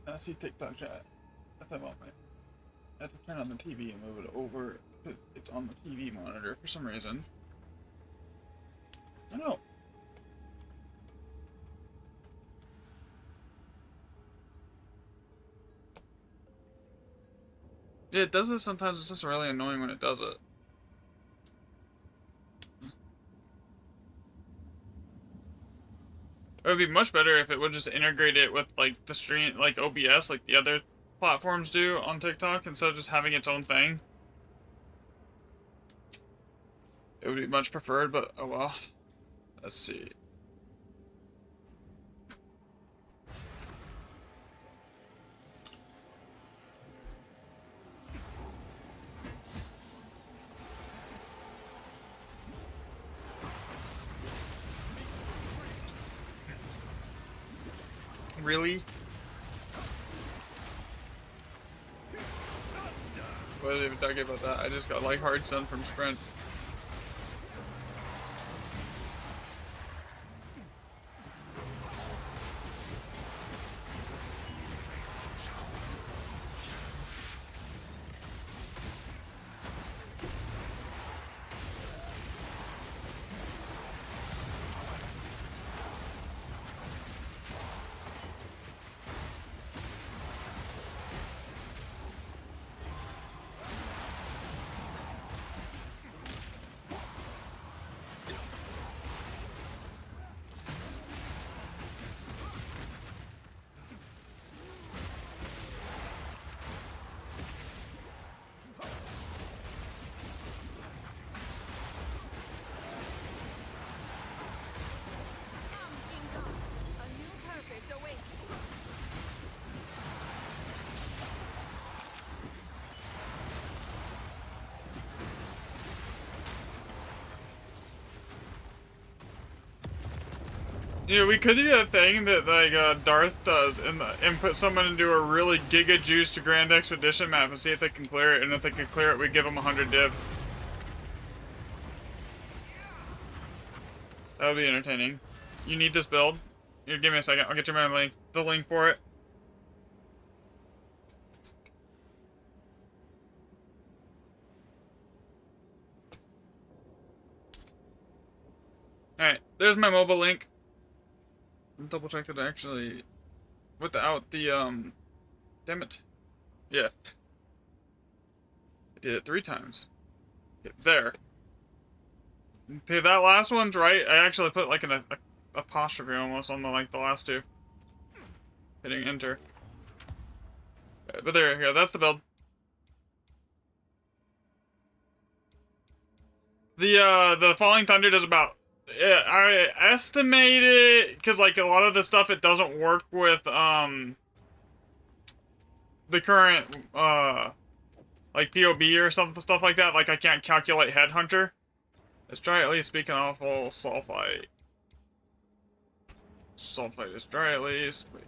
I see TikTok chat at the moment. I have to turn on the TV and move it over. It's on the TV monitor for some reason. I don't know. Yeah, it does it sometimes. It's just really annoying when it does it. It would be much better if it would just integrate it with like the stream, like OBS, like the other platforms do on TikTok, instead of just having its own thing. It would be much preferred, but oh well. Let's see. Really? What did I even talk about that? I just got like hard stun from sprint. Yeah, we could do a thing that like Darth does and put someone into a really giga juiced Grand Expedition map and see if they can clear it, and if they can clear it, we give them 100 div. That would be entertaining. You need this build? Here, give me a second. I'll get you my link. The link for it. Alright, there's my mobile link. Double check that actually without the damn it. Yeah. I did it 3 times. There. Okay, that last one's right. I actually put like an apostrophe almost on the the last 2. Hitting enter. But there you go, that's the build. The Falling Thunder does about, yeah, I estimated, because like a lot of the stuff, it doesn't work with the current like POB or stuff like that. Like I can't calculate Headhunter. Let's try at least speaking awful sulfite. Sulfite is dry at least. Wait.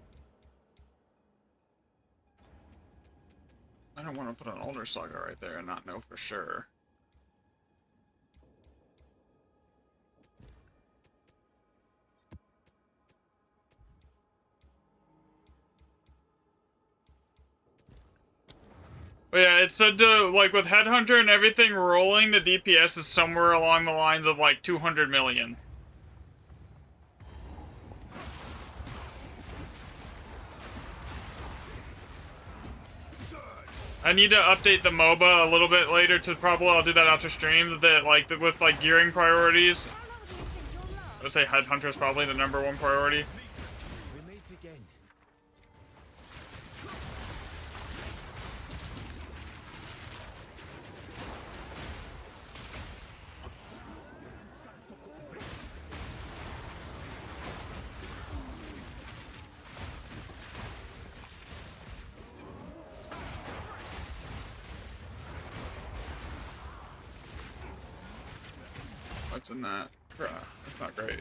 I don't want to put an older saga right there and not know for sure. But yeah, it said to, like, with Headhunter and everything rolling, the DPS is somewhere along the lines of, like, 200 million. I need to update the MOBA a little bit later to probably, I'll do that after stream, that, like, with, like, gearing priorities. I would say Headhunter is probably the #1 priority. What's in that? That's not great.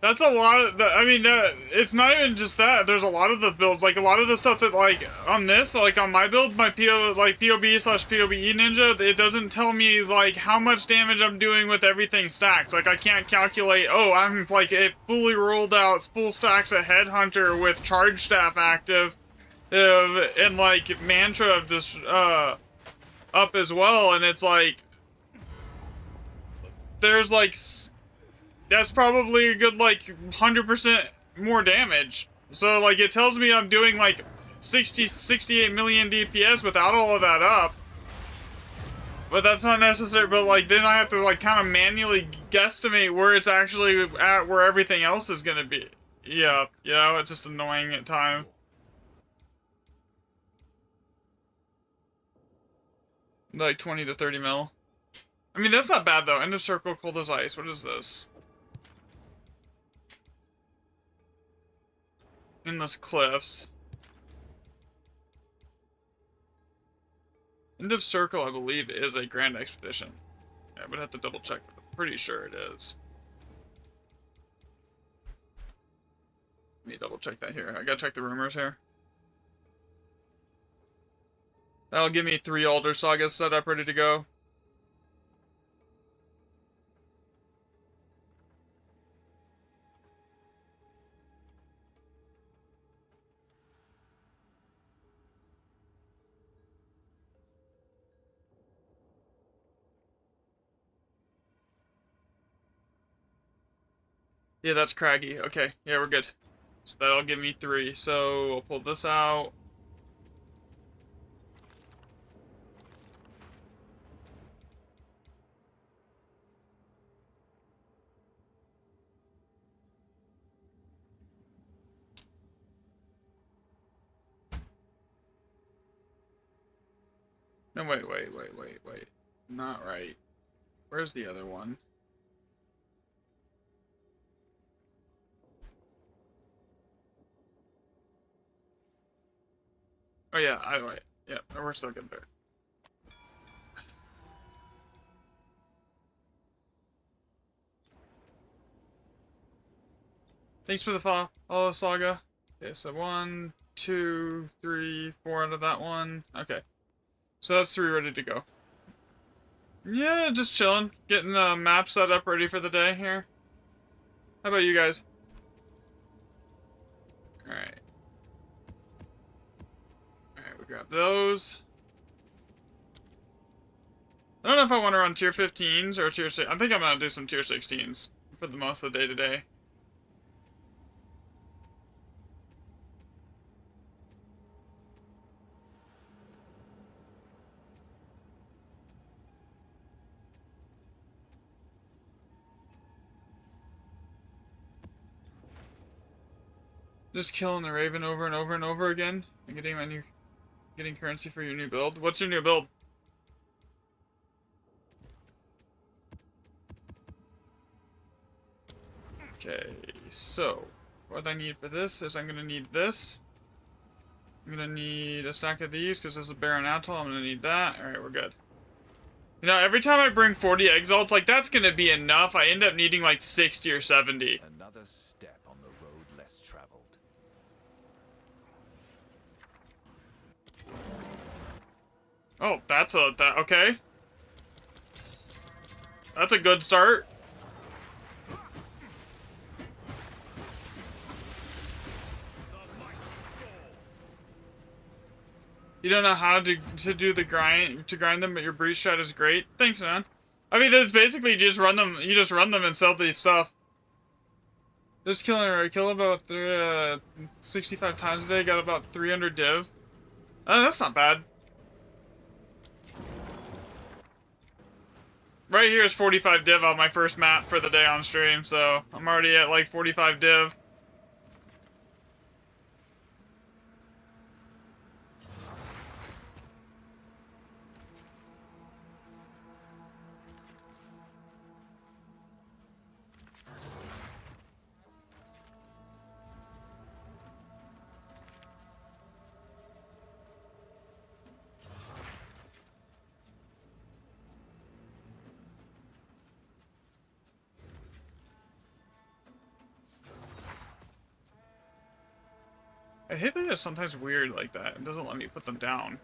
That's a lot of the, I mean, it's not even just that. There's a lot of the builds, like a lot of the stuff that, like, on this, like on my build, my POB/POBE ninja, it doesn't tell me, like, how much damage I'm doing with everything stacked. Like, I can't calculate, oh, I'm, like, it fully rolled out, full stacks of Headhunter with Charge Staff active, and, like, Mantra of this, up as well, and it's like, there's, like, that's probably a good, like, 100% more damage. So, like, it tells me I'm doing, like, 68 million DPS without all of that up. But that's not necessary, but, like, then I have to, like, kind of manually guesstimate where it's actually at, where everything else is gonna be. Yeah, it's just annoying at times. Like, 20 to 30 mil. I mean, that's not bad, though. End of circle, cold as ice. What is this? Endless cliffs. End of circle, I believe, is a grand expedition. Yeah, I would have to double check, but I'm pretty sure it is. Let me double check that here. I gotta check the rumors here. That'll give me 3 Alder Sagas set up, ready to go. Yeah, that's craggy. Okay, yeah, we're good. So that'll give me 3. So I'll pull this out. No, wait. Not right. Where's the other one? Oh yeah, wait. Yeah, we're still good there. Thanks for the follow, Saga. Okay, so 1, 2, 3, 4 out of that one. Okay. So that's 3 ready to go. Yeah, just chilling. Getting the map set up ready for the day here. How about you guys? Alright. Alright, we grab those. I don't know if I want to run tier 15s or tier 6. I think I'm going to do some tier 16s for the most of the day today. Just killing the Raven over and over and over again and getting currency for your new build. What's your new build? Okay, so what I need for this is I'm gonna need this. I'm gonna need a stack of these because this is Baron Atoll. I'm gonna need that. Alright, we're good. You know, every time I bring 40 exalts, like, that's gonna be enough. I end up needing like 60 or 70. Another step on the road less traveled. Oh, that's okay. That's a good start. You don't know how to do the grind them, but your breach strat is great. Thanks, man. I mean, there's basically just run them. You just run them and sell these stuff. Just kill about 65 times a day. Got about 300 div. That's not bad. Right here is 45 div on my first map for the day on stream, so I'm already at like 45 div. I hate that it's sometimes weird like that. It doesn't let me put them down.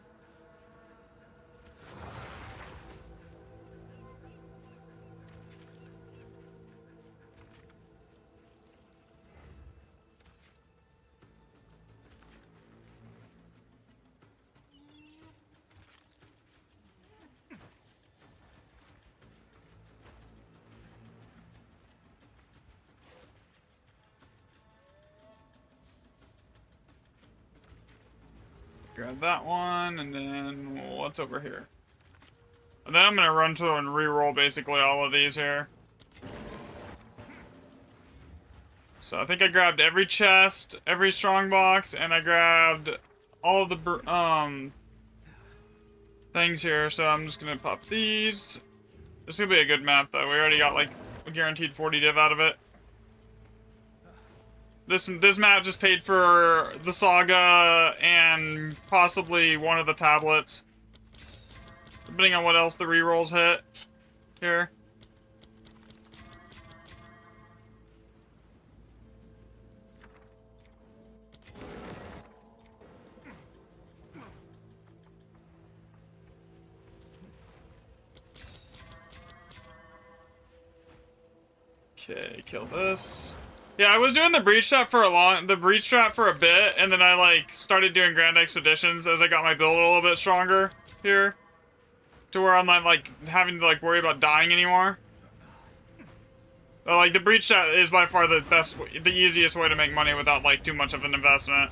Grab that one, and then what's over here? And then I'm gonna run through and re-roll basically all of these here. So I think I grabbed every chest, every strongbox, and I grabbed all of the things here. So I'm just gonna pop these. This is gonna be a good map though. We already got like a guaranteed 40 div out of it. This map just paid for the saga and possibly one of the tablets, depending on what else the rerolls hit here. Okay, kill this. Yeah, I was doing the breach trap for a bit, and then I like started doing grand expeditions as I got my build a little bit stronger here, to where I'm not like having to like worry about dying anymore. But, like the breach trap is by far the easiest way to make money without like too much of an investment.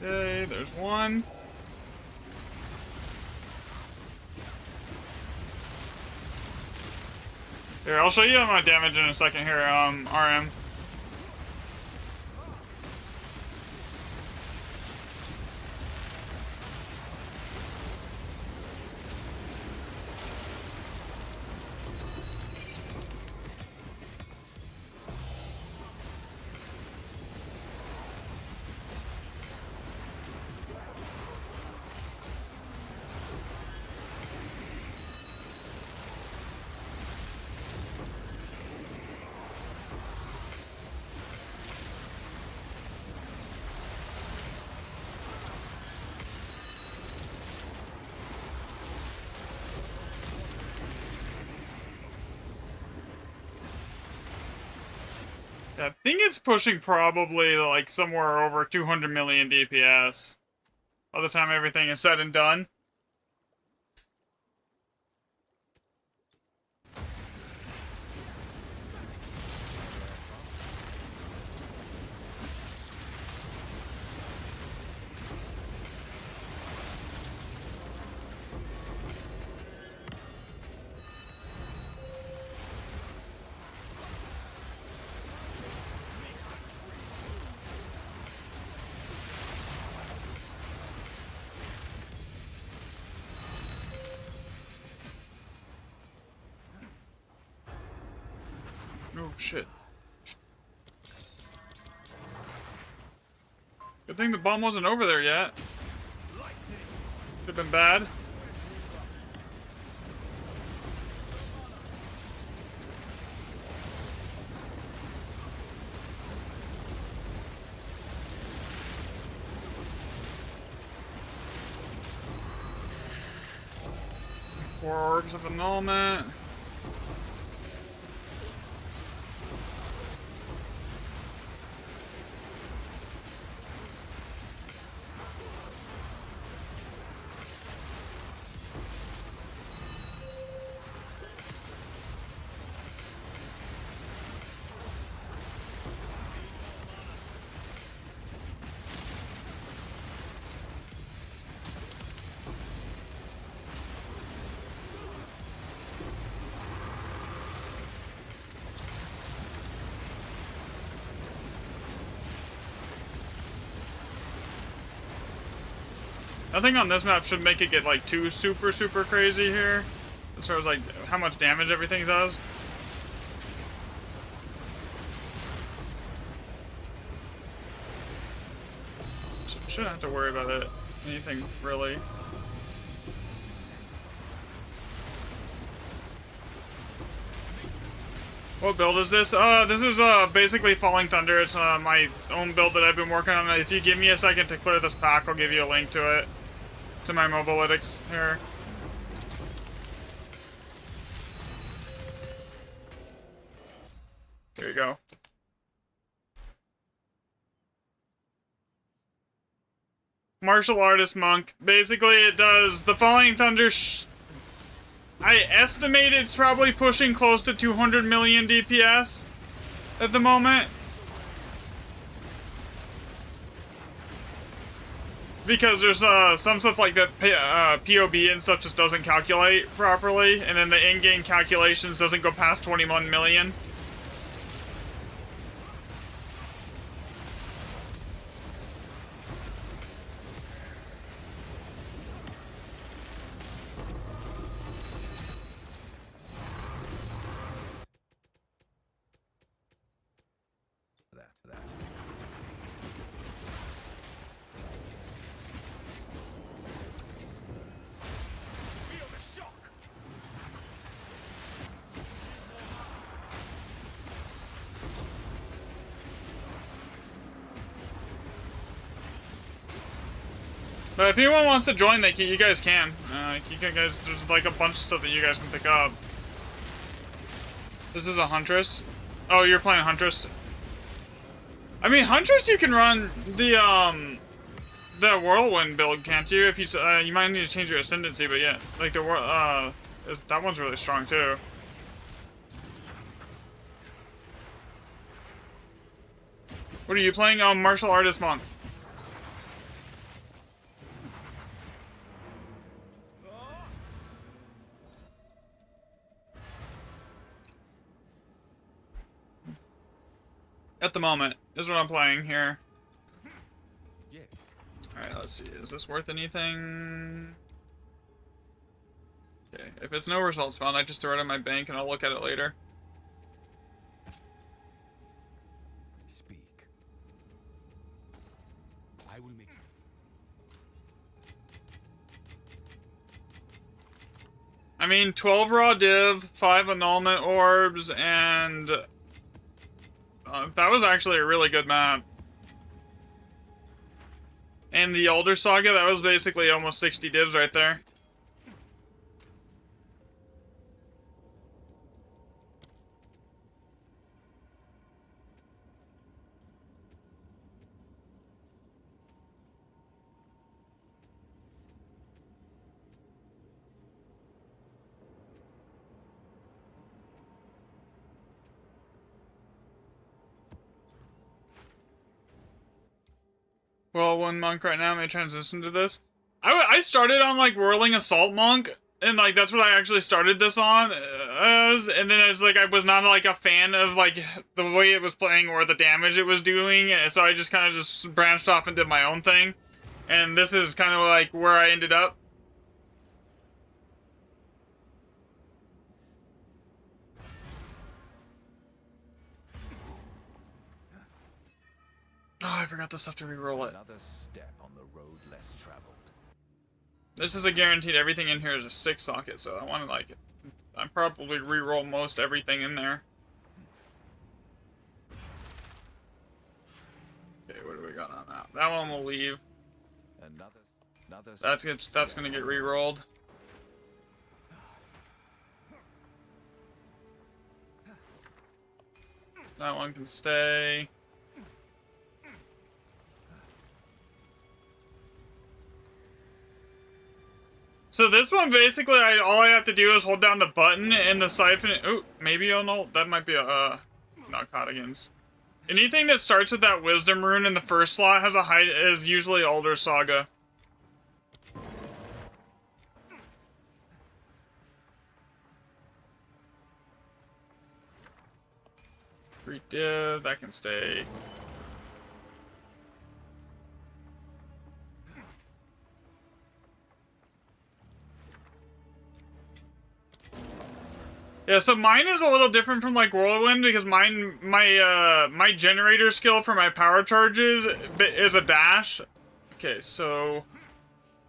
Okay, there's one. Here, I'll show you my damage in a second here, RM. I think it's pushing probably like somewhere over 200 million DPS by the time everything is said and done. Oh shit. Good thing the bomb wasn't over there yet. Could've been bad. Four orbs of annulment. Nothing on this map should make it get like too super crazy here. as far as like how much damage everything does. Shouldn't have to worry about it. Anything really. What build is this? This is basically Falling Thunder. It's my own build that I've been working on. If you give me a second to clear this pack, I'll give you a link to it. To my mobilytics here. Here you go. Martial Artist Monk. Basically, it does the Falling Thunder. I estimate it's probably pushing close to 200 million DPS at the moment. Because there's some stuff like that POB and stuff just doesn't calculate properly, and then the in-game calculations doesn't go past 21 million. But if anyone wants to join, you guys can. You guys, there's like a bunch of stuff that you guys can pick up. This is a Huntress. Oh, you're playing Huntress. I mean, Huntress, you can run the Whirlwind build, can't you? If you might need to change your Ascendancy, but yeah, like that one's really strong too. What are you playing? Martial Artist Monk. At the moment, is what I'm playing here. Yes. Alright, let's see. Is this worth anything? Okay, if it's no results found, I just throw it in my bank and I'll look at it later. Speak. I will make. I mean, 12 raw div, 5 annulment orbs, and that was actually a really good map. And the Elder Saga, that was basically almost 60 divs right there. Well, one monk right now may transition to this. I started on like Whirling Assault Monk, and like that's what I actually started this on as, and then it's like I was not like a fan of like the way it was playing or the damage it was doing, so I just kind of just branched off and did my own thing, and this is kind of like where I ended up. Oh, I forgot the stuff to reroll it. Another step on the road less traveled. This is a guaranteed. Everything in here is a 6 socket, so I want to like, I probably reroll most everything in there. Okay, what do we got on that? That one will leave. Another. That's gonna get rerolled. That one can stay. So this one, basically, all I have to do is hold down the button and the siphon. Oh, maybe annul. That might be a not Cardigans. Anything that starts with that Wisdom rune in the first slot has a height is usually Elder Saga. Free div, that can stay. Yeah, so mine is a little different from like Whirlwind because my generator skill for my power charges is a dash. Okay, so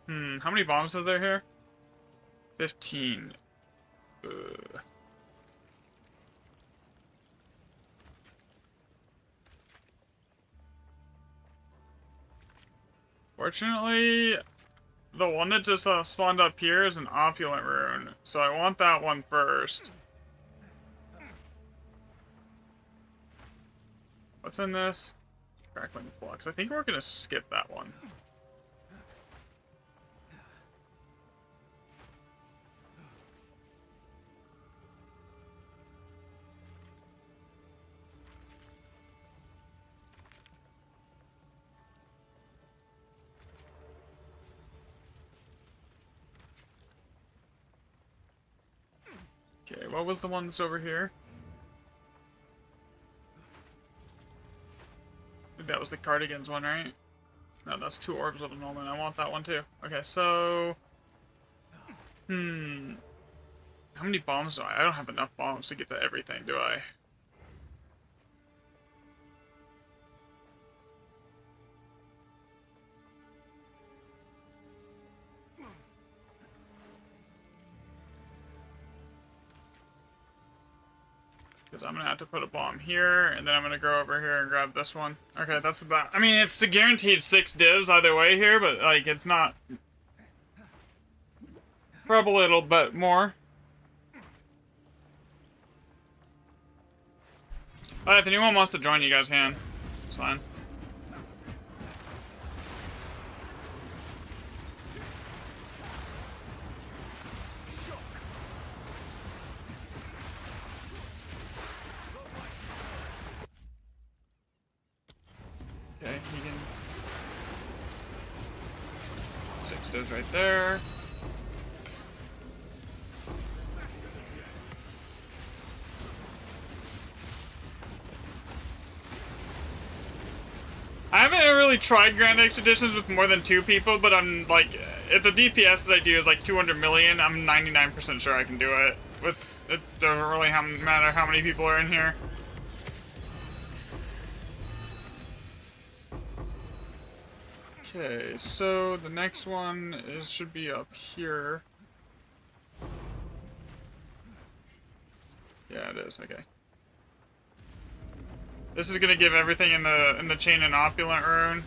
how many bombs is there here? 15. Ugh. Fortunately, the one that just spawned up here is an opulent rune, so I want that one first. What's in this? Crackling flux. I think we're gonna skip that one. Okay, what was the one that's over here? I think that was the Cardigans one, right? No, that's 2 orbs of annulment. I want that one too. Okay, so... How many bombs do I? I don't have enough bombs to get to everything, do I? Because I'm gonna have to put a bomb here, and then I'm gonna go over here and grab this one. Okay, that's about... I mean, it's a guaranteed 6 divs either way here, but, like, it's not... Probably a little bit more. If anyone wants to join, you guys can. It's fine. Okay, he can... 6 divs right there. I haven't really tried Grand Expeditions with more than 2 people, but I'm like, if the DPS that I do is like 200 million, I'm 99% sure I can do it. It doesn't really matter how many people are in here. Okay, so the next one should be up here. Yeah, it is. Okay. This is gonna give everything in the chain an opulent rune.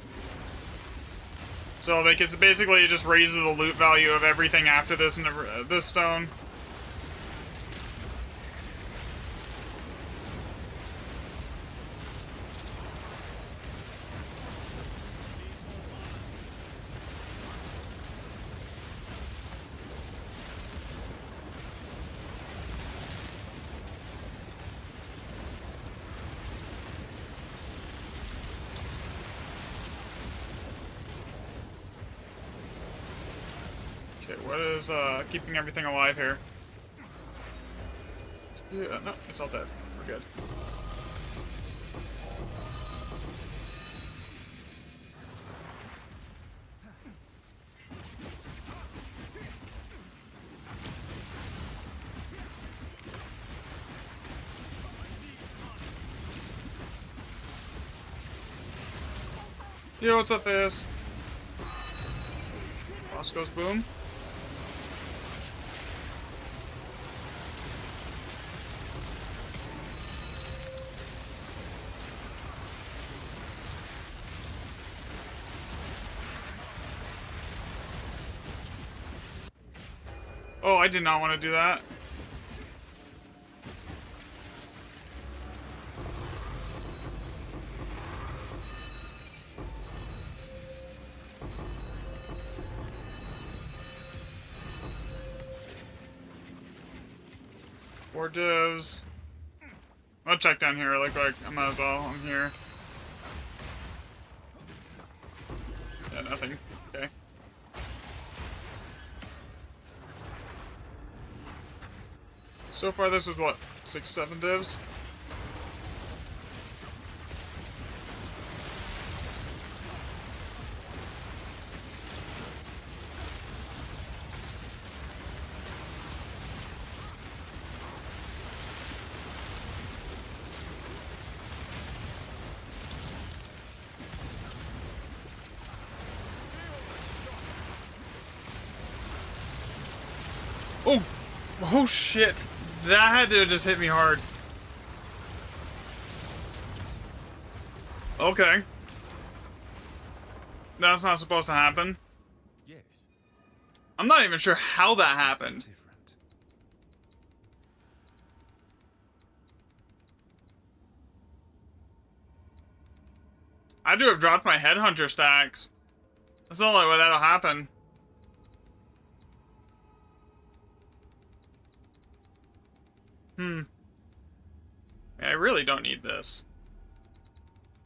So like, it's basically, it just raises the loot value of everything after this in this stone. Okay, what is keeping everything alive here? Yeah, no, it's all dead. We're good. Yo, what's up, Ace? Boss goes boom. Oh, I did not want to do that. Four divs. I'll check down here. Like I might as well. I'm here. Yeah, nothing. Okay. So far, this is what, 6, 7 divs? Oh! Oh shit! That had to just hit me hard. Okay. That's not supposed to happen. Yes. I'm not even sure how that happened. Different. I do have dropped my headhunter stacks. That's the only way that'll happen. I really don't need this.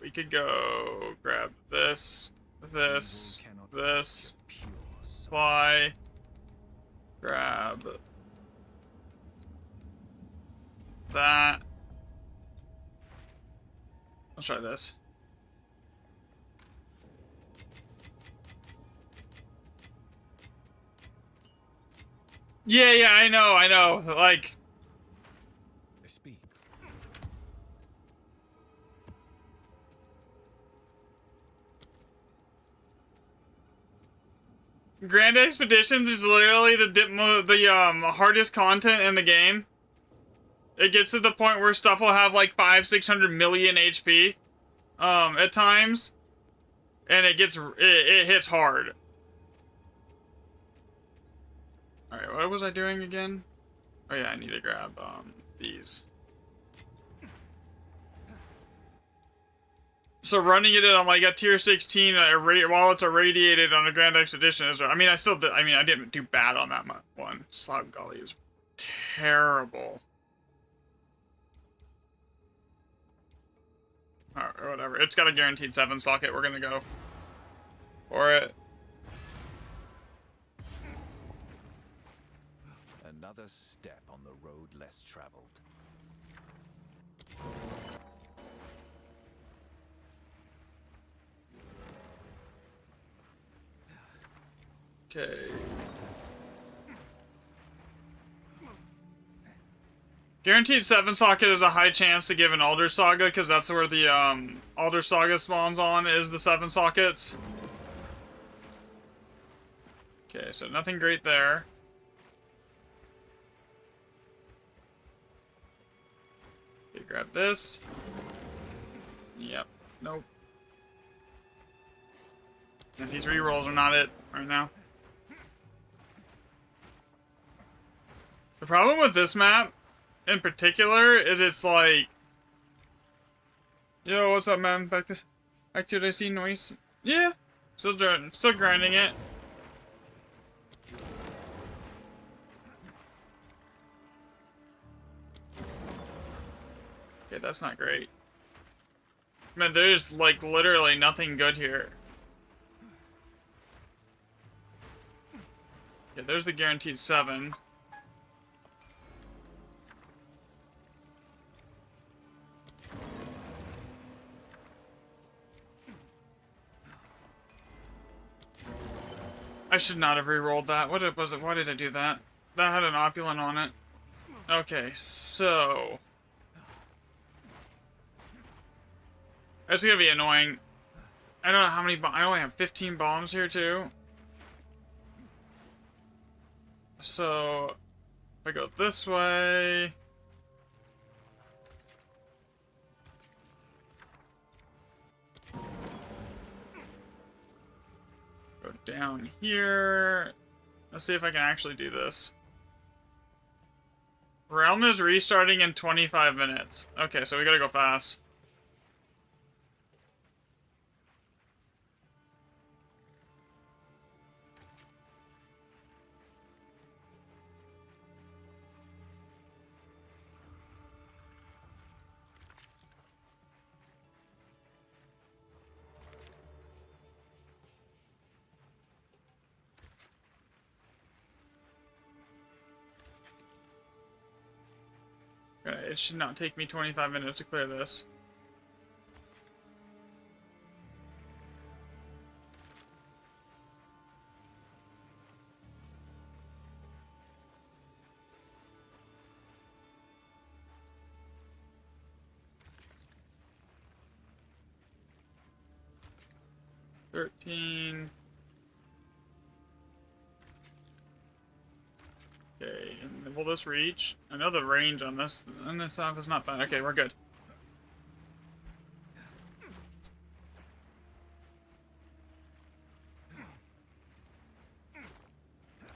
We could go grab this, this, this, fly, grab that. Let's try this. Yeah, I know. Like, Speak. Grand Expeditions is literally the hardest content in the game. It gets to the point where stuff will have like 500-600 million HP, at times, and it hits hard. All right, what was I doing again? Oh yeah, I need to grab these. So running it on like a tier 16 while it's irradiated on a Grand Expedition is. I mean, I didn't do bad on that one. Slab Gully is terrible. Alright, whatever. It's got a guaranteed 7 socket. We're gonna go for it. Another step on the road less traveled. Okay. Guaranteed 7 socket is a high chance to give an Alder Saga, because that's where the Alder Saga spawns on, is the 7 sockets. Okay, so nothing great there. Okay, grab this. Yep, nope. And these rerolls are not it right now. The problem with this map, in particular, is it's like... Yo, what's up, man? Back to it, I see noise. Yeah, still grinding it. Okay, that's not great. Man, there's like literally nothing good here. Yeah, there's the guaranteed 7. I should not have re-rolled that. What was it? Why did I do that? That had an opulent on it. Okay, so... That's gonna be annoying. I don't know how many I only have 15 bombs here, too. So... If I go this way... Go down here. Let's see if I can actually do this. Realm is restarting in 25 minutes. Okay, so we gotta go fast. It should not take me 25 minutes to clear this. Okay, and will this reach? I know the range on this stuff is not bad. Okay, we're good.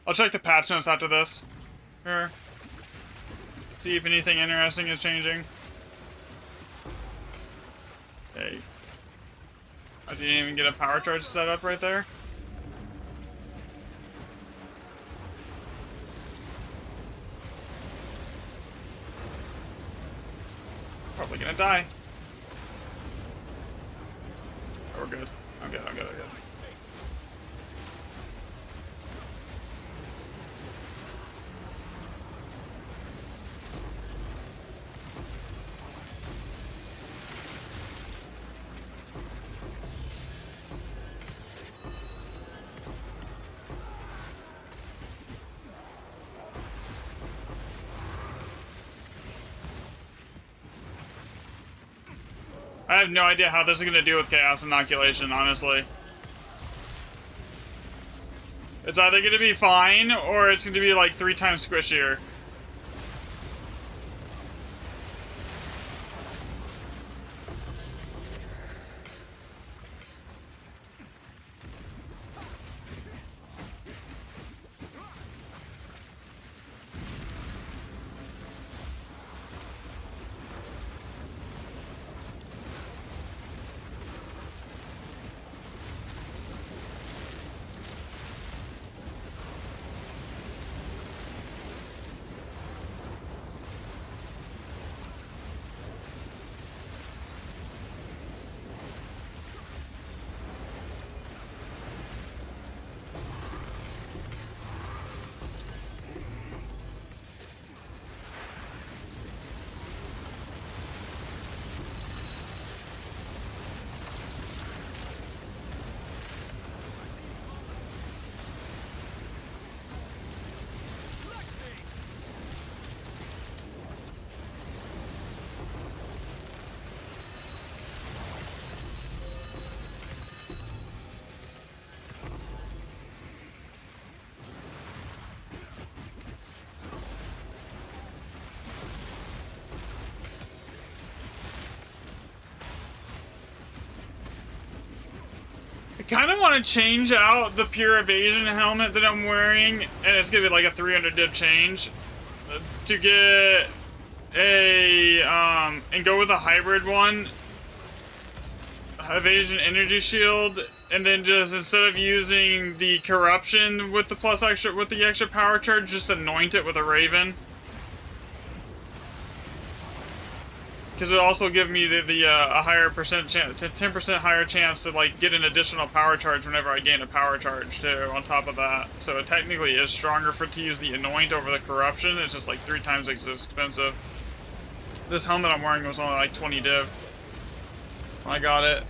I'll check the patch notes after this. Here. See if anything interesting is changing. Okay. I didn't even get a power charge set up right there. Probably gonna die. Oh, we're good. I'm good, I'm good, I'm good. I have no idea how this is gonna do with Chaos Inoculation, honestly. It's either gonna be fine, or it's gonna be like 3 times squishier. I kind of want to change out the pure evasion helmet that I'm wearing, and it's gonna be like a 300 div change, to get a and go with a hybrid one, evasion energy shield, and then just instead of using the corruption with the extra power charge, just anoint it with a raven. Because it also give me a higher percent chance, 10% higher chance to like get an additional power charge whenever I gain a power charge too. On top of that, so it technically is stronger to use the anoint over the corruption. It's just like 3 times as expensive. This helmet I'm wearing was only like 20 div when I got it.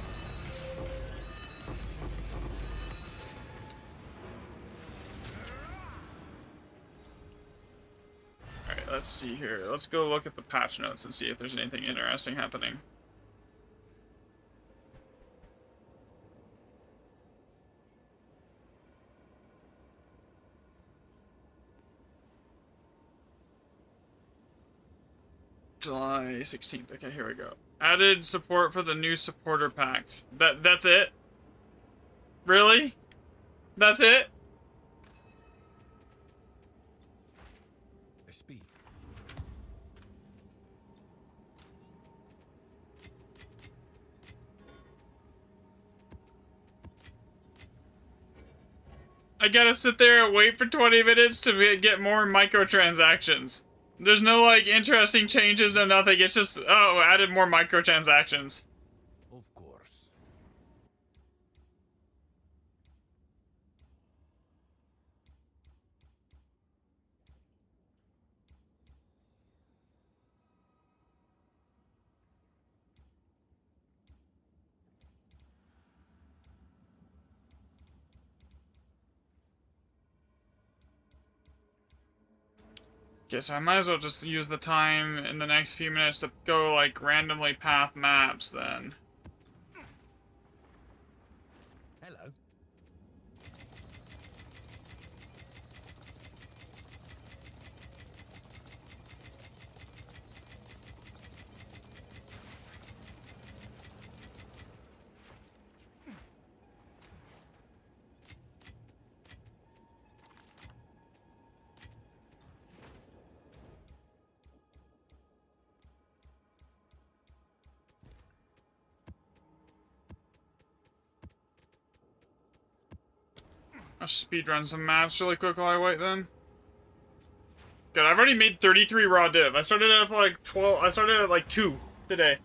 Alright, let's see here. Let's go look at the patch notes and see if there's anything interesting happening. July 16th. Okay, here we go. Added support for the new supporter packs. That's it? Really? That's it? Speak. I gotta sit there and wait for 20 minutes to get more microtransactions. There's no, like, interesting changes, no nothing. It's just, oh, added more microtransactions. Of course. Okay, so I might as well just use the time in the next few minutes to go, like, randomly path maps, then. Hello. I'll speed run some maps really quick while I wait then. Good, I've already made 33 raw div. I started at like 12, I started at like 2 today.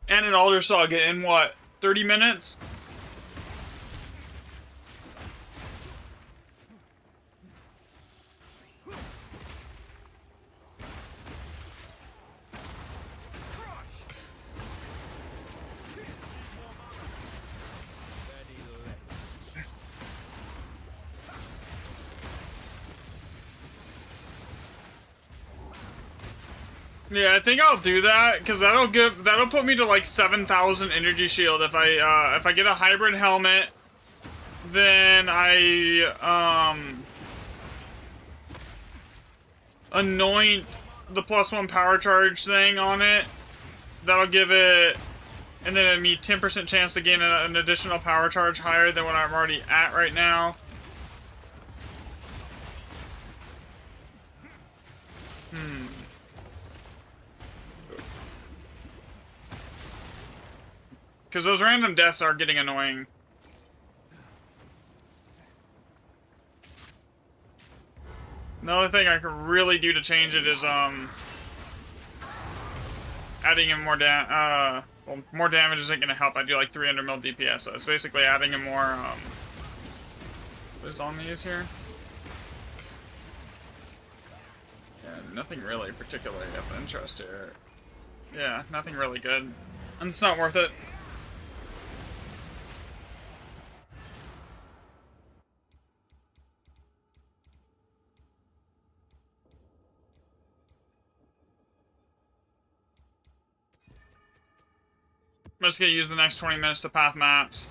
And an Alder Saga in what, 30 minutes? Yeah, I think I'll do that because that'll put me to like 7,000 energy shield if I get a hybrid helmet. Then I anoint the +1 power charge thing on it. That'll give it, and then it'll be 10% chance to gain an additional power charge higher than what I'm already at right now. Because those random deaths are getting annoying. Another thing I could really do to change it is adding in more well, more damage isn't gonna help. I do like 300 mil DPS, so it's basically adding in more what is on these here? Yeah, nothing really particularly of interest here. Yeah, nothing really good. And it's not worth it. I'm just gonna use the next 20 minutes to path maps.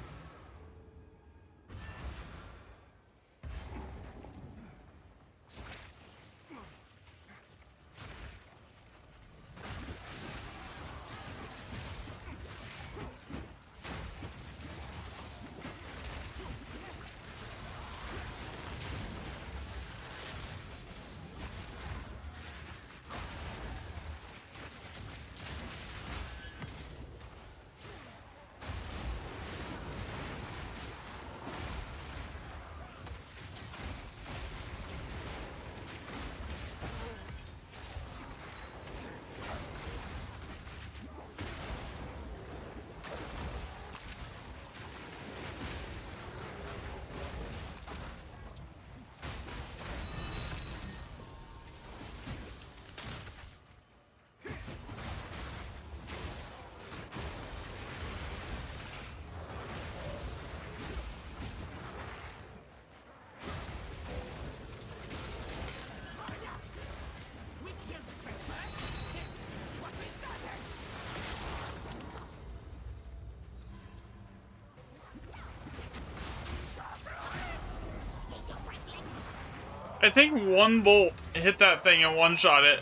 I think one bolt hit that thing and one-shot it.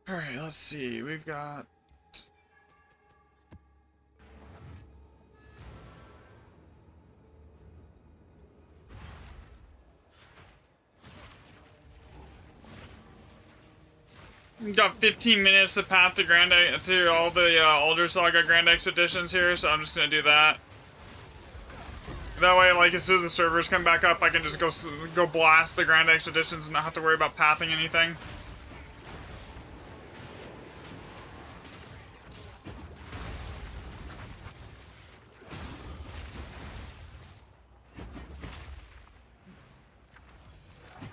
Alright, let's see. We've got... We've got 15 minutes to path to all the Alder Saga Grand Expeditions here, so I'm just gonna do that. That way, like, as soon as the servers come back up, I can just go blast the Grand Expeditions and not have to worry about pathing anything.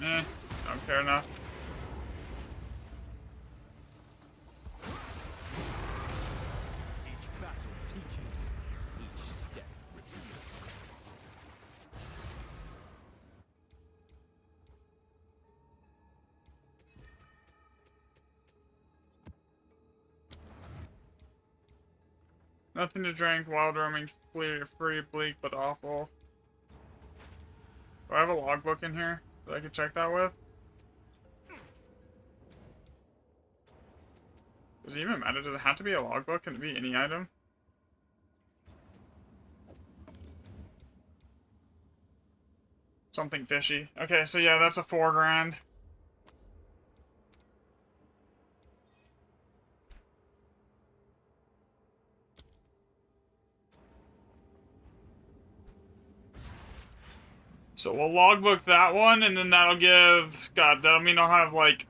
Don't care enough. Each battle teaches, each step reveals. Nothing to drink, wild roaming, free, bleak, but awful. Do I have a logbook in here that I could check that with? Does it even matter? Does it have to be a logbook? Can it be any item? Something fishy. Okay, so yeah, that's a 4 grand. So we'll logbook that one, and then that'll give... God, that'll mean I'll have, like...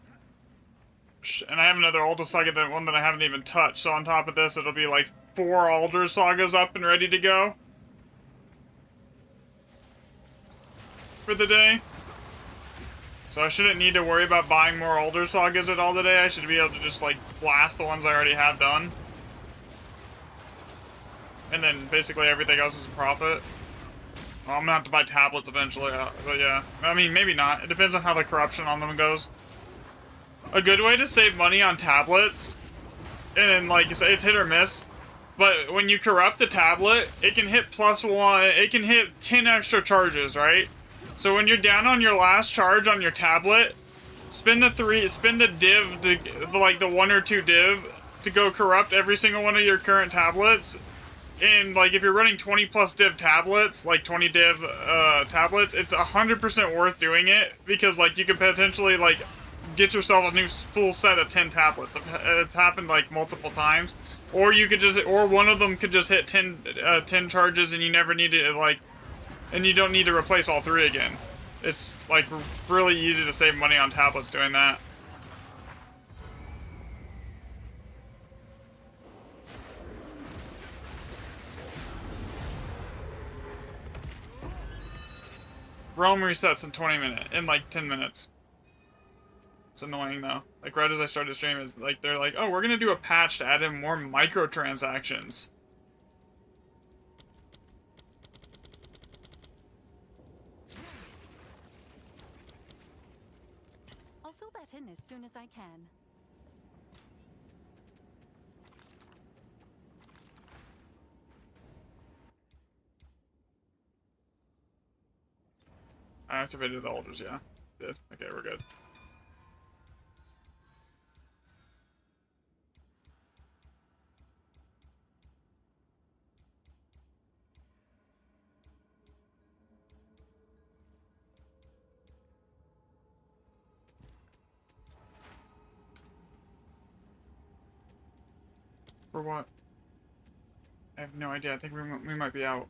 And I have another Alder Saga, that one that I haven't even touched. So on top of this, it'll be, like, 4 Alder Sagas up and ready to go. For the day. So I shouldn't need to worry about buying more Alder Sagas at all today. I should be able to just, like, blast the ones I already have done. And then basically everything else is a profit. Well, I'm gonna have to buy tablets eventually, but yeah. I mean, maybe not. It depends on how the corruption on them goes. A good way to save money on tablets, and like it's hit or miss, but when you corrupt a tablet, it can hit +1, it can hit 10 extra charges, right? So when you're down on your last charge on your tablet, spend the div, like the 1 or 2 div, to go corrupt every single one of your current tablets. And, like, if you're running 20+ div tablets, like 20 div tablets, it's 100% worth doing it, because, like, you could potentially, like, get yourself a new full set of 10 tablets. It's happened, like, multiple times. Or you could just, or one of them could just hit 10 charges, and you never need to, like, and you don't need to replace all 3 again. It's, like, really easy to save money on tablets doing that. Realm resets in like 10 minutes. It's annoying though. Like right as I started streaming, it's like they're like, oh, we're gonna do a patch to add in more microtransactions. I'll fill that in as soon as I can. I activated the altars, yeah. Did. Okay, we're good. For what? I have no idea. I think we might be out.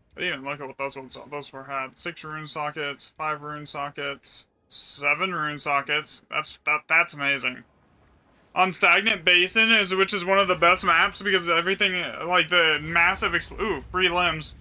I didn't even look at what those were had. 6 rune sockets, 5 rune sockets, 7 rune sockets. That's amazing. On Stagnant Basin, which is one of the best maps because everything, like the massive ooh, free limbs.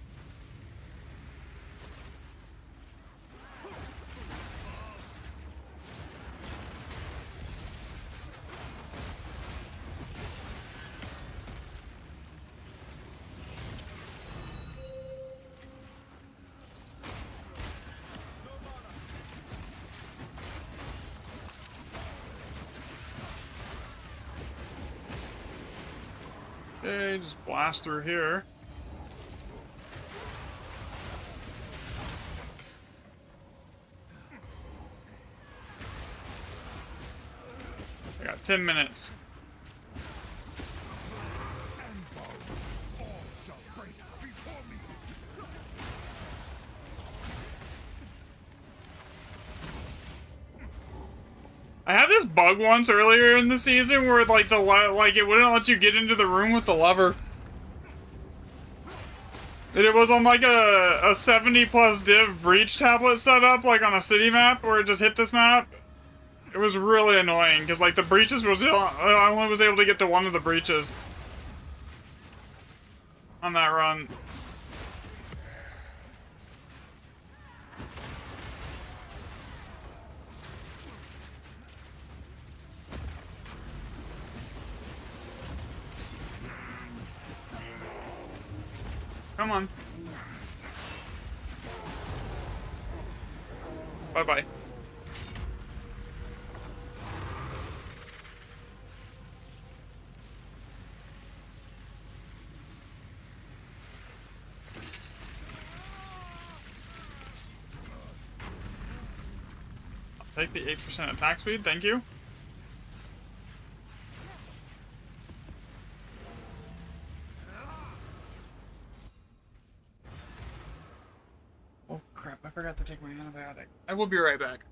Okay, just blast through here. I got 10 minutes. I had this bug once earlier in the season where like it wouldn't let you get into the room with the lever. And it was on like a 70+Div breach tablet setup, like on a city map where it just hit this map. It was really annoying because like the breaches was I only was able to get to one of the breaches on that run. Come on. Bye-bye. I'll take the 8% attack speed, thank you. Oh crap, I forgot to take my antibiotic. I will be right back.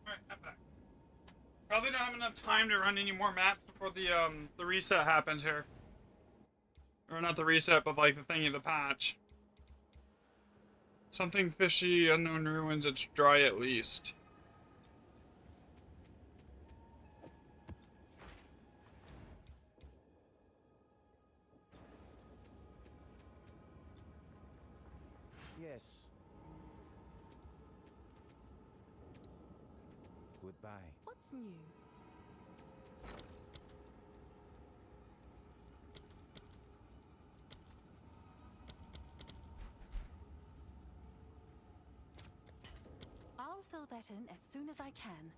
Alright, I'm back. Probably don't have enough time to run any more maps before the reset happens here. Or not the reset, but like the thingy, the patch. Something fishy, unknown ruins, it's dry at least. Yes. Goodbye. What's new? I'll fill that in as soon as I can.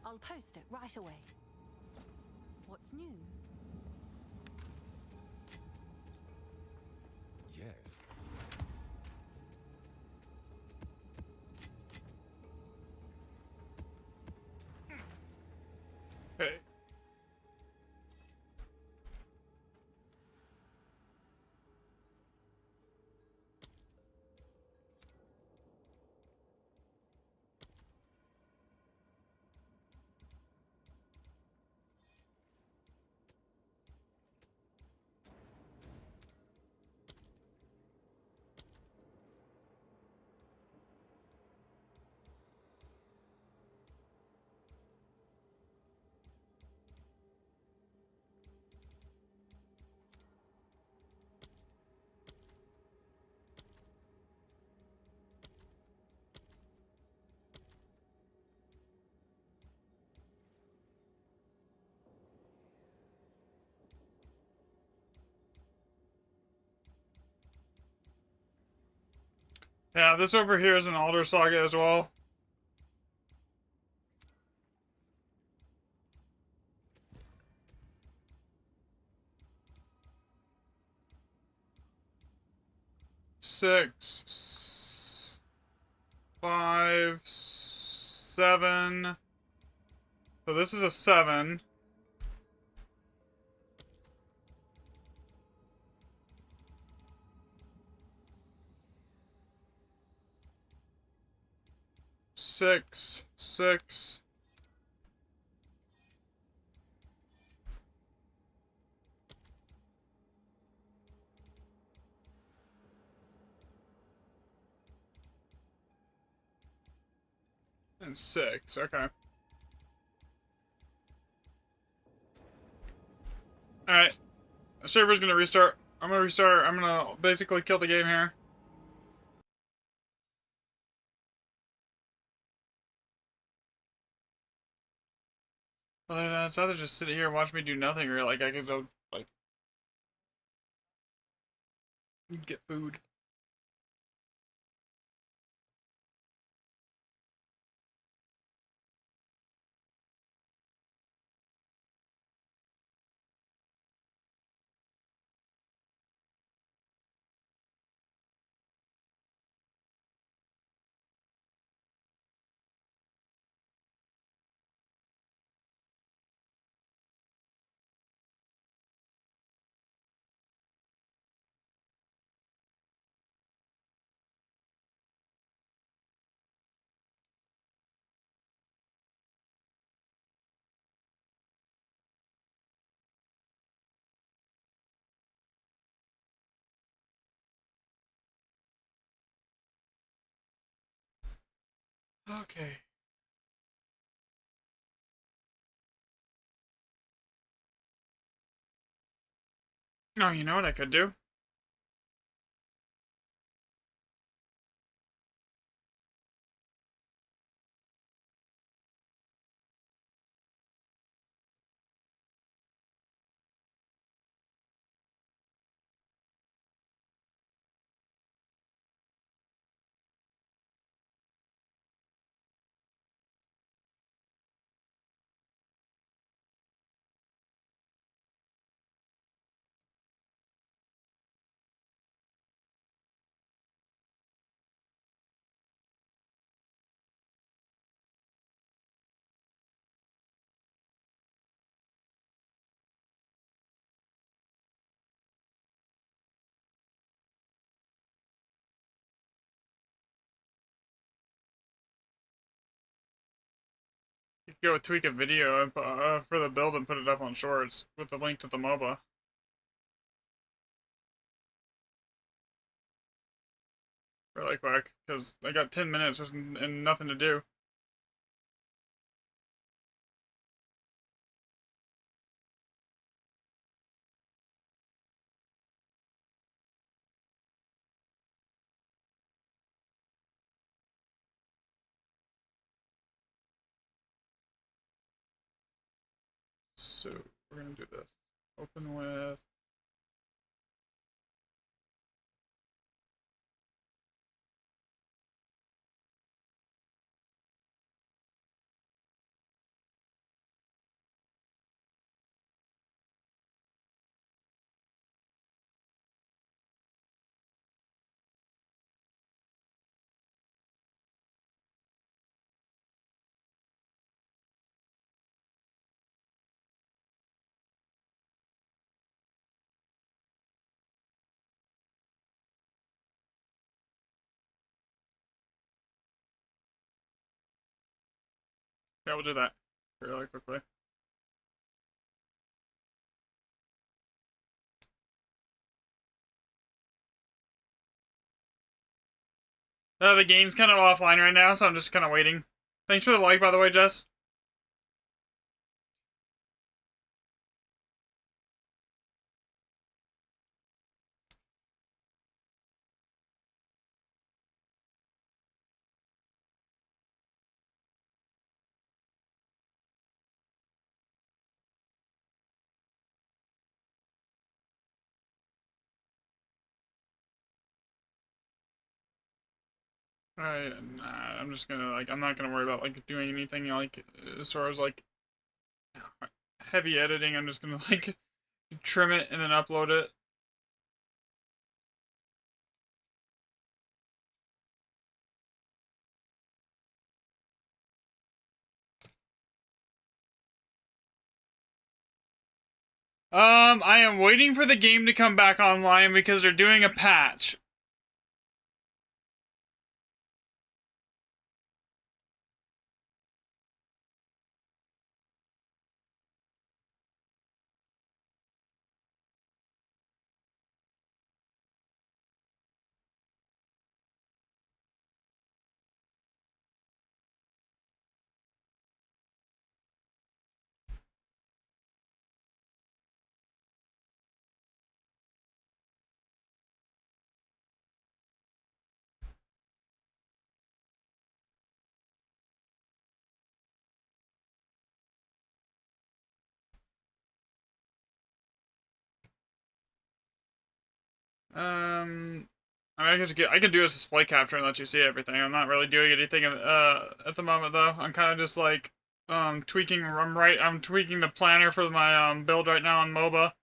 I'll post it right away. What's new? Yes. Okay. Yeah, this over here is an Alder Saga as well. Six, 5, 7. So this is a 7. 6, 6. And 6, okay. Alright. The server's gonna restart. I'm gonna restart. I'm gonna basically kill the game here. Other than that, it's either just sit here and watch me do nothing, or like I could go like get food. Okay. Oh, you know what I could do? You could go tweak a video for the build and put it up on Shorts with the link to the MOBA. Really quick, because I got 10 minutes and nothing to do. So, we're gonna do this. Open with... Yeah, we'll do that really quickly. The game's kind of offline right now, so I'm just kind of waiting. Thanks for the like, by the way, Jess. Alright, I'm just gonna, like, I'm not gonna worry about, like, doing anything, like, as far as, like, heavy editing. I'm just gonna, like, trim it and then upload it. I am waiting for the game to come back online because they're doing a patch. I mean, I could do a display capture and let you see everything. I'm not really doing anything at the moment though. I'm kind of just like tweaking. I'm tweaking the planner for my build right now on MOBA.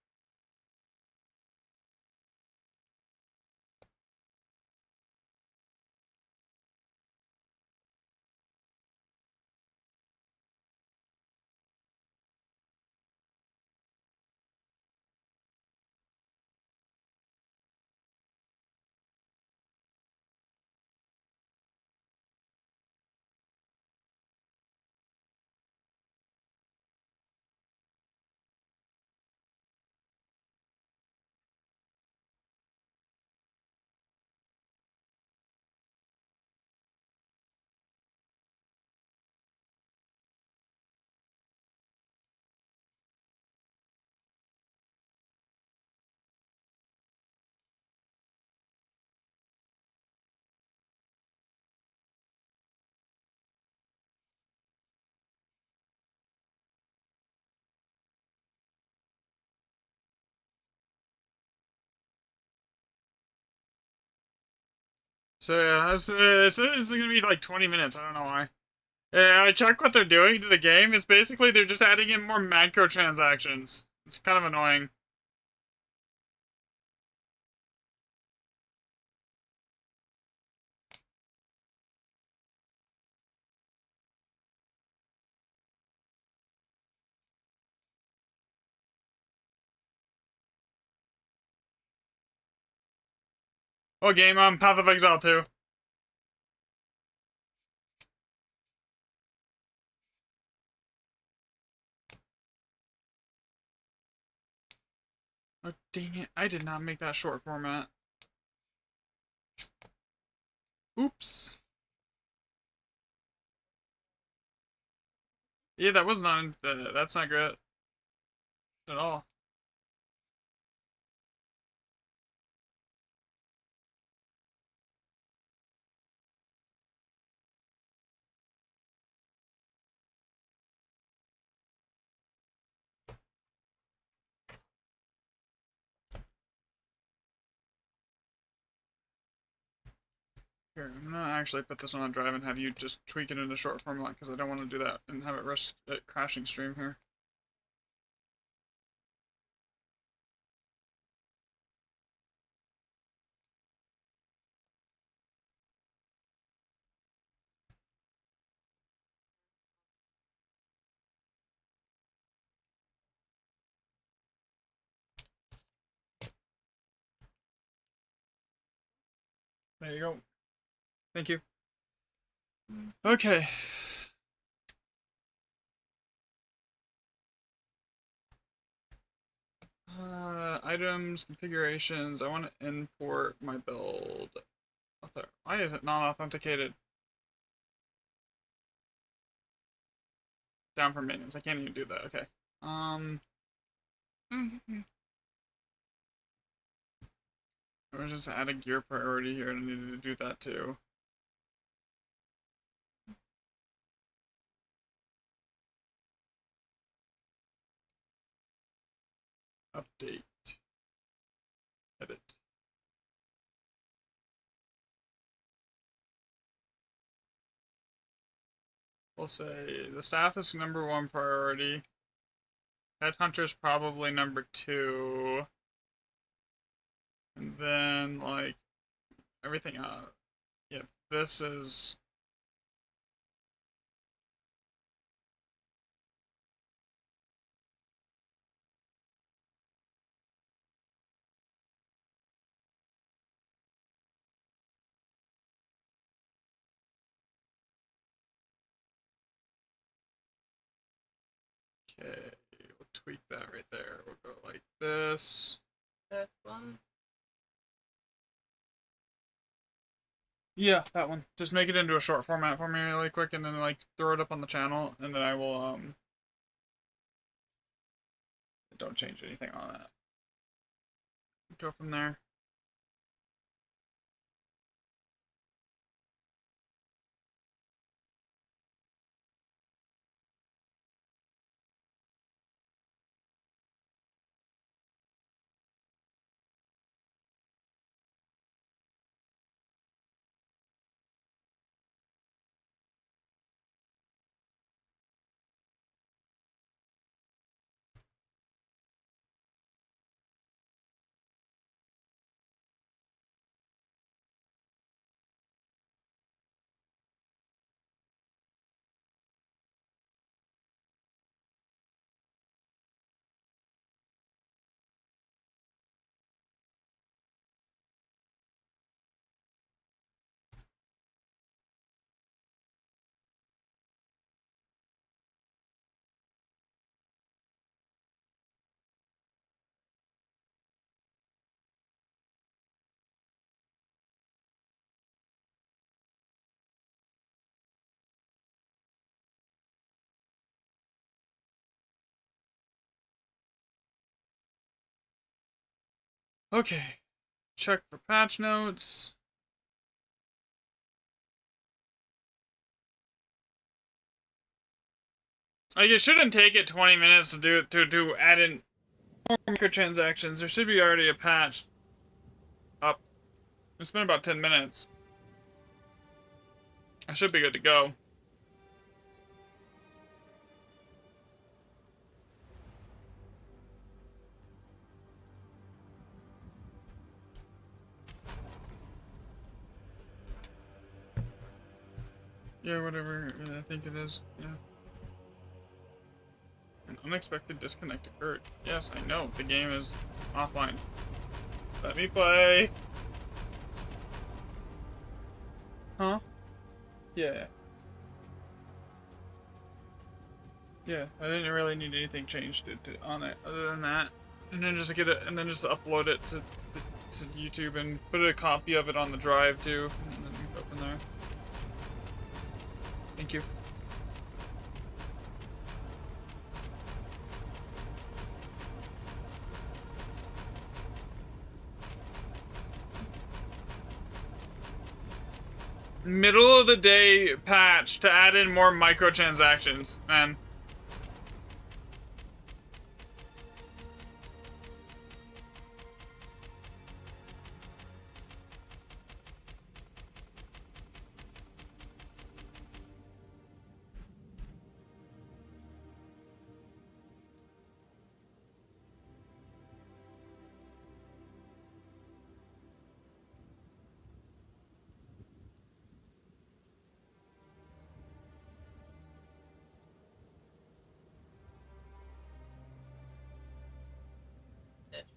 So yeah, it's gonna be like 20 minutes. I don't know why. Yeah, I check what they're doing to the game. It's basically they're just adding in more microtransactions. It's kind of annoying. Oh, game Path of Exile 2. Oh, dang it. I did not make that short format. Oops. Yeah, that was not, that's not good at all. Here, I'm gonna actually put this on a drive and have you just tweak it into short format because I don't want to do that and have it risk it crashing stream here. There you go. Thank you. Okay. Items, configurations. I want to import my build. Why is it not authenticated? Down from menus. I can't even do that. Okay. Or just add a gear priority here, and I needed to do that too. Update. Edit. We'll say the staff is #1 priority. Headhunter's probably #2. And then, like, everything yeah, this is... Okay, we'll tweak that right there. We'll go like this. This one? Yeah, that one. Just make it into a short format for me really quick and then like throw it up on the channel and then I will don't change anything on that. Go from there. Okay. Check for patch notes. Like, it shouldn't take it 20 minutes to do it to add in more microtransactions. There should be already a patch up. It's been about 10 minutes. I should be good to go. Yeah, whatever. I think it is. Yeah. An unexpected disconnect occurred. Yes, I know. The game is offline. Let me play. Huh? Yeah. Yeah, I didn't really need anything changed on it other than that. And then just get it, and then just upload it to YouTube and put a copy of it on the drive too. And then go from there. Thank you. Middle of the day patch to add in more microtransactions, man.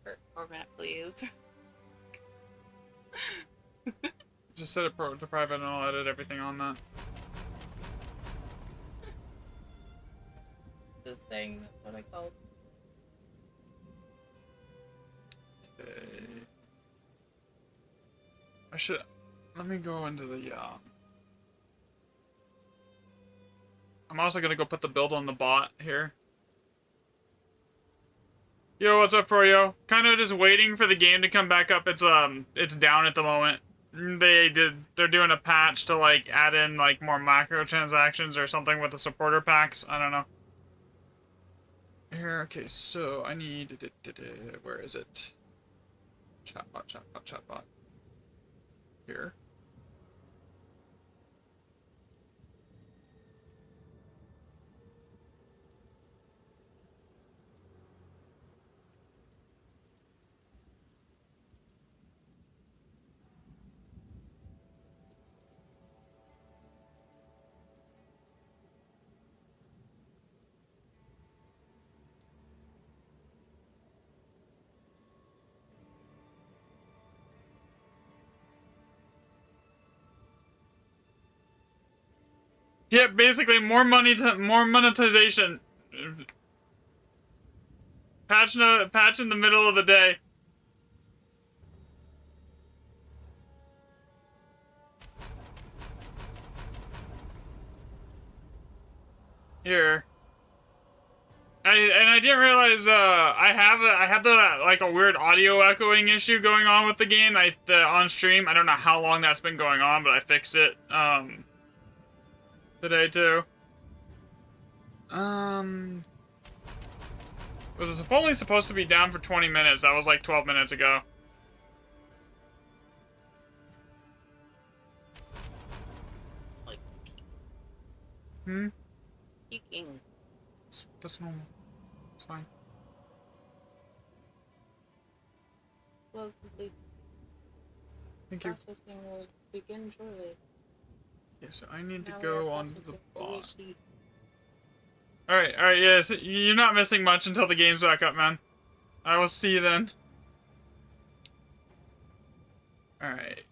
For format, please. Just set it to private and I'll edit everything on that. Just saying that's what I called. Okay. I should. Let me go into the. I'm also gonna go put the build on the bot here. Yo, what's up, Froyo? Kind of just waiting for the game to come back up. It's down at the moment. They're doing a patch to like add in like more microtransactions or something with the supporter packs. I don't know. Here, okay, so I need. Where is it? Chatbot, chatbot, chatbot. Here. Yeah, basically more money to more monetization. Patch in the middle of the day. Here. I didn't realize I had the like a weird audio echoing issue going on with the game on stream. I don't know how long that's been going on, but I fixed it today too. It was only supposed to be down for 20 minutes. That was like 12 minutes ago. Like Hmm? peeking. That's normal. It's fine. Well, complete Thank you. processing will begin shortly. Yeah, so I need to Now go we're onto the processing bot. UHD. Alright, yes. You're not missing much until the game's back up, man. I will see you then. Alright.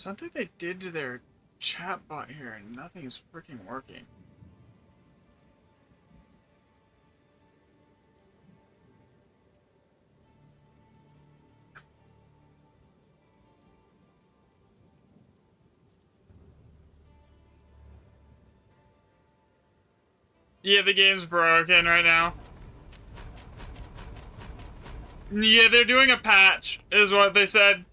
Something they did to their chat bot here and nothing's freaking working. Yeah, the game's broken right now. Yeah, they're doing a patch, is what they said.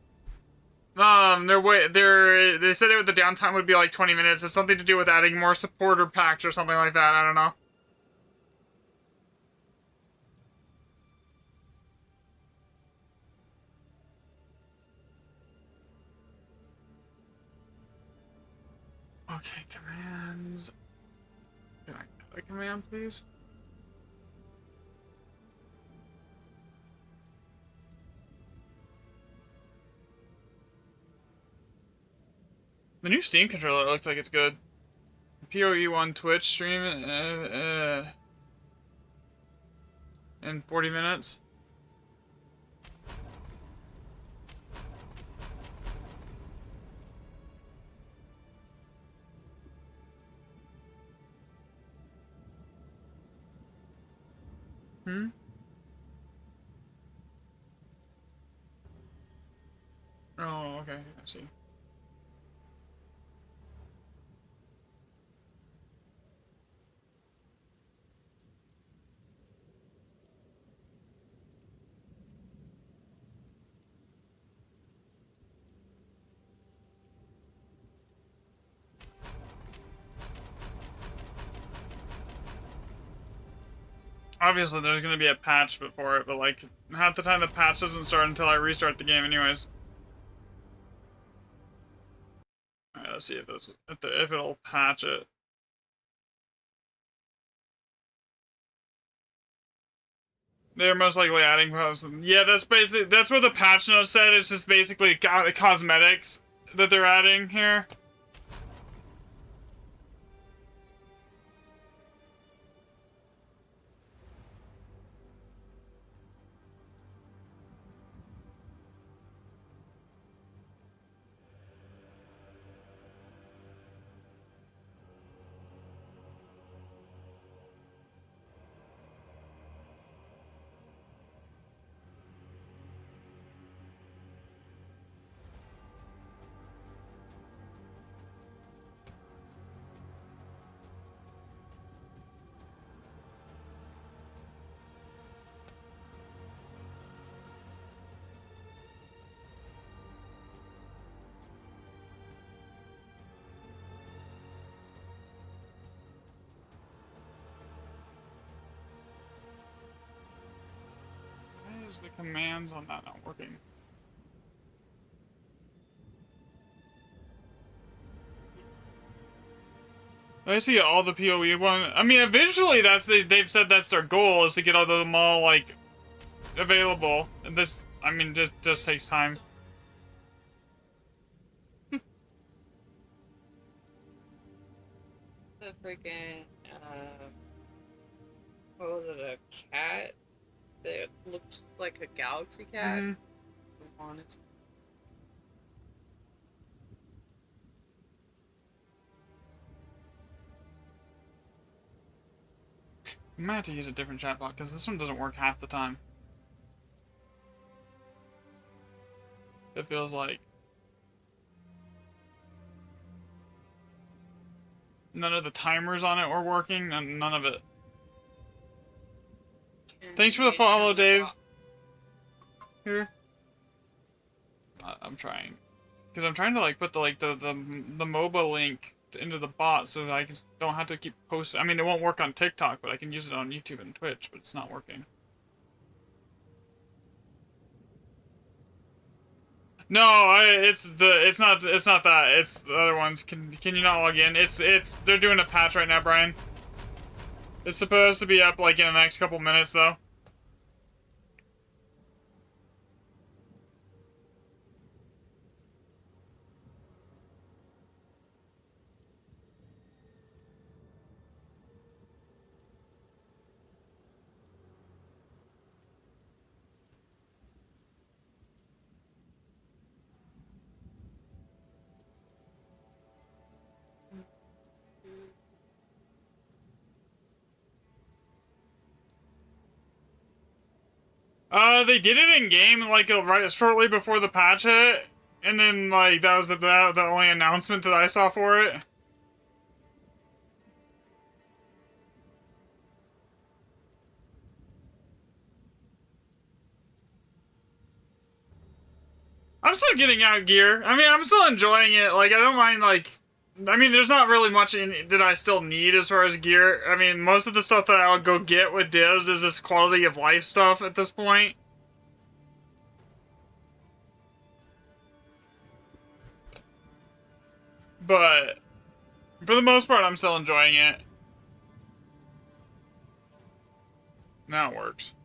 They said the downtime would be like 20 minutes. It's something to do with adding more supporter packs or something like that. I don't know. Okay, commands. Can I get a command, please? The new Steam controller looks like it's good. PoE1 Twitch stream in 40 minutes. Hmm? Oh, okay, I see. Obviously, there's gonna be a patch before it, but like, half the time the patch doesn't start until I restart the game anyways. Alright, let's see if it'll patch it. They're most likely adding posts. Yeah, that's what the patch notes said. It's just basically cosmetics that they're adding here. Why is the commands on that not working? I see all the PoE one. I mean, eventually they've said that's their goal, is to get all of them all like available. And this, I mean, just takes time. The freaking, what was it, a cat that looked like a galaxy cat? Mm-hmm. I'm honest. I might have to use a different chatbot because this one doesn't work half the time. It feels like none of the timers on it were working, and none of it. Thanks for the follow, Dave. Here. I'm trying. Because I'm trying to like put the MOBA link into the bot so that I don't have to keep posting. I mean, it won't work on TikTok, but I can use it on YouTube and Twitch, but it's not working. No, it's not that. It's the other ones. Can you not log in? They're doing a patch right now, Brian. It's supposed to be up like in the next couple minutes though. They did it in game, like, right shortly before the patch hit, and then, like, that was the only announcement that I saw for it. I'm still getting out gear. I mean, I'm still enjoying it. Like, I don't mind, like... I mean, there's not really much that I still need as far as gear. I mean, most of the stuff that I would go get with divs is this quality of life stuff at this point. But, for the most part, I'm still enjoying it. Now it works.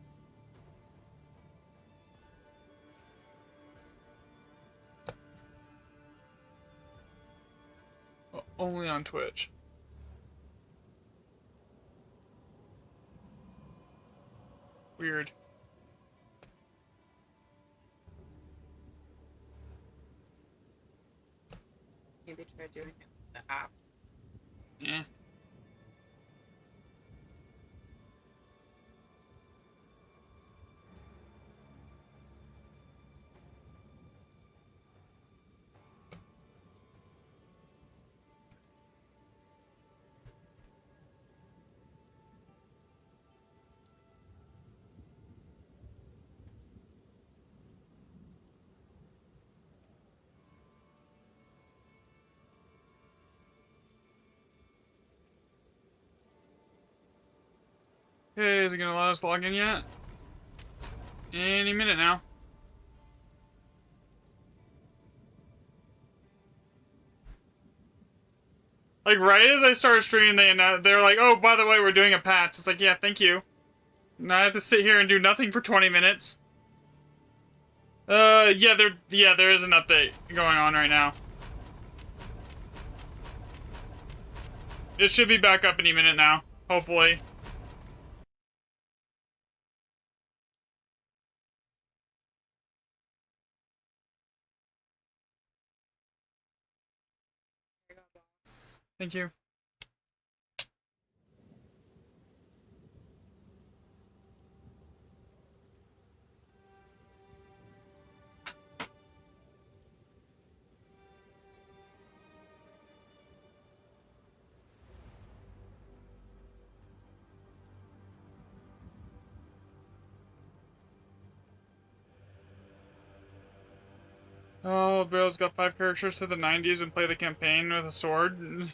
Only on Twitch. Weird. Maybe try doing it with the app. Yeah. Okay, is it gonna let us log in yet? Any minute now. Like, right as I started streaming, they're like, oh, by the way, we're doing a patch. It's like, yeah, thank you. Now I have to sit here and do nothing for 20 minutes. Yeah, there is an update going on right now. It should be back up any minute now, hopefully. There you go, boss. Thank you. Oh, Bill's got 5 characters to the 90s and play the campaign with a sword.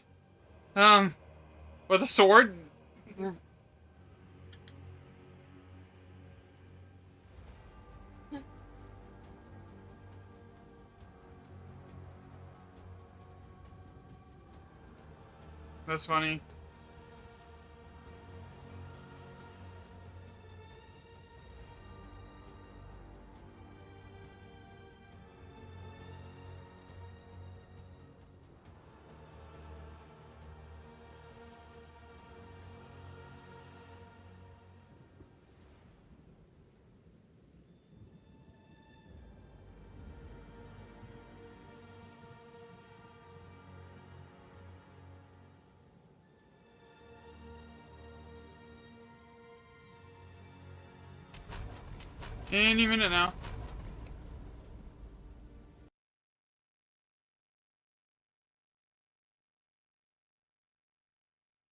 With a sword? That's funny. Any minute now.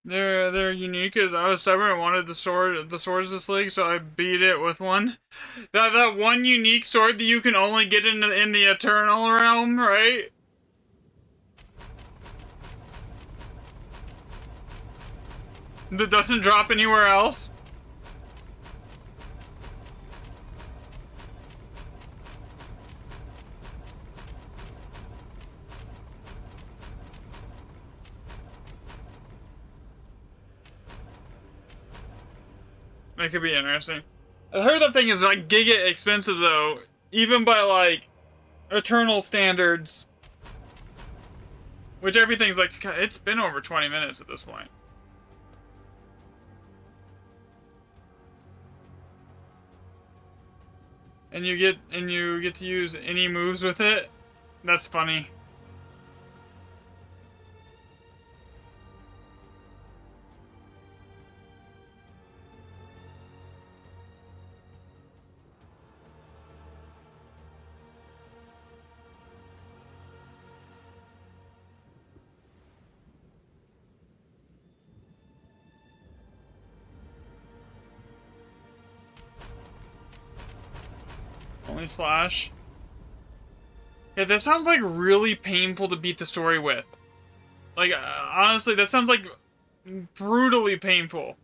They're unique as I was stubborn and wanted the swords this league, so I beat it with one. That one unique sword that you can only get in the Eternal realm, right? That doesn't drop anywhere else. That could be interesting. I heard that thing is like giga expensive though, even by like Eternal standards. Which everything's like, it's been over 20 minutes at this point. And you get to use any moves with it. That's funny. Only slash. Yeah, that sounds like really painful to beat the story with. Like, honestly, that sounds like brutally painful.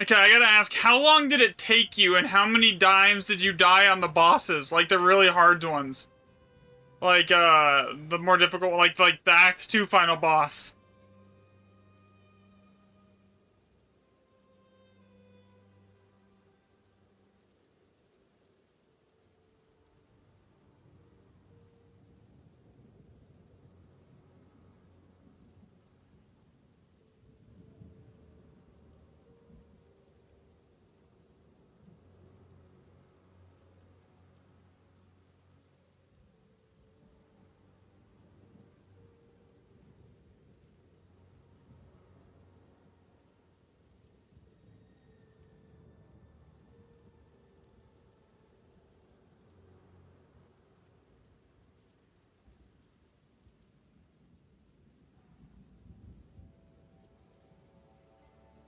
Okay, I gotta ask, how long did it take you and how many times did you die on the bosses? Like, the really hard ones. Like, the more difficult, like the Act 2 final boss.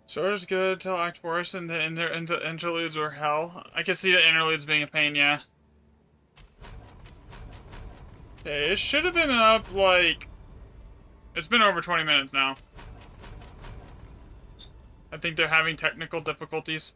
Story's good till Act 4 and the interludes were hell. I can see the interludes being a pain, yeah. Okay, it should have been up, like... It's been over 20 minutes now. I think they're having technical difficulties.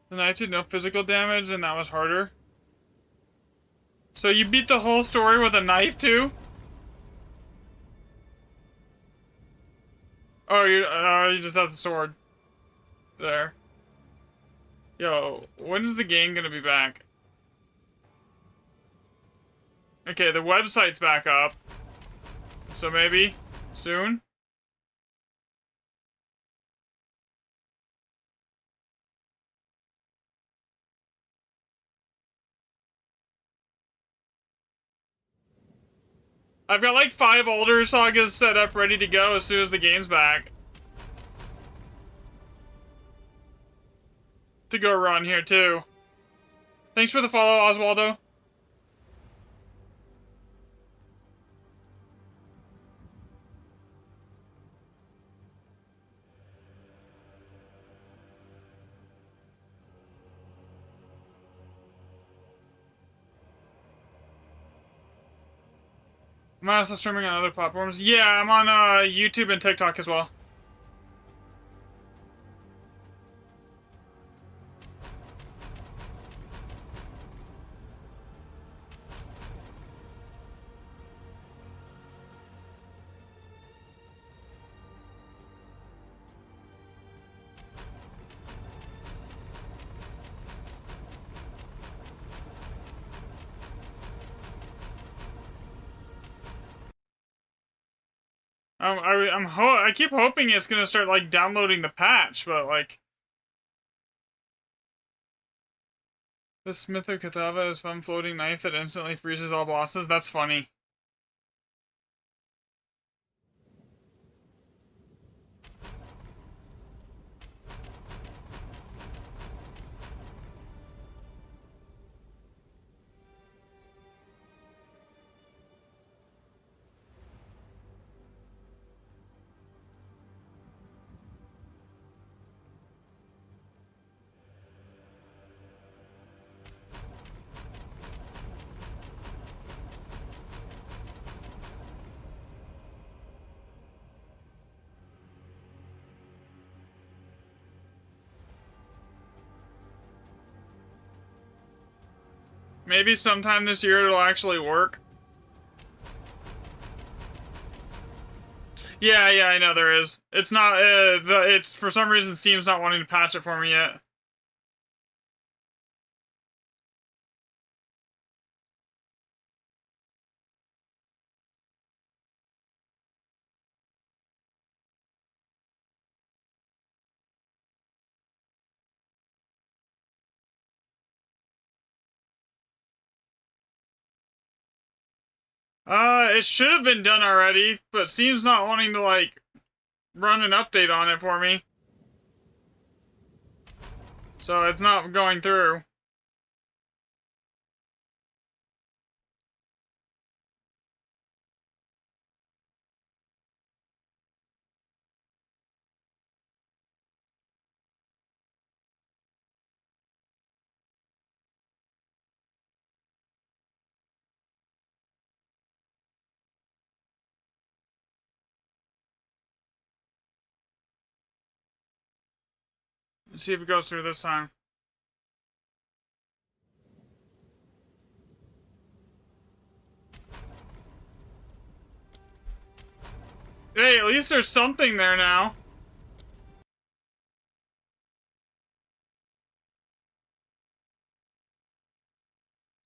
The knife did no physical damage, and that was harder. So you beat the whole story with a knife, too? Oh, you just have the sword. There. Yo, when is the game gonna be back? Okay, the website's back up. So maybe soon? I've got like 5 older sagas set up ready to go as soon as the game's back. To go run here too. Thanks for the follow, Oswaldo. I'm also streaming on other platforms. Yeah, I'm on YouTube and TikTok as well. I keep hoping it's gonna start like downloading the patch, but like the Smith of Katava is fun floating knife that instantly freezes all bosses. That's funny. Maybe sometime this year it'll actually work. Yeah, I know there is. It's not, it's, for some reason, Steam's not wanting to patch it for me yet. It should have been done already, but Steam's not wanting to, like, run an update on it for me. So it's not going through. Let's see if it goes through this time. Hey, at least there's something there now.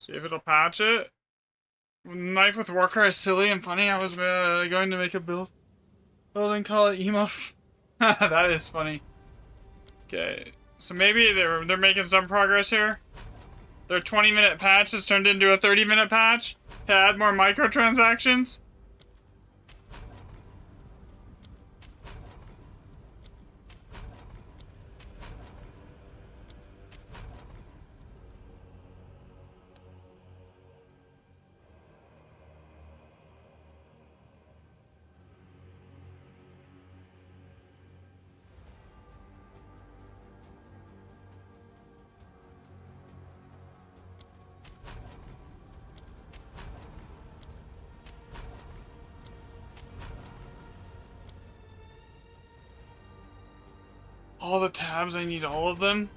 See if it'll patch it. Knife with Warcry is silly and funny. I was going to make a build and call it emo. That is funny. Okay, so maybe they're making some progress here. Their 20-minute patch has turned into a 30-minute patch to add more microtransactions. All the tabs, I need all of them.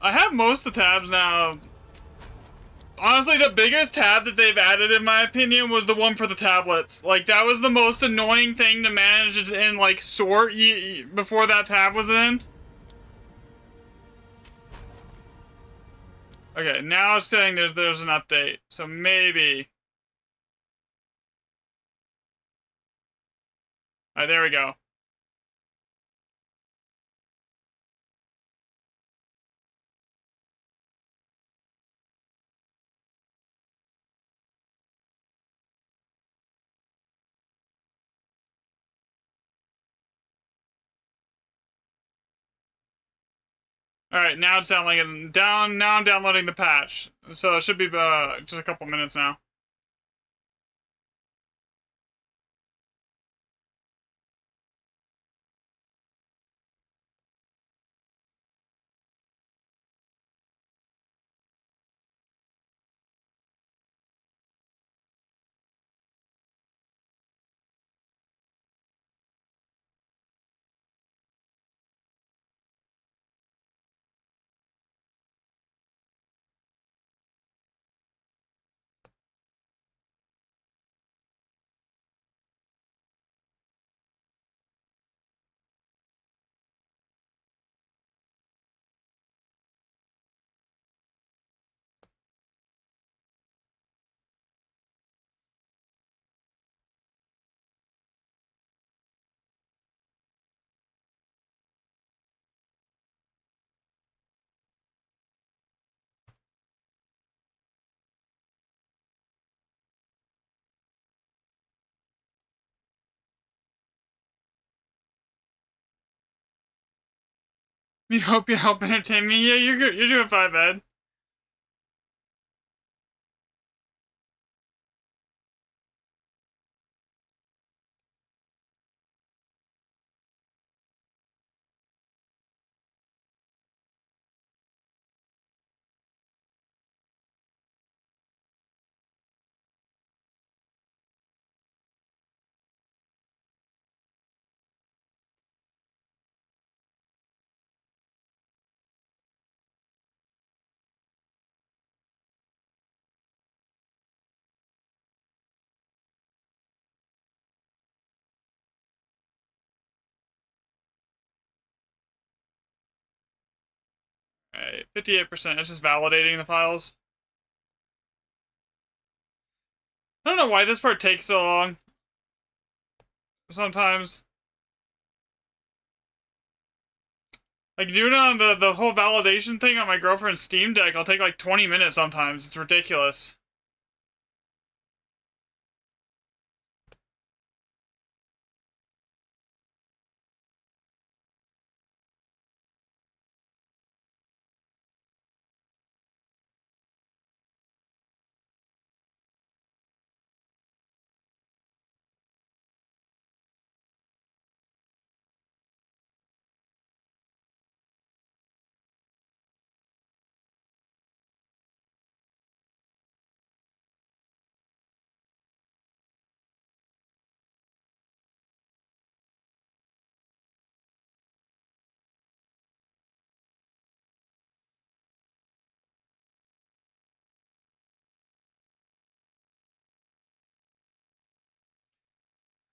I have most of the tabs now. Honestly, the biggest tab that they've added, in my opinion, was the one for the tablets. Like, that was the most annoying thing to manage and, like, sort before that tab was in. Okay, now it's saying there's an update. So maybe. Alright, there we go. Alright, now it's downloading now I'm downloading the patch. So it should be just a couple minutes now. We hope you help entertain me. Yeah, you're good. You're doing fine, Ed. Alright, 58%. It's just validating the files. I don't know why this part takes so long. Sometimes. Like, doing it on the whole validation thing on my girlfriend's Steam Deck, I'll take like 20 minutes sometimes. It's ridiculous.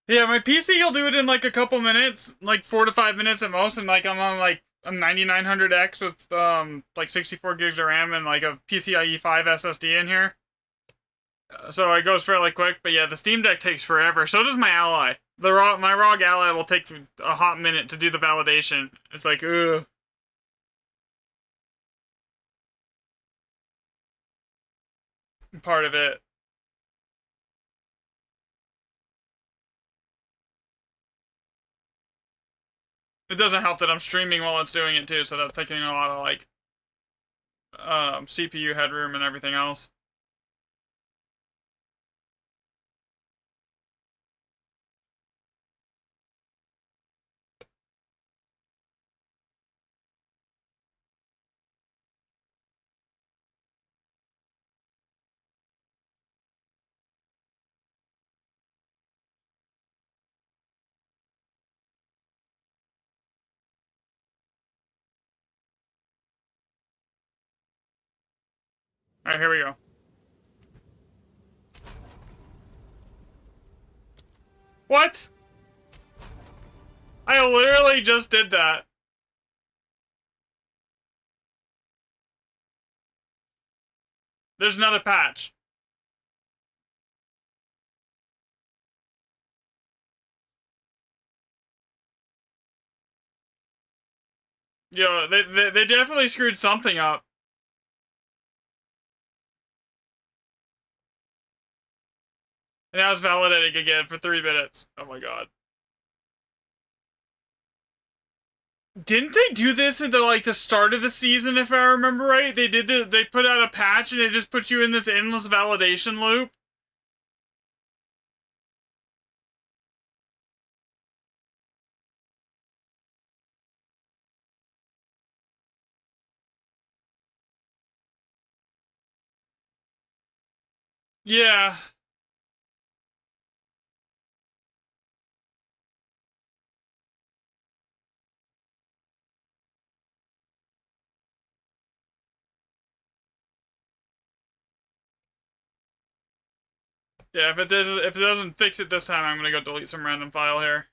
Yeah, my PC will do it in like a couple minutes, like 4 to 5 minutes at most, and like I'm on like a 9900X with like 64 gigs of RAM and like a PCIe 5 SSD in here. So it goes fairly quick, but yeah, the Steam Deck takes forever. So does my Ally. My ROG Ally will take a hot minute to do the validation. It's like, ugh. Part of it. It doesn't help that I'm streaming while it's doing it too, so that's taking a lot of like CPU headroom and everything else. Alright, here we go. What? I literally just did that. There's another patch. Yo, they definitely screwed something up. And now it's validating again for 3 minutes. Oh my god. Didn't they do this at like the start of the season, if I remember right? They put out a patch and it just puts you in this endless validation loop. Yeah. Yeah, if it doesn't fix it this time, I'm gonna go delete some random file here.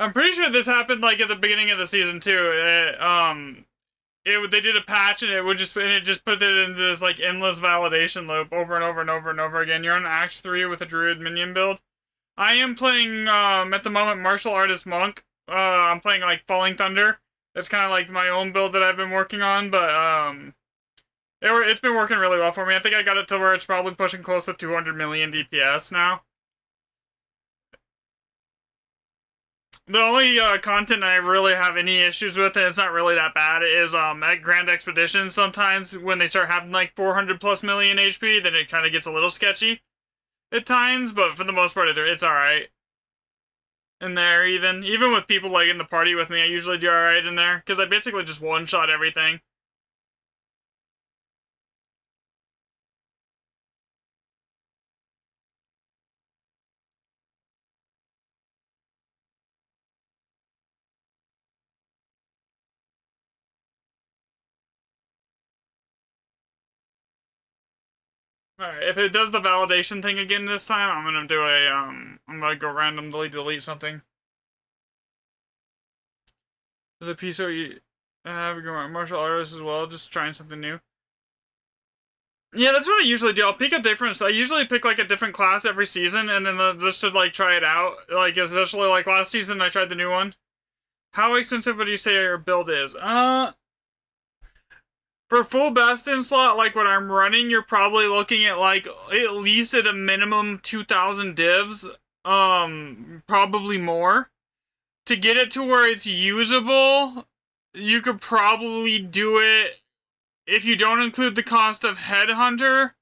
I'm pretty sure this happened like at the beginning of the season too. They did a patch and it just put it into this like endless validation loop over and over and over and over again. You're on Act 3 with a Druid minion build. I am playing at the moment Martial Artist Monk. I'm playing like Falling Thunder. It's kind of like my own build that I've been working on, but it's been working really well for me. I think I got it to where it's probably pushing close to 200 million DPS now. The only content I really have any issues with, and it's not really that bad, is at Grand Expeditions sometimes when they start having like 400 plus million HP, then it kind of gets a little sketchy at times, but for the most part it's alright. In there, even with people like in the party with me, I usually do alright in there, because I basically just one-shot everything. Alright, if it does the validation thing again this time, I'm gonna do a, I'm gonna go randomly delete something. The piece of you have a martial artist as well, just trying something new. Yeah, that's what I usually do. I'll pick a different. I usually pick like a different class every season, and then just to like try it out. Like especially like last season, I tried the new one. How expensive would you say your build is? For full Bastion slot, like what I'm running, you're probably looking at like at least at a minimum 2,000 divs. Probably more. To get it to where it's usable, you could probably do it if you don't include the cost of Headhunter.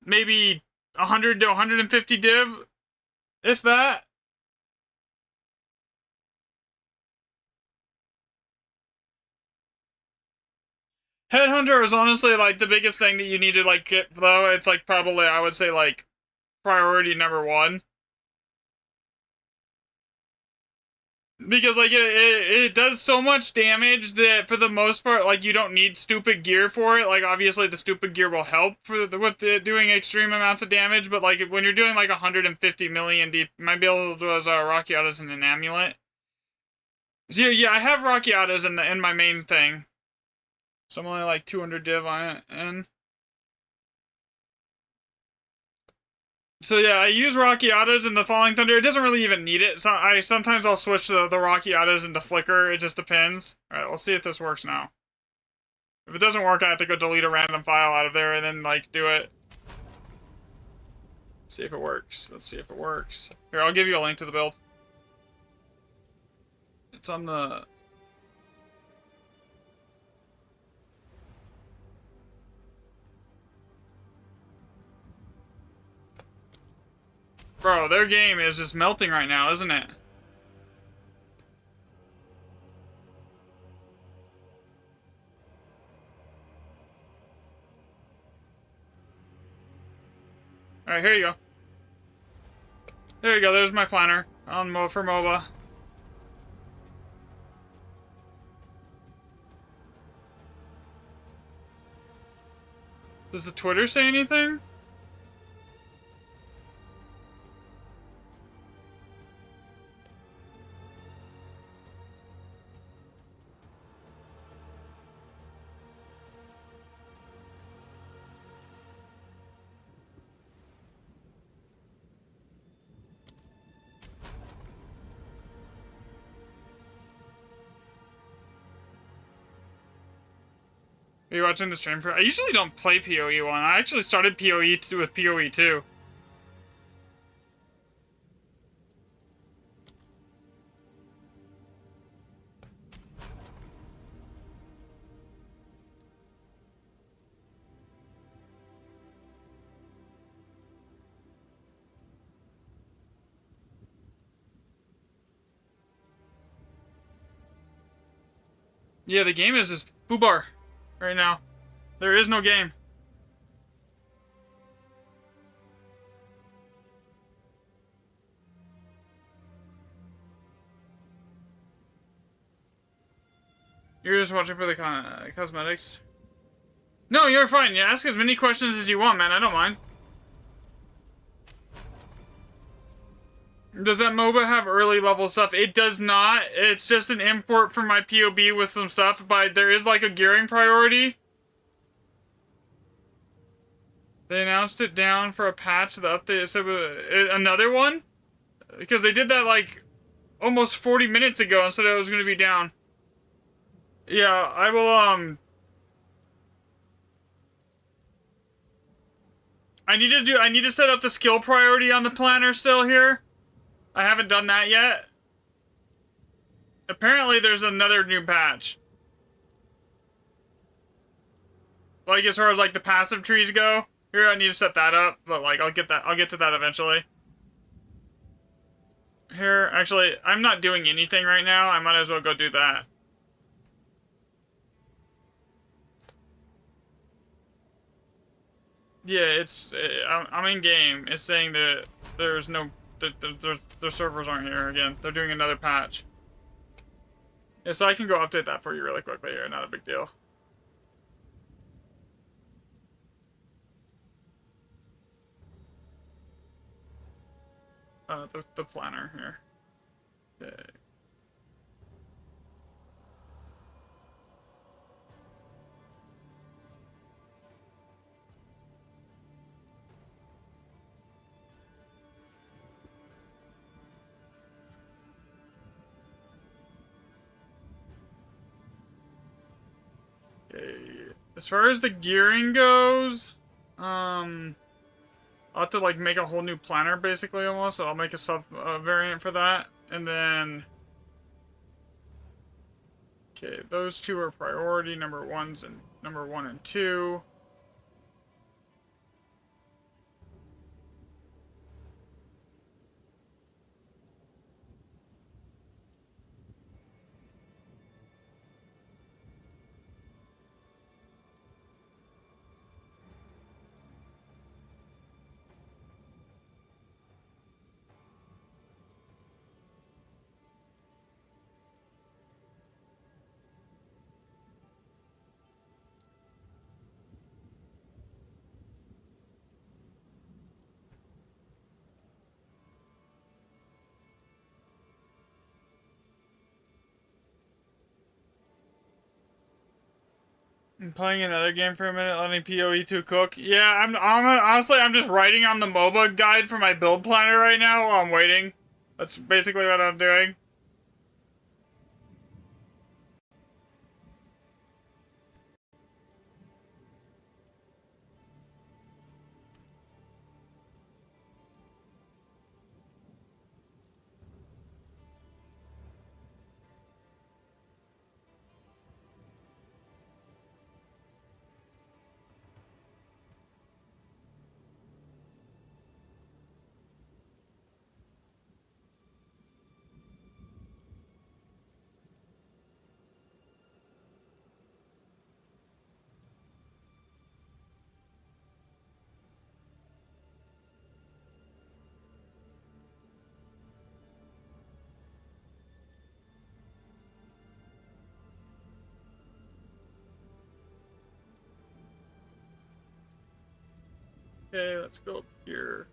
Maybe 100 to 150 div, if that. Headhunter is honestly like the biggest thing that you need to like get though. It's like probably I would say like priority number one. Because like it does so much damage that for the most part like you don't need stupid gear for it. Like obviously the stupid gear will help for with doing extreme amounts of damage, but like when you're doing like 150 million deep, my build was Rockiatas and an amulet. So yeah, I have Rockiatas in my main thing. So I'm only like 200 div on it, and so yeah, I use Rockiatas in the Falling Thunder. It doesn't really even need it. So sometimes I'll switch the Rockiatas into Flicker. It just depends. All right, let's see if this works now. If it doesn't work, I have to go delete a random file out of there and then like do it. See if it works. Let's see if it works. Here, I'll give you a link to the build. It's on the. Bro, their game is just melting right now, isn't it? Alright, here you go. There you go, there's my planner on for MOBA. Does the Twitter say anything? Are you watching the stream for? I usually don't play PoE 1. I actually started PoE with PoE 2. Yeah, the game is just foobar right now. There is no game. You're just watching for the cosmetics? No, you're fine. Yeah, ask as many questions as you want, man. I don't mind. Does that MOBA have early level stuff? It does not. It's just an import from my POB with some stuff, but there is like a gearing priority. They announced it down for a patch. The update said another one? Because they did that like almost 40 minutes ago and said it was going to be down. Yeah, I will, I need to set up the skill priority on the planner still here. I haven't done that yet. Apparently there's another new patch. Like as far as like the passive trees go. Here, I need to set that up, but like I'll get to that eventually. Here, actually, I'm not doing anything right now. I might as well go do that. Yeah, I'm in game. It's saying that there's no, their servers aren't here again. They're doing another patch. Yeah, so I can go update that for you really quickly here. Not a big deal. the planner here. Okay. Okay. As far as the gearing goes, I'll have to like make a whole new planner basically almost. So I'll make a sub variant for that, and then okay, those two are priority number one and two. I'm playing another game for a minute, letting PoE2 cook. Yeah, honestly, I'm just writing on the MOBA guide for my build planner right now while I'm waiting. That's basically what I'm doing. Okay, let's go up here.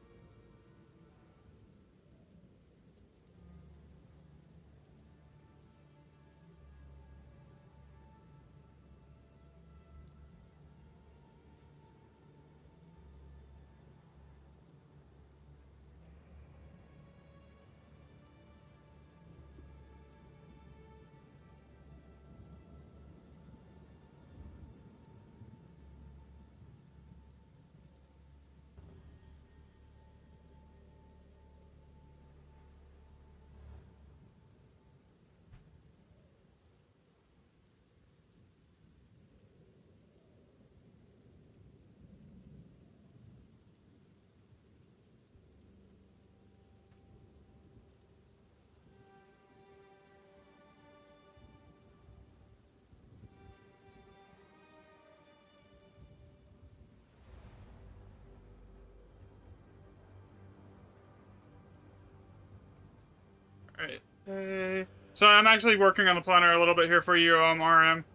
Alright. So I'm actually working on the planner a little bit here for you, RM.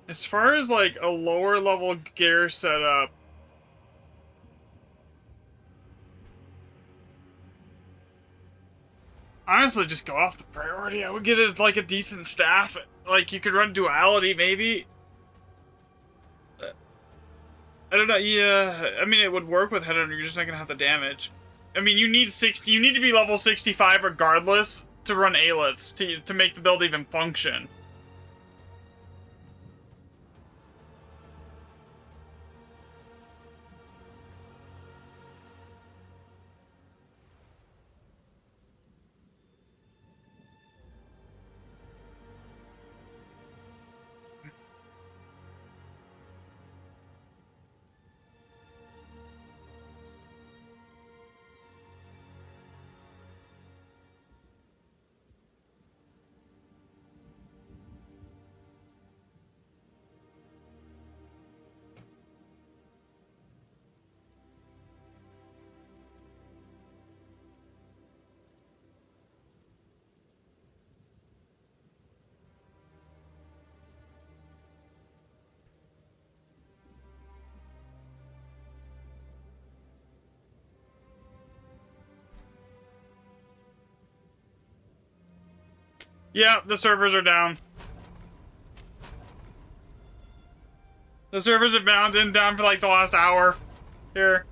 As far as like a lower level gear setup, honestly, just go off the priority. I would get it like a decent staff. Like you could run duality maybe. I don't know. Yeah, I mean it would work with head-on. You're just not gonna have the damage. I mean you need 60. You need to be level 65 regardless to run Aeliths to make the build even function. Yeah, the servers are down. The servers have been down for like the last hour. Here.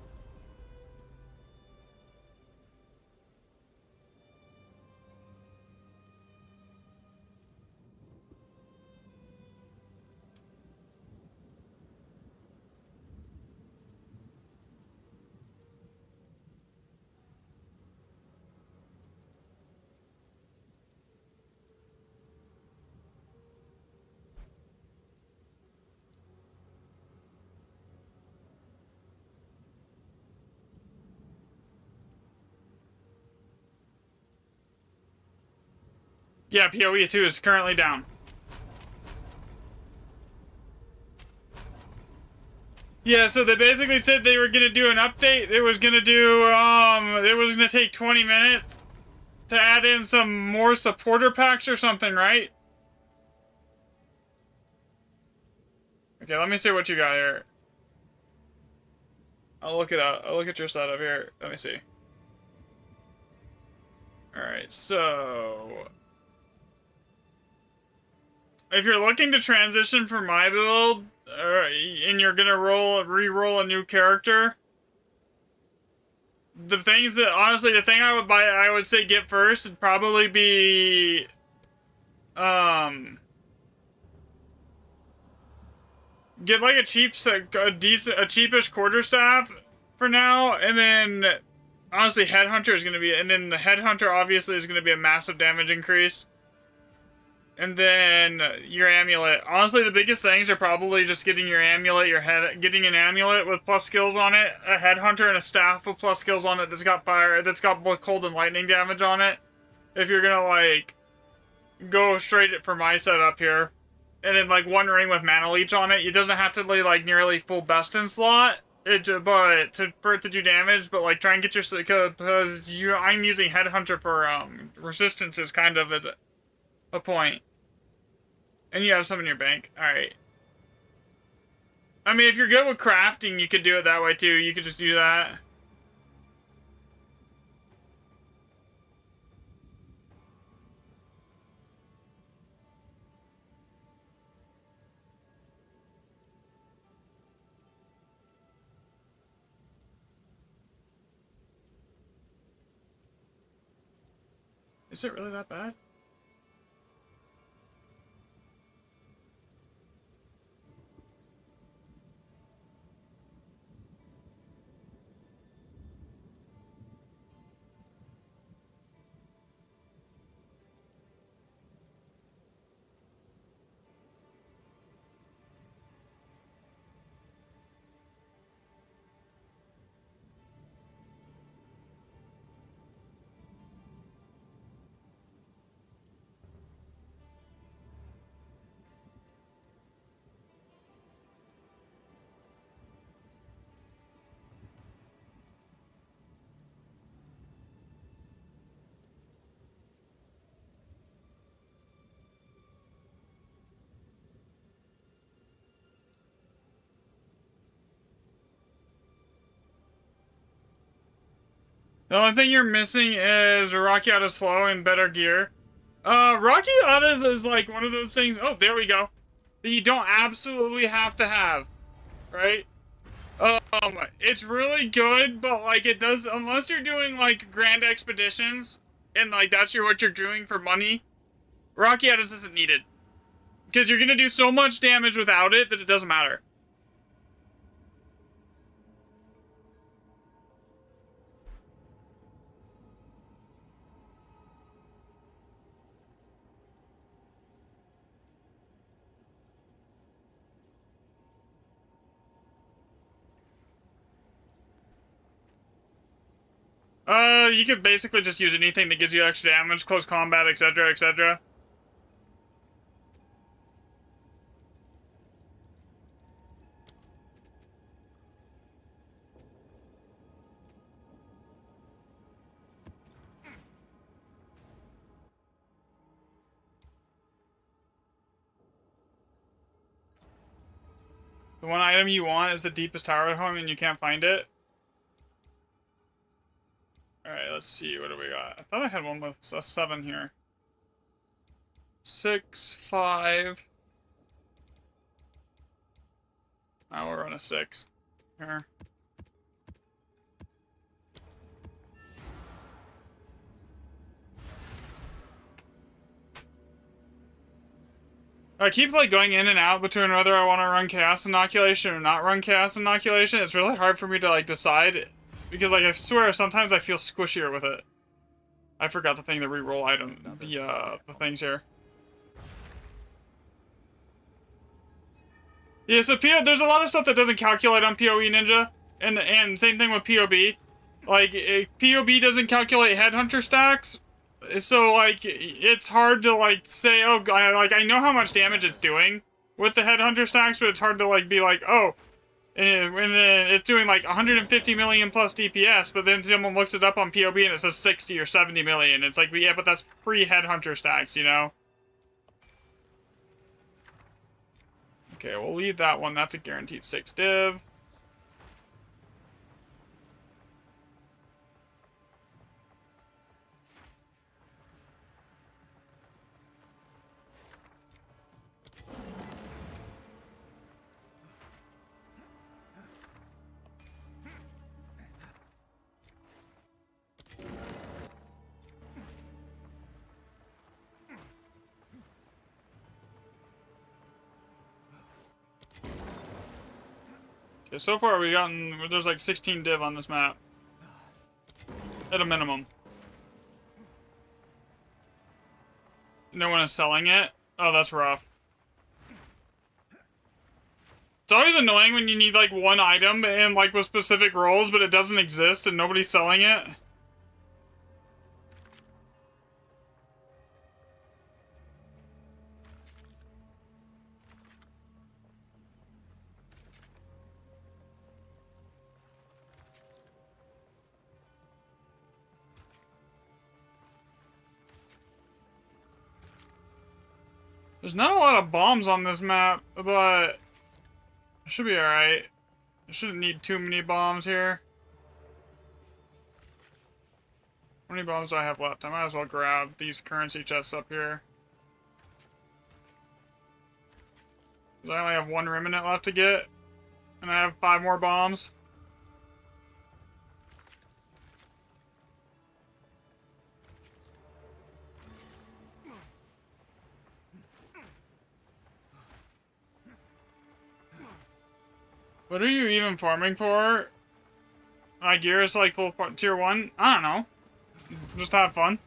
Yeah, PoE 2 is currently down. Yeah, so they basically said they were gonna do an update. It was gonna take 20 minutes to add in some more supporter packs or something, right? Okay, let me see what you got here. I'll look it up. I'll look at your setup here. Let me see. Alright, so... if you're looking to transition from my build, and you're gonna re-roll a new character, the things that, honestly, the thing I would say get first would probably be, get like a cheapish quarterstaff for now, and then, honestly, Headhunter is gonna be, and then the Headhunter obviously is gonna be a massive damage increase. And then your amulet. Honestly, the biggest things are probably just getting your amulet, getting an amulet with plus skills on it, a headhunter and a staff with plus skills on it that's got fire, that's got both cold and lightning damage on it. If you're gonna like go straight for my setup here, and then like one ring with mana leech on it, it doesn't have to be like nearly full best in slot. For it to do damage, but like try and get your, because I'm using headhunter for resistance is kind of a point. And you have some in your bank. Alright. I mean, if you're good with crafting, you could do it that way too. You could just do that. Is it really that bad? The only thing you're missing is Rakiata's flow and better gear. Rakiata's is like one of those things. Oh, there we go. That you don't absolutely have to have, right? It's really good, but like it does, unless you're doing like grand expeditions and like that's what you're doing for money. Rakiata's isn't needed because you're gonna do so much damage without it that it doesn't matter. You could basically just use anything that gives you extra damage, close combat, etc., etc. The one item you want is the deepest tower at home and you can't find it. Alright, let's see, what do we got? I thought I had one with a 7 here. 6, 5. Now we're on a 6. Here. I keep like going in and out between whether I want to run Chaos Inoculation or not run Chaos Inoculation. It's really hard for me to like decide because like I swear sometimes I feel squishier with it. I forgot the thing, the reroll item, the things here. Yeah, so there's a lot of stuff that doesn't calculate on PoE Ninja, and same thing with POB. Like, POB doesn't calculate headhunter stacks, so like it's hard to like say, oh, I know how much damage it's doing with the headhunter stacks, but it's hard to like be like, oh, and then it's doing like 150 million plus DPS, but then someone looks it up on POB and it says 60 or 70 million. It's like, yeah, but that's pre-headhunter stacks, you know? Okay, we'll leave that one. That's a guaranteed 6 div. Okay, so far we gotten, there's like 16 div on this map. At a minimum. No one is selling it? Oh, that's rough. It's always annoying when you need like one item and like with specific roles, but it doesn't exist and nobody's selling it. There's not a lot of bombs on this map, but it should be alright. I shouldn't need too many bombs here. How many bombs do I have left? I might as well grab these currency chests up here. 'Cause I only have 1 remnant left to get, and I have 5 more bombs. What are you even farming for? My gear is like full tier 1? I don't know. Just have fun.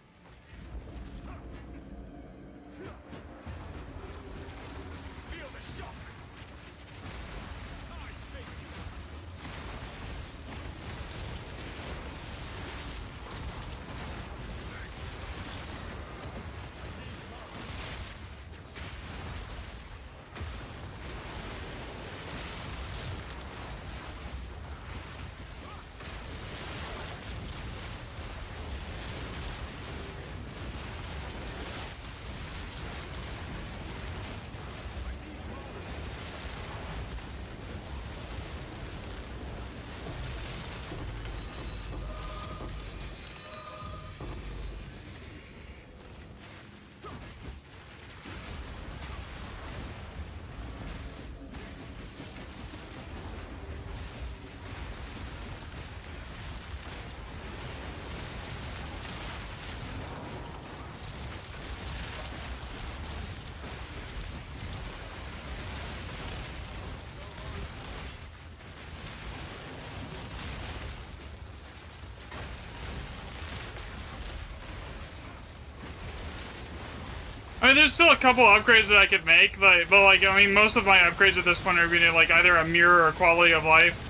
I mean, there's still a couple upgrades that I could make, like, but like, I mean, most of my upgrades at this point are going to like either a mirror or quality of life,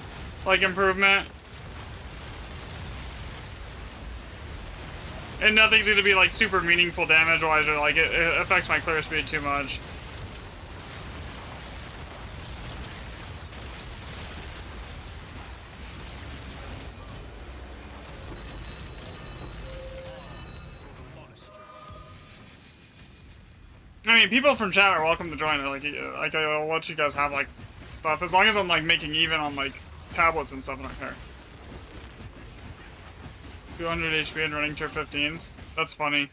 like improvement. And nothing's going to be like super meaningful damage-wise, or like it affects my clear speed too much. I mean, people from chat are welcome to join it. Like I'll let you guys have like stuff as long as I'm like making even on like tablets and stuff. I don't care. 200 HP and running tier 15s. That's funny.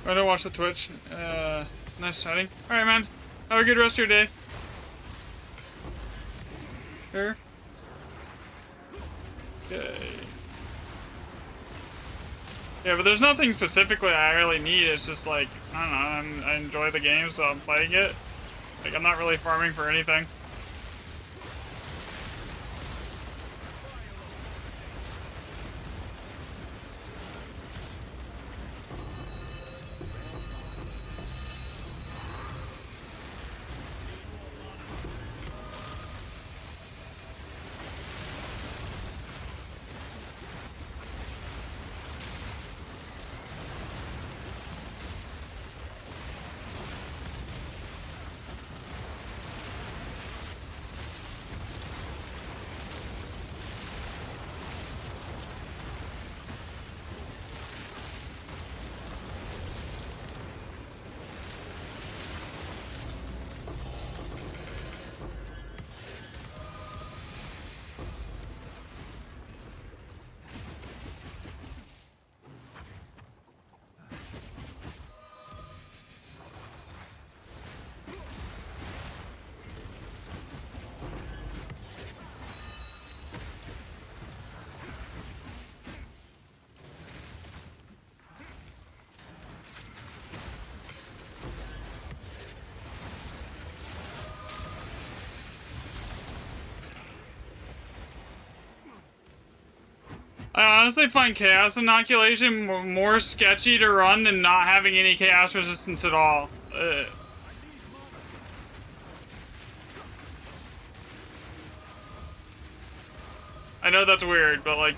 I don't watch the Twitch. Nice chatting. Alright, man. Have a good rest of your day. Here. Okay. Yeah, but there's nothing specifically I really need. It's just like, I don't know, I enjoy the game, so I'm playing it. Like, I'm not really farming for anything. I honestly find Chaos Inoculation more sketchy to run than not having any Chaos Resistance at all. I know that's weird, but like...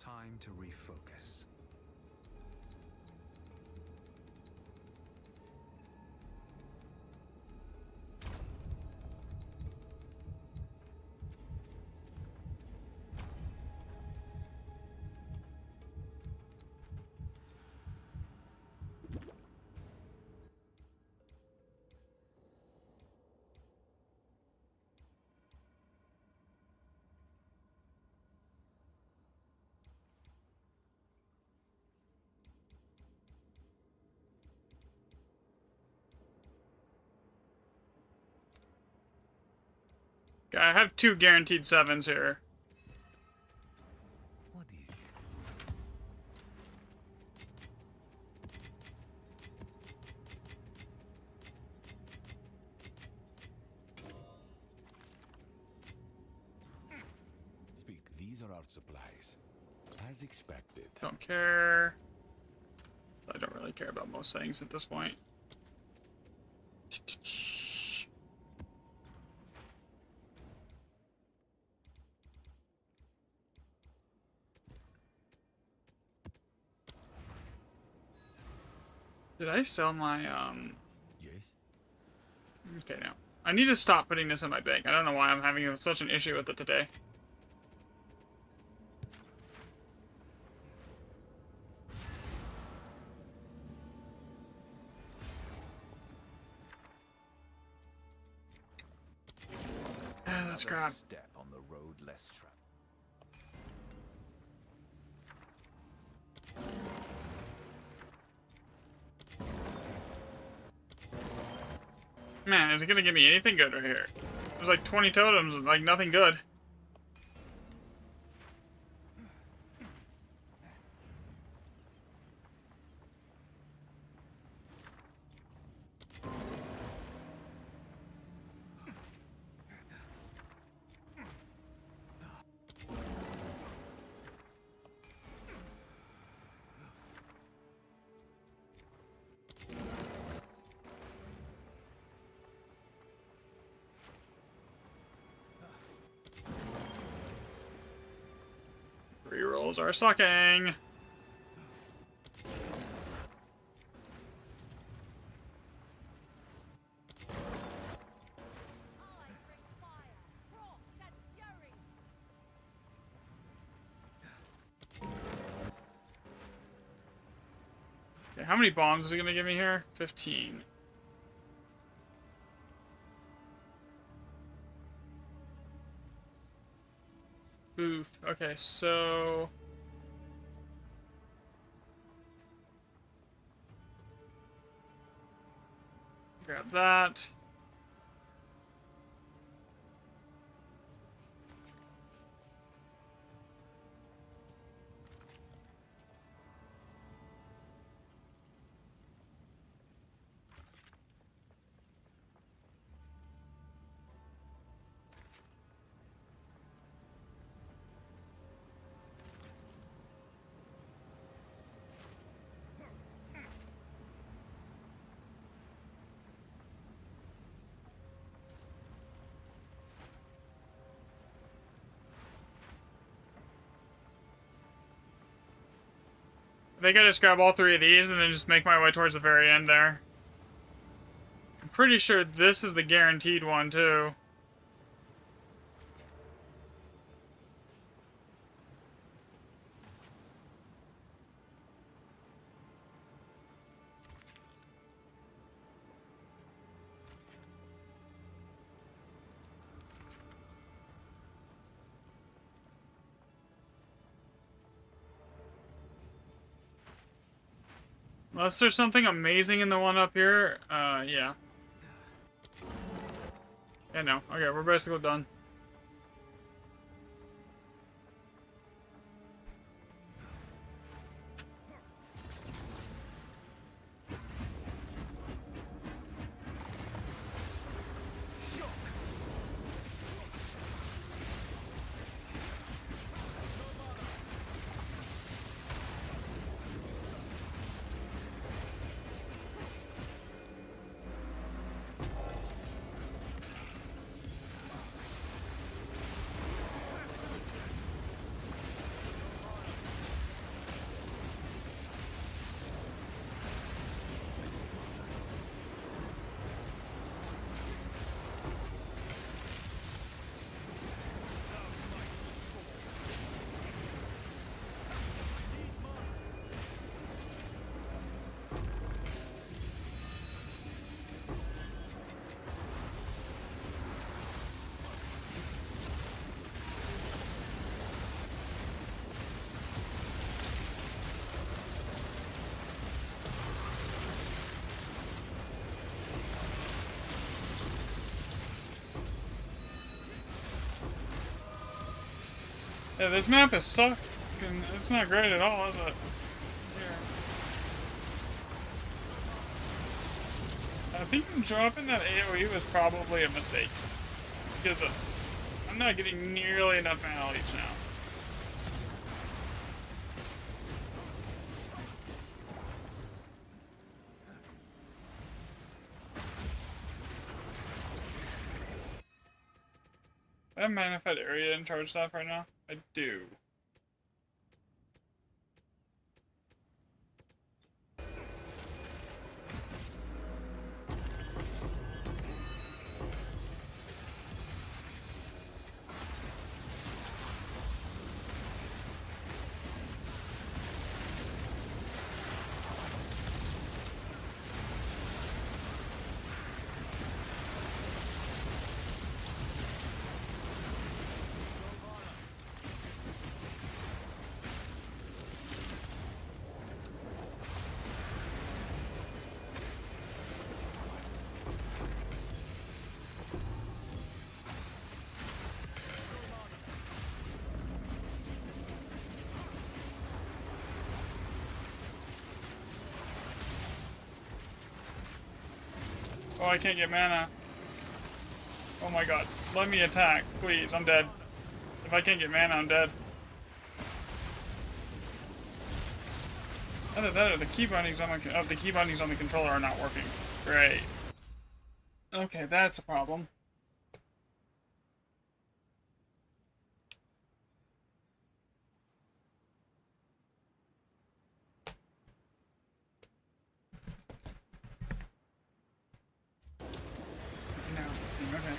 Time to refocus. I have 2 guaranteed 7s here. What is it? Speak. These are our supplies, as expected. Don't care. I don't really care about most things at this point. Did I sell my, Yes. Okay, now. I need to stop putting this in my bank. I don't know why I'm having such an issue with it today. That's crap. Step on the road less traveled. Man, is it gonna give me anything good right here? There's like 20 totems, like nothing good. controls are sucking. Okay, how many bombs is it gonna give me here? 15. Oof. Okay, so grab that. I think I just grab all 3 of these and then just make my way towards the very end there. I'm pretty sure this is the guaranteed one, too. Unless there's something amazing in the one up here, yeah. Yeah, no. Okay, we're basically done. Yeah, this map is sucking. It's not great at all, is it? Here. I think dropping that AoE was probably a mistake. Because I'm not getting nearly enough mana leech now. I have magnified area in charge stuff right now? I do. Oh, I can't get mana. Oh my god. Let me attack, please. I'm dead. If I can't get mana, I'm dead. Either that or the key bindings on the controller are not working. Great. Okay, that's a problem. Okay.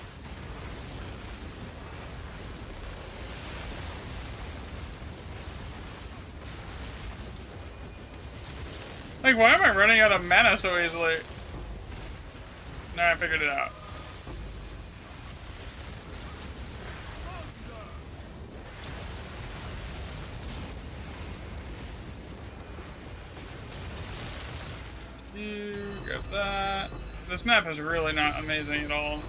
Like, why am I running out of mana so easily? Now I figured it out. You grab that. This map is really not amazing at all.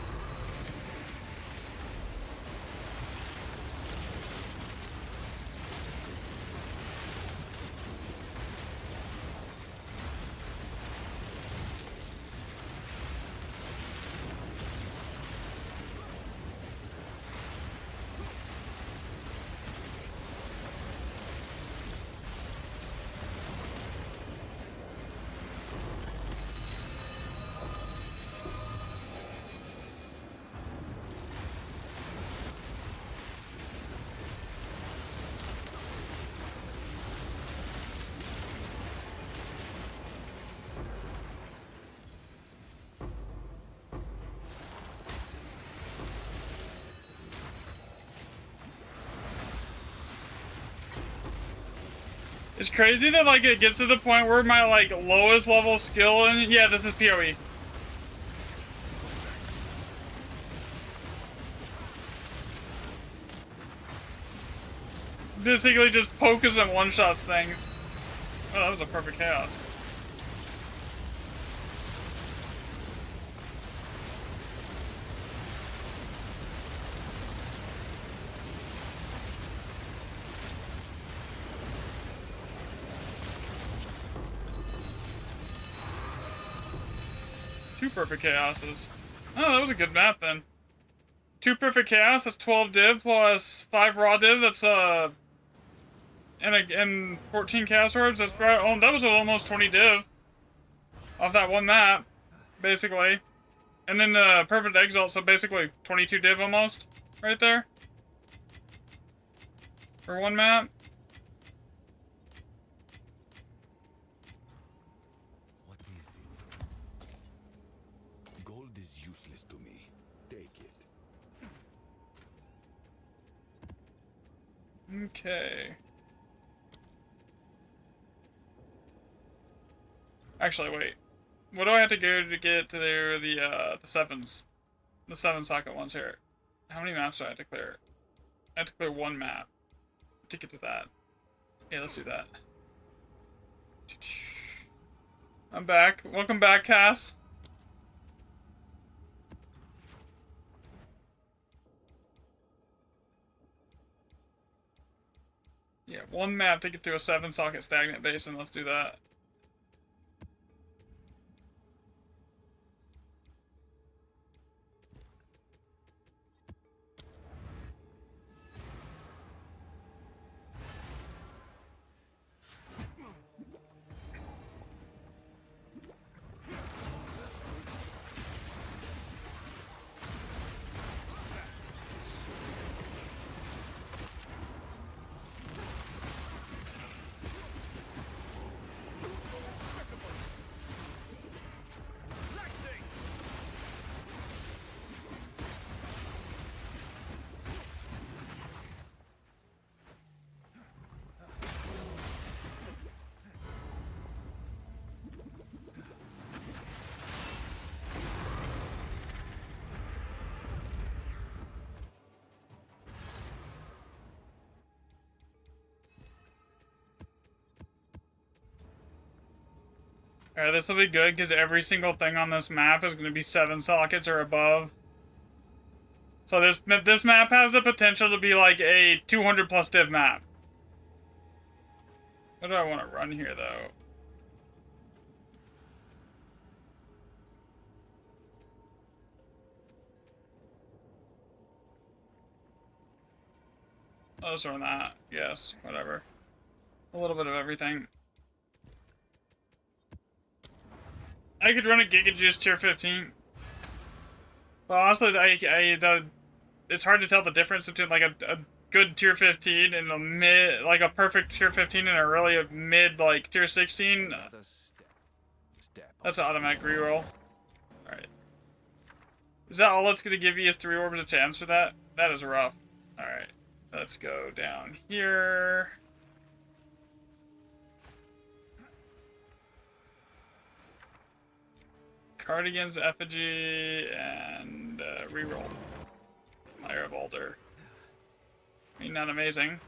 It's crazy that, like, it gets to the point where my, like, lowest level skill and yeah, this is PoE. Basically just focus and one-shots things. Oh, that was a perfect chaos. Two perfect chaoses. Oh, that was a good map then. Two perfect chaos, that's 12 div plus 5 raw div, that's and 14 chaos orbs, that's right. Oh, that was almost 20 div off that one map, basically. And then the perfect exalt, so basically 22 div almost, right there. For one map. What is it? Gold is useless to me. Take it. Okay. Actually, wait. What do I have to go to get to the sevens? The 7-socket ones here. How many maps do I have to clear? I have to clear one map to get to that. Yeah, let's do that. I'm back. Welcome back, Cass. Yeah, one map to get to a 7-socket stagnant basin. Let's do that. Alright, this will be good, because every single thing on this map is going to be 7 sockets or above. So this map has the potential to be like a 200+ div map. What do I want to run here, though? I'll just run that. Yes, whatever. A little bit of everything. I could run a Giga Juice tier 15. But honestly, it's hard to tell the difference between like a good tier 15 and a mid, like a perfect tier 15 and a really mid like tier 16. Another step. That's an automatic reroll. Alright. Is that all it's gonna give you is 3 orbs of chance for that? That is rough. Alright. Let's go down here. Cardigan's Effigy and reroll. Fire of Alder. I mean, not amazing.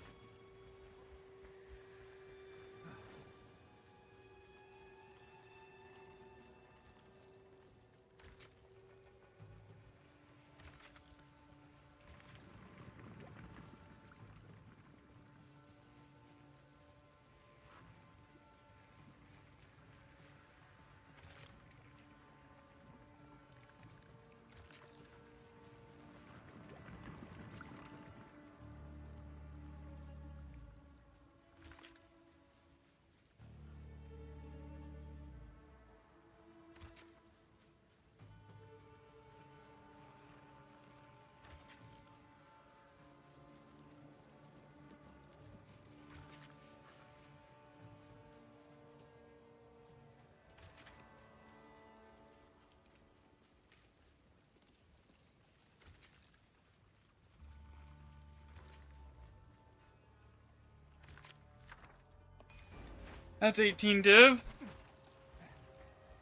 That's 18 div.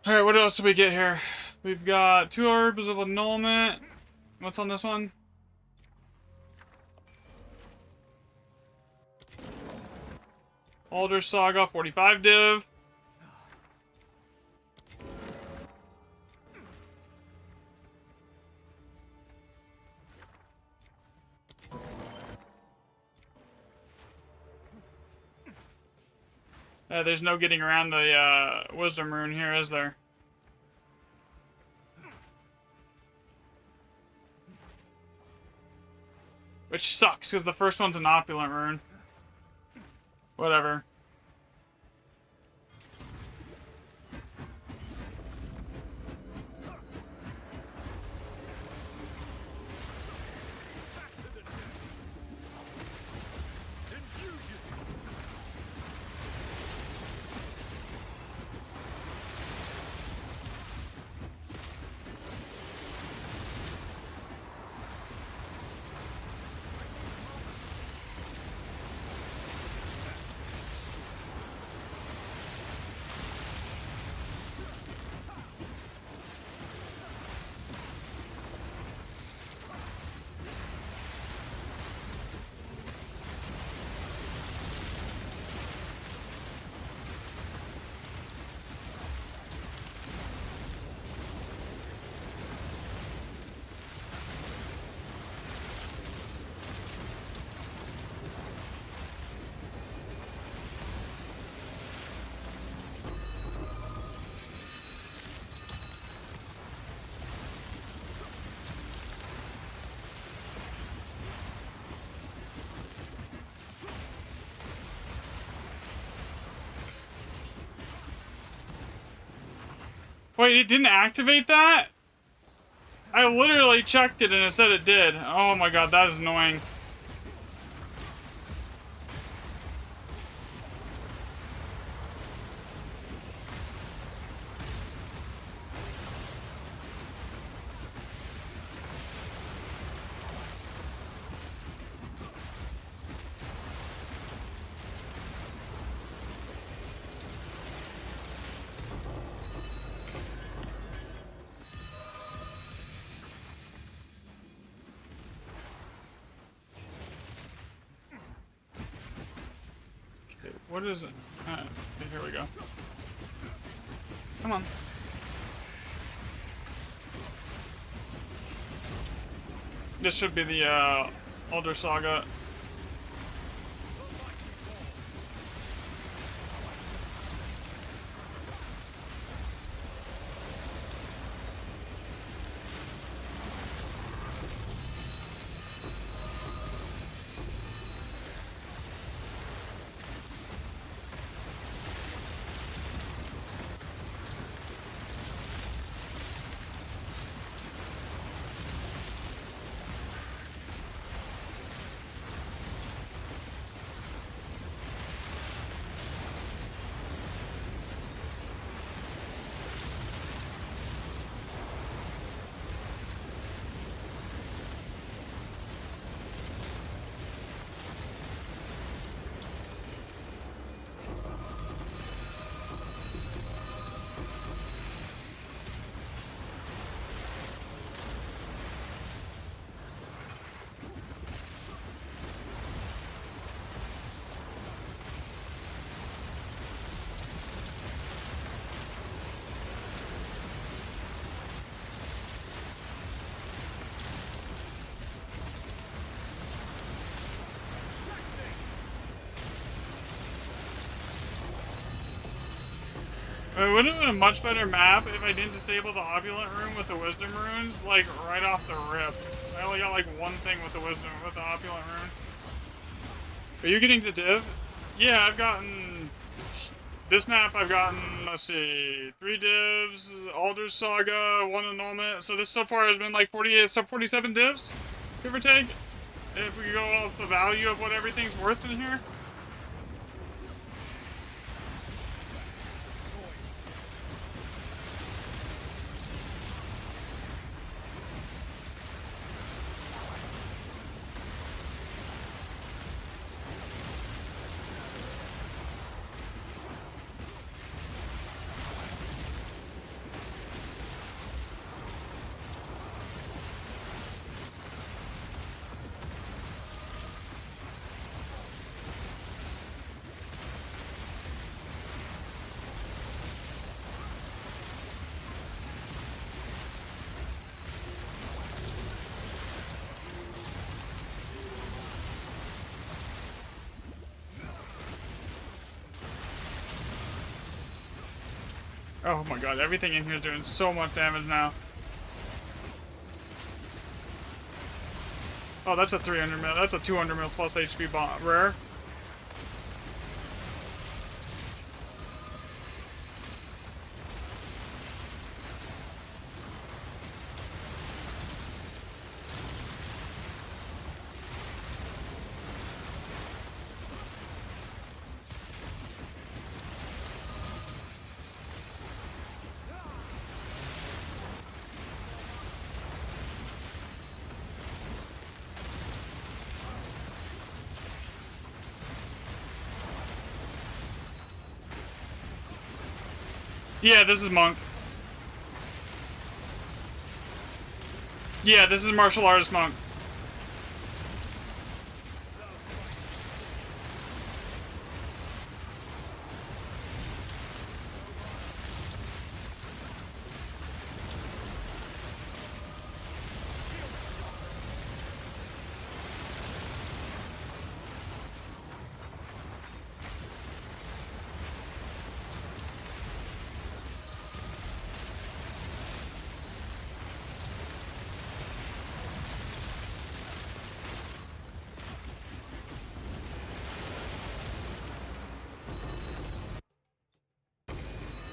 Alright, what else do we get here? We've got 2 orbs of annulment. What's on this one? Alder Saga, 45 div. There's no getting around the Wisdom Rune here, is there? Which sucks, because the first one's an Opulent Rune. Whatever. Wait, it didn't activate that? I literally checked it and it said it did. Oh my god, that is annoying. What is it? Okay, here we go. Come on. This should be the Alder Saga. It would have been a much better map if I didn't disable the opulent rune with the wisdom runes, like, right off the rip. I only got, like, one thing with the wisdom, with the opulent rune. Are you getting the div? Yeah, I've gotten... This map I've gotten, let's see, 3 divs, Alder's Saga, 1 annulment. So this so far has been like 48, sub 47 divs, give or take. If we go off the value of what everything's worth in here. Oh my god, everything in here is doing so much damage now. Oh, that's a 300 mil. That's a 200 mil plus HP bomb. Rare. Yeah, this is Monk. Yeah, this is Martial Artist Monk.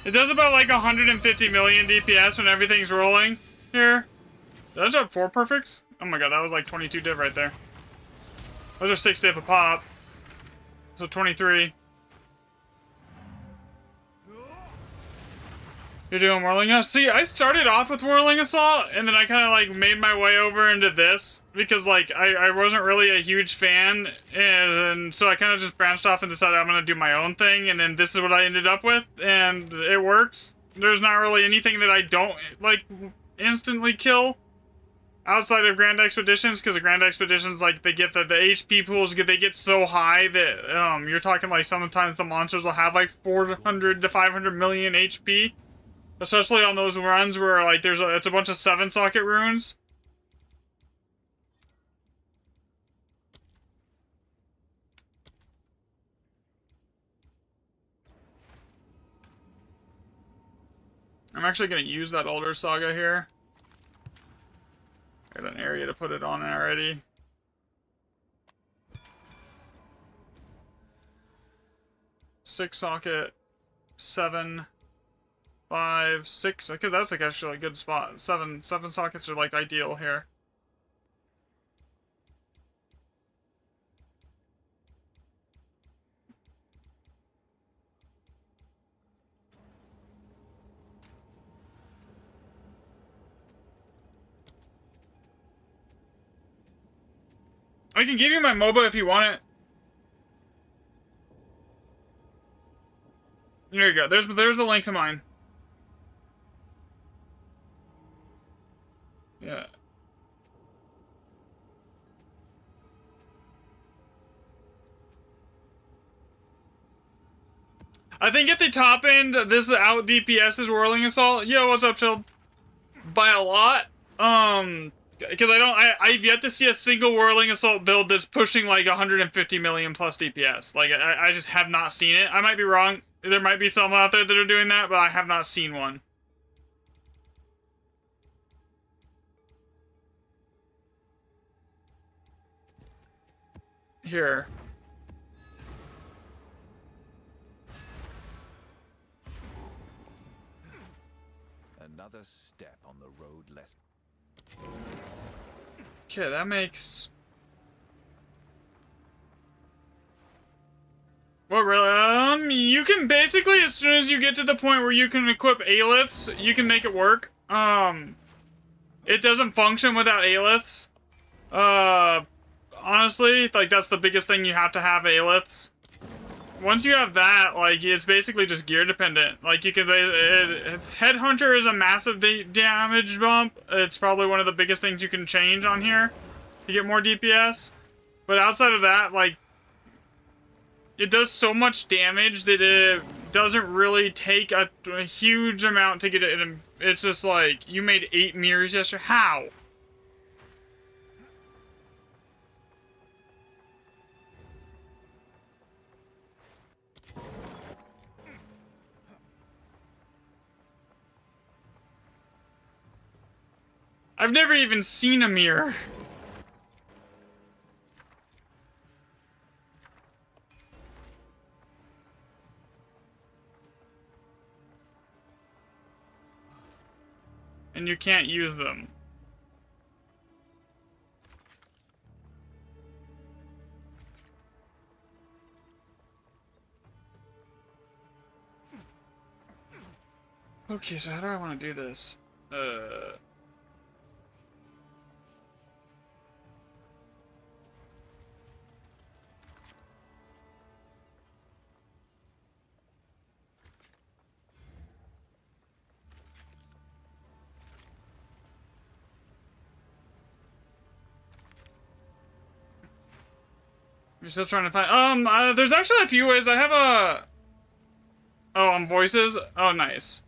It does about like 150 million DPS when everything's rolling here. Did I drop 4 perfects? Oh my god, that was like 22 div right there. Those are 6 div a pop. So 23. You're doing Whirling Assault? See, I started off with Whirling Assault, and then I kind of like made my way over into this, because like I wasn't really a huge fan, and so I kind of just branched off and decided I'm going to do my own thing, and then this is what I ended up with, and it works. There's not really anything that I don't like instantly kill outside of Grand Expeditions, because the Grand Expeditions, like, they get the HP pools, they get so high that you're talking like sometimes the monsters will have like 400 to 500 million HP. Especially on those runs where, like, it's a bunch of 7-socket runes. I'm actually going to use that Alder Saga here. Got an area to put it on already. Six socket, 7... 5, 6. Okay, that's like actually a good spot. 7 sockets are like ideal here. I can give you my MOBA if you want it. There you go. There's the link to mine. Yeah. I think at the top end, this out DPS is Whirling Assault. Yo, what's up, Shield? By a lot. Because I've yet to see a single Whirling Assault build that's pushing like 150 million plus DPS. Like, I just have not seen it. I might be wrong. There might be some out there that are doing that, but I have not seen one. Here. Another step on the road less. Okay, that makes... Well, really, you can basically, as soon as you get to the point where you can equip Aeliths, you can make it work. It doesn't function without Aeliths. Honestly, like, that's the biggest thing, you have to have Aeliths. Once you have that, like, it's basically just gear dependent. Like, you can, Headhunter is a massive damage bump. It's probably one of the biggest things you can change on here to get more DPS. But outside of that, like, it does so much damage that it doesn't really take a huge amount to get it. It's just like, you made 8 mirrors yesterday. How? I've never even seen a mirror. And you can't use them. Okay, so how do I want to do this? You're still trying to find... there's actually a few ways. I have a... Oh, on voices? Oh, nice.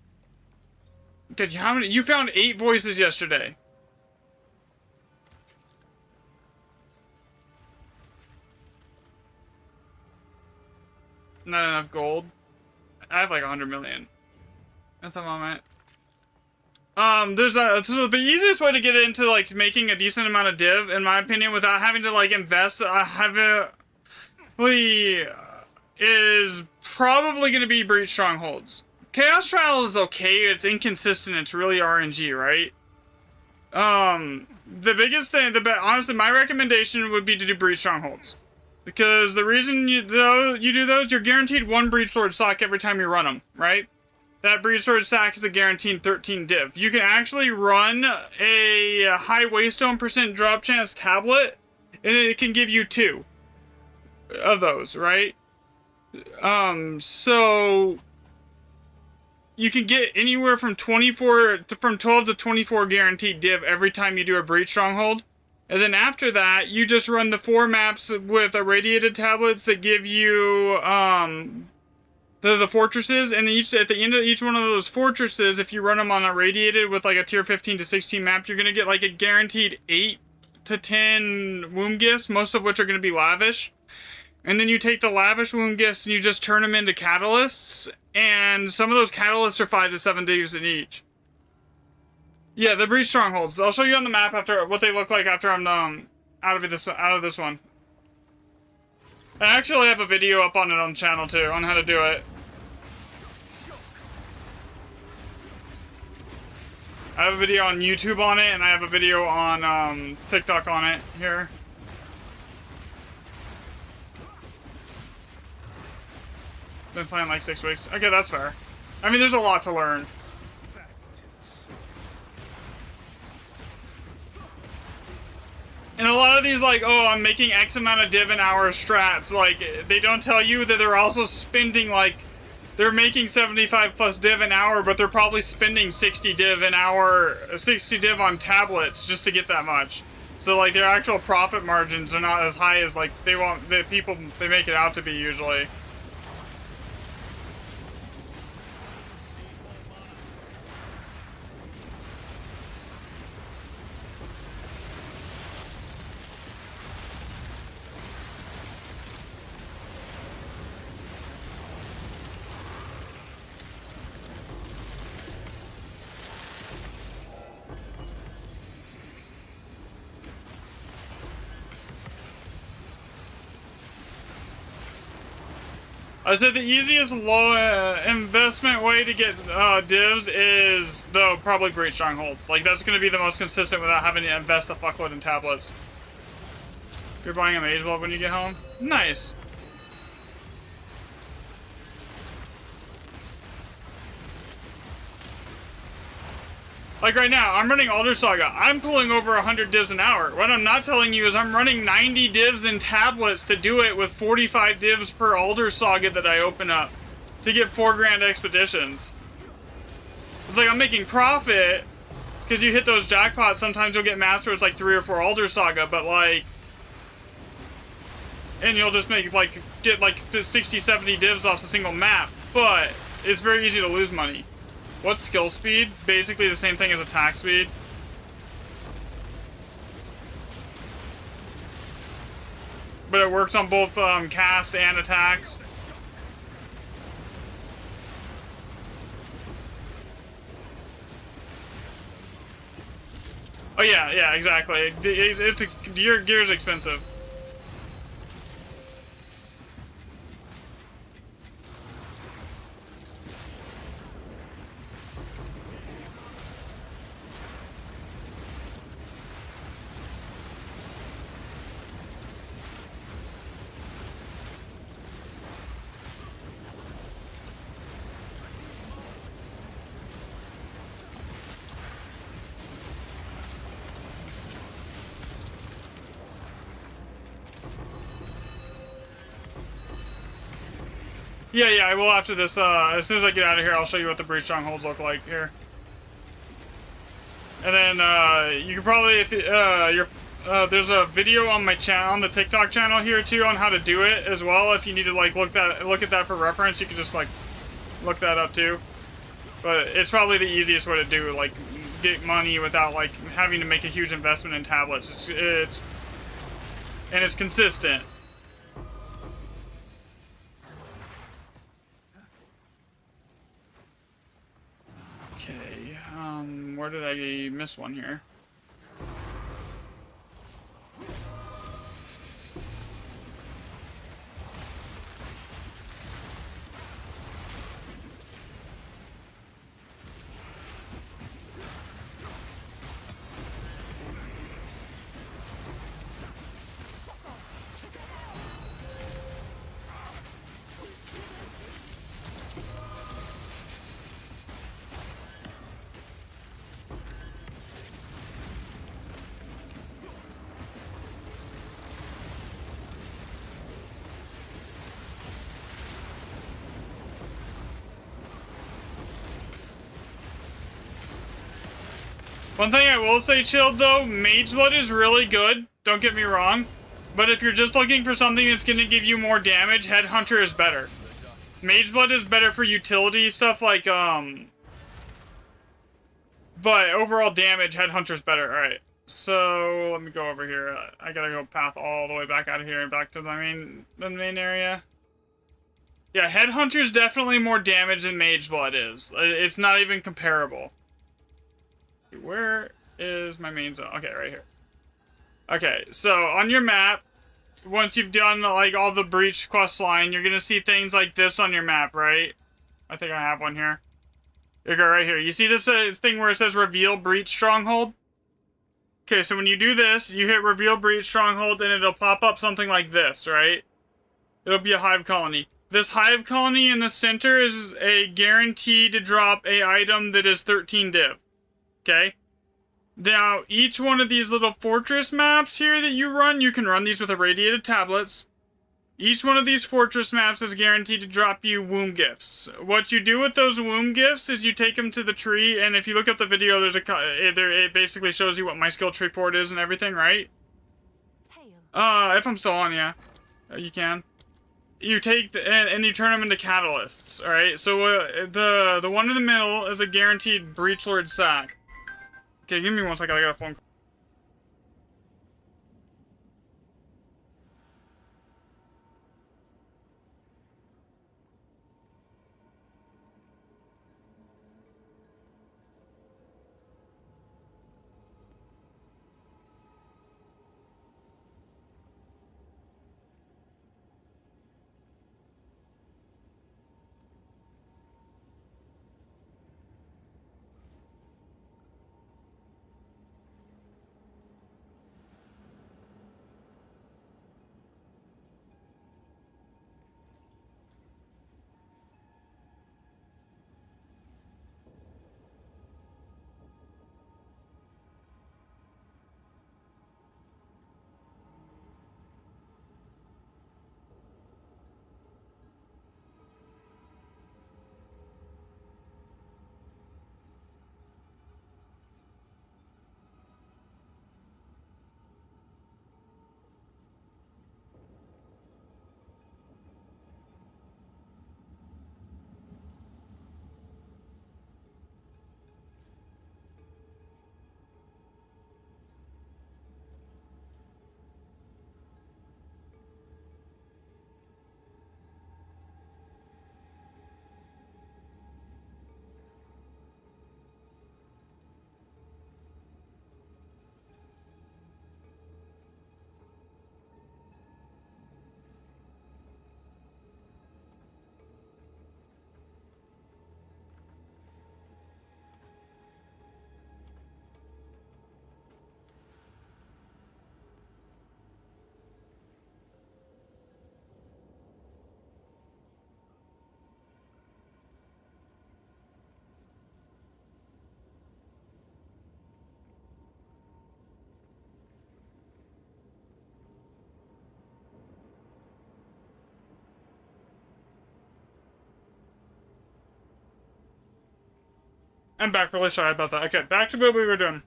Did you... How many... You found 8 voices yesterday. Not enough gold. I have like 100 million at the moment. So the easiest way to get into like making a decent amount of div, in my opinion, without having to like invest heavily, is probably going to be Breach Strongholds. Chaos Trial is okay. It's inconsistent. It's really RNG, right? The biggest thing, honestly, my recommendation would be to do Breach Strongholds. Because the reason you do those, you're guaranteed 1 Breach Sword stock every time you run them, right? That Breach Sword stack is a guaranteed 13 div. You can actually run a high Waystone % drop chance tablet, and it can give you 2 of those, right? So you can get anywhere from 12 to 24 guaranteed div every time you do a Breach Stronghold. And then after that, you just run the 4 maps with irradiated tablets that give you the fortresses, and at the end of each one of those fortresses, if you run them on irradiated with like a tier 15 to 16 map, you're gonna get like a guaranteed 8 to 10 womb gifts, most of which are gonna be lavish. And then you take the lavish womb gifts and you just turn them into catalysts, and some of those catalysts are 5 to 7 divs in each. Yeah, the Breach Strongholds. I'll show you on the map after what they look like after I'm out of this one. I actually have a video up on it on the channel too, on how to do it. I have a video on YouTube on it, and I have a video on TikTok on it here. Been playing like 6 weeks. Okay, that's fair. I mean, there's a lot to learn. And a lot of these, like, oh, I'm making X amount of div an hour strats, like, they don't tell you that they're also spending, like, they're making 75 plus div an hour, but they're probably spending 60 div an hour, 60 div on tablets just to get that much. So, like, their actual profit margins are not as high as, like, they make it out to be usually. I said the easiest low investment way to get divs is, though, probably Breach Strongholds. Like, that's going to be the most consistent without having to invest a fuckload in tablets. You're buying a Mage Blood when you get home? Nice. Like right now, I'm running Alder Saga. I'm pulling over 100 divs an hour. What I'm not telling you is I'm running 90 divs in tablets to do it with 45 divs per Alder Saga that I open up to get 4 grand expeditions. It's like I'm making profit because you hit those jackpots. Sometimes you'll get maps where it's like 3 or 4 Alder Saga, but like, and you'll just make like, get like 60, 70 divs off a single map, but it's very easy to lose money. What's skill speed? Basically the same thing as attack speed. But it works on both cast and attacks. Oh yeah, exactly. Your gear's expensive. Yeah, I will after this. As soon as I get out of here, I'll show you what the Breach Strongholds look like here. And then you can probably, if there's a video on my channel, on the TikTok channel here too, on how to do it as well. If you need to like look at that for reference, you can just like look that up too. But it's probably the easiest way to do, like, get money without like having to make a huge investment in tablets. It's consistent. Okay, where did I miss one here? One thing I will say, Chilled, though, Mage Blood is really good, don't get me wrong, but if you're just looking for something that's going to give you more damage, Headhunter is better. Mage Blood is better for utility stuff like, but overall damage, Headhunter's better. Alright, so let me go over here. I gotta go path all the way back out of here and back to the main area. Yeah, Headhunter's definitely more damage than Mage Blood is. It's not even comparable. Where is my main zone? Okay, right here. Okay, so on your map, once you've done like all the Breach quest line, you're gonna see things like this on your map, right? I think I have one here. Here you go, right here. You see this thing where it says Reveal Breach Stronghold? Okay, so when you do this, you hit Reveal Breach Stronghold and it'll pop up something like this, right? It'll be a hive colony. This hive colony in the center is a guarantee to drop a item that is 13 div. Okay? Now, each one of these little fortress maps here that you can run these with irradiated tablets. Each one of these fortress maps is guaranteed to drop you womb gifts. What you do with those womb gifts is you take them to the tree, and if you look up the video, it basically shows you what my skill tree for it is and everything, right? If I'm still on, yeah. You can. You take and you turn them into catalysts, alright? So the one in the middle is a guaranteed Breachlord sack. Okay, give me one second, I got a phone call. I'm back. Really sorry about that. Okay, back to what we were doing.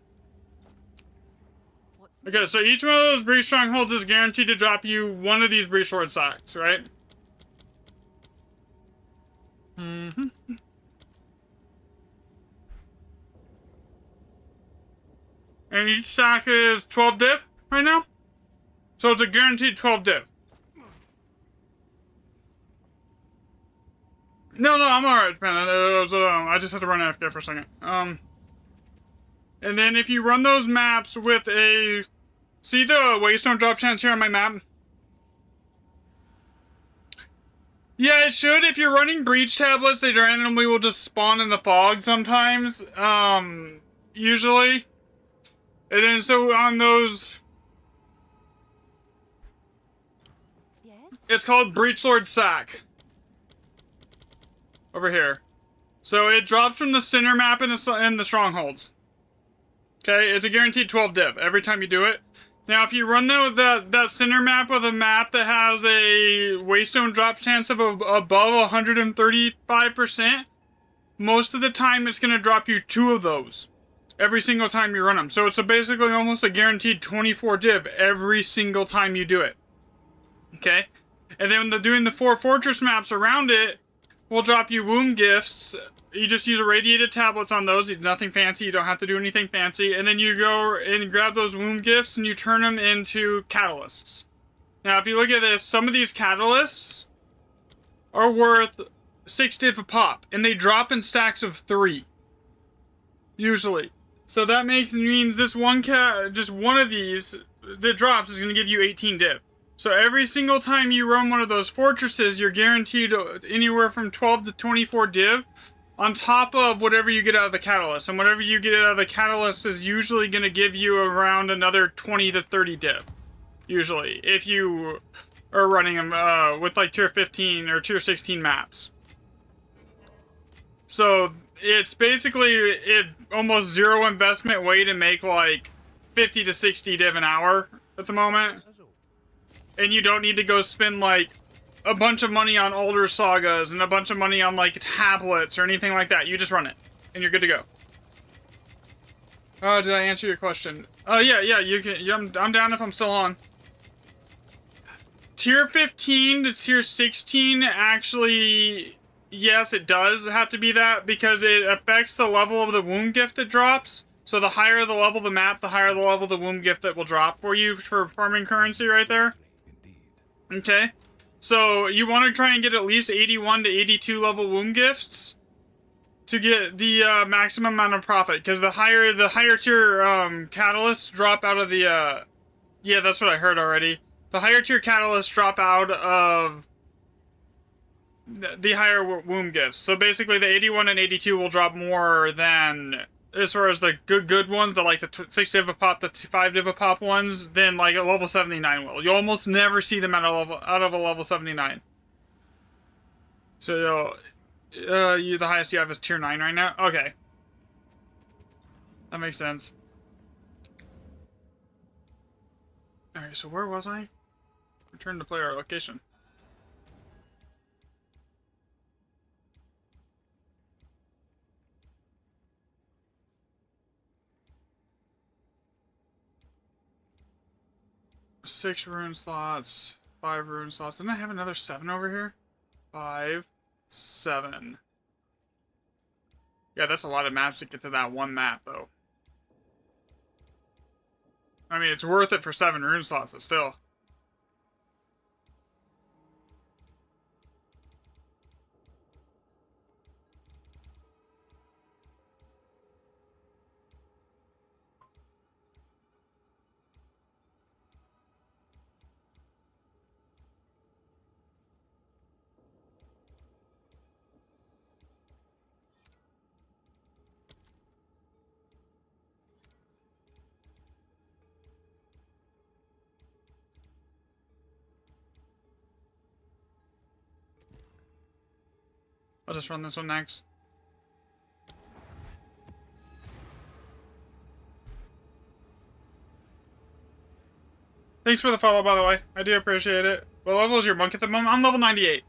What's Okay, so each one of those breach strongholds is guaranteed to drop you one of these breach lord sacks, right? Mm-hmm. And each sack is 12 div right now. So it's a guaranteed 12 div. No, I'm alright, man. I just had to run AFK for a second. And then if you run those maps with a... See the waystone drop chance here on my map? Yeah, it should. If you're running breach tablets, they randomly will just spawn in the fog sometimes. Usually. And then so on those... yes? It's called Breach Lord Sack. Over here. So it drops from the center map in the strongholds. Okay, it's a guaranteed 12 div every time you do it. Now, if you run that center map with a map that has a waystone drop chance of above 135%, most of the time it's going to drop you 2 of those every single time you run them. So it's basically almost a guaranteed 24 div every single time you do it. Okay? And then doing the 4 fortress maps around it will drop you womb gifts. You just use irradiated tablets on those. It's nothing fancy. You don't have to do anything fancy. And then you go and grab those womb gifts and you turn them into catalysts. Now, if you look at this, some of these catalysts are worth 6 div a pop. And they drop in stacks of 3. Usually. So that means this just one of these that drops is going to give you 18 div. So every single time you run one of those fortresses, you're guaranteed anywhere from 12 to 24 div on top of whatever you get out of the catalyst. And whatever you get out of the catalyst is usually going to give you around another 20 to 30 div. Usually. If you are running them with like tier 15 or tier 16 maps. So it's basically almost zero investment way to make like 50 to 60 div an hour at the moment. And you don't need to go spend like a bunch of money on older sagas and a bunch of money on like tablets or anything like that. You just run it and you're good to go. Did I answer your question? Yeah, you can. Yeah, I'm down if I'm still on. Tier 15 to tier 16 actually, yes, it does have to be that because it affects the level of the womb gift that drops. So the higher the level of the map, the higher the level of the womb gift that will drop for you for farming currency right there. Okay, so you want to try and get at least 81 to 82 level womb gifts to get the maximum amount of profit, because the higher tier catalysts drop out of the yeah, that's what I heard already. The higher tier catalysts drop out of the higher womb gifts. So basically the 81 and 82 will drop more than, as far as the good ones, the like the 6 div a pop, the 5 div a pop ones, then like a level 79 will. You'll almost never see them out of a level 79. So the highest you have is tier 9 right now. Okay, that makes sense. All right, so where was I? Return to player location. Six rune slots, 5 rune slots. Didn't I have another 7 over here? 5, 7. Yeah, that's a lot of maps to get to that one map, though. I mean, it's worth it for 7 rune slots, but still. I'll just run this one next. Thanks for the follow, by the way. I do appreciate it. What level is your monk at the moment? I'm level 98.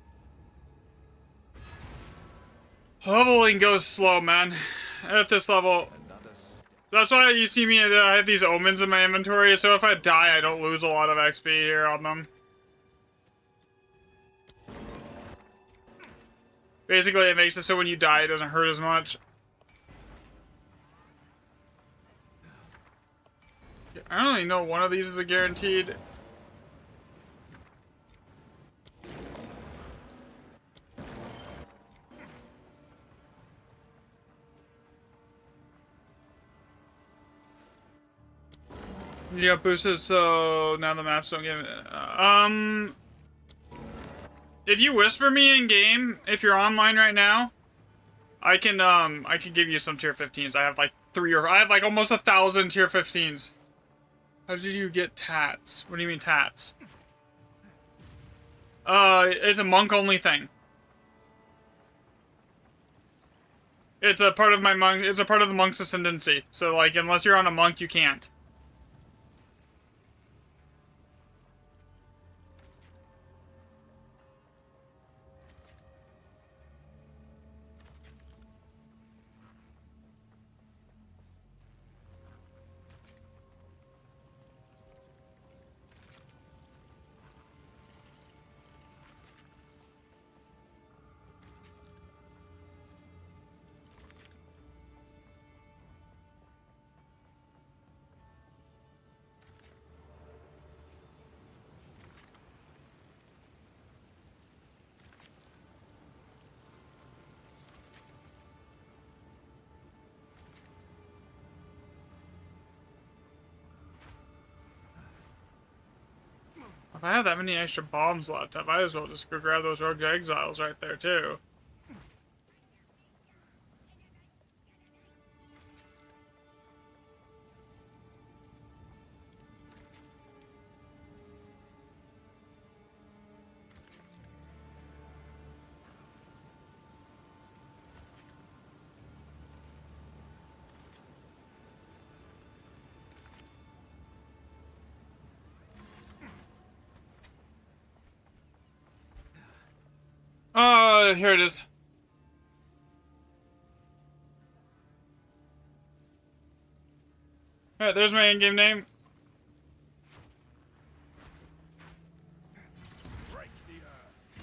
Leveling goes slow, man. at this level. Another step. That's why you see me, I have these omens in my inventory, so if I die, I don't lose a lot of XP here on them. Basically, it makes it so when you die, it doesn't hurt as much. I don't even know one of these is a guaranteed. You got boosted, so now the maps don't give it. If you whisper me in game, if you're online right now, I can give you some tier 15s. I have like I have like almost 1,000 tier 15s. How did you get tats? What do you mean tats? It's a monk only thing. It's a part of my monk. It's a part of the monk's ascendancy. So like, unless you're on a monk, you can't. If I have that many extra bombs left, I might as well just go grab those rogue exiles right there too. Oh, here it is. Alright, there's my in-game name. Break the earth.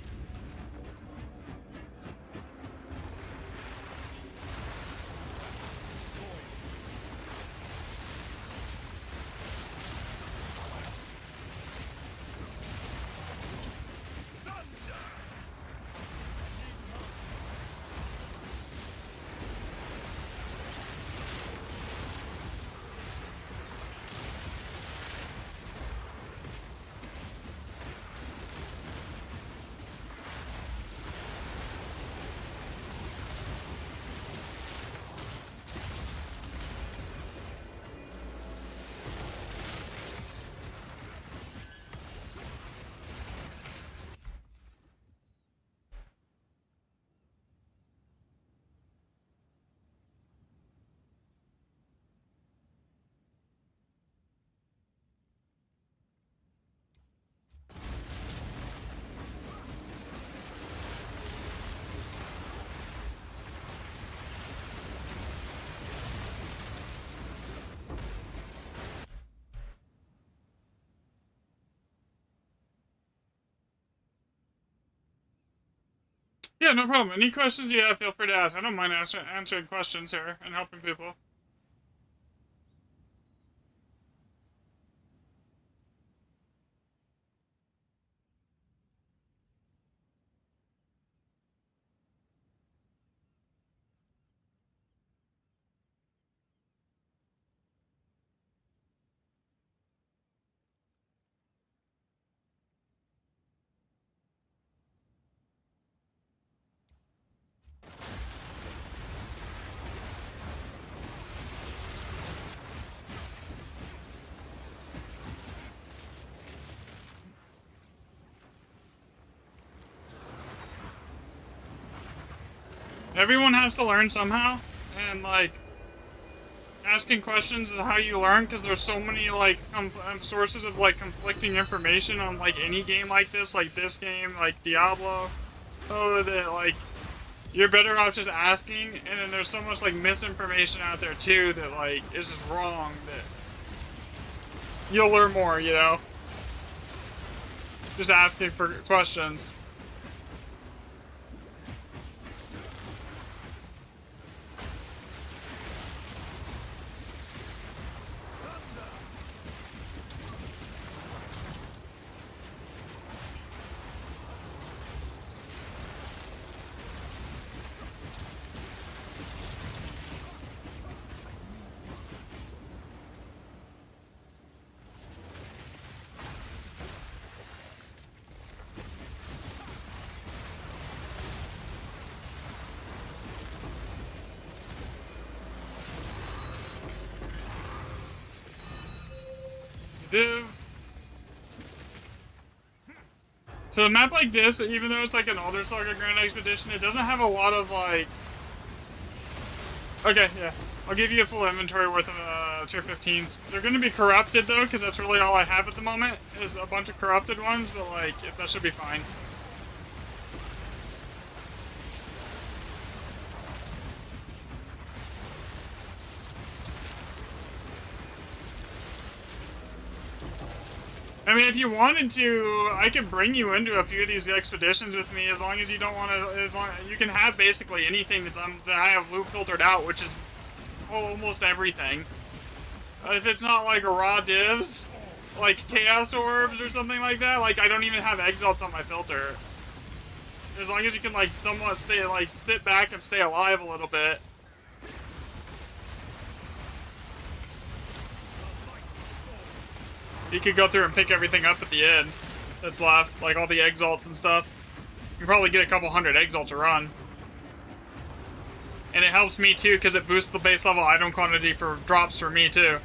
Yeah, no problem. Any questions you have, feel free to ask. I don't mind answering questions here and helping people. Everyone has to learn somehow, and like asking questions is how you learn, because there's so many like sources of like conflicting information on like any game like this game, like Diablo. Oh, that like You're better off just asking, and then there's so much like misinformation out there too that like is just wrong that you'll learn more, you know? Just asking for questions. Div. So a map like this, even though it's like an Elder Saga Grand Expedition, it doesn't have a lot of like... Okay, yeah. I'll give you a full inventory worth of tier 15s. They're going to be corrupted though, because that's really all I have at the moment, is a bunch of corrupted ones, but like, that should be fine. I mean, if you wanted to, I could bring you into a few of these expeditions with me, as long as you don't want to. As long you can have basically anything that I have loot filtered out, which is almost everything. If it's not like raw divs, like chaos orbs or something like that, like I don't even have exalts on my filter. As long as you can like somewhat stay like sit back and stay alive a little bit. You could go through and pick everything up at the end that's left, like all the exalts and stuff. You can probably get a couple hundred exalts a run. And it helps me too, because it boosts the base level item quantity for drops for me too.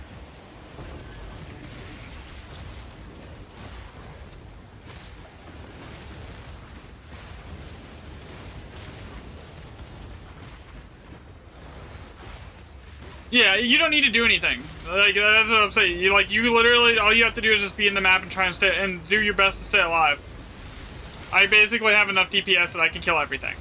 Yeah, you don't need to do anything. Like that's what I'm saying. You literally all you have to do is just be in the map and try and stay and do your best to stay alive. I basically have enough DPS that I can kill everything.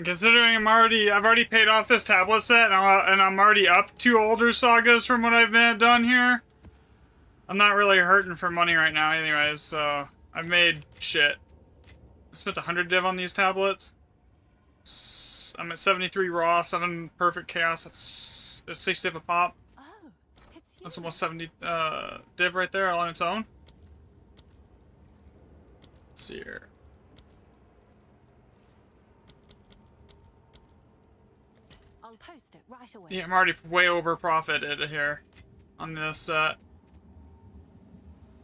Considering I've already paid off this tablet set, and I'm already up 2 older sagas from what I've done here. I'm not really hurting for money right now anyways, so I've made shit. I spent 100 div on these tablets. I'm at 73 raw, 7 perfect chaos, that's 6 div a pop. Oh, it's you. That's almost 70 div right there all on its own. Let's see here. I'll post it right away. Yeah, I'm already way over profited here on this set.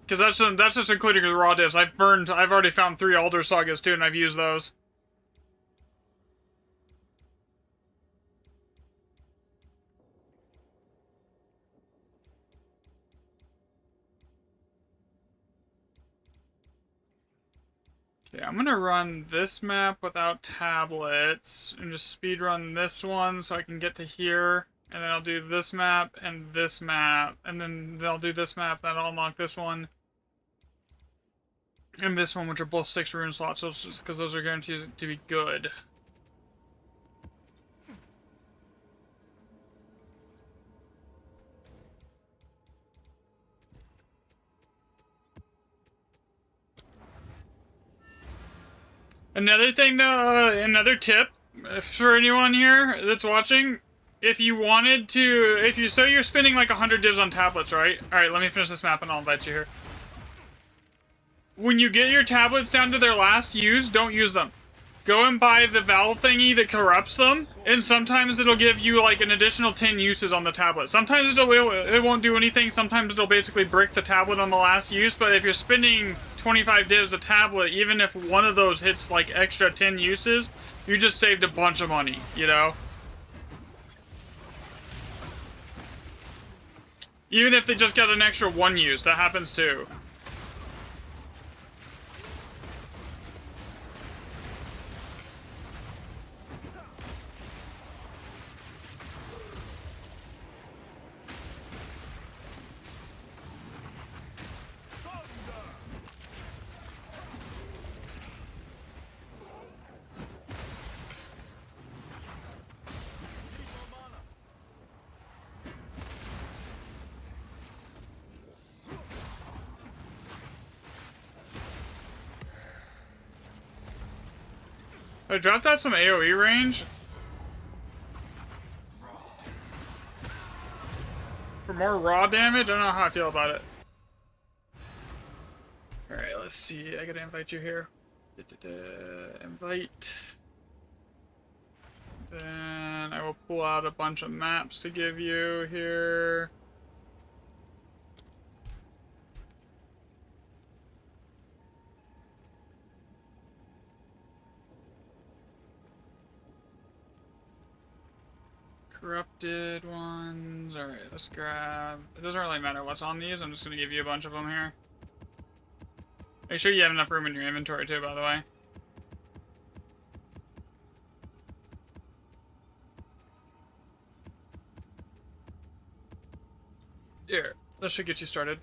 Because that's just including the raw divs. I've already found 3 older sagas too, and I've used those. Okay, I'm gonna run this map without tablets and just speed run this one so I can get to here, and then I'll do this map, and then I'll do this map, then I'll unlock this one and this one, which are both 6 rune slots, because those are guaranteed to be good. Another thing, though, another tip for anyone here that's watching, if you wanted to, so you're spending like 100 divs on tablets, right? Alright, let me finish this map and I'll invite you here. When you get your tablets down to their last use, don't use them. Go and buy the valve thingy that corrupts them, and sometimes it'll give you like an additional 10 uses on the tablet. Sometimes it won't do anything, sometimes it'll basically brick the tablet on the last use, but if you're spending 25 divs a tablet, even if one of those hits like extra 10 uses, you just saved a bunch of money, you know? Even if they just got an extra 1 use, that happens too. I dropped out some AoE range. For more raw damage? I don't know how I feel about it. Alright, let's see. I gotta invite you here. Invite. Then I will pull out a bunch of maps to give you here. Corrupted ones. Alright, let's grab... It doesn't really matter what's on these. I'm just gonna give you a bunch of them here. Make sure you have enough room in your inventory too, by the way. Here, this should get you started.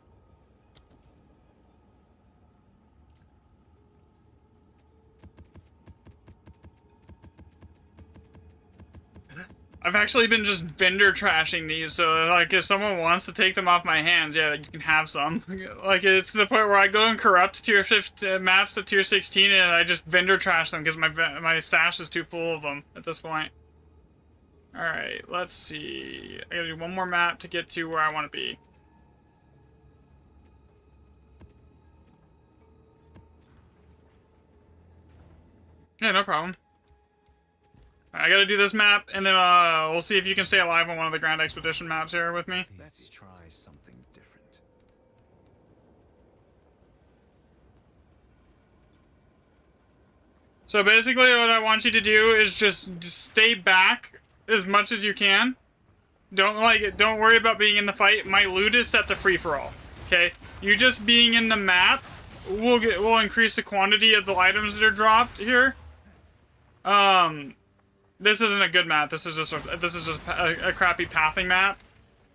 I've actually been just vendor trashing these, so like if someone wants to take them off my hands, yeah, you can have some. Like it's to the point where I go and corrupt tier 15 maps at tier 16 and I just vendor trash them because my stash is too full of them at this point. Alright, let's see. I gotta do one more map to get to where I want to be. Yeah, no problem. I gotta do this map, and then we'll see if you can stay alive on one of the Grand Expedition maps here with me. Let's try something different. So basically what I want you to do is just stay back as much as you can. Don't worry about being in the fight. My loot is set to free-for-all. Okay? You just being in the map will increase the quantity of the items that are dropped here. This isn't a good map. This is just a crappy pathing map.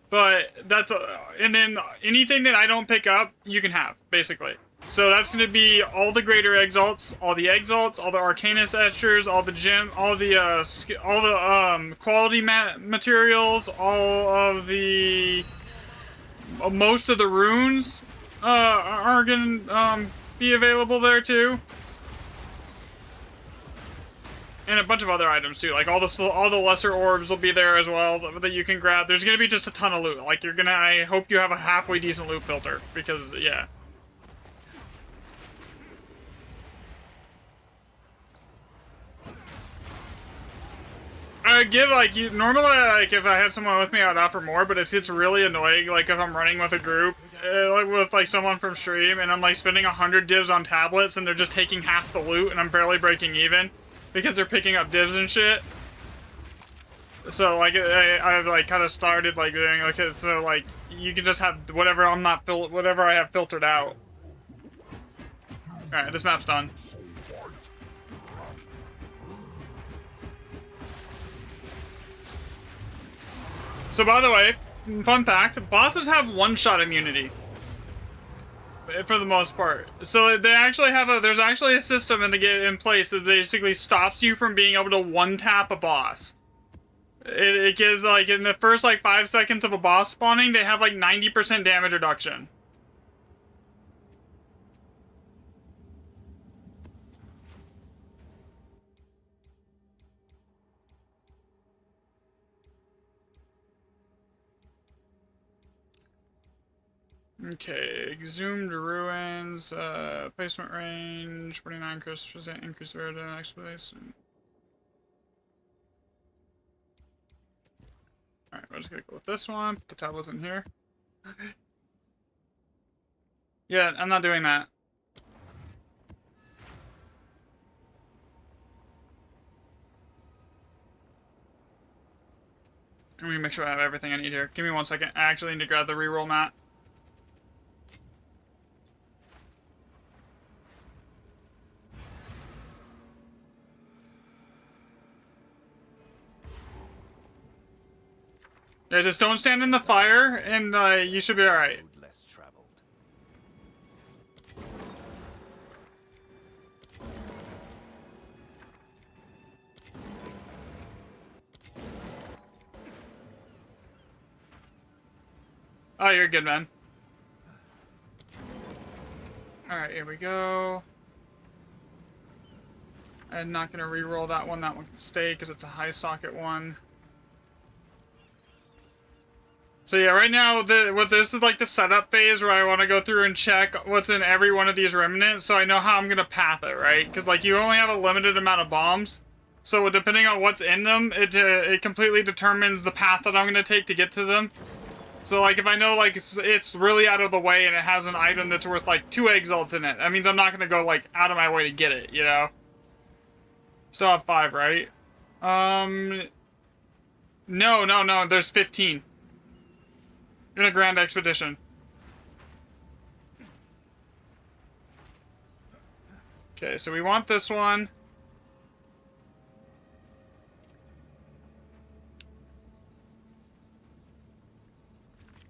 But that's and then anything that I don't pick up, you can have basically. So that's going to be all the greater exalts, all the arcanist etchers, all the gem, all the quality materials, all of the most of the runes are going to be available there too. And a bunch of other items too, like all the lesser orbs will be there as well that you can grab. There's gonna be just a ton of loot. Like I hope you have a halfway decent loot filter because yeah. I would give normally if I had someone with me I'd offer more, but it's really annoying like if I'm running with a group with someone from stream and I'm like spending 100 divs on tablets and they're just taking half the loot and I'm barely breaking even. Because they're picking up divs and shit. So I've kind of started doing so you can just have whatever I have filtered out. Alright, this map's done. So by the way, fun fact, bosses have one-shot immunity. For the most part. So they actually have there's actually a system in place that basically stops you from being able to one-tap a boss. It gives in the first 5 seconds of a boss spawning, they have 90% damage reduction. Okay, exhumed ruins, placement range, 49 percent increase rate of exploration. Alright, we're just gonna go with this one. Put the tablets in here. Yeah, I'm not doing that. Let me make sure I have everything I need here. Give me 1 second. I actually need to grab the reroll mat. Yeah, just don't stand in the fire, and you should be alright. Road less traveled. Oh, you're good, man. Alright, here we go. I'm not gonna re-roll that one. That one can stay because it's a high socket one. So yeah, right now, this is like the setup phase where I want to go through and check what's in every one of these remnants so I know how I'm gonna path it, right? Because like you only have a limited amount of bombs. So depending on what's in them, it completely determines the path that I'm gonna take to get to them. So like if I know like it's really out of the way and it has an item that's worth like 2 exalts in it, that means I'm not gonna go like out of my way to get it, you know? Still have 5, right? No, there's 15. In a grand expedition. Okay, so we want this one.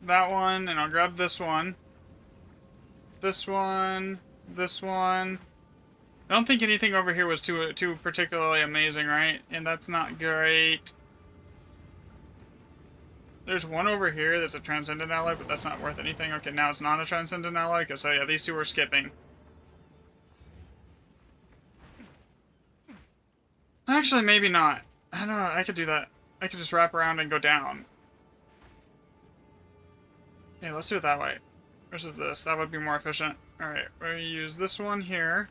That one, and I'll grab this one. This one. This one. I don't think anything over here was too particularly amazing, right? And that's not great. There's one over here that's a Transcendent Ally, but that's not worth anything. Okay, now it's not a Transcendent Ally, because so yeah, these two are skipping. Actually, maybe not. I don't know, I could do that. I could just wrap around and go down. Yeah, let's do it that way. Versus this, that would be more efficient. Alright, we're gonna use this one here.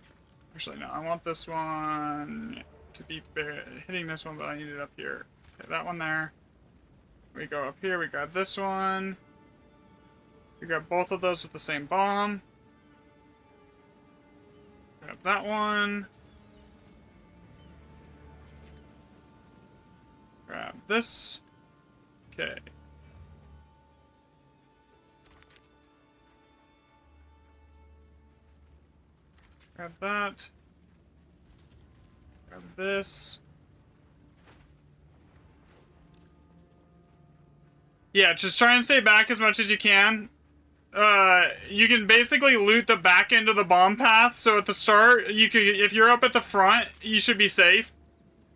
Actually, no, I want this one to be hitting this one, but I need it up here. Okay, that one there. We go up here, we grab this one. We grab both of those with the same bomb. Grab that one. Grab this. Okay. Grab that. Grab this. Yeah, just try and stay back as much as you can. You can basically loot the back end of the bomb path. So at the start, you could, if you're up at the front, you should be safe.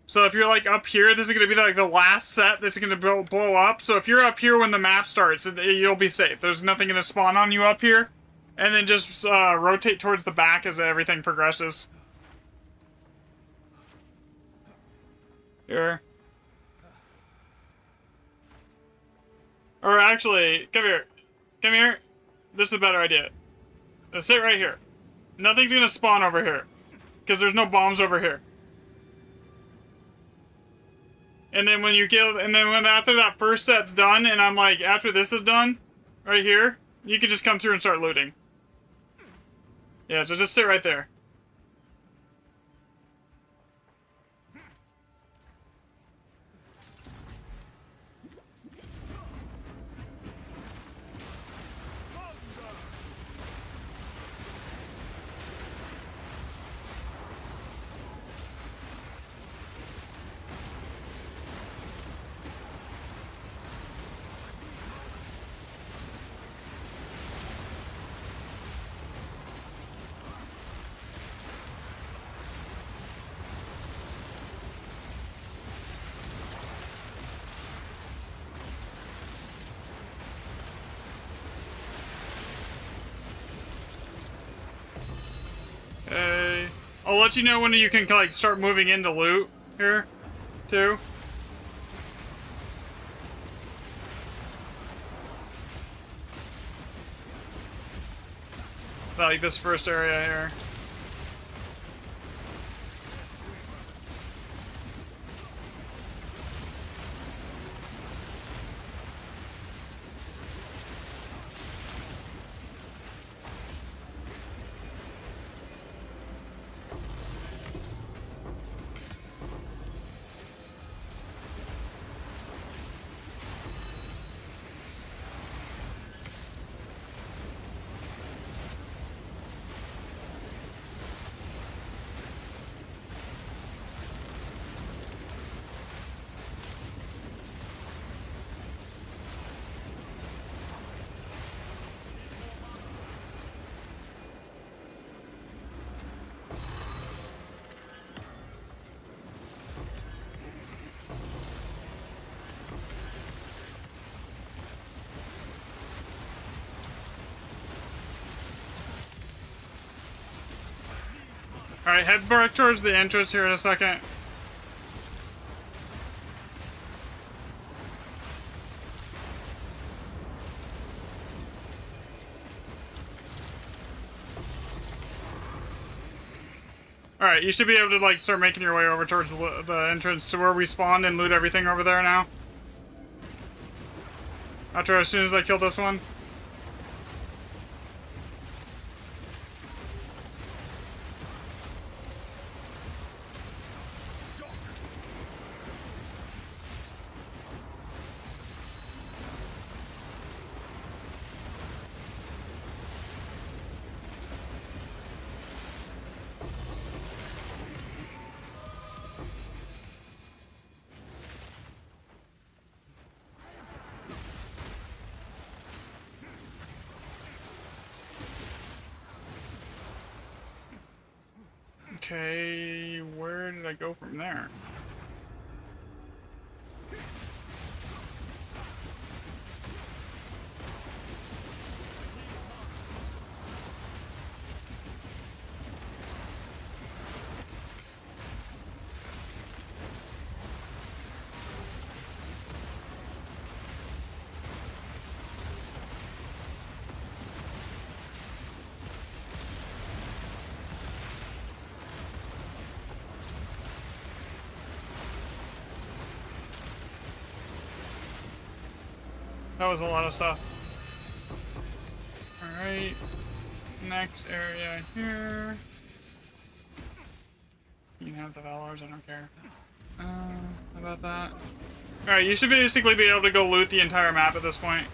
So if you're like up here, this is going to be like the last set that's going to blow up. So if you're up here when the map starts, you'll be safe. There's nothing going to spawn on you up here. And then just rotate towards the back as everything progresses. Here. Or actually, come here. Come here. This is a better idea. Let's sit right here. Nothing's gonna spawn over here. Because there's no bombs over here. And then when you kill, and then when after that first set's done, and I'm like, after this is done, right here, you can just come through and start looting. Yeah, so just sit right there. Okay. I'll let you know when you can like start moving into loot here, too. like this first area here. Alright, head back towards the entrance here in a second. Alright, you should be able to like start making your way over towards the entrance to where we spawned and loot everything over there now. After, as soon as I kill this one. Okay, where did I go from there? That was a lot of stuff. Alright. Next area here. You can have the Valors, I don't care. How about that? Alright, you should basically be able to go loot the entire map at this point.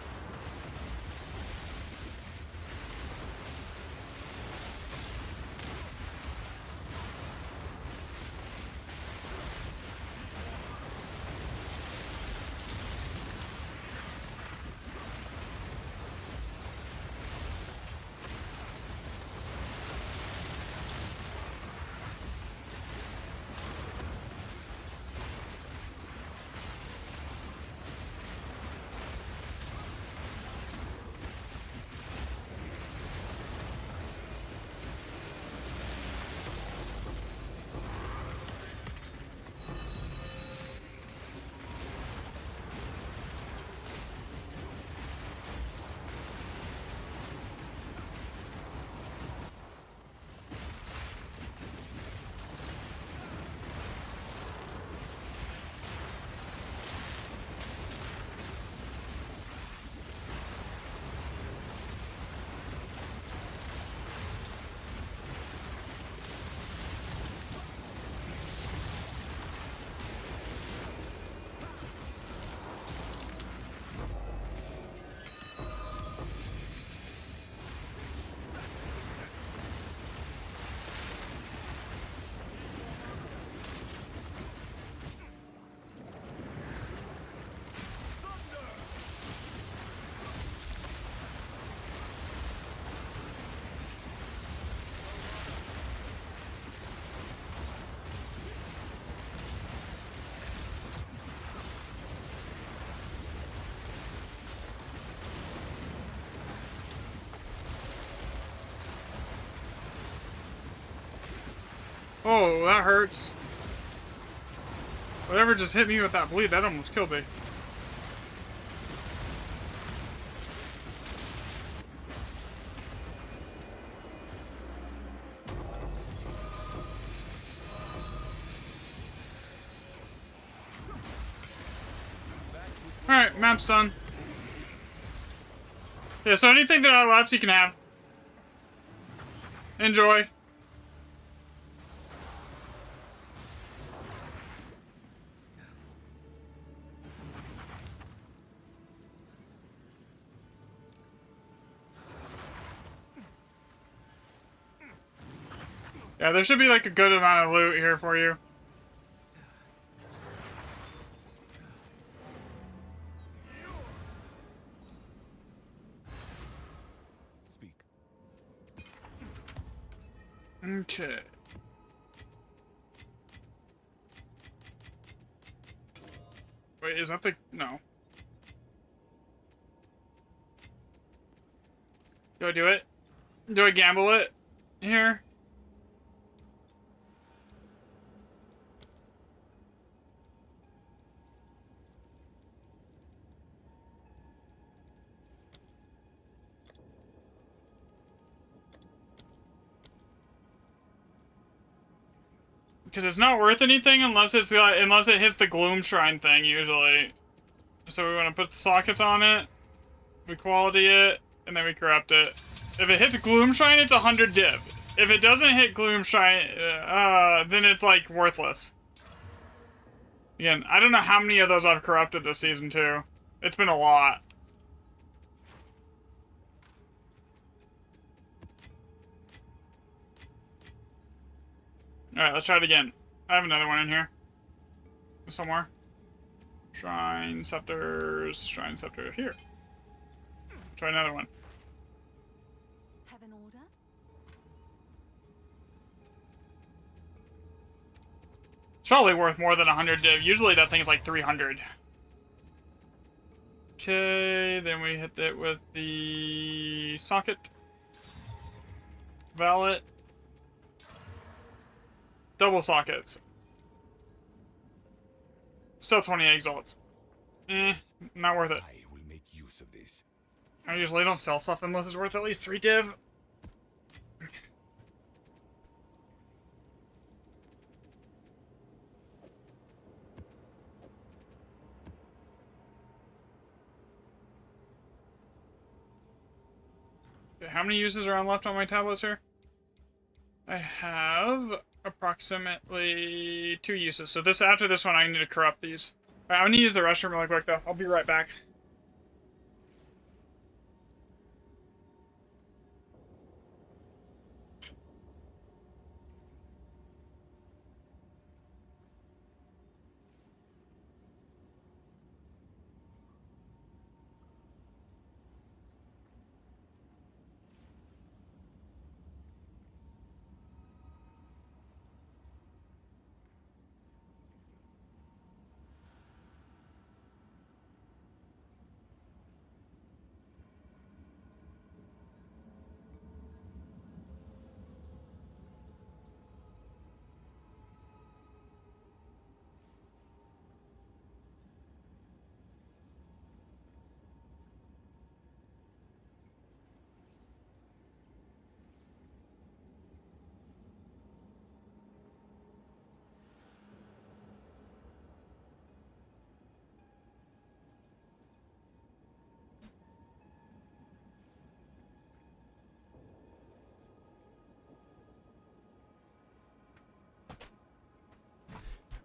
Oh, that hurts. Whatever just hit me with that bleed, that almost killed me. Alright, map's done. Yeah, so anything that I left, you can have. Enjoy. Yeah, there should be like a good amount of loot here for you. Speak. Okay. Wait, is that the... No. Do I do it? Do I gamble it? Here? Because it's not worth anything unless it's unless it hits the Gloom Shrine thing, usually. So we want to put the sockets on it, we quality it, and then we corrupt it. If it hits Gloom Shrine, it's 100+Div. If it doesn't hit Gloom Shrine, then it's like worthless. Again, I don't know how many of those I've corrupted this season too. It's been a lot. Alright, let's try it again. I have another one in here. Somewhere. Shrine Scepters. Shrine Scepter here. Try another one. Have an order? It's probably worth more than 100+Div. Usually that thing's like 300. Okay, then we hit it with the socket. Valet. Double sockets. Still 20 exalts. Not worth it. I will make use of this. I usually don't sell stuff unless it's worth at least 3 div. Okay, how many uses are left on my tablets here? I have approximately 2 uses. So this after this one, I need to corrupt these. Alright, I'm gonna use the restroom really quick though. I'll be right back.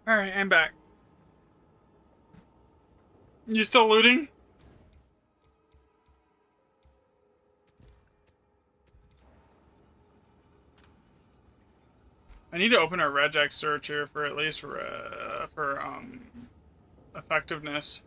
Alright, I'm back. You still looting? I need to open a regex search here for at least for effectiveness.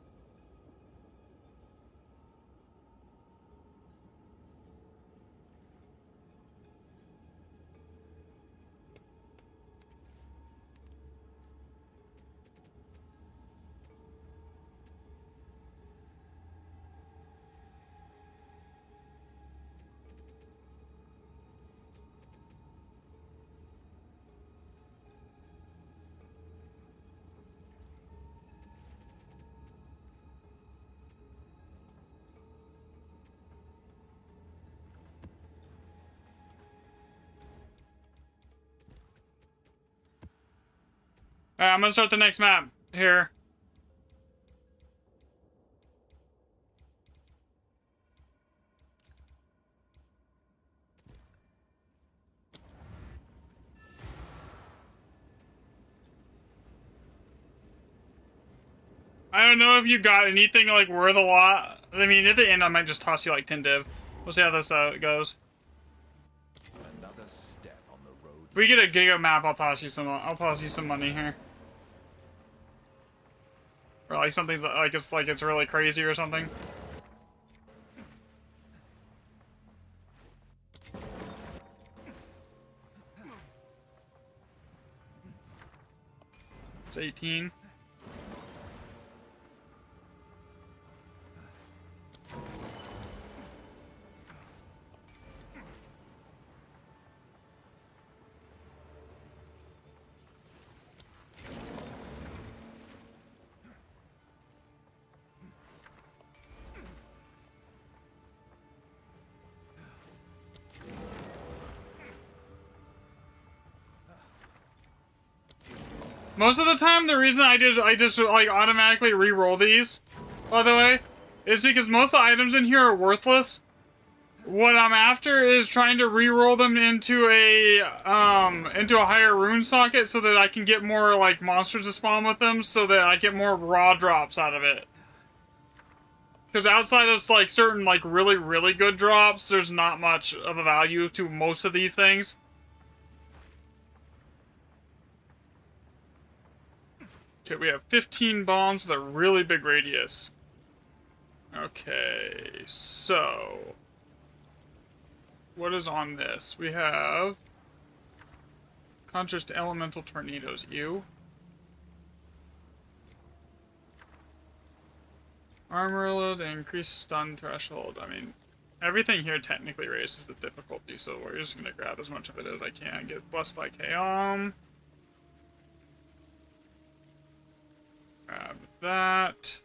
Alright, I'm gonna start the next map here. I don't know if you got anything like worth a lot. I mean, at the end, I might just toss you like 10 div. We'll see how this goes. Another step on the road. If we get a giga map, I'll toss you some. I'll toss you some money here. Or like something like it's really crazy or something. It's 18. Most of the time, the reason I just like automatically re-roll these, by the way, is because most of the items in here are worthless. What I'm after is trying to re-roll them into a higher rune socket so that I can get more like monsters to spawn with them, so that I get more raw drops out of it. Because outside of like certain like really good drops, there's not much of a value to most of these things. Okay, we have 15 bombs with a really big radius. Okay, so what is on this? We have Contrast to Elemental Tornadoes, you. Armor load and increased stun threshold. I mean, everything here technically raises the difficulty, so we're just gonna grab as much of it as I can. Get blessed by Chaos. Grab that.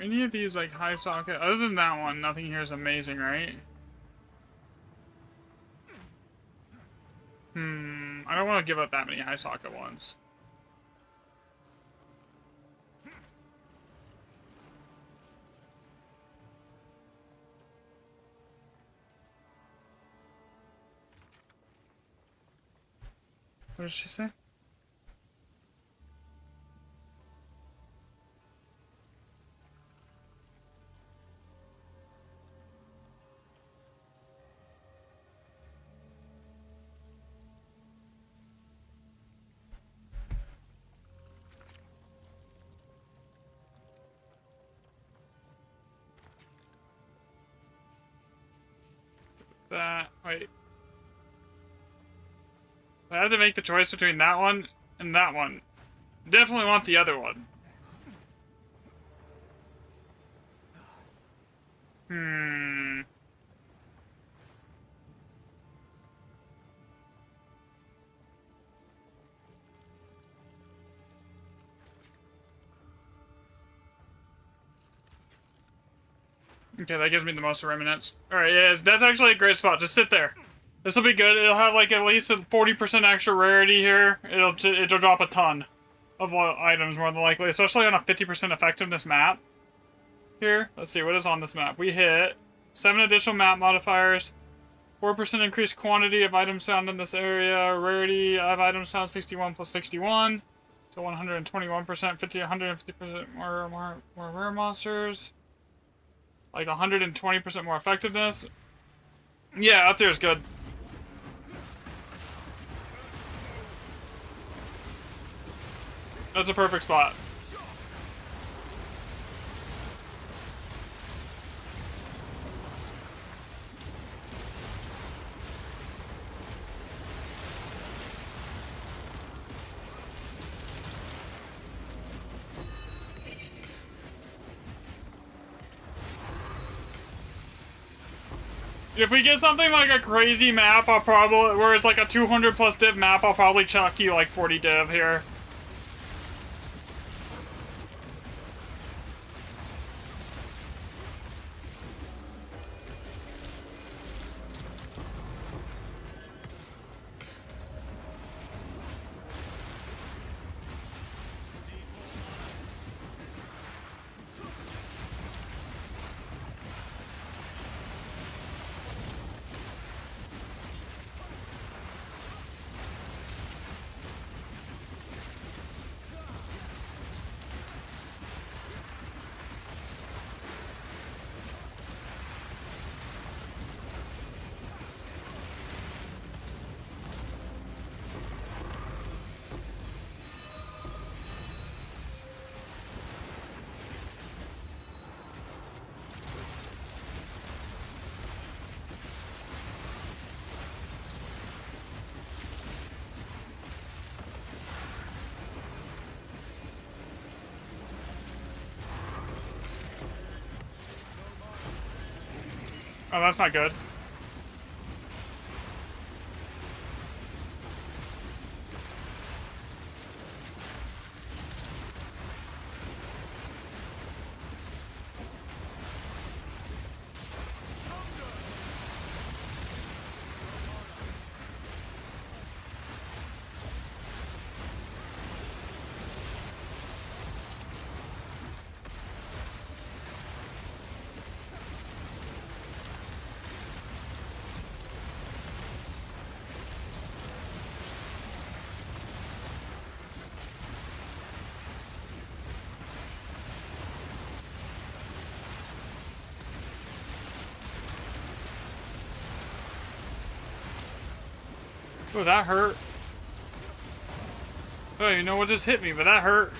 Any of these like high socket, other than that one, nothing here is amazing, right? I don't want to give up that many high socket ones. What did she say? That, wait. I have to make the choice between that one and that one. Definitely want the other one. Okay, that gives me the most remnants. Alright, yeah, that's actually a great spot. Just sit there. This will be good. It'll have like at least a 40% extra rarity here. It'll drop a ton of items more than likely, especially on a 50% effectiveness map. Here, let's see what is on this map. We hit 7 additional map modifiers, 4% increased quantity of items found in this area, rarity of items found 61 plus 61, so 121%, 150% more rare monsters. Like 120% more effectiveness. Yeah, up there is good. That's a perfect spot. If we get something like a crazy map, I'll probably, where it's like a 200+ div map, I'll probably chuck you like 40 div here. Oh, that's not good. Oh, that hurt. Oh, you know what just hit me, but that hurt.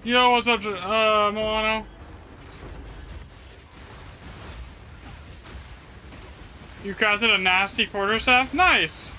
Yo, what's up, Milano? You crafted a nasty quarterstaff? Nice!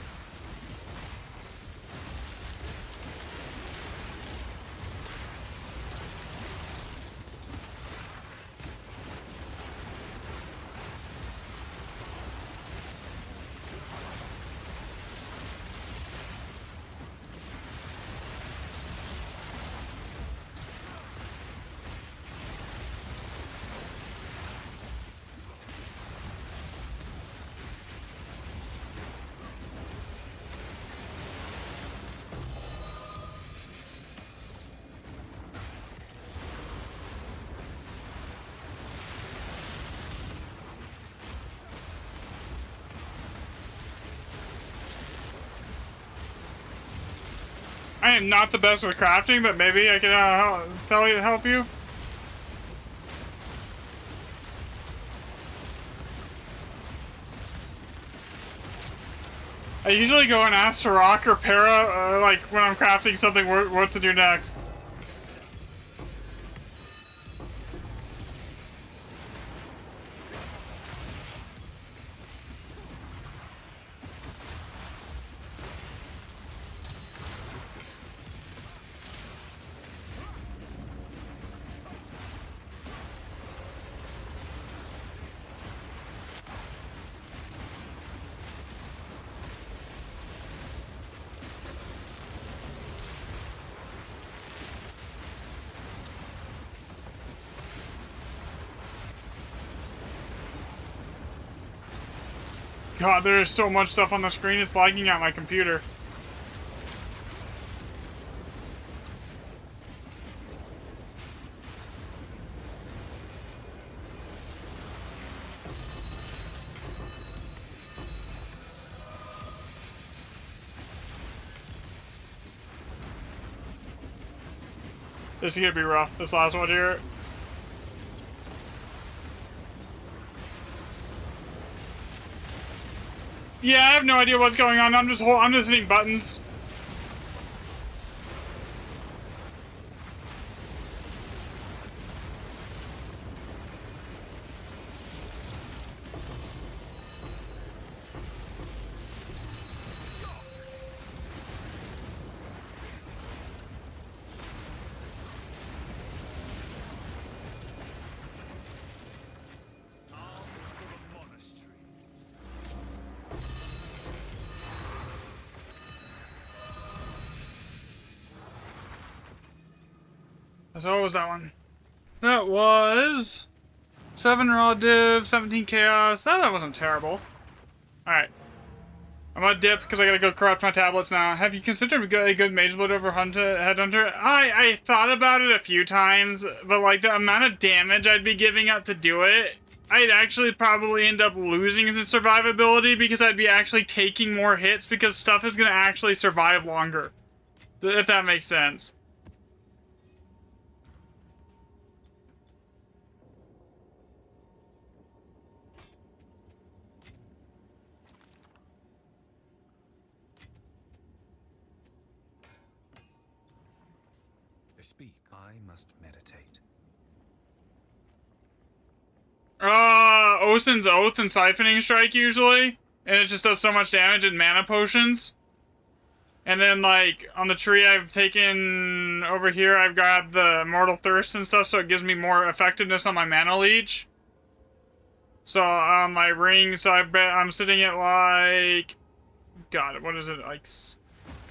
I am not the best with crafting, but maybe I can help you. I usually go and ask Sirach or Para, like when I'm crafting something, what to do next. God, there is so much stuff on the screen, it's lagging out my computer. This is gonna be rough, this last one here. Yeah, I have no idea what's going on. I'm just hitting buttons. So what was that one? That was 7 raw div, 17 chaos. That wasn't terrible. Alright. I'm gonna dip because I gotta go craft my tablets now. Have you considered a good mage blade over headhunter? I thought about it a few times, but like the amount of damage I'd be giving up to do it, I'd actually probably end up losing in survivability because I'd be actually taking more hits because stuff is gonna actually survive longer. If that makes sense. Speak. I must meditate. Osin's Oath and Siphoning Strike usually, and it just does so much damage in mana potions. And then, like, on the tree I've taken over here, I've got the Mortal Thirst and stuff, so it gives me more effectiveness on my mana leech. So, on my ring, so I'm sitting at, like, God, what is it, like,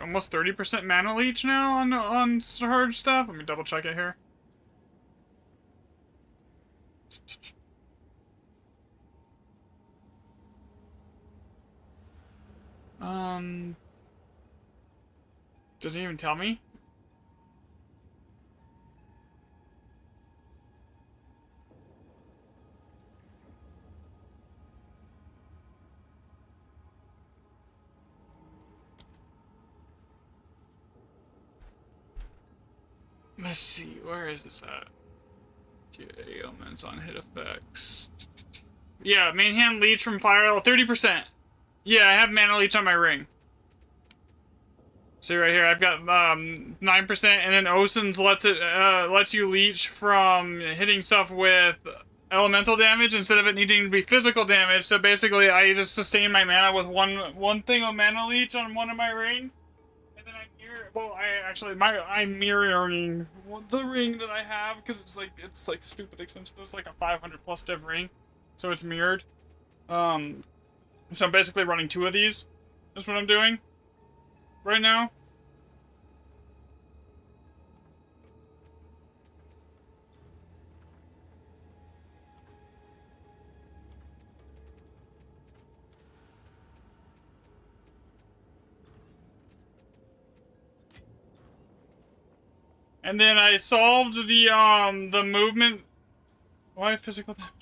almost 30% mana leech now on Surge stuff? Let me double check it here. Doesn't even tell me. Let's see, where is this at? Ailments on hit effects. Yeah, main hand leech from fire, 30%. Yeah, I have mana leech on my ring. See right here, I've got 9%, and then Osin's lets you leech from hitting stuff with elemental damage instead of it needing to be physical damage. So basically, I just sustain my mana with one thing of mana leech on one of my rings, and then I'm mirroring the ring that I have because it's like stupid expensive. This is like a 500+ div ring, so it's mirrored. So I'm basically running 2 of these. That's what I'm doing right now. And then I solved the movement. Why physical damage?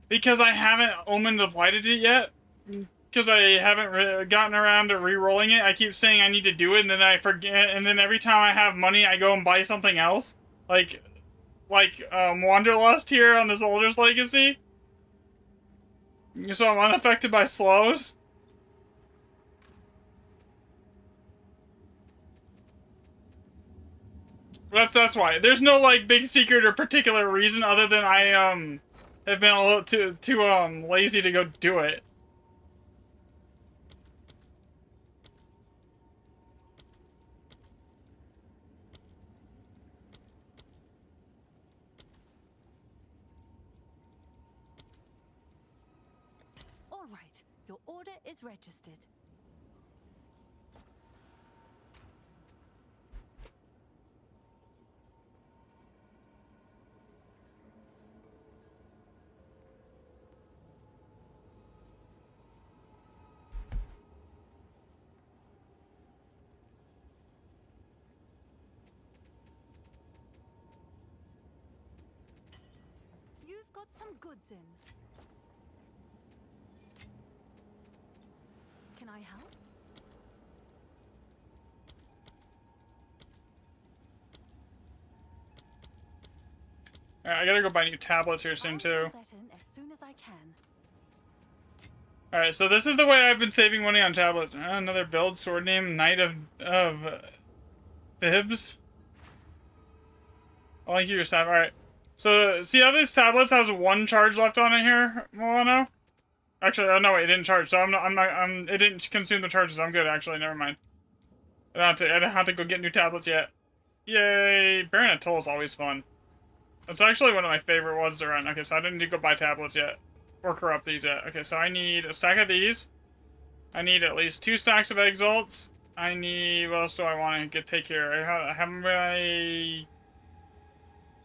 Because I haven't Omen of Lighted it yet. Because I haven't gotten around to re-rolling it. I keep saying I need to do it, and then I forget. And then every time I have money, I go and buy something else. Like Wanderlust here on the Soldier's Legacy. So I'm unaffected by slows. That's why. There's no like big secret or particular reason other than I have been a little too lazy to go do it. All right, your order is registered. You've got some goods in. Can I help? Alright, I gotta go buy new tablets here soon, I'll too. fill that in as soon as I can. Alright, so this is the way I've been saving money on tablets. Another build, sword name, Knight of Fibs. I'll link you your tab. Alright. So, see how this tablets has one charge left on it here, Milano? Actually, oh no, wait, it didn't charge, so it didn't consume the charges. I'm good, actually, never mind. I don't have to go get new tablets yet. Yay! Baron Atoll is always fun. That's actually one of my favorite ones to run. Okay, so I didn't need to go buy tablets yet. Or corrupt these yet. Okay, so I need a stack of these. I need at least 2 stacks of exalts. I need... What else do I want to take here? I have my...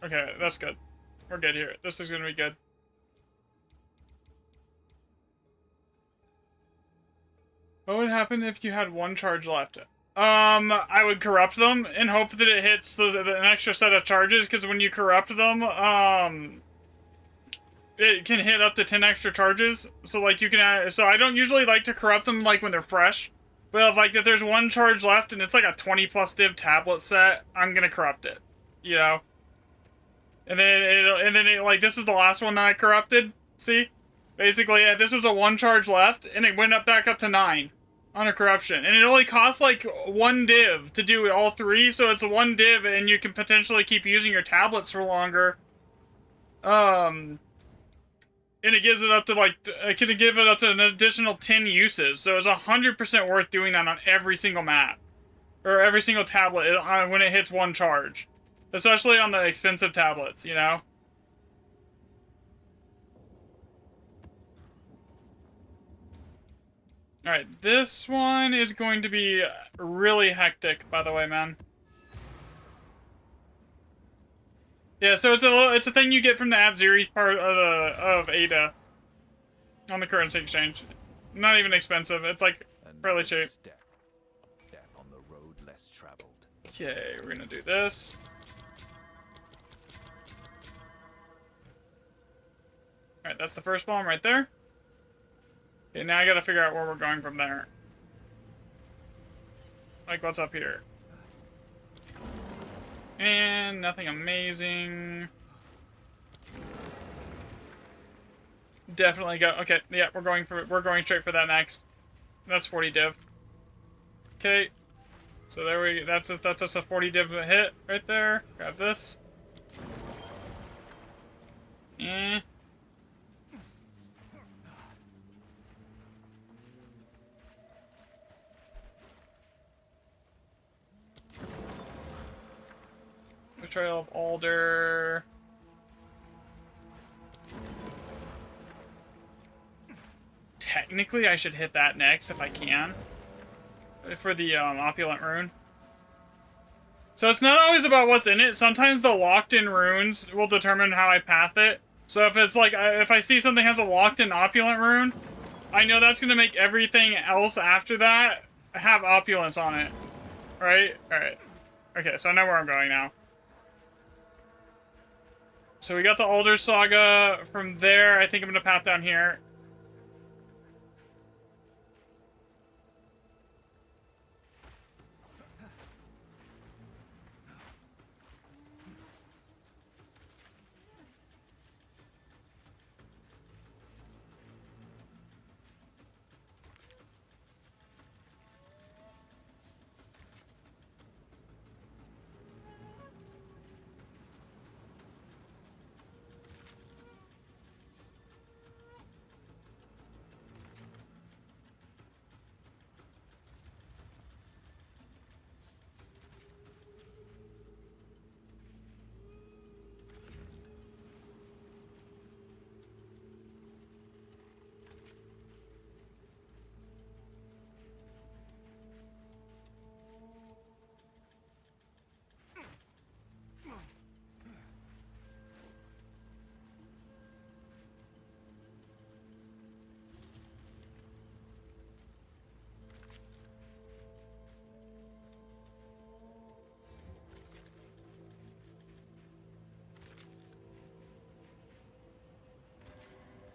Okay, that's good. We're good here. This is gonna be good. What would happen if you had 1 charge left? I would corrupt them and hope that it hits an extra set of charges, because when you corrupt them, it can hit up to 10 extra charges. So, like, you can add, so I don't usually like to corrupt them, like, when they're fresh. But, like, if there's 1 charge left and it's, like, a 20+ div tablet set, I'm gonna corrupt it. You know? And then like, this is the last one that I corrupted. See? Basically, yeah, this was a 1 charge left, and it went back up to 9 on a corruption. And it only costs, like, 1 div to do all 3, so it's a 1 div, and you can potentially keep using your tablets for longer. And it gives it up to, like, it can give it up to an additional 10 uses, so it's 100% worth doing that on every single map. Or every single tablet when it hits 1 charge. Especially on the expensive tablets, you know? Alright, this one is going to be really hectic, by the way, man. Yeah, so it's a thing you get from the Adziri part of Ada on the currency exchange. Not even expensive. It's like fairly cheap. Step on the road less traveled. Okay, we're gonna do this. Alright, that's the first bomb right there. Okay, now I gotta figure out where we're going from there. Like, what's up here? And nothing amazing. Definitely go. Okay, yeah, we're going straight for that next. That's 40 div. Okay. So there we that's just a 40 div hit right there. Grab this. Eh. Betrayal of Alder. Technically, I should hit that next if I can. For the opulent rune. So it's not always about what's in it. Sometimes the locked-in runes will determine how I path it. So if it's like, if I see something has a locked-in opulent rune, I know that's going to make everything else after that have opulence on it. Right? Alright. Okay, so I know where I'm going now. So we got the Alder Saga. From there, I think I'm going to path down here.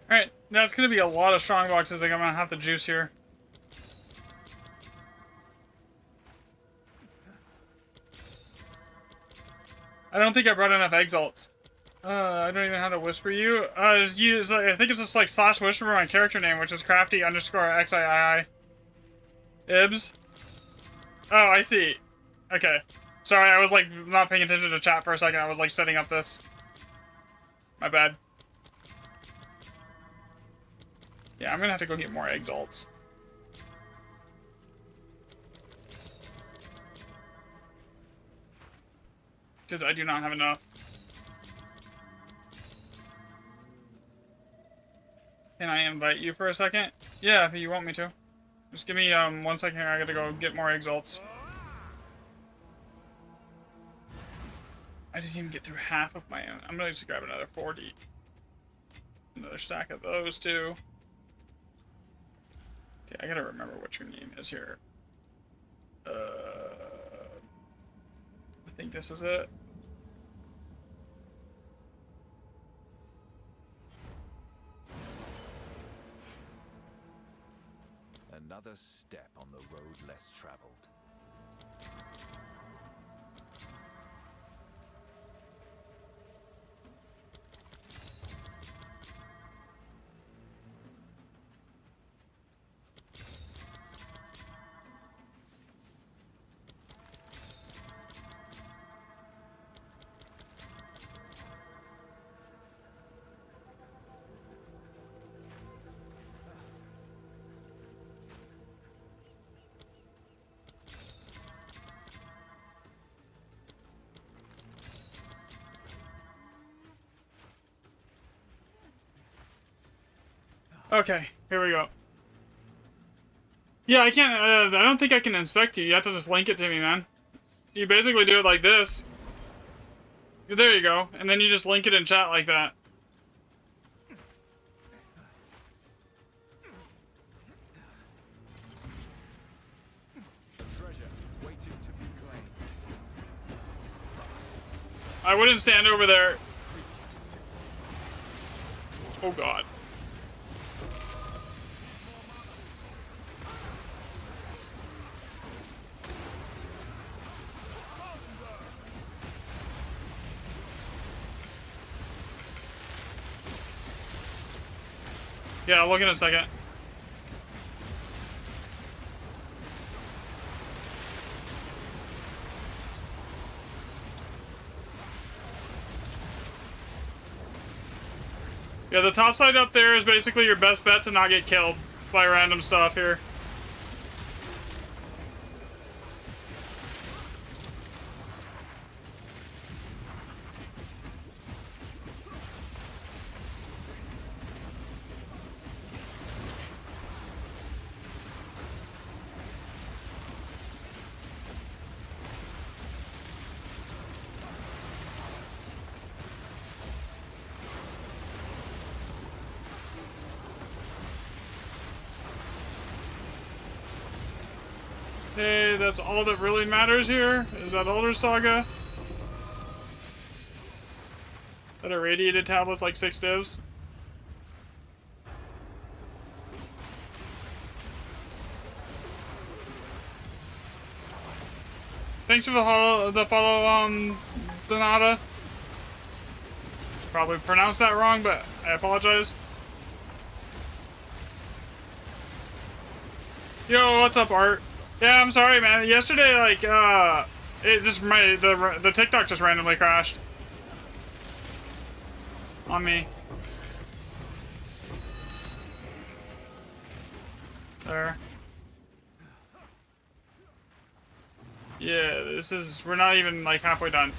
Alright, that's gonna be a lot of strong boxes I'm gonna have to juice here. I don't think I brought enough exalts. I don't even know how to whisper you. Just use, I think it's just like slash whisper my character name, which is crafty underscore XIII. Ibs. Oh, I see. Okay. Sorry, I was like not paying attention to chat for a second. I was like setting up this. My bad. Yeah, I'm gonna have to go get more exalts. Because I do not have enough. Can I invite you for a second? Yeah, if you want me to. Just give me 1 second here. I gotta go get more exalts. I didn't even get through half of my own. I'm gonna just grab another 40. Another stack of those too. Okay, I gotta remember what your name is here. I think this is it. Another step on the road less traveled. Okay, here we go. Yeah, I can't, I don't think I can inspect you. You have to just link it to me, man. You basically do it like this. There you go. And then you just link it in chat like that. Treasure waiting to be claimed. I wouldn't stand over there. Oh god. Yeah, I'll look in a second. Yeah, the top side up there is basically your best bet to not get killed by random stuff here. Okay, that's all that really matters here, is that Elder Saga. That irradiated tablet's like 6 divs. Thanks for the follow, Donata. Probably pronounced that wrong, but I apologize. Yo, what's up, Art? Yeah, I'm sorry, man. Yesterday, like, it just the TikTok just randomly crashed on me. There. Yeah, we're not even like halfway done.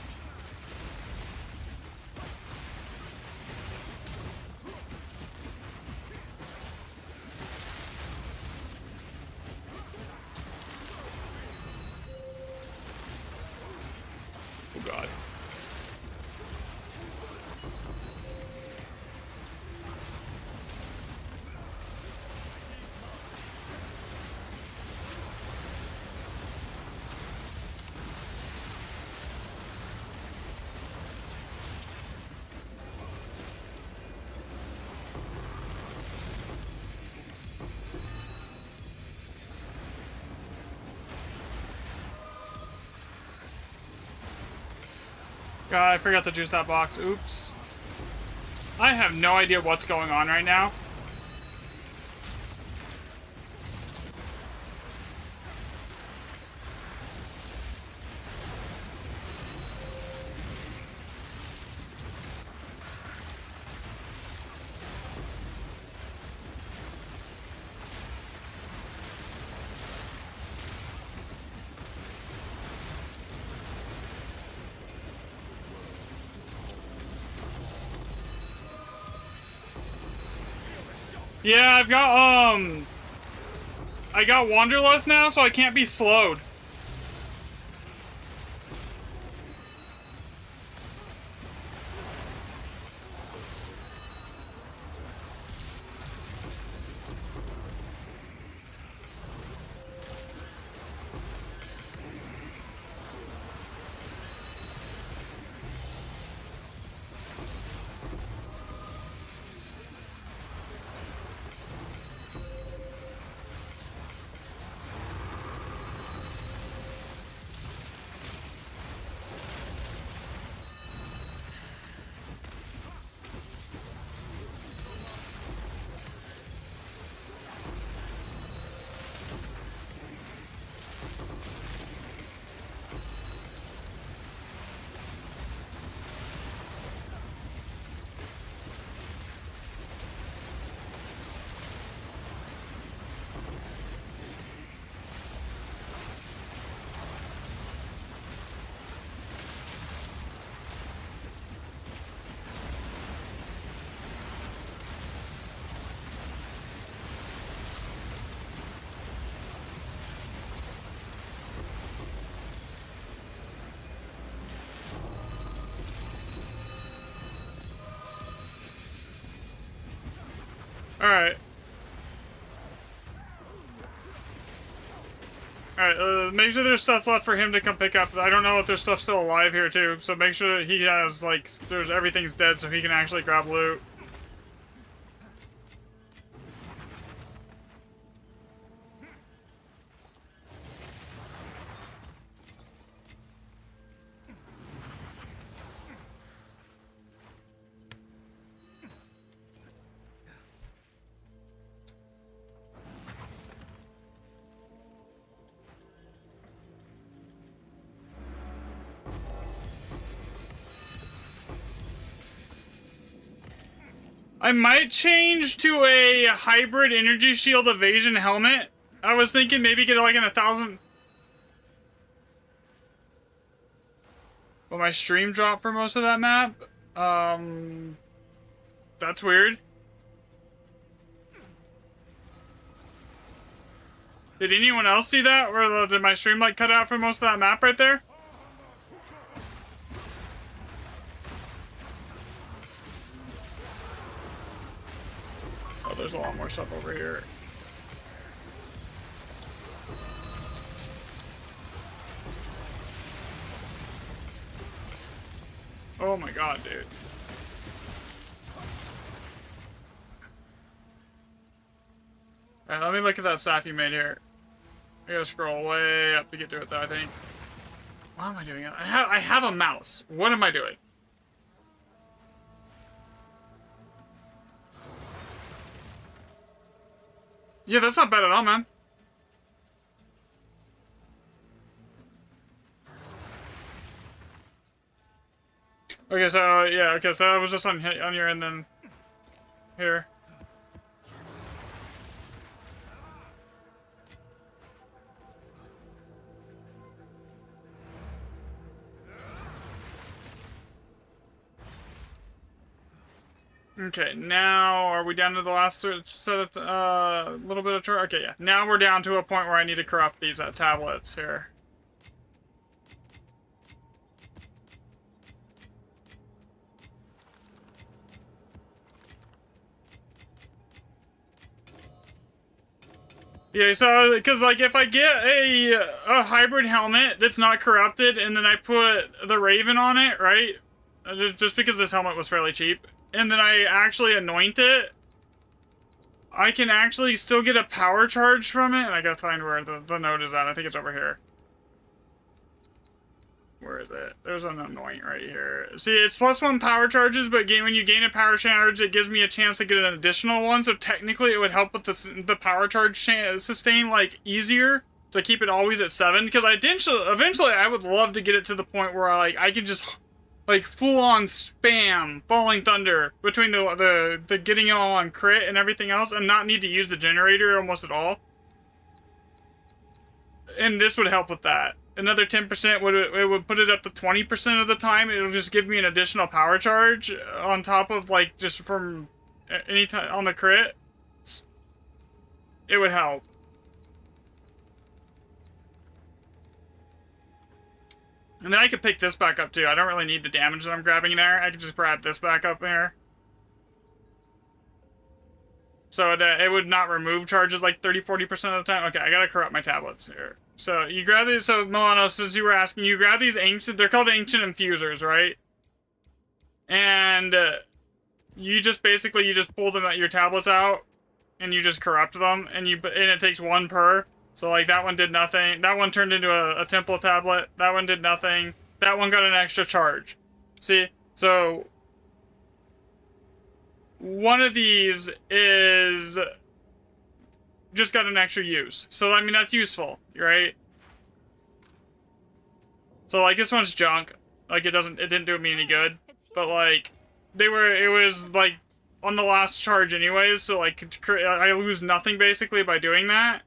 Oh god. God, I forgot to juice that box. Oops. I have no idea what's going on right now. Yeah, I got Wanderlust now, so I can't be slowed. Alright. Alright, make sure there's stuff left for him to come pick up. I don't know if there's stuff still alive here, too. So make sure that he has, like, everything's dead so he can actually grab loot. I might change to a hybrid energy shield evasion helmet. I was thinking maybe get like an 1,000. Will my stream drop for most of that map? That's weird. Did anyone else see that? Or did my stream like cut out for most of that map right there? Oh, there's a lot more stuff over here. Oh my god, dude. Alright, let me look at that staff you made here. I gotta scroll way up to get to it though, I think. What am I doing? I have a mouse. What am I doing? Yeah, that's not bad at all, man. Okay, so yeah, okay, so that was just on here and then here. Okay, now are we down to the last set of little bit of turn? Okay, yeah. Now we're down to a point where I need to corrupt these tablets here. Yeah, so, because, like, if I get a hybrid helmet that's not corrupted, and then I put the Raven on it, right? Just because this helmet was fairly cheap, and then I actually anoint it, I can actually still get a power charge from it, and I gotta find where the node is at. I think it's over here. Where is it? There's an anoint right here. See, it's +1 power charges, but when you gain a power charge, it gives me a chance to get an additional one. So technically, it would help with the power charge sustain like easier to keep it always at 7. Because eventually, I would love to get it to the point where I can just like full on spam Falling Thunder between the getting it all on crit and everything else, and not need to use the generator almost at all. And this would help with that. Another 10% would put it up to 20% of the time. It'll just give me an additional power charge on top of like just from any time on the crit. It would help. And then I could pick this back up too. I don't really need the damage that I'm grabbing there. I could just grab this back up there. So it would not remove charges like 30-40% of the time. Okay, I gotta corrupt my tablets here. So you grab these. So Milano, since you were asking, you grab these ancient. They're called ancient infusers, right? And you just basically pull them your tablets out, and you just corrupt them, and it takes 1 per. So like that one did nothing. That one turned into a temple tablet. That one did nothing. That one got an extra charge. See, so one of these is just got an extra use. So, I mean, that's useful, right? So, like, this one's junk. Like, it didn't do me any good. But, like, it was, like, on the last charge anyways, so, like, I lose nothing, basically, by doing that.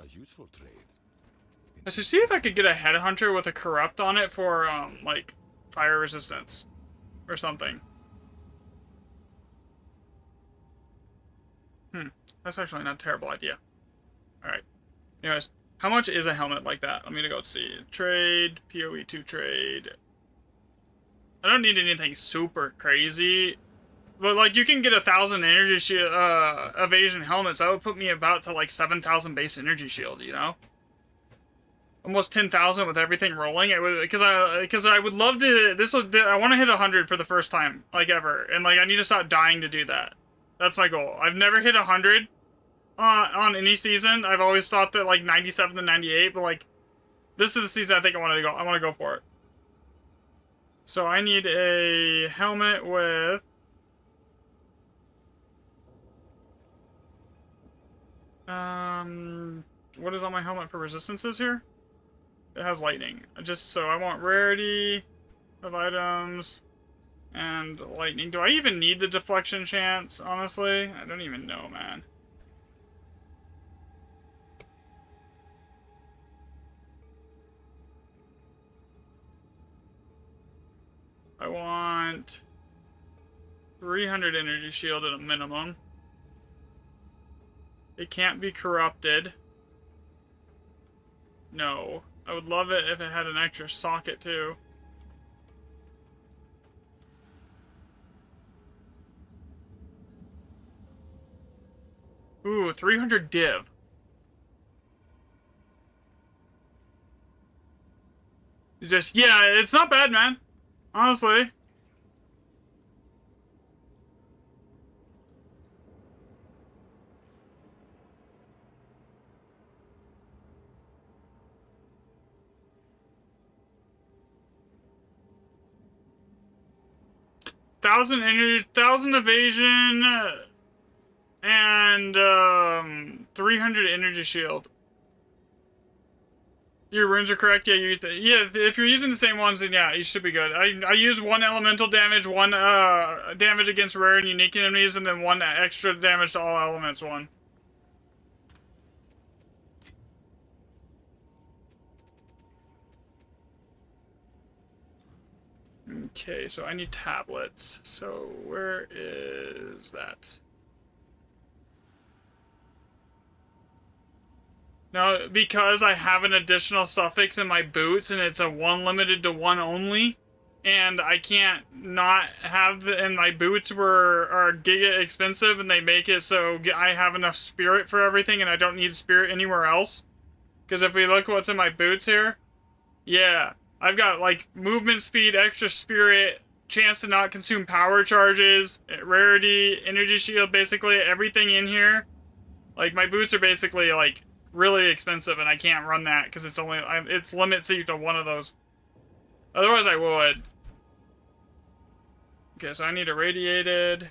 Useful trade. I should see if I could get a headhunter with a corrupt on it for like fire resistance or something. That's actually not a terrible idea. All right. Anyways, how much is a helmet like that? Let me go see. Trade, PoE2 trade. I don't need anything super crazy. But, like, you can get 1,000 energy shield, evasion helmets. That would put me about to, like, 7,000 base energy shield, you know? Almost 10,000 with everything rolling. It would, because I would love to, I want to hit 100 for the first time, like, ever. And, like, I need to stop dying to do that. That's my goal. I've never hit 100 on any season. I've always thought that, like, 97 to 98, but, like, this is the season I think I want to go for it. So, I need a helmet with... what is on my helmet for resistances here? It has lightning. So I want rarity of items and lightning. Do I even need the deflection chance, honestly? I don't even know, man. I want 300 energy shield at a minimum. It can't be corrupted. No. I would love it if it had an extra socket, too. Ooh, 300 div. Yeah, it's not bad, man. Honestly. Thousand energy, 1,000 evasion, and 300 energy shield. Your runes are correct. Yeah, you use if you're using the same ones, then yeah, you should be good. I use 1 elemental damage, 1 damage against rare and unique enemies, and then 1 extra damage to all elements. 1. Okay, so I need tablets. So where is that? Now, because I have an additional suffix in my boots, and it's a 1 limited to 1 only, and I can't not have and my boots are giga expensive, and they make it so I have enough spirit for everything, and I don't need spirit anywhere else. Because if we look what's in my boots here, Yeah. I've got, like, movement speed, extra spirit, chance to not consume power charges, rarity, energy shield, basically everything in here. Like, my boots are basically, like, really expensive, and I can't run that, because it's only, it's limits you to one of those. Otherwise, I would. Okay, so I need irradiated.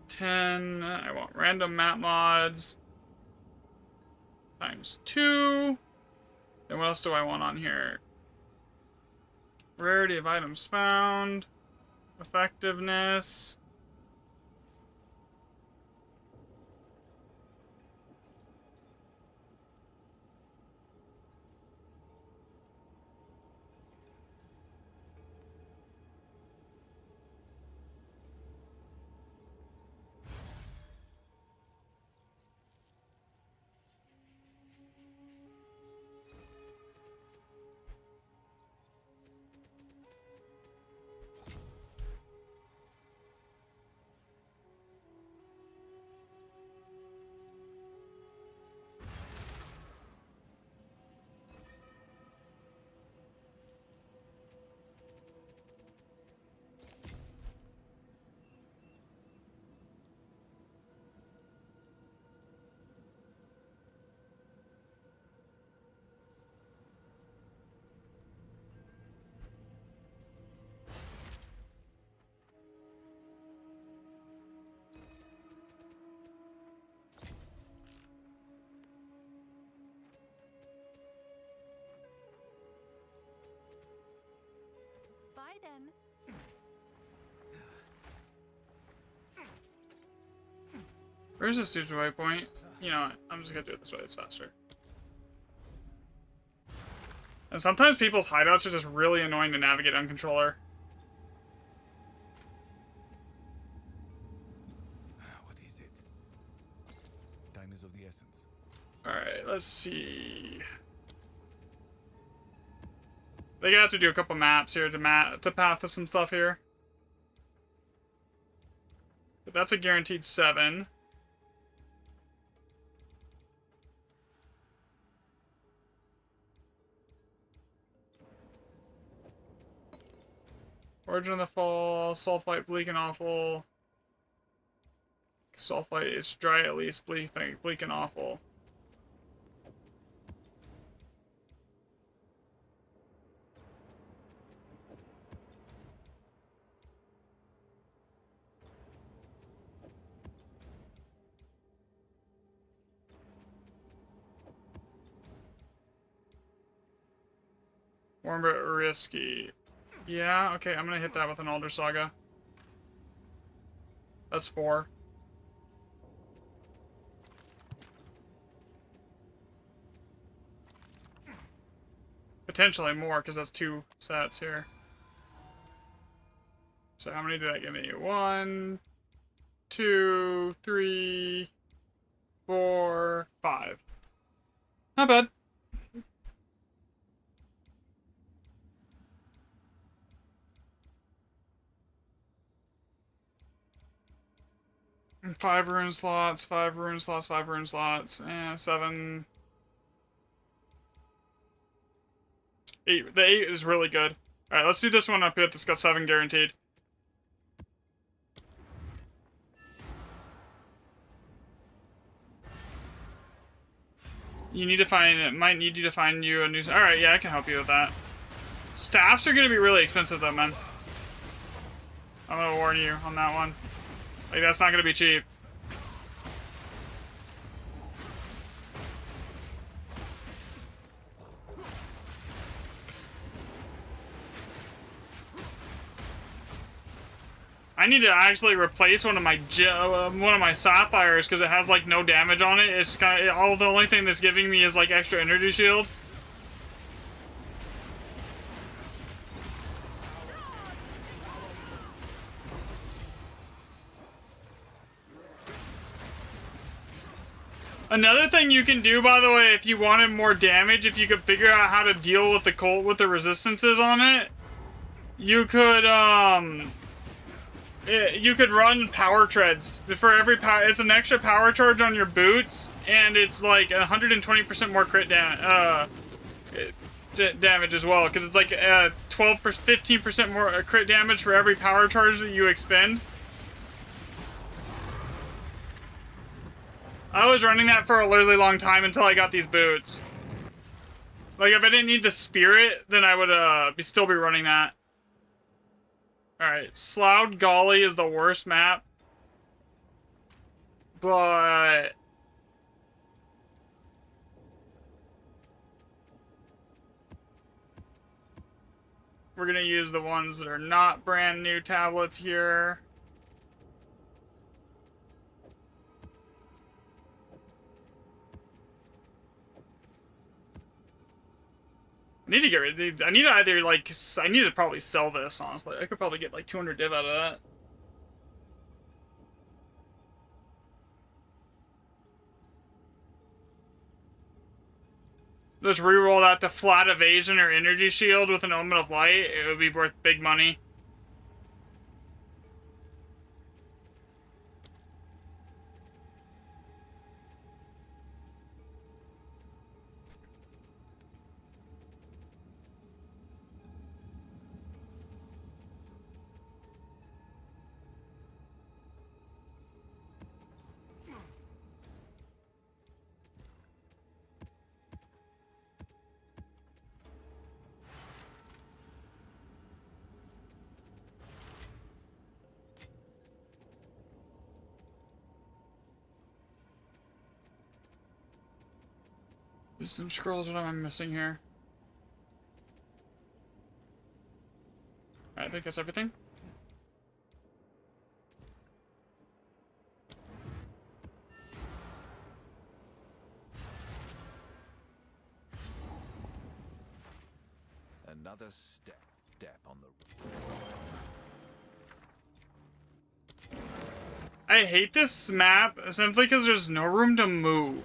10. I want random map mods. Times 2. Then what else do I want on here? Rarity of items found. Effectiveness. Bye then. Where's the stupid waypoint? You know what? I'm just gonna do it this way, it's faster. And sometimes people's hideouts are just really annoying to navigate on controller. What is it? Time is of the essence. Alright, let's see. They have to do a couple maps here to path some stuff here. But that's a guaranteed 7. Origin of the Fall, Sulfite, Bleak and Awful. Sulfite, it's dry at least, Bleak and Awful. Warm but risky. Yeah, okay, I'm gonna hit that with an Alder Saga. That's 4. Potentially more, because that's 2 sets here. So how many did that give me? 1, 2, 3, 4, 5. Not bad. And 5 rune slots, 5 rune slots, 5 rune slots, and 7. 8. The 8 is really good. Alright, let's do this one up here that's got 7 guaranteed. You need to find, it might need you to find you a new, alright, yeah, I can help you with that. Staffs are gonna be really expensive though, man. I'm gonna warn you on that one. Like, that's not gonna be cheap. I need to actually replace one of my sapphires because it has like no damage on it. It's kind of, the only thing that's giving me is like extra energy shield. Another thing you can do, by the way, if you wanted more damage, if you could figure out how to deal with the resistances on it, you could run power treads for every power. It's an extra power charge on your boots, and it's like 120% more crit damage. damage as well, because it's like 12%, 15% more crit damage for every power charge that you expend. I was running that for a really long time until I got these boots. Like, if I didn't need the spirit, then I would still be running that. Alright, Sloughed Golly is the worst map. But... we're gonna use the ones that are not brand new tablets here. I need to get rid of these. I need to either, like, I need to probably sell this, honestly. I could probably get, like, 200 div out of that. Just reroll that to flat evasion or energy shield with an element of light. It would be worth big money. There's some scrolls. What am I missing here? I think that's everything. Another step on the. I hate this map simply because there's no room to move.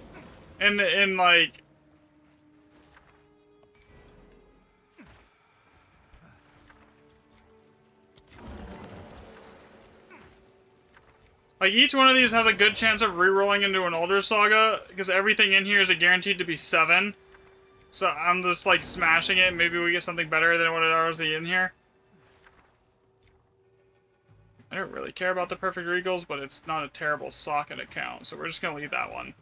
And like... like, each one of these has a good chance of rerolling into an older saga, because everything in here is guaranteed to be 7. So I'm just, like, smashing it. Maybe we get something better than what it already in here. I don't really care about the Perfect Regals, but it's not a terrible socket account, so we're just gonna leave that one.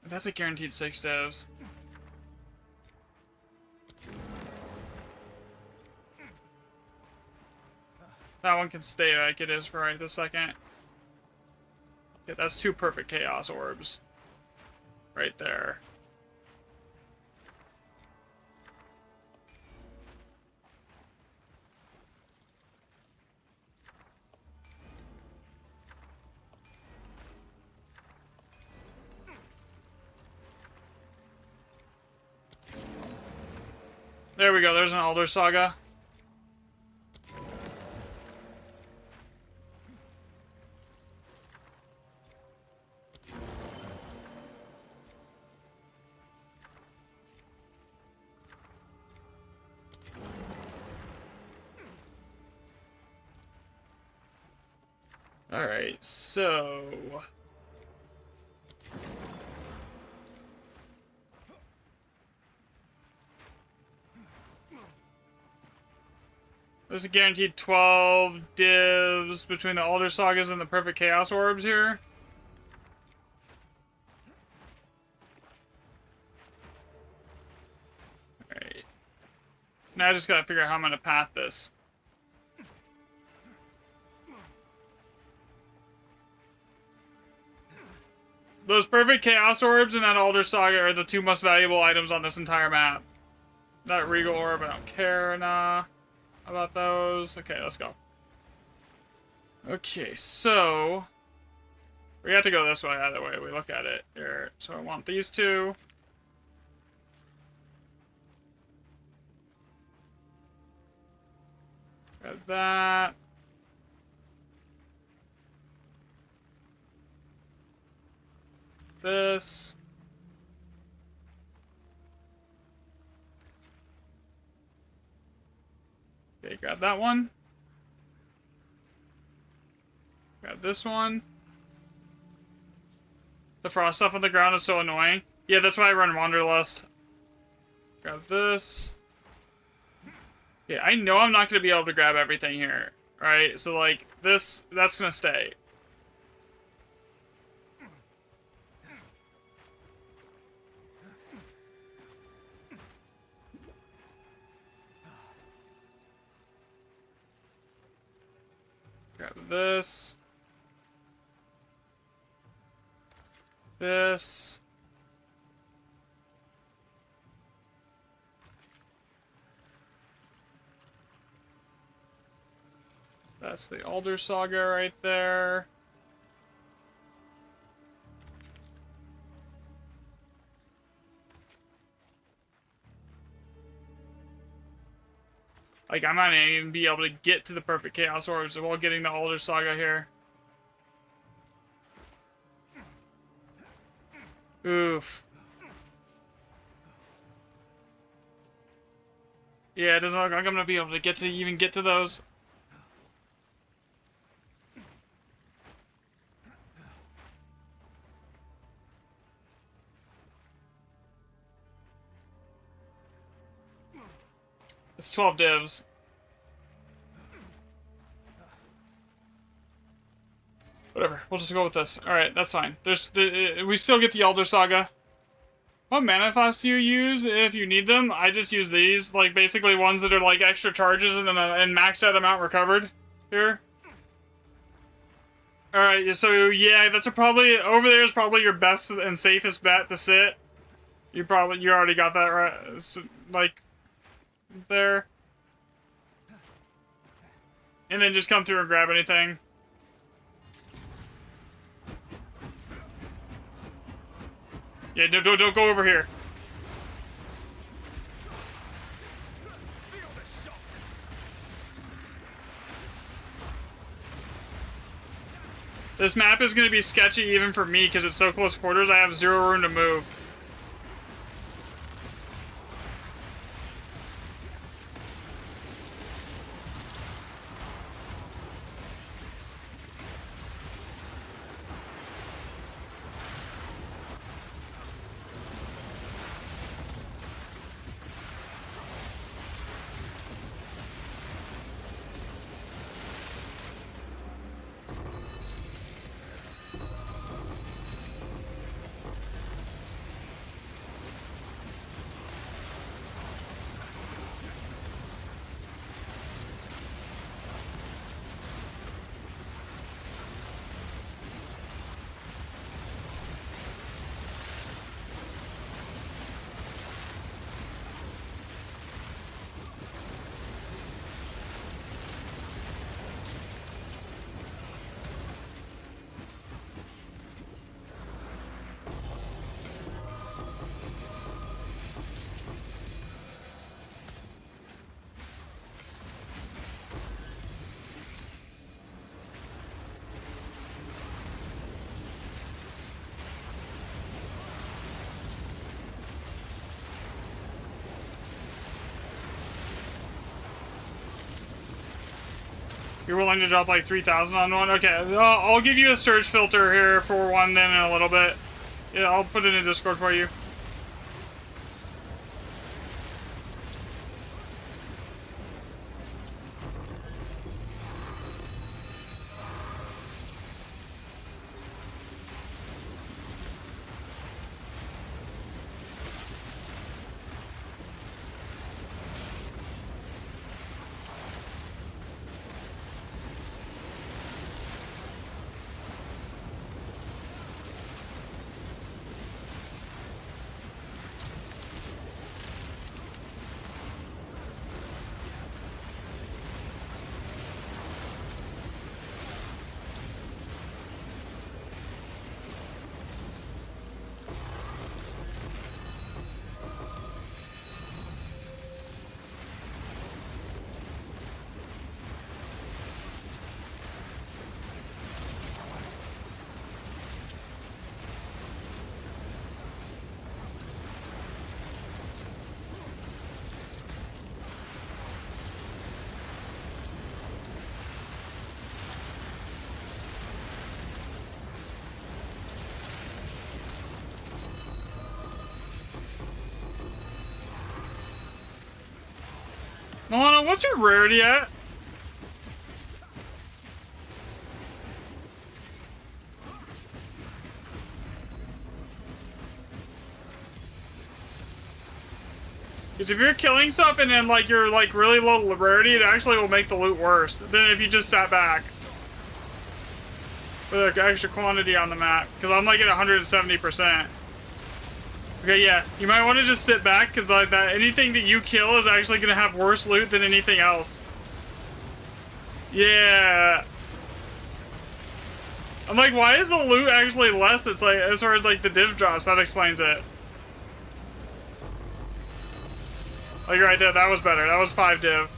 That's a guaranteed 6 devs. That one can stay like it is for right this second. Okay, that's 2 perfect chaos orbs. Right there. There we go, there's an Elder Saga. Alright, so... there's a guaranteed 12 divs between the Elder Sagas and the Perfect Chaos Orbs here. Alright. Now I just gotta figure out how I'm gonna path this. Those Perfect Chaos Orbs and that Elder Saga are the 2 most valuable items on this entire map. That Regal Orb, I don't care, nah. About those. Okay, let's go. Okay, so we have to go this way either way we look at it here. So I want these 2. Got that. This. grab that one. Grab this one. The frost stuff on the ground is so annoying. Yeah, that's why I run Wanderlust. Grab this. Yeah, I know I'm not going to be able to grab everything here. Right? So, like, this, that's going to stay. Grab this. This. That's the Alder Saga right there. Like, I might not even be able to get to the perfect Chaos Orbs while getting the Alder Saga here. Oof. Yeah, it doesn't look like I'm gonna be able to even get to those. It's 12 divs. Whatever, we'll just go with this. Alright, that's fine. We still get the Elder Saga. What mana flasks do you use if you need them? I just use these, like, basically ones that are, like, extra charges and then and maxed out amount recovered here. Alright, so, yeah, that's over there is probably your best and safest bet to sit. You already got that right, like, there. And then just come through and grab anything. Yeah, don't go over here. This map is going to be sketchy even for me because it's so close quarters. I have 0 room to move. You're willing to drop like 3,000 on one? Okay, I'll give you a surge filter here for one then in a little bit. Yeah, I'll put it in Discord for you. Milano, what's your rarity at? Because if you're killing stuff and then like you're like really low rarity, it actually will make the loot worse than if you just sat back with like, extra quantity on the map. Because I'm like at 170%. Okay, yeah, you might want to just sit back because like that anything that you kill is actually gonna have worse loot than anything else. Yeah. I'm like, why is the loot actually less? It's like as far as like the div drops, that explains it. Like right there, that was better. That was 5 div.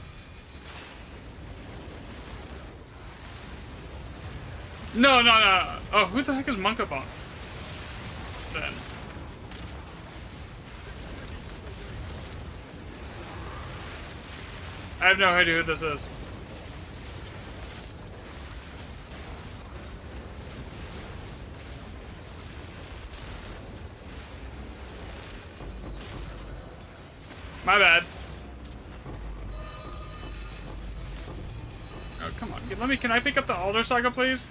No. Oh, who the heck is Monk up on? Then. I have no idea who this is. My bad. Oh, come on. Can I pick up the Alder Saga, please?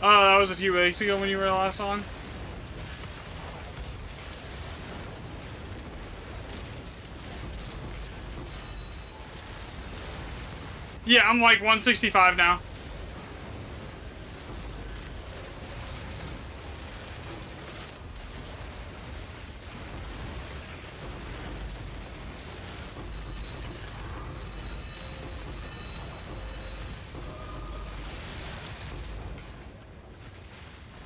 Oh, that was a few weeks ago when you were last on. Yeah, I'm like 165 now.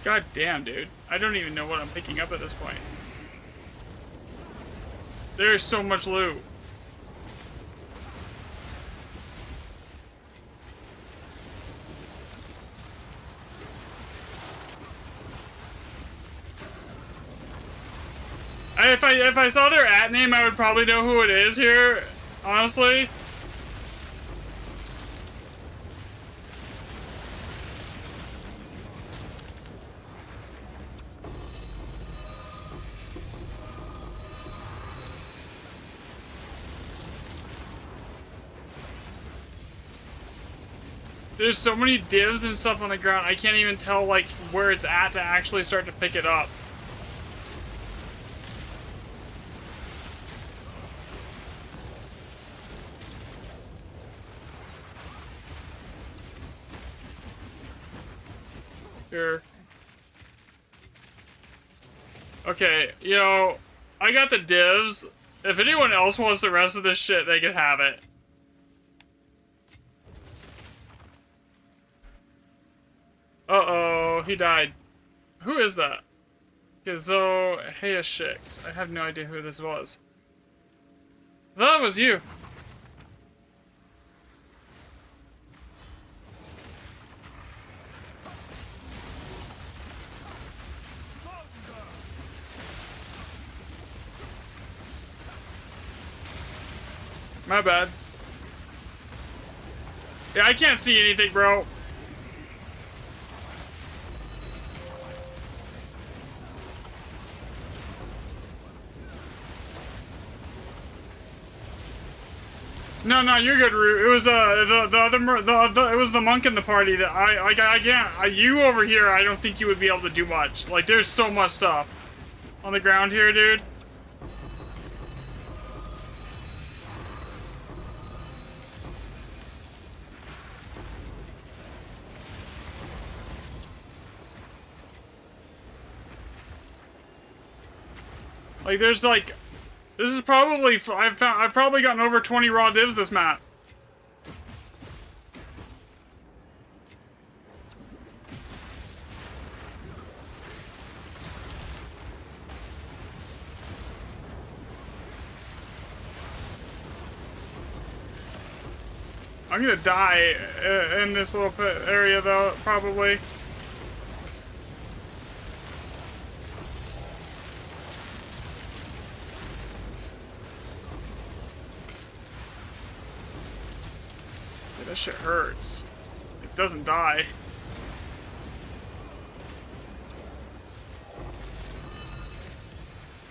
God damn, dude. I don't even know what I'm picking up at this point. There's so much loot. If I saw their at name, I would probably know who it is here, honestly. There's so many divs and stuff on the ground, I can't even tell like where it's at to actually start to pick it up. Here. Okay, I got the divs. If anyone else wants the rest of this shit, they can have it. Uh-oh, he died. Who is that? Gizo Hayashix. I have no idea who this was. That was you. My bad. Yeah, I can't see anything, bro. No, you're good, Rue. It was it was the monk in the party that I can't. You over here, I don't think you would be able to do much. Like, there's so much stuff on the ground here, dude. Like, there's like, this is probably, I've probably gotten over 20 raw divs this map. I'm gonna die in this little area though, probably. This shit hurts. It doesn't die.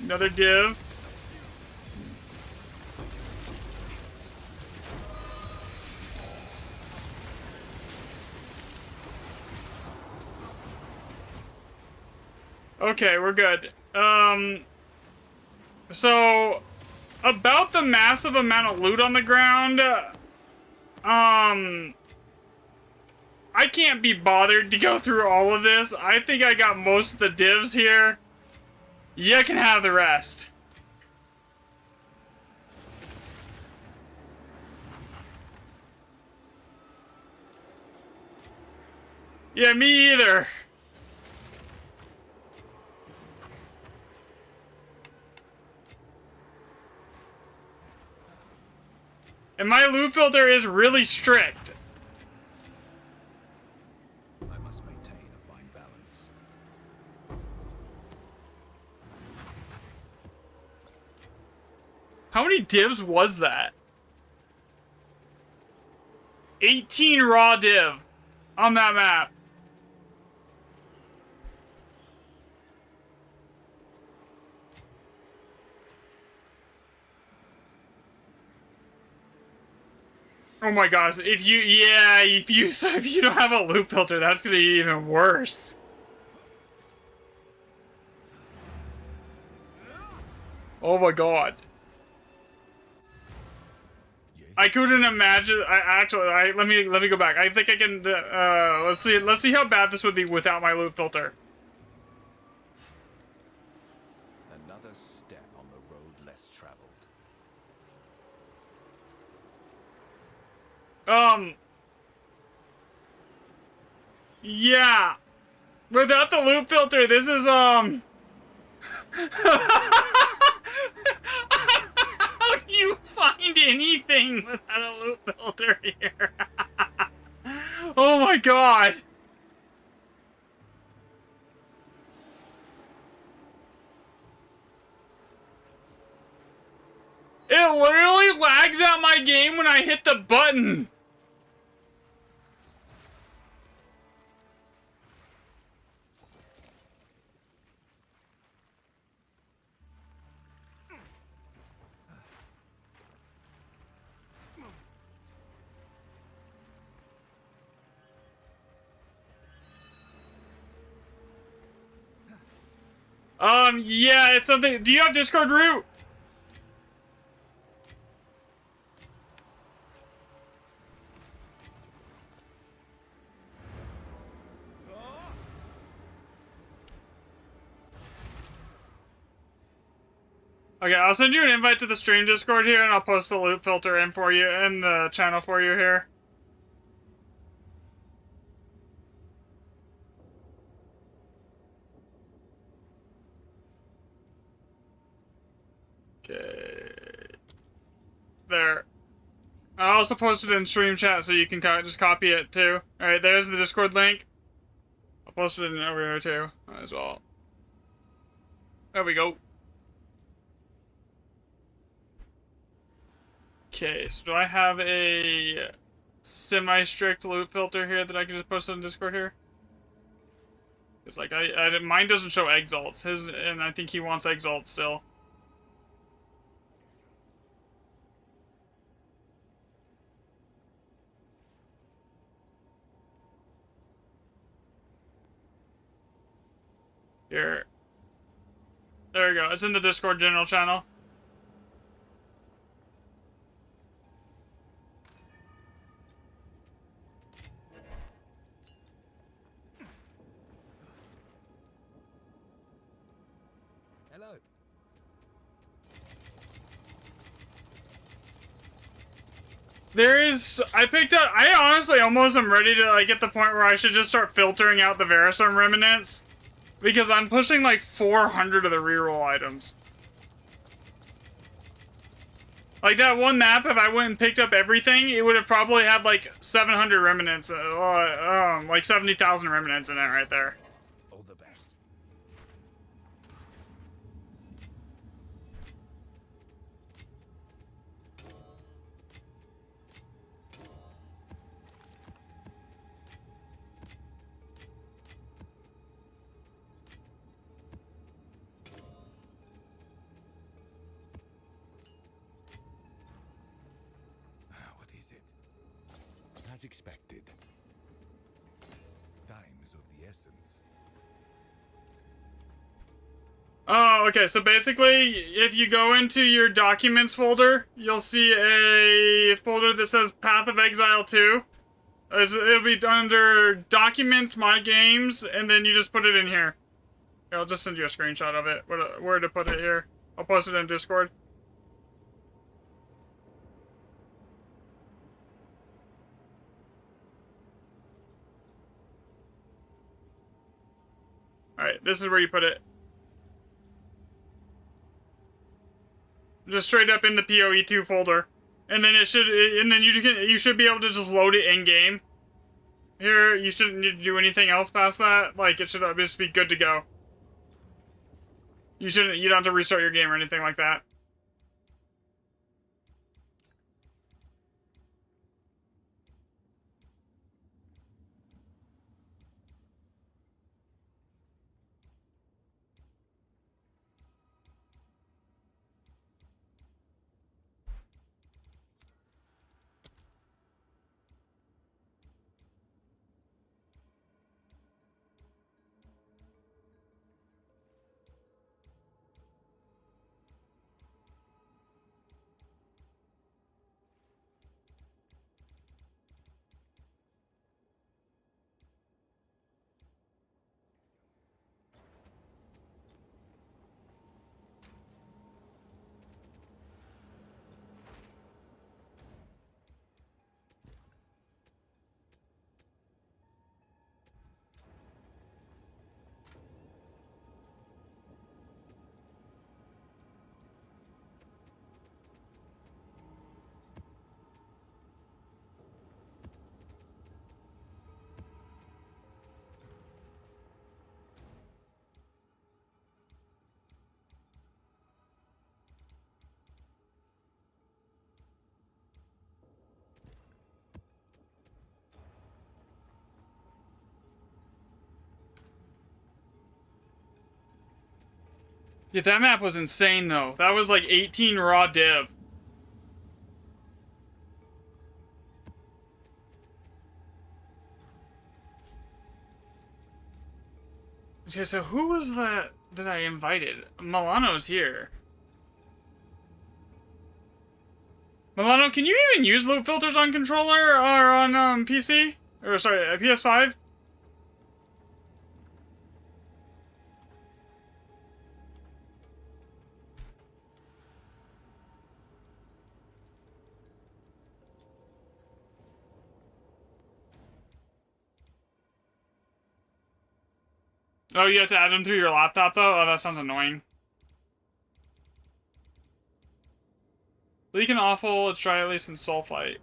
Another div. Okay, we're good. So about the massive amount of loot on the ground, I can't be bothered to go through all of this. I think I got most of the divs here. You can have the rest. Yeah, me either. And my loot filter is really strict. I must maintain a fine balance. How many divs was that? 18 raw div on that map. Oh my gosh, if you don't have a loop filter, that's gonna be even worse. Oh my god. I couldn't imagine. Let me go back. I think I can. Let's see how bad this would be without my loop filter. Another step on the road less traveled. Yeah. Without the loop filter, this is How do you find anything without a loop filter here? Oh my god. It literally lags out my game when I hit the button. Yeah, it's something. Do you have Discord root? Okay, I'll send you an invite to the stream Discord here, and I'll post the loop filter in for you, in the channel for you here. Okay. There. I also posted it in stream chat, so you can just copy it too. Alright, there's the Discord link. I'll post it in over here too, as well. There we go. Okay, so do I have a semi-strict loop filter here that I can just post on Discord here? It's like, mine doesn't show exalts. And I think he wants exalts still. Here. There we go. It's in the Discord general channel. Hello. I honestly almost am ready to like get the point where I should just start filtering out the Verisome remnants. Because I'm pushing like 400 of the reroll items. Like that one map, if I went and picked up everything, it would have probably had like 700 remnants, like 70,000 remnants in it right there. All the best. as expected. Time is of the essence. Oh, okay, so basically, if you go into your Documents folder, you'll see a folder that says Path of Exile 2. It'll be under Documents, My Games, and then you just put it in here. Here, I'll just send you a screenshot of it, where to put it here. I'll post it in Discord. Alright, this is where you put it. Just straight up in the PoE2 folder. And then you should be able to just load it in game. Here, you shouldn't need to do anything else past that. Like, it should just be good to go. You don't have to restart your game or anything like that. Yeah, that map was insane, though. That was like 18 raw div. Okay, so who was that I invited? Milano's here. Milano, can you even use loop filters on controller or on PC? Or sorry, PS5? Oh, you have to add them through your laptop, though? Oh, that sounds annoying. Leak and awful, let's try at least in Sulfite.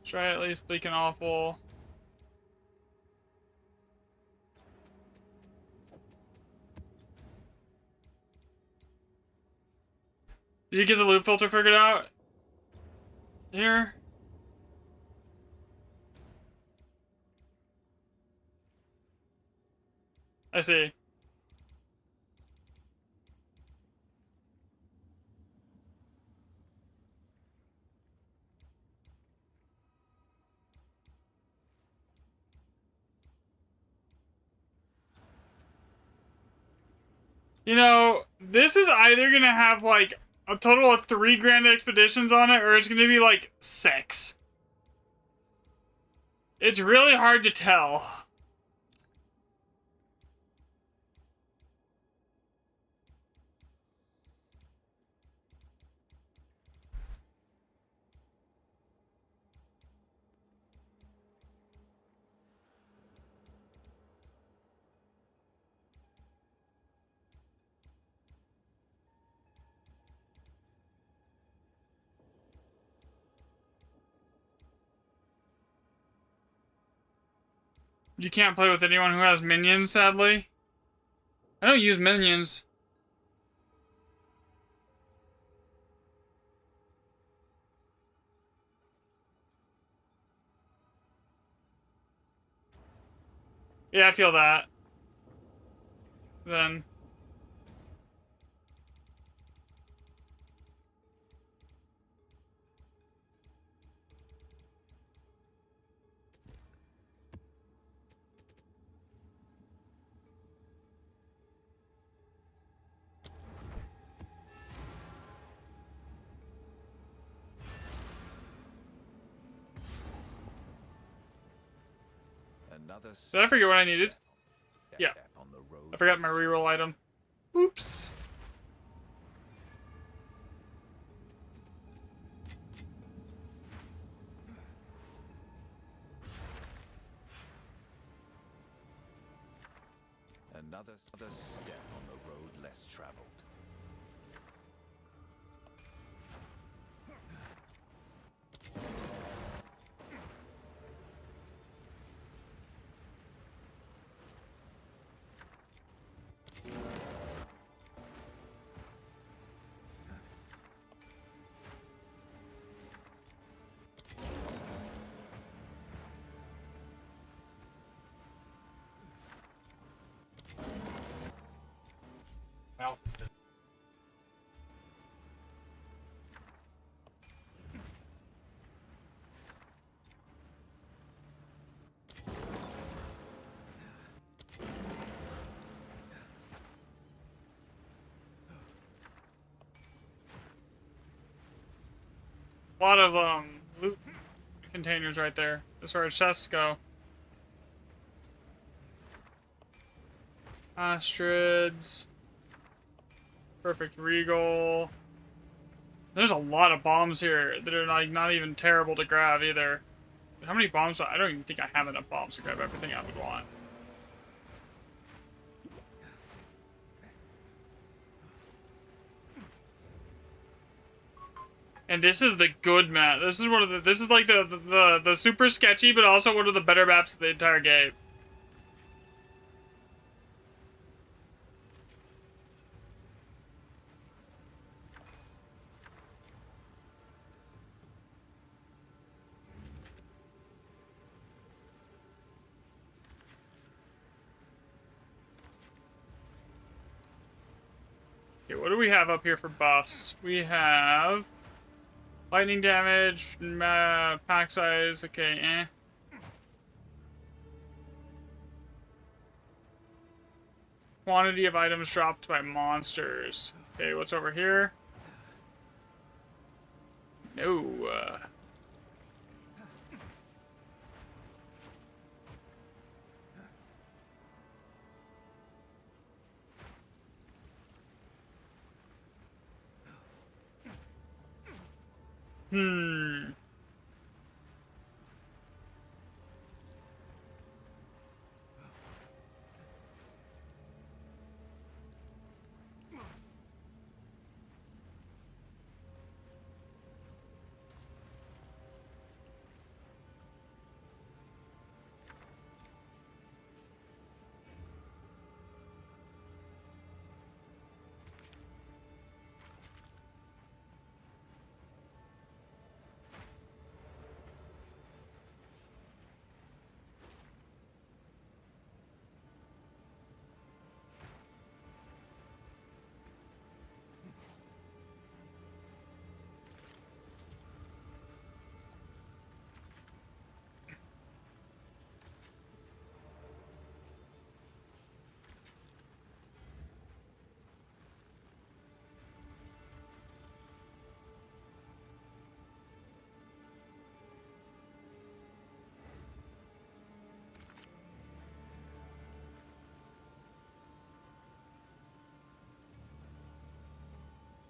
Try at least bleak and awful. Did you get the loop filter figured out? Here? I see. You know, this is either gonna have, like, a total of 3 grand expeditions on it, or it's gonna be, like, 6. It's really hard to tell. You can't play with anyone who has minions, sadly. I don't use minions. Yeah, I feel that. then. Another Did I forget what I needed? step Yeah. on the road I forgot my less reroll item. Oops. Another step on the road less traveled. A lot of loot containers right there. As far as chests go. Astrids. Perfect Regal. There's a lot of bombs here that are like not even terrible to grab either. How many bombs? I don't even think I have enough bombs to grab everything I would want. And this is the good map. This is one of the. This is like the super sketchy, but also one of the better maps of the entire game. Okay, what do we have up here for buffs? We have lightning damage, pack size. Okay, eh. Quantity of items dropped by monsters. Okay, what's over here? No. Hmm.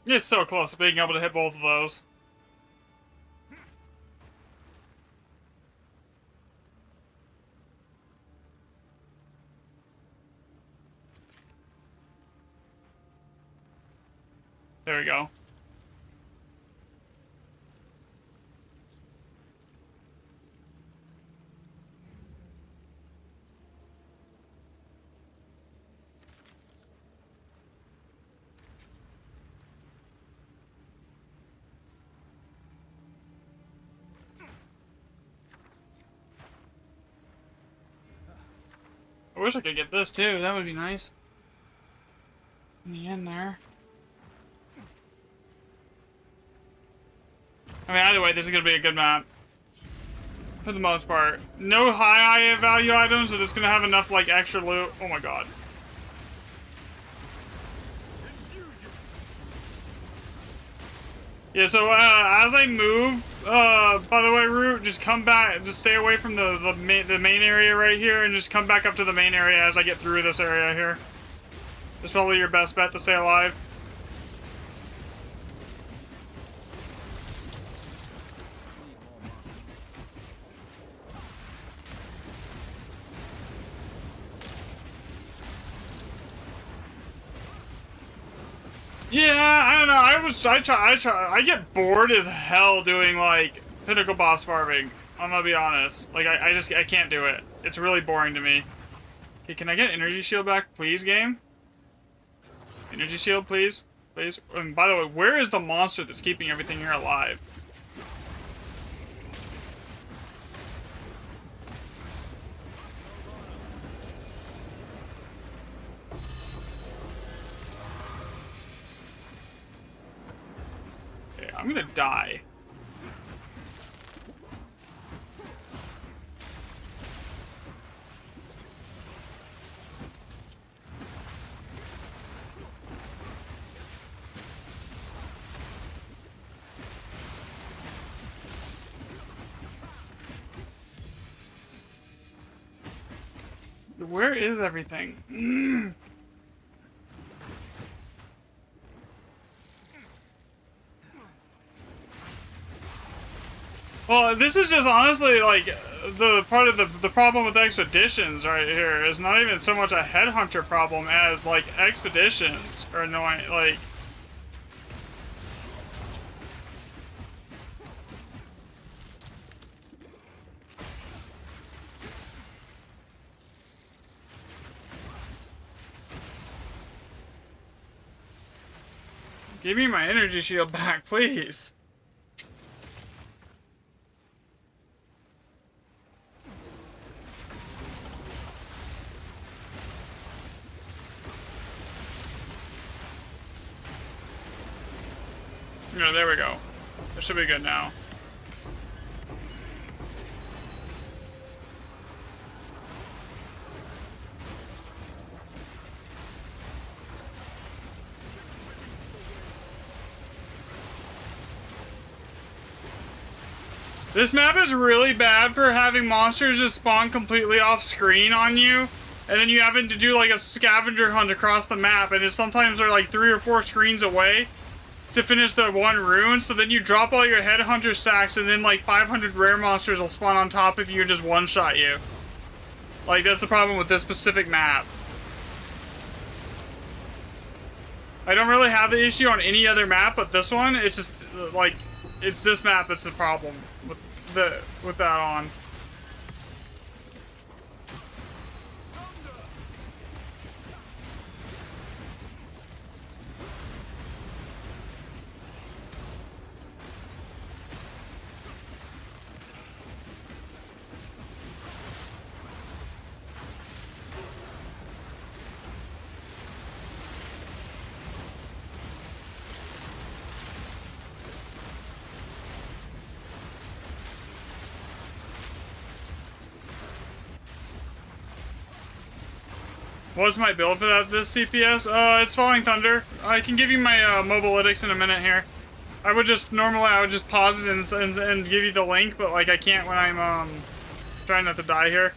It's so close to being able to hit both of those. There we go. I wish I could get this too. That would be nice. in the end there. I mean, either way, this is gonna be a good map. For the most part. No high value items, so it's gonna have enough, like, extra loot. Oh my god. Yeah, so, as I move, by the way, Root, just come back, just stay away from the main area right here, and just come back up to the main area as I get through this area here. It's probably your best bet to stay alive. Yeah, I don't know. I get bored as hell doing like pinnacle boss farming. I'm gonna be honest. Like I can't do it. It's really boring to me. Okay, can I get energy shield back, please, game? Energy shield, please, please. And by the way, where is the monster that's keeping everything here alive? I'm gonna die. Where is everything? Well, this is just honestly like the part of the problem with expeditions right here is not even so much a headhunter problem as like expeditions are annoying. Like, give me my energy shield back, please. No, there we go. That should be good now. This map is really bad for having monsters just spawn completely off screen on you, and then you having to do like a scavenger hunt across the map, and sometimes they're like 3 or 4 screens away to finish the one rune, so then you drop all your headhunter stacks and then like 500 rare monsters will spawn on top of you and just one-shot you. Like, that's the problem with this specific map. I don't really have the issue on any other map, but this one, it's just like, it's this map that's the problem with that on. What's my build for this CPS? It's Falling Thunder. I can give you my mobalytics in a minute here. I would just pause it and give you the link, but like I can't when I'm trying not to die here.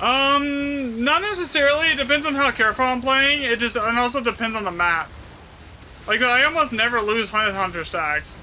Not necessarily. It depends on how careful I'm playing. And also depends on the map. Like, I almost never lose Hunter stacks.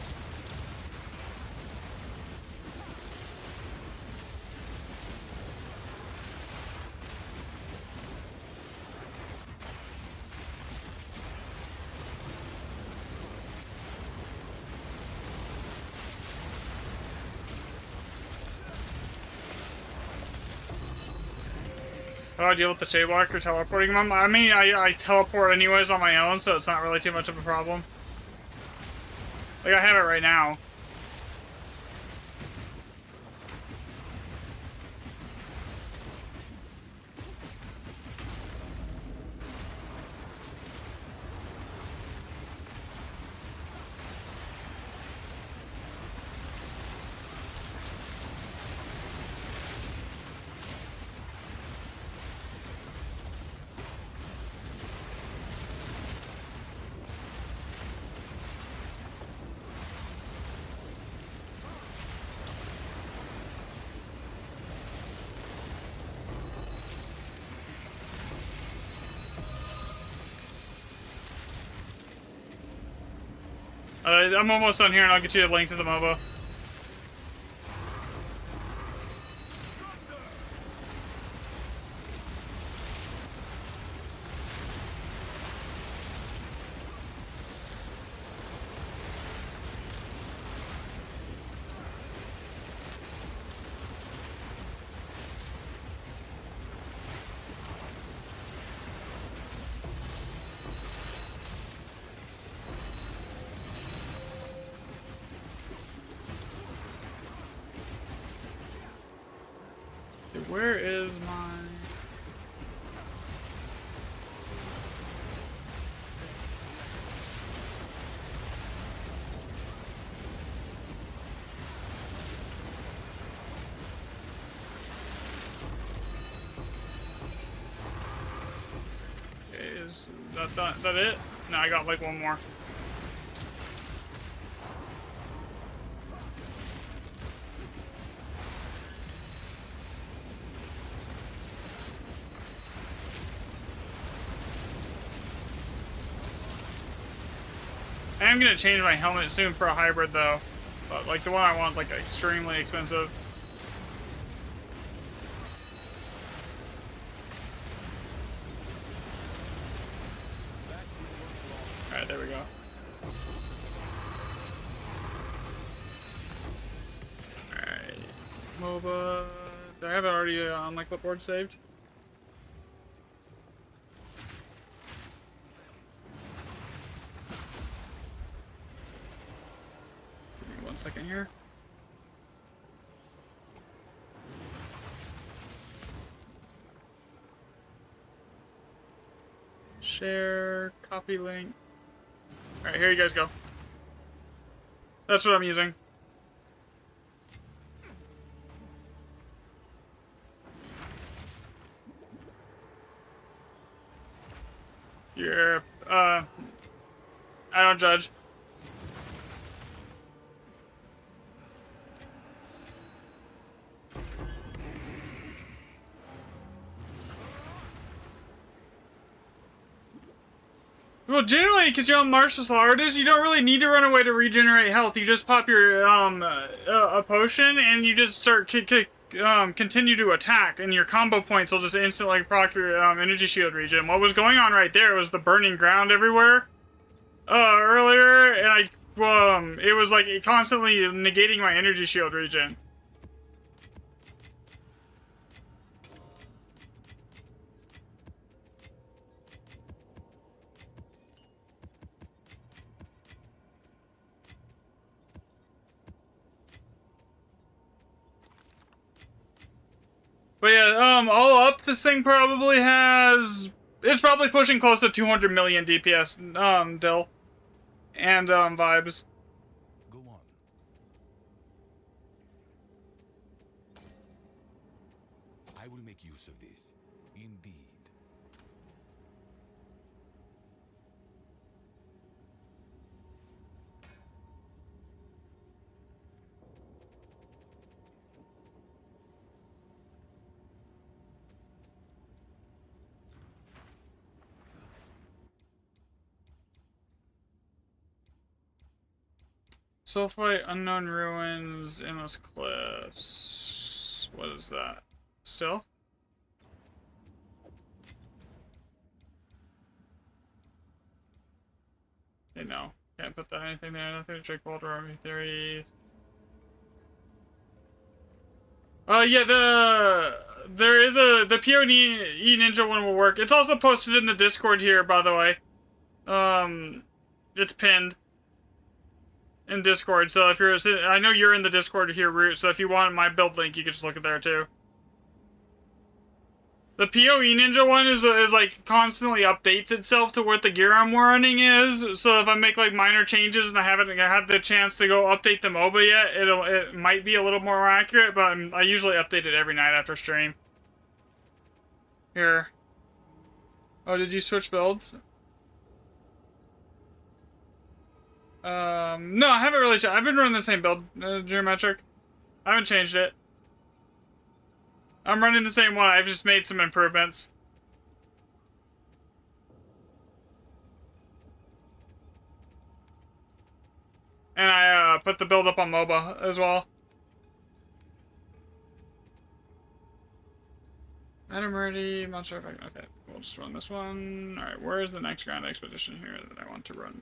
Oh, deal with the Shaywalker teleporting them? I mean, I teleport anyways on my own, so it's not really too much of a problem. Like, I have it right now. I'm almost done here, and I'll get you a link to the MOBA. Where is my... Okay, is that it? No, I got like one more. I am gonna change my helmet soon for a hybrid though. But like the one I want is like extremely expensive. Alright, there we go. Alright. MOBA. Do I have it already on my clipboard saved? Give me 1 second here. Share, copy link. Alright, here you guys go. That's what I'm using. You're, I don't judge. Well, generally, because you're on martial artist, you don't really need to run away to regenerate health. You just pop your a potion, and you just start continue to attack, and your combo points will just instantly proc your energy shield regen. What was going on right there was the burning ground everywhere earlier, and it was like constantly negating my energy shield regen. But yeah, all up, this thing probably has... It's probably pushing close to 200 million DPS, Dill. And, vibes. Go on. I will make use of this. Indeed. Sulfite, Unknown Ruins, Endless Cliffs. What is that? Still? Okay, no. Can't put that anything there. Nothing to drink water, army theory. Yeah, there is the POE Ninja one will work. It's also posted in the Discord here, by the way. It's pinned in Discord, so if you're, I know you're in the Discord here, Root, so if you want my build link, you can just look at there too. The POE Ninja one is like constantly updates itself to what the gear I'm running is, so if I make like minor changes and I haven't had the chance to go update the MOBA yet, it might be a little more accurate, but I usually update it every night after stream. Here. Oh, did you switch builds? No, I haven't really. I've been running the same build, geometric. I haven't changed it. I'm running the same one. I've just made some improvements. And I put the build up on MOBA as well. Item ready, monster effect. Okay, we'll just run this one. Alright, where is the next Grand Expedition here that I want to run?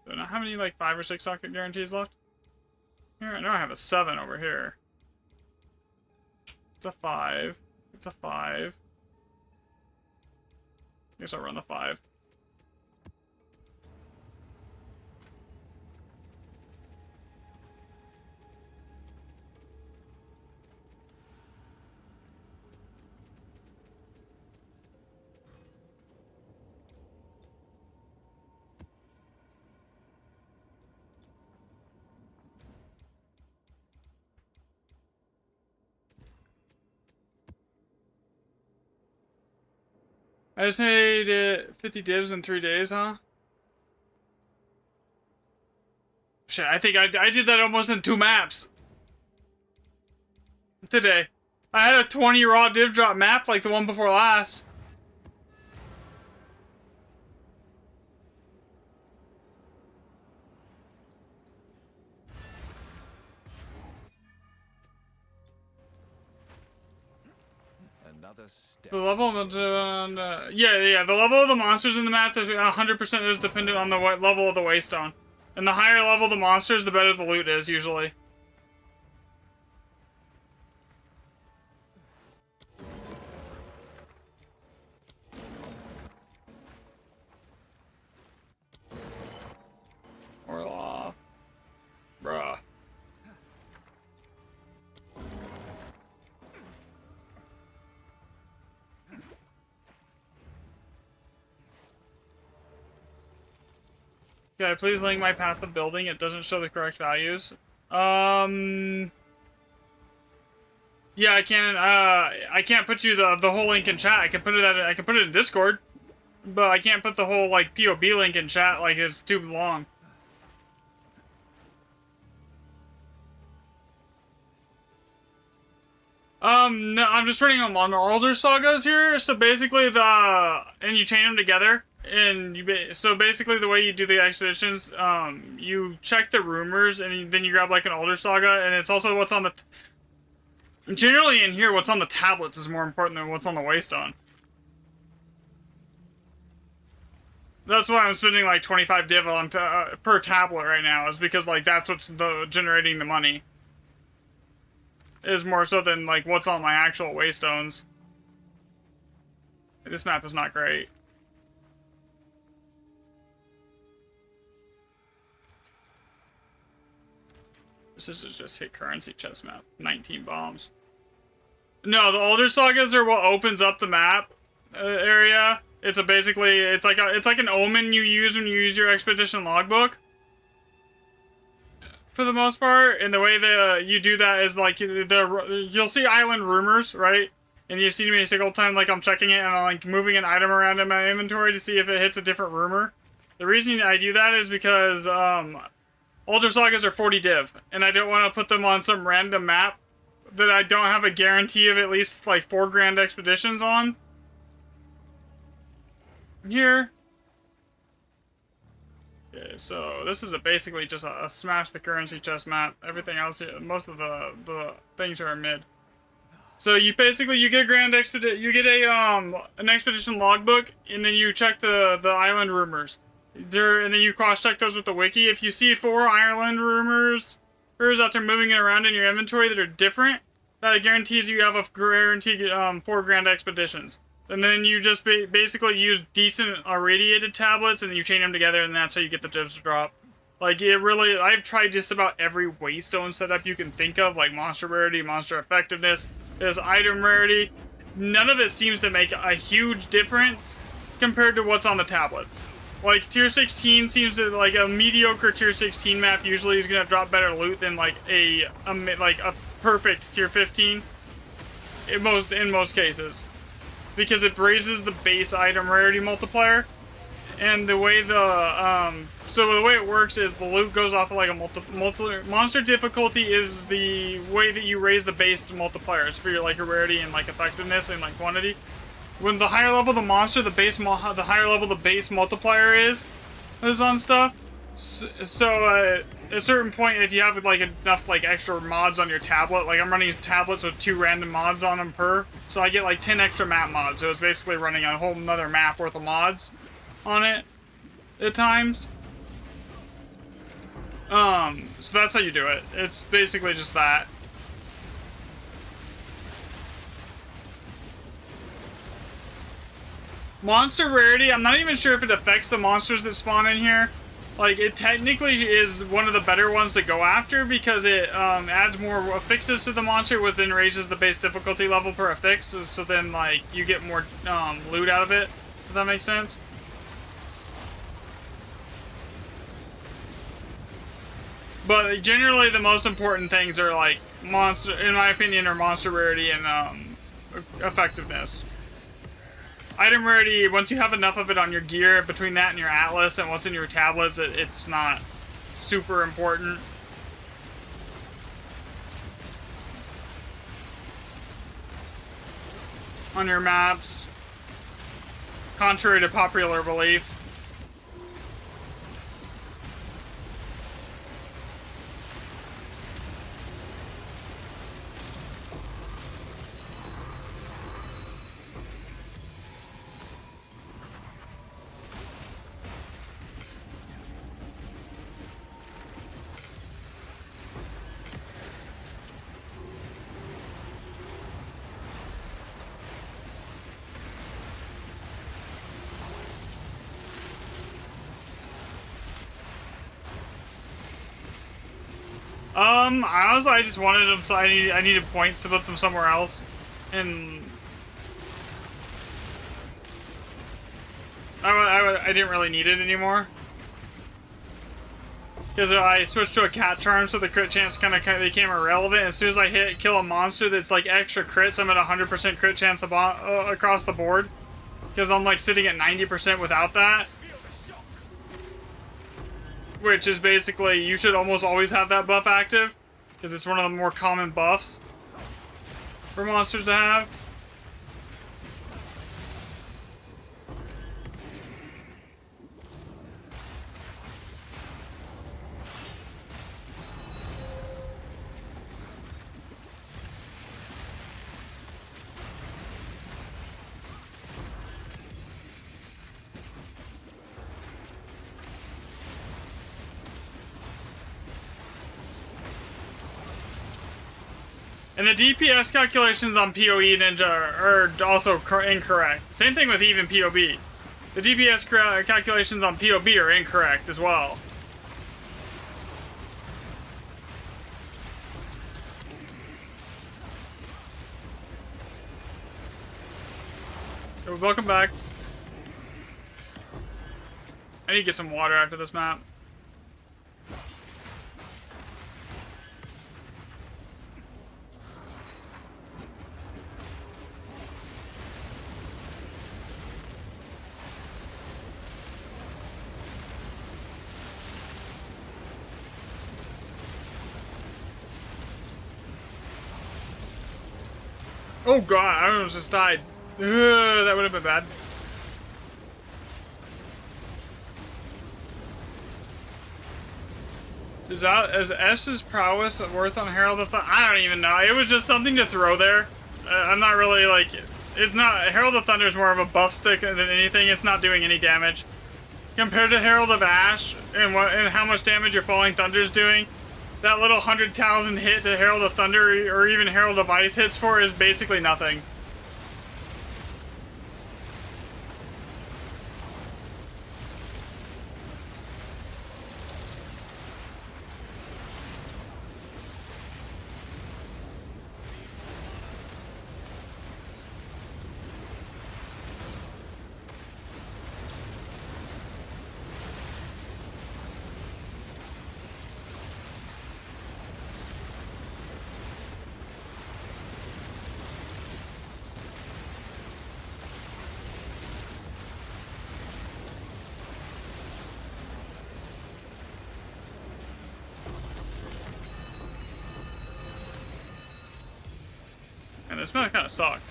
Do I not have any, like, 5 or 6 socket guarantees left? Here, I know I have a 7 over here. It's a 5. It's a 5. I guess I'll run the 5. I just made 50 divs in 3 days, huh? Shit, I think I did that almost in 2 maps. Today. I had a 20 raw div drop map like the one before last. Another step. The level of yeah, the level of the monsters in the map is 100% is dependent on the level of the waystone. And the higher level of the monsters, the better the loot is, usually. Orloff. Bruh. Okay, please link my path of building. It doesn't show the correct values. Yeah, I can't put you the whole link in chat. I can put it in Discord, but I can't put the whole like POB link in chat. Like it's too long. No, I'm just running on older sagas here. So basically and you chain them together. And so basically the way you do the expeditions, you check the rumors and then you grab like an older saga, and it's also what's on the generally in here what's on the tablets is more important than what's on the waystone. That's why I'm spending like 25 div on per tablet right now, is because like that's what's generating the money. Is more so than like what's on my actual waystones. This map is not great. This is just hit currency chest map. 19 bombs. No, the older sagas are what opens up the map area. It's like an omen you use when you use your expedition logbook. For the most part, and the way that you do that is like you'll see island rumors, right? And you've seen me a single time, like I'm checking it and I'm like moving an item around in my inventory to see if it hits a different rumor. The reason I do that is because older sagas are 40 div, and I don't want to put them on some random map that I don't have a guarantee of at least like 4 grand expeditions on. Here. Okay, so this is basically just a smash the currency chest map. Everything else here, most of the things are mid. So you basically you get a grand expedition, you get a an expedition logbook, and then you check the island rumors. And then you cross-check those with the wiki. If you see 4 Ireland rumors out there moving around in your inventory that are different, that guarantees you have a guaranteed 4 grand expeditions. And then you just basically use decent irradiated tablets, and then you chain them together, and that's how you get the divs to drop. Like, it really, I've tried just about every waystone setup you can think of, like monster rarity, monster effectiveness, there's item rarity. None of it seems to make a huge difference compared to what's on the tablets. Like, tier 16 seems to, like, a mediocre tier 16 map usually is going to drop better loot than, like, a perfect tier 15 in most cases. Because it raises the base item rarity multiplier. And the way so the way it works is the loot goes off of, like, a monster difficulty is the way that you raise the base multipliers for your, like, rarity and, like, effectiveness and, like, quantity. When the higher level the monster, the higher level the base multiplier is on stuff. So at a certain point, if you have like enough like extra mods on your tablet, like I'm running tablets with 2 random mods on them per, so I get like 10 extra map mods. So it's basically running a whole nother map worth of mods on it at times. So that's how you do it. It's basically just that. Monster rarity, I'm not even sure if it affects the monsters that spawn in here. Like, it technically is one of the better ones to go after because it adds more affixes to the monster, which then raises the base difficulty level per affix. So then, like, you get more loot out of it, if that makes sense. But generally, the most important things are, like, monster, in my opinion, are monster rarity and effectiveness. Item rarity, once you have enough of it on your gear, between that and your atlas and what's in your tablets, it's not super important. On your maps, contrary to popular belief. Honestly, I just wanted them, so I needed points to put them somewhere else, and I didn't really need it anymore. Because I switched to a cat charm, so the crit chance kind of became irrelevant. As soon as I kill a monster that's like extra crits, I'm at 100% crit chance across the board. Because I'm like sitting at 90% without that. Which is basically, you should almost always have that buff active. Because it's one of the more common buffs for monsters to have. And the DPS calculations on PoE Ninja are also incorrect. Same thing with even PoB. The DPS calculations on PoB are incorrect as well. So welcome back. I need to get some water after this map. Oh god, I almost just died. Ugh, that would have been bad. Is S's prowess worth on Herald of Thunder? I don't even know. It was just something to throw there. I'm not really like... It's not... Herald of Thunder is more of a buff stick than anything. It's not doing any damage. Compared to Herald of Ash and how much damage your Falling Thunder is doing, that little 100,000 hit that Herald of Thunder or even Herald of Ice hits for is basically nothing. And this map kind of sucked.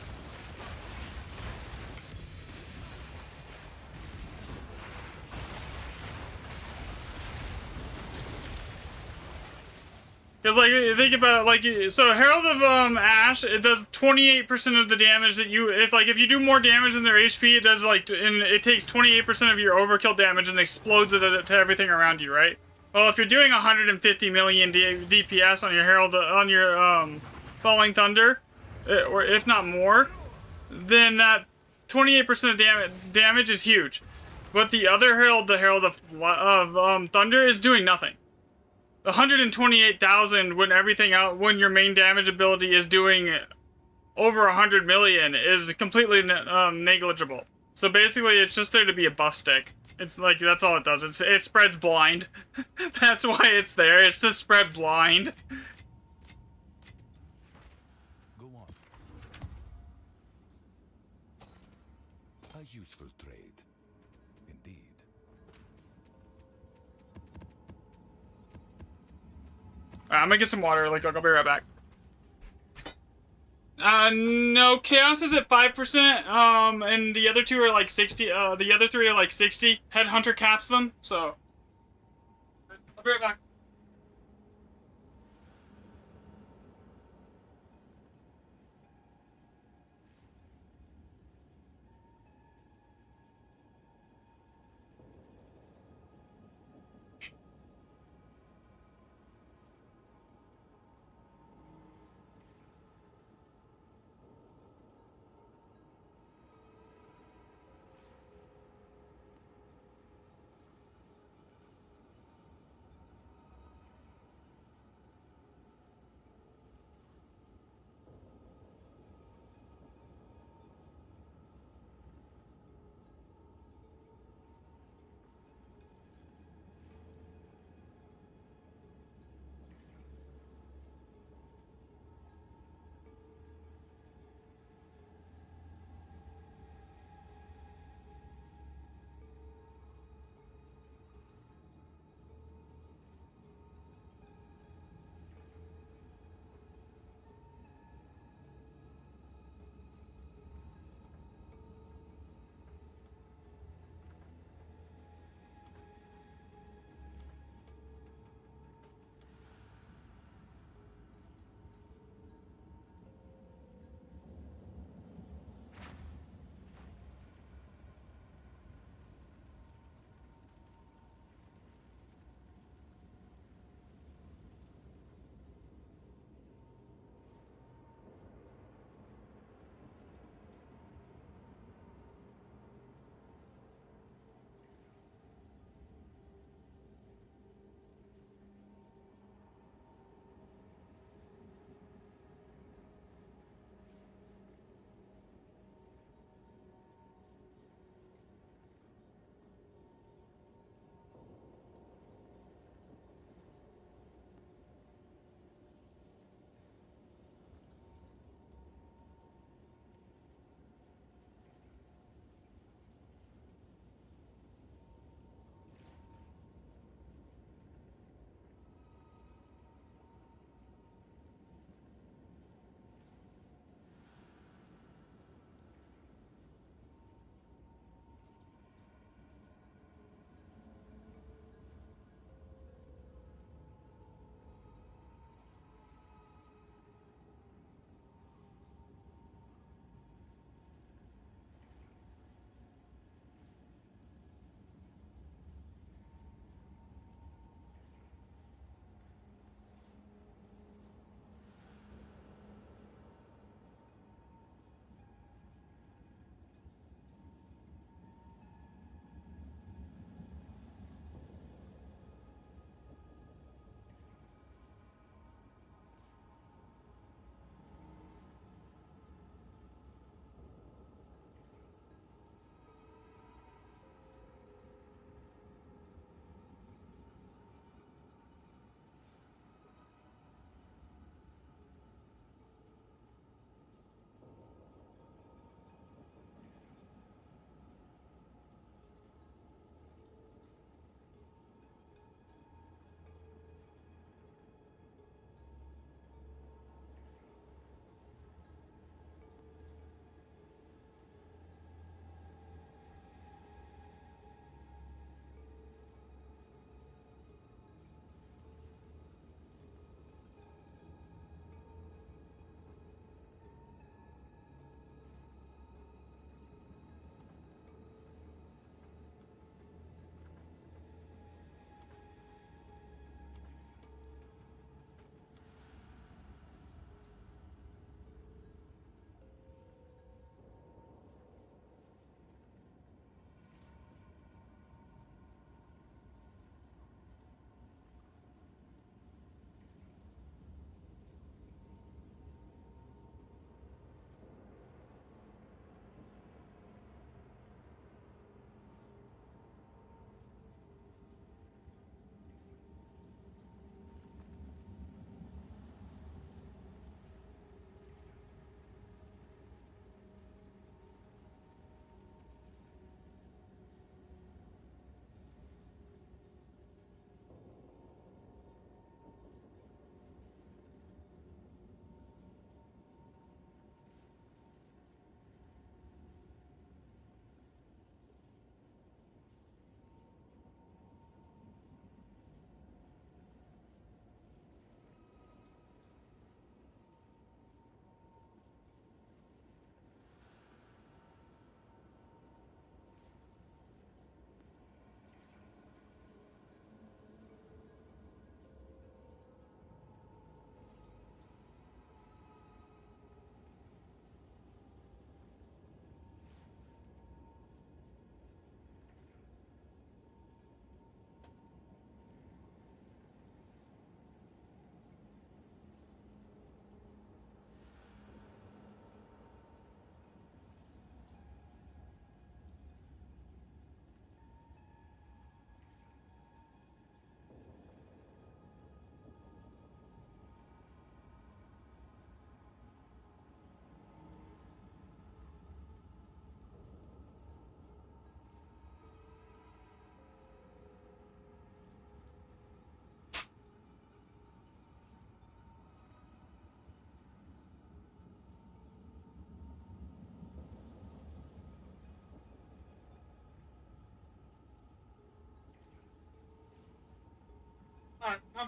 Because, like, think about it, like, so Herald of Ash, it does 28% of the damage that you, it's like, if you do more damage than their HP, it does, like, and it takes 28% of your overkill damage and explodes it to everything around you, right? Well, if you're doing 150 million DPS on your Herald, on your, Falling Thunder, or if not more, then that 28% of damage is huge. But the other Herald, the Herald of Thunder, is doing nothing. 128,000 when everything out, when your main damage ability is doing over 100 million is completely negligible. So basically, it's just there to be a buff stick. It's like, that's all it does. It spreads blind. That's why it's there. It's to spread blind. Go on. A useful trade. Indeed. Alright, I'm gonna get some water. Like, I'll be right back. No, Chaos is at 5%, and the other two are like 60, the other three are like 60. Headhunter caps them, so. I'll be right back.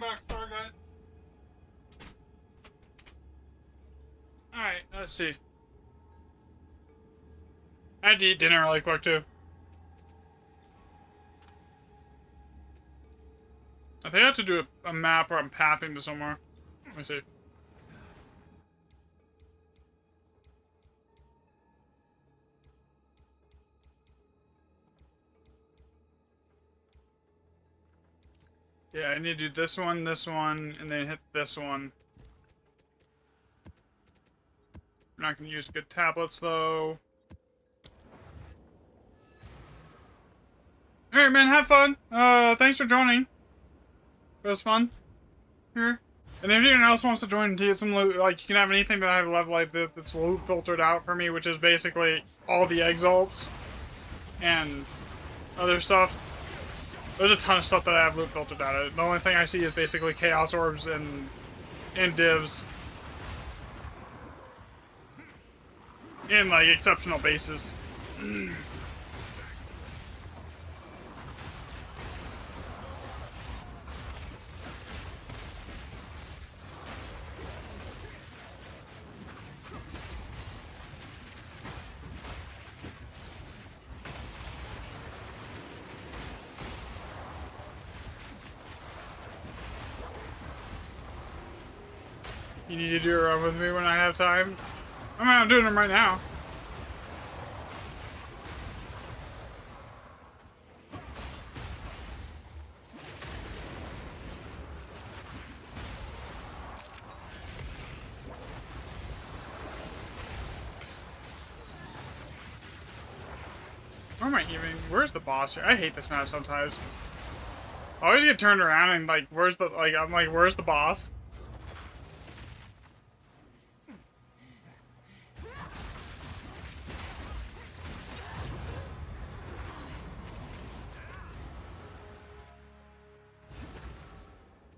back. Sorry, guys. Alright, let's see. I had to eat dinner really quick, too. I think I have to do a map where I'm pathing to somewhere. Let me see. Yeah, I need to do this one, and then hit this one. I'm not going to use good tablets, though. Alright, man, have fun. Thanks for joining. It was fun. Here. And if anyone else wants to join and get some loot, like, you can have anything that I have left like that's loot filtered out for me, which is basically all the exalts and other stuff. There's a ton of stuff that I have loot filtered out of. The only thing I see is basically chaos orbs and divs. And, like, exceptional bases. You need to do a run with me when I have time? I mean, I'm doing them right now. Where am I even? Where's the boss here? I hate this map sometimes. I always get turned around and like, where's the, like, I'm like, where's the boss?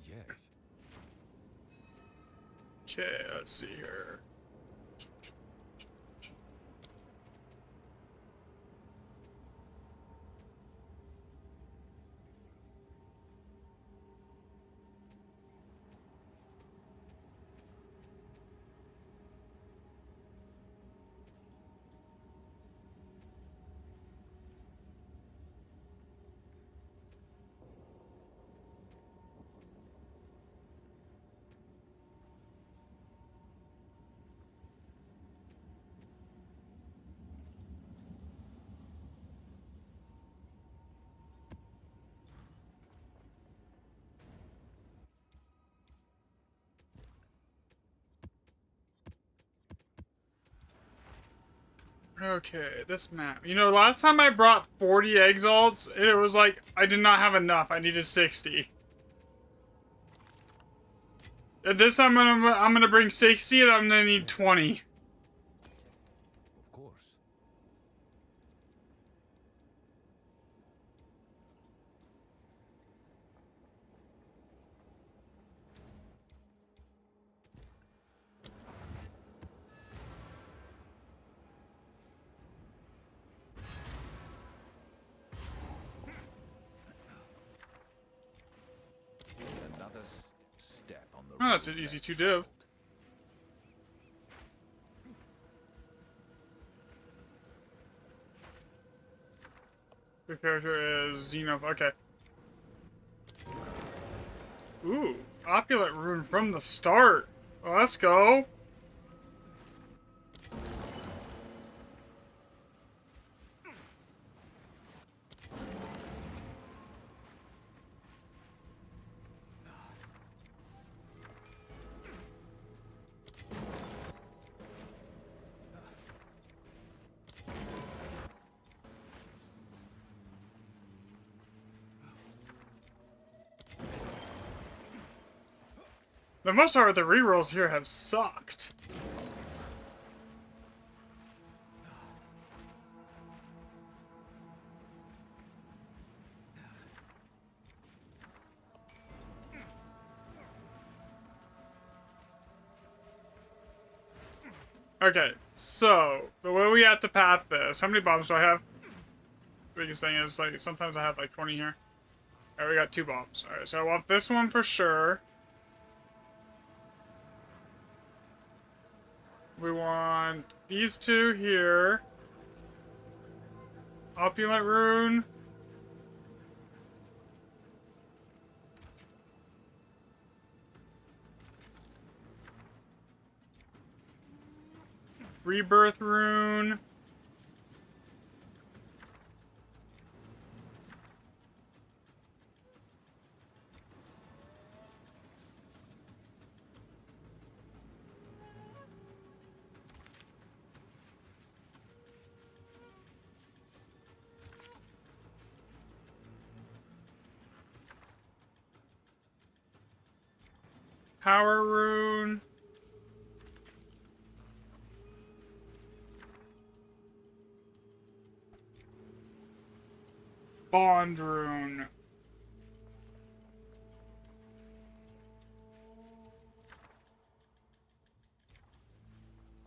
Yes. Okay, let's see here. Okay, this map. You know, last time I brought 40 exalts, it was like, I did not have enough. I needed 60. And this time I'm gonna bring 60 and I'm gonna need 20. Of course. Another step on the Oh, that's road an easy less 2 div. traveled. Your character is Xenoph. Okay. Ooh, opulent rune from the start. Well, let's go. The most part, the rerolls here have sucked. Okay, so the way we have to path this. How many bombs do I have? The biggest thing is, like, sometimes I have like 20 here. Alright, we got 2 bombs. Alright, so I want this one for sure. We want these 2 here. Opulent rune. Rebirth rune. Power rune. Bond rune.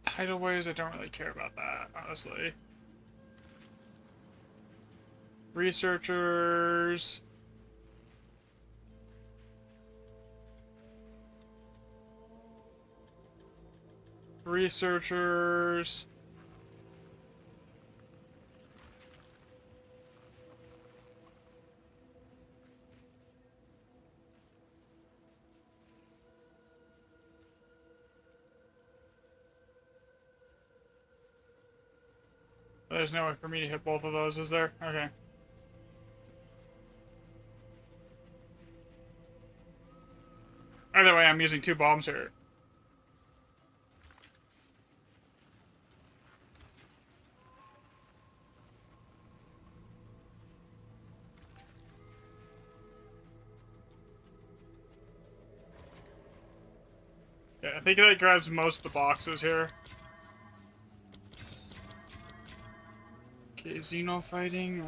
Tidal waves, I don't really care about that, honestly. Researchers. Researchers. There's no way for me to hit both of those, is there? Okay. Either way, I'm using 2 bombs here. Yeah, I think that grabs most of the boxes here. Okay, Xeno fighting.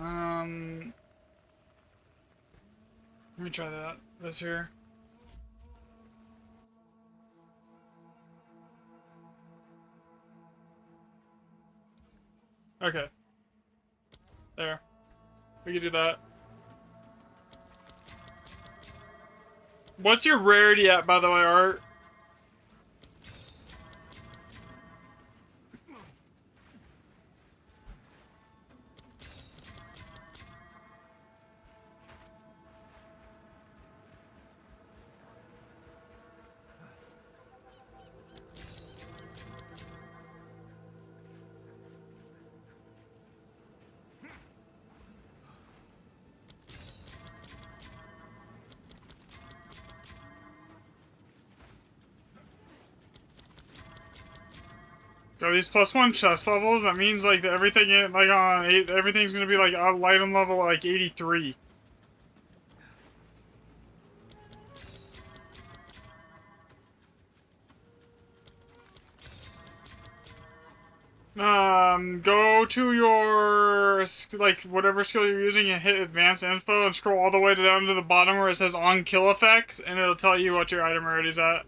Let me try that. This here. Okay. There. We can do that. What's your rarity at, by the way, Art? Are these +1 chest levels? That means like everything like on 8, everything's gonna be like item level like 83. Go to your like whatever skill you're using and hit advanced info and scroll all the way down to the bottom where it says on kill effects and it'll tell you what your item rarity's at.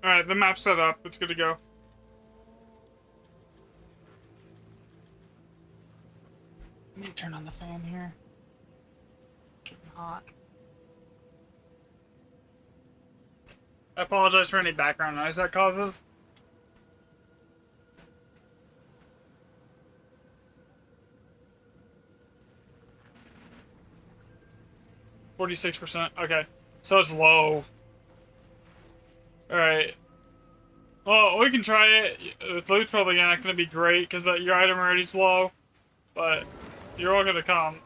Alright, the map's set up. It's good to go. Let me turn on the fan here. Getting hot. I apologize for any background noise that causes. %. Okay. So it's low. Alright. Well, we can try it. The loot's probably not going to be great because your item rarity's low. But you're all going to come.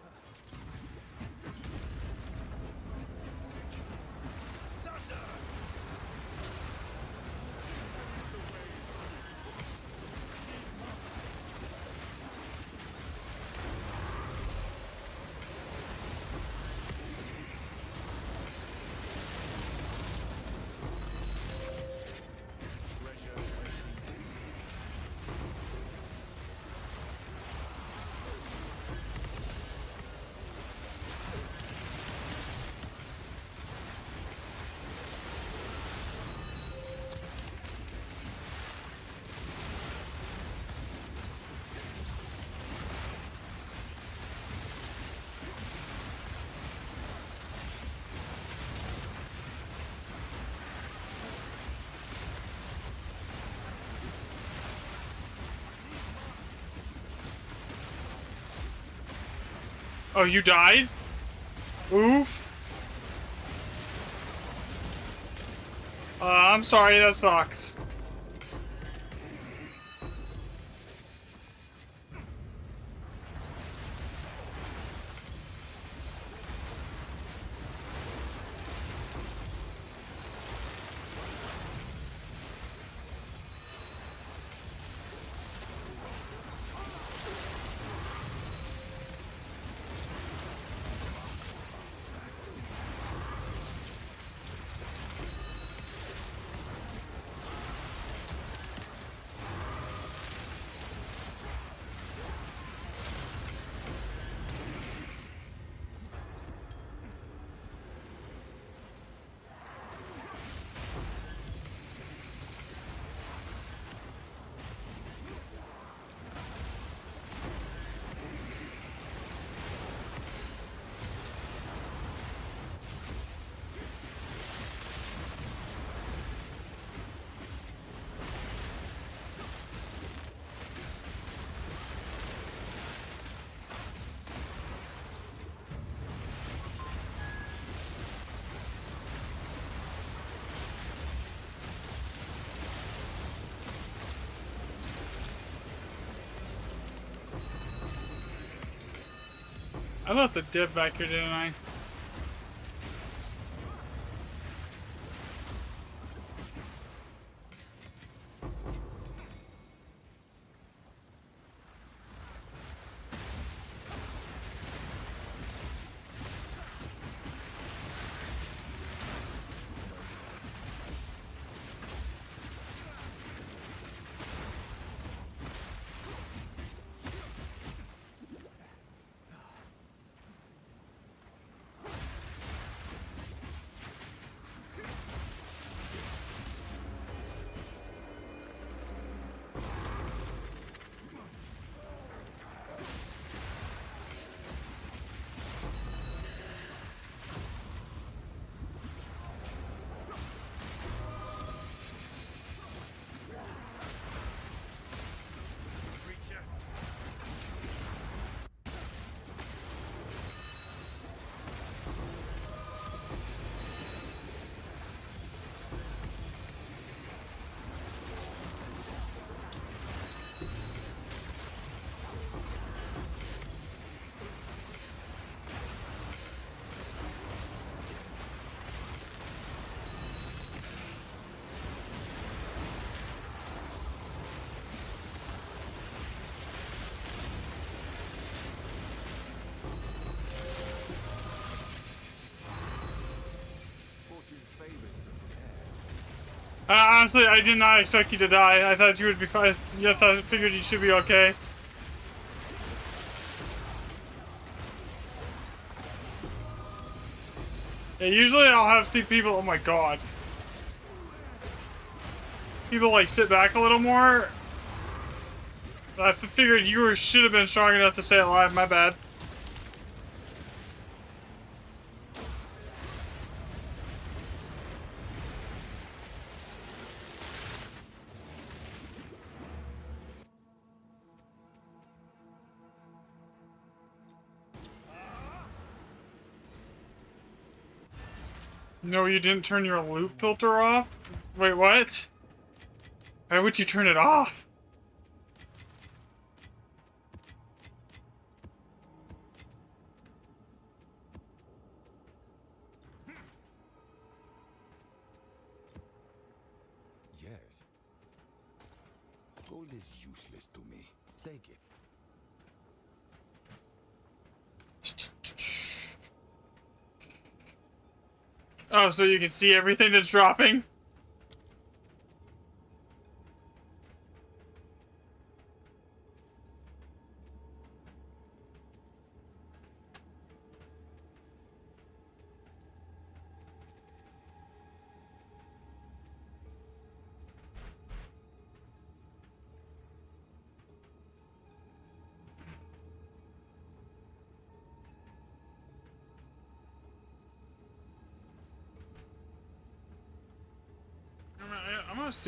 Oh, you died? Oof. I'm sorry, that sucks. I left a div back here, didn't I? Honestly, I did not expect you to die. I thought you would be fine. Figured you should be okay. Yeah, usually I'll see people. Oh my god. People like sit back a little more. I figured you should have been strong enough to stay alive. My bad. No, you didn't turn your loop filter off? Wait, what? Why would you turn it off? Yes. Gold is useless to me. Take it. Oh, so you can see everything that's dropping?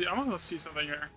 I'm gonna see something here.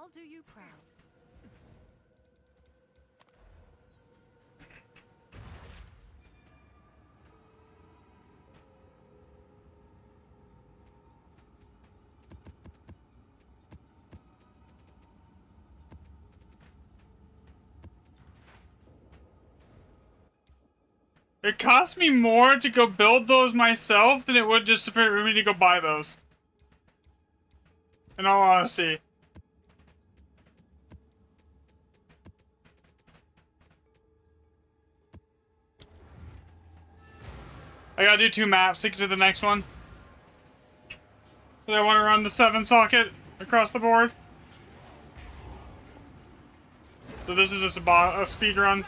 I'll do you proud. It cost me more to go build those myself than it would just for me to go buy those. In all honesty. I gotta do 2 maps to get to the next one. But I want to run the 7 socket across the board. So this is just a speed run.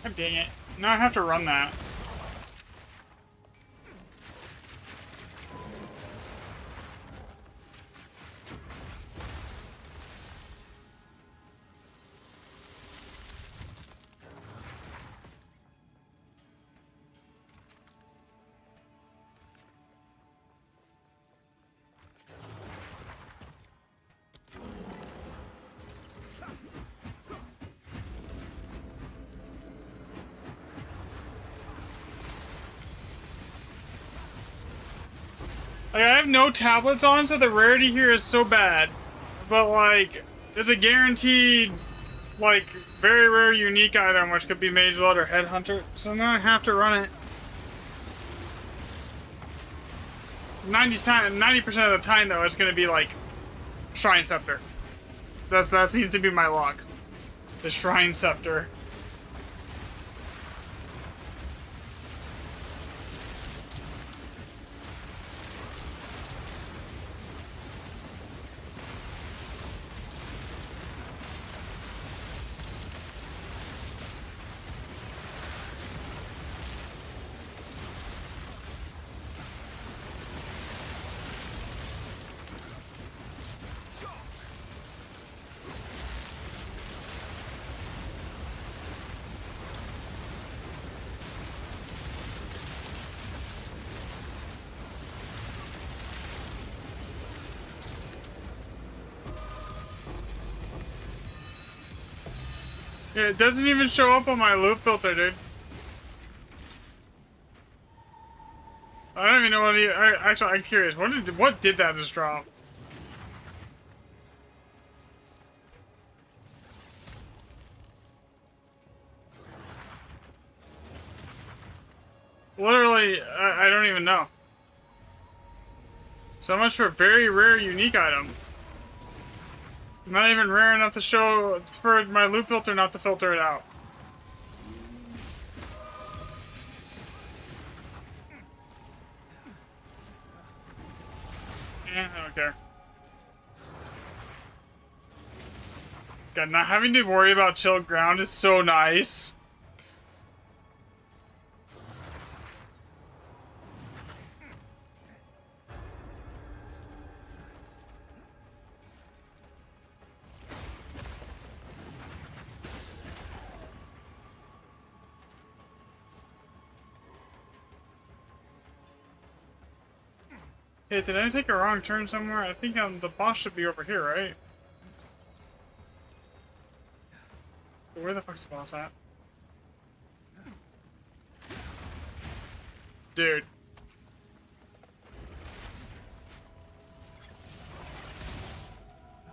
God dang it. Now I have to run that. Like, I have no tablets on, so the rarity here is so bad. But, like, it's a guaranteed, like, very rare unique item, which could be Mage Blood or Headhunter. So now I have to run it. 90% of the time, though, it's going to be, like, Shrine Scepter. That seems to be my luck. The Shrine Scepter. Yeah, it doesn't even show up on my loop filter, dude. I don't even know what actually, I'm curious. What did that just drop? Literally, I don't even know. So much for a very rare unique item. Not even rare enough to show for my loop filter not to filter it out. Yeah, I don't care. God, not having to worry about chilled ground is so nice. Hey, did I take a wrong turn somewhere? I think the boss should be over here, right? Where the fuck's the boss at? Dude.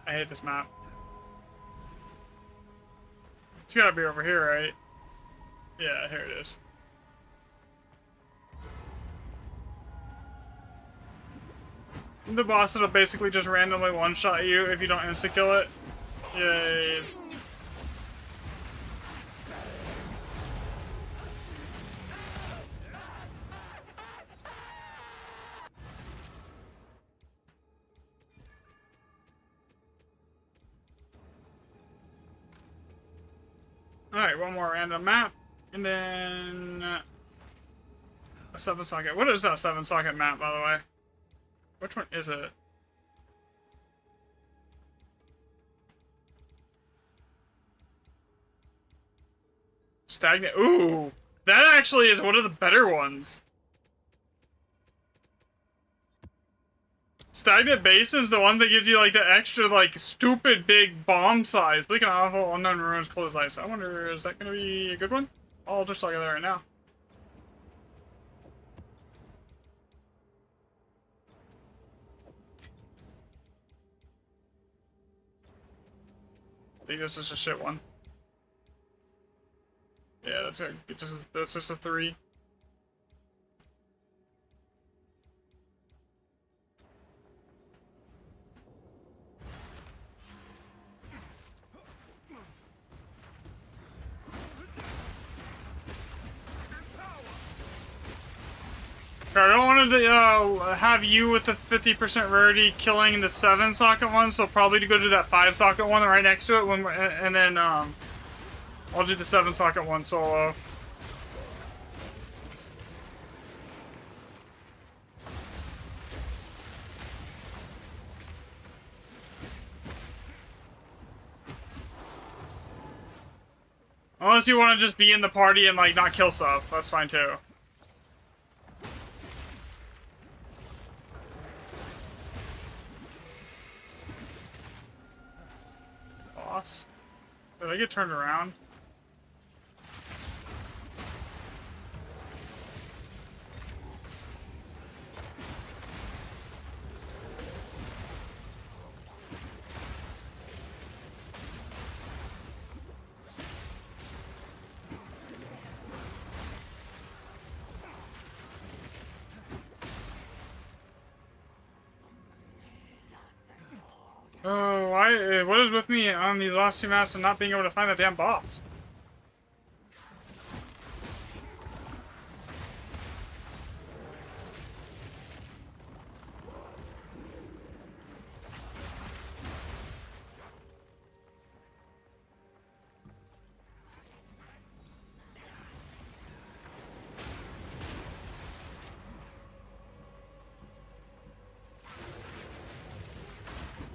I hate this map. It's gotta be over here, right? Yeah, here it is. The boss that'll basically just randomly one-shot you if you don't insta-kill it. Yay. Alright, one more random map. And then a 7-socket. What is that 7-socket map, by the way? Which one is it? Stagnant. Ooh, that actually is one of the better ones. Stagnant Basin is the one that gives you like the extra like stupid big bomb size. Bleak and awful unknown ruins closed ice. I wonder, is that gonna be a good one? I'll just look at that right now. I think this is a shit one. Yeah, that's just a 3. I don't want to have you with the 50% rarity killing the 7-socket one, so probably to go to that 5-socket one right next to it, and then I'll do the 7-socket one solo. Unless you want to just be in the party and like not kill stuff, that's fine too. Boss. Did I get turned around? Oh, what is with me on these last 2 maps and not being able to find the damn boss?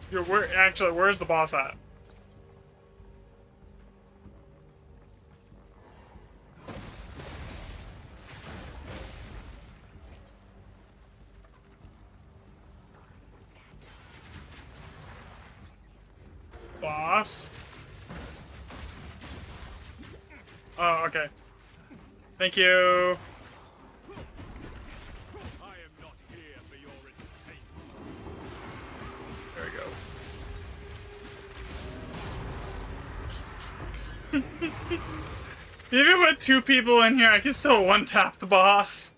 Yo, where's the boss at? Boss? Oh, okay. Thank you. There we go. Even with 2 people in here, I can still one-tap the boss.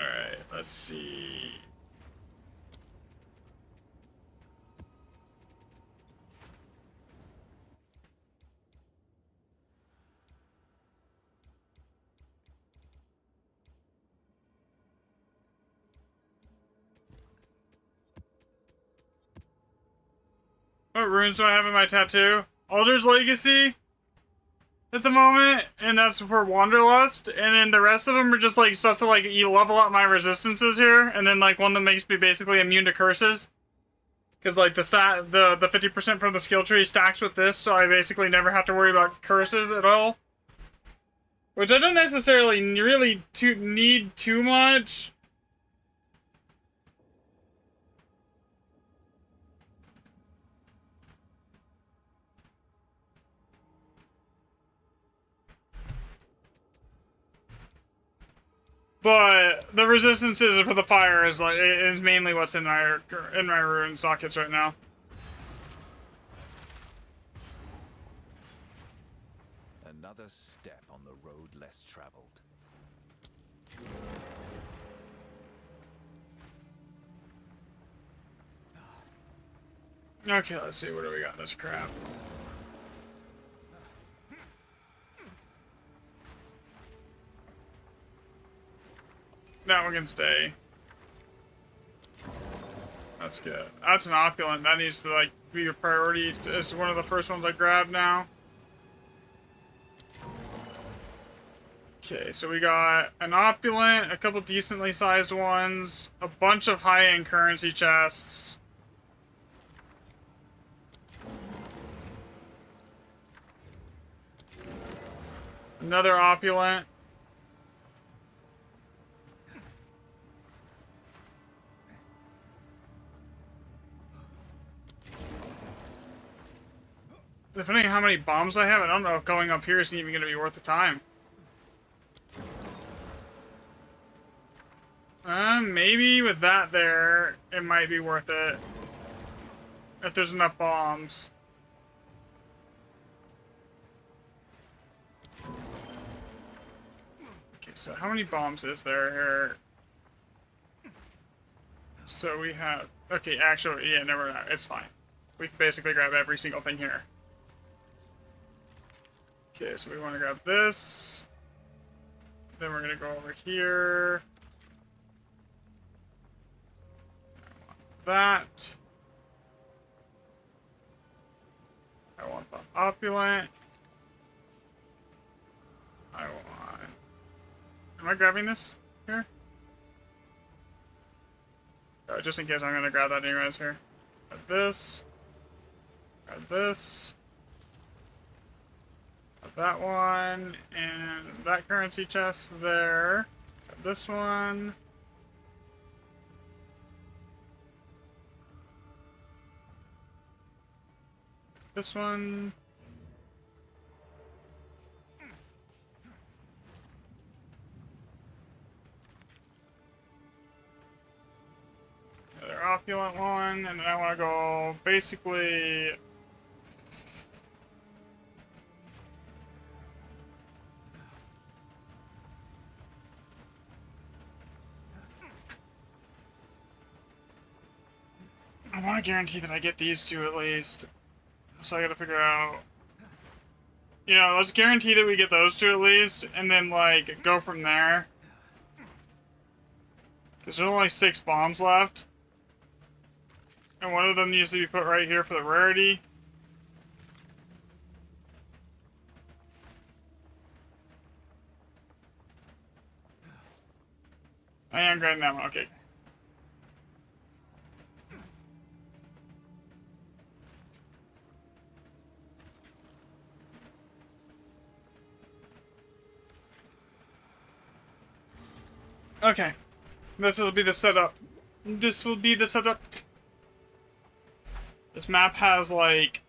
Alright, let's see. What runes do I have in my tattoo? Alder's Legacy at the moment, and that's for Wanderlust, and then the rest of them are just like stuff to like you level up my resistances here, and then like one that makes me basically immune to curses. Because like the 50% from the skill tree stacks with this, so I basically never have to worry about curses at all. Which I don't necessarily really need too much. But the resistances for the fire is mainly what's in my rune sockets right now. Another step on the road less traveled. Okay, let's see, what do we got in this crap? That one can stay. That's good. That's an opulent. That needs to like be your priority. It's one of the first ones I grab now. Okay, so we got an opulent, a couple decently sized ones, a bunch of high-end currency chests. Another opulent. Depending on how many bombs I have, I don't know if going up here isn't even going to be worth the time. Maybe with that there, it might be worth it. If there's enough bombs. Okay, so how many bombs is there here? So we have... Okay, actually, yeah, never mind. It's fine. We can basically grab every single thing here. Okay, so we want to grab this. Then we're going to go over here. That. I want the opulent. I want... Am I grabbing this here? Just in case, I'm going to grab that anyways here. Grab this. Grab this. Grab that one. And that currency chest there. Grab this one. This one. Another opulent one, and then I want to go basically. I want to guarantee that I get these two at least. So I gotta figure out... You know, let's guarantee that we get those two at least, and then, like, go from there. Because there's only 6 bombs left. And one of them needs to be put right here for the rarity. I am grabbing that one, okay. Okay. This will be the setup. This will be the setup. This map has, like,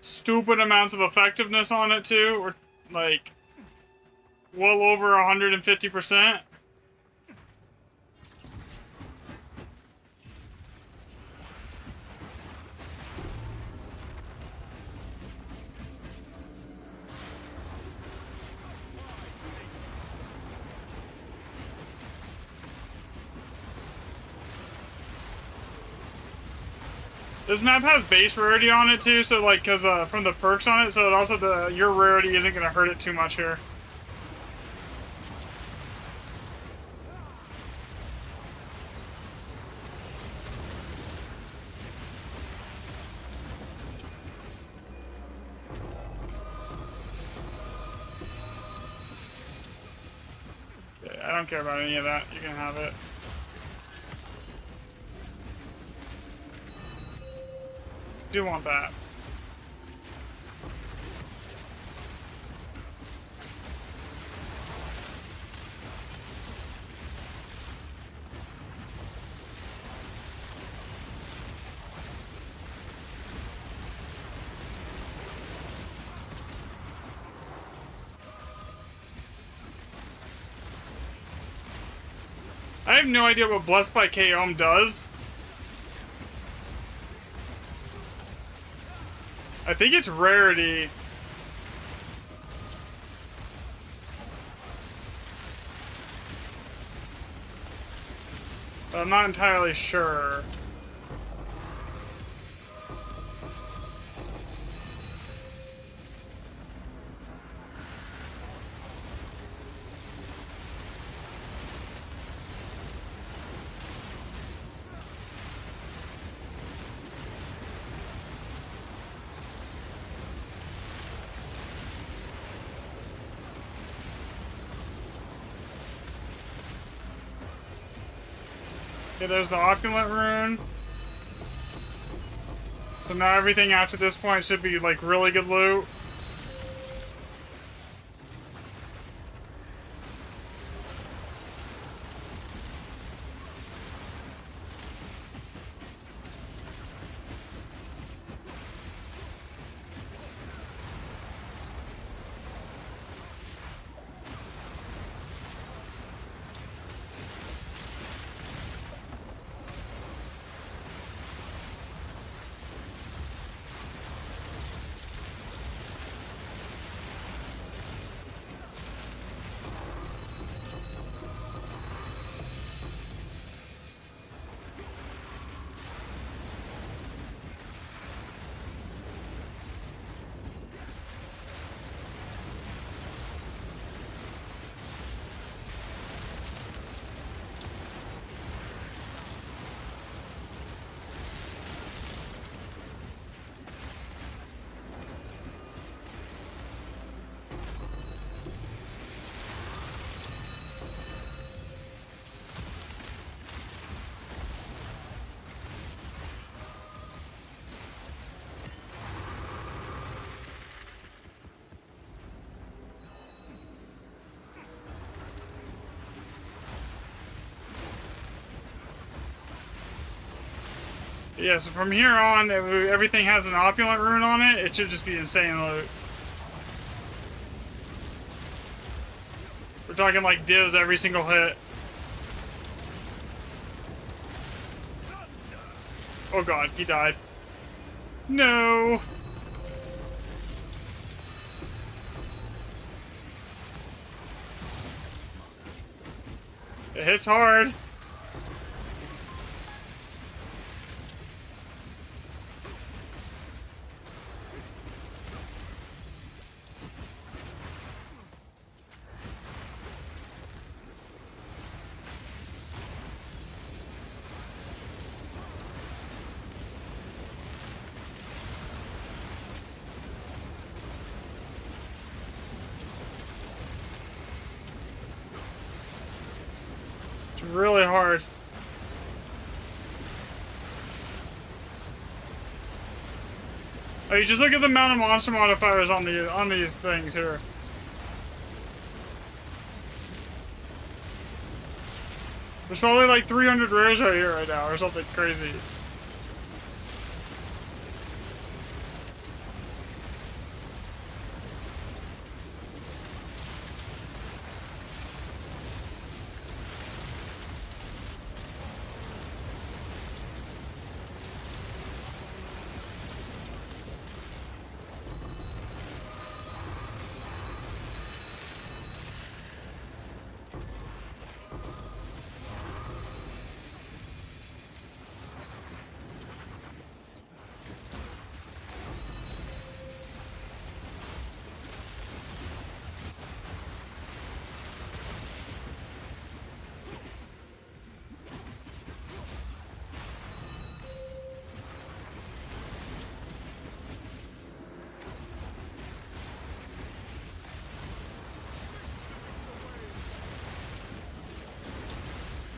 stupid amounts of effectiveness on it, too. Or, like, well over 150%. This map has base rarity on it too, so like, cause from the perks on it, so it also your rarity isn't gonna hurt it too much here. Okay, I don't care about any of that. You can have it. Do want that. I have no idea what Blessed by Kaom does. I think it's rarity. But I'm not entirely sure. Okay, there's the opulent rune. So now everything after this point should be like really good loot. Yeah, so from here on, if everything has an opulent rune on it, it should just be insane loot. We're talking like divs every single hit. Oh god, he died. No! It hits hard. It's really hard. Oh, you just look at the amount of monster modifiers on these things here. There's probably like 300 rares right here right now, or something crazy.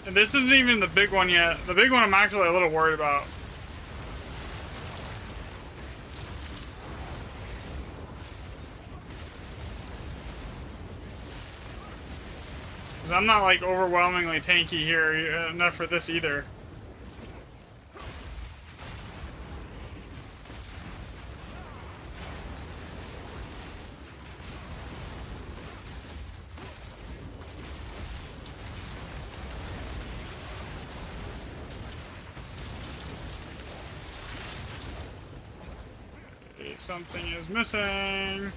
And this isn't even the big one yet. The big one I'm actually a little worried about. Because I'm not like overwhelmingly tanky here enough for this either. Something is missing.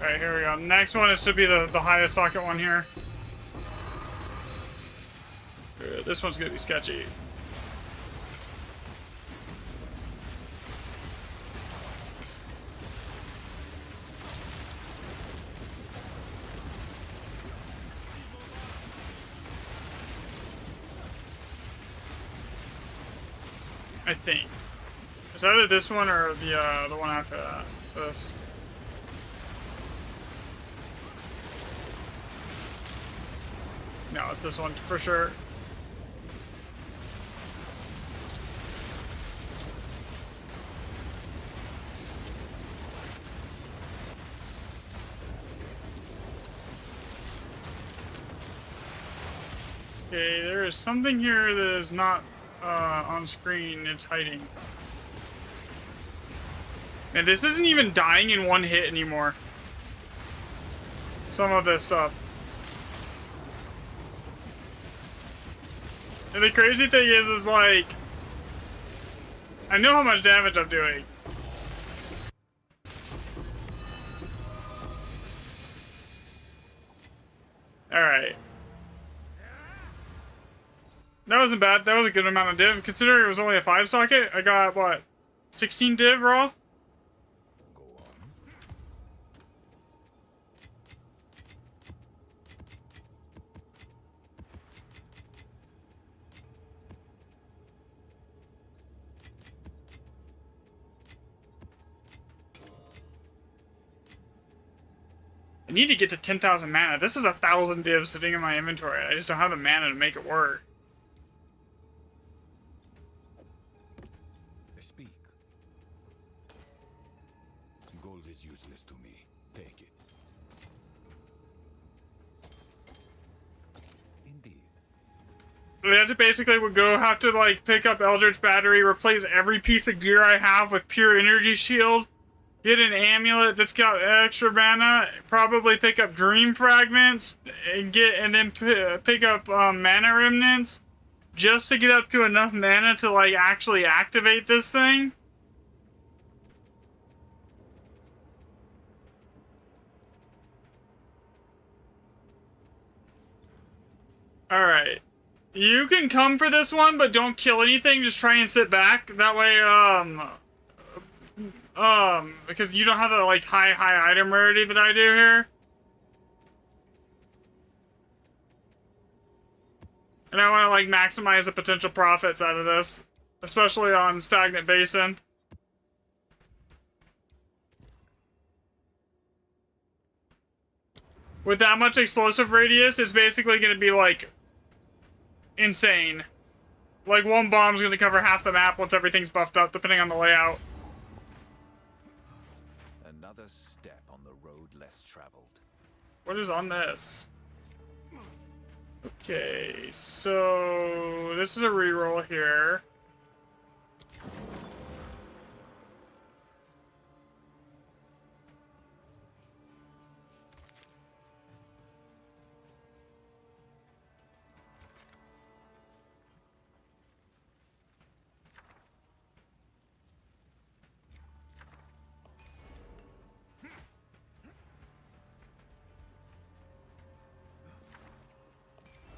Alright, here we go. Next one is to be the highest socket one here. This one's gonna be sketchy. I think. It's either this one or the one after that. This. No, it's this one for sure. Okay, there is something here that is not on screen. It's hiding. Man, this isn't even dying in one hit anymore. Some of this stuff. And the crazy thing is like, I know how much damage I'm doing. Alright. That wasn't bad. That was a good amount of div. Considering it was only a 5 socket, I got, what, 16 div raw? Go on. I need to get to 10,000 mana. This is 1,000 div sitting in my inventory. I just don't have the mana to make it work. Speak. Gold is useless to me. Take it. Indeed. We have to basically have to like pick up Eldritch Battery, replace every piece of gear I have with Pure Energy Shield, get an amulet that's got extra mana, probably pick up Dream Fragments, and then pick up Mana Remnants, just to get up to enough mana to like actually activate this thing. Alright. You can come for this one, but don't kill anything. Just try and sit back. That way, because you don't have the, like, high item rarity that I do here. And I want to, like, maximize the potential profits out of this. Especially on Stagnant Basin. With that much explosive radius, it's basically going to be, like, insane. Like, one bomb's going to cover half the map once everything's buffed up, depending on the layout. Another step on the road less traveled. What is on this? Okay, so this is a reroll here.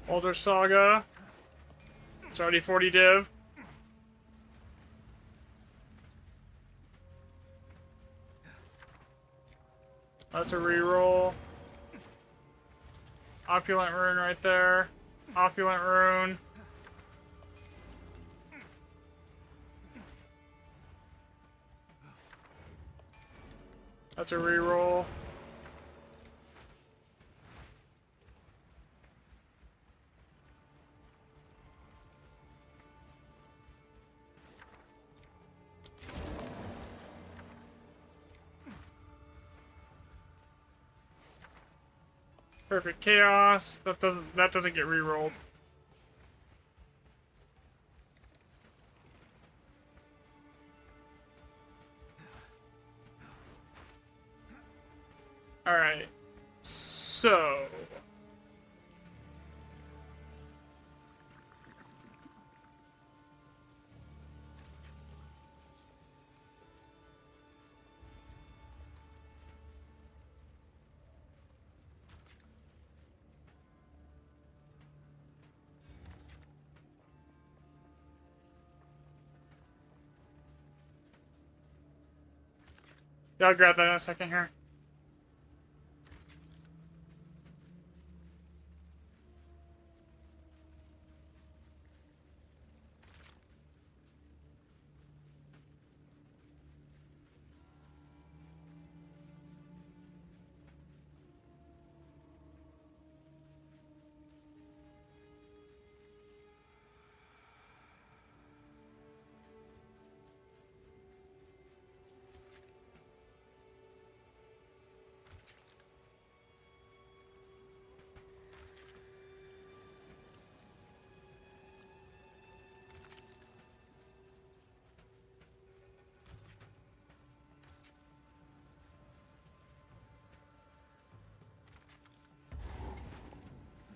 Older Saga. It's already 40 div. That's a reroll. Opulent Rune right there. Opulent Rune. That's a reroll. Perfect Chaos. That doesn't get rerolled. All right. So yeah, I'll grab that in a second here.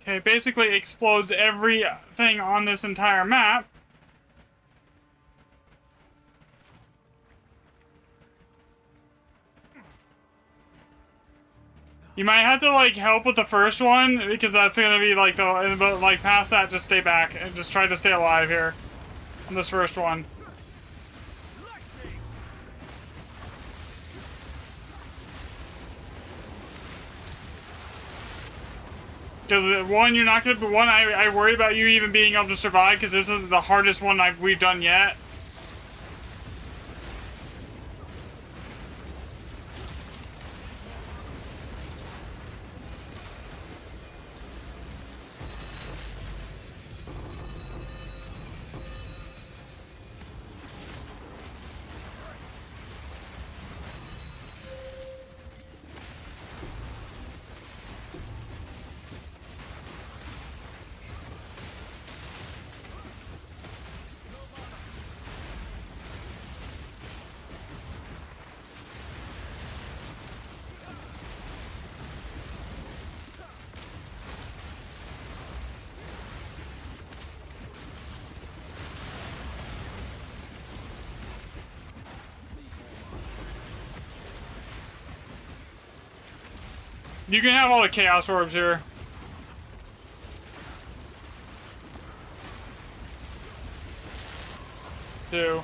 Okay, basically explodes everything on this entire map. You might have to, like, help with the first one, because that's gonna be, like, but, like, past that, just stay back, and just try to stay alive here. On this first one. Because, one, you're not gonna, one, I worry about you even being able to survive, because this is the hardest one we've done yet. You can have all the Chaos Orbs here. Two.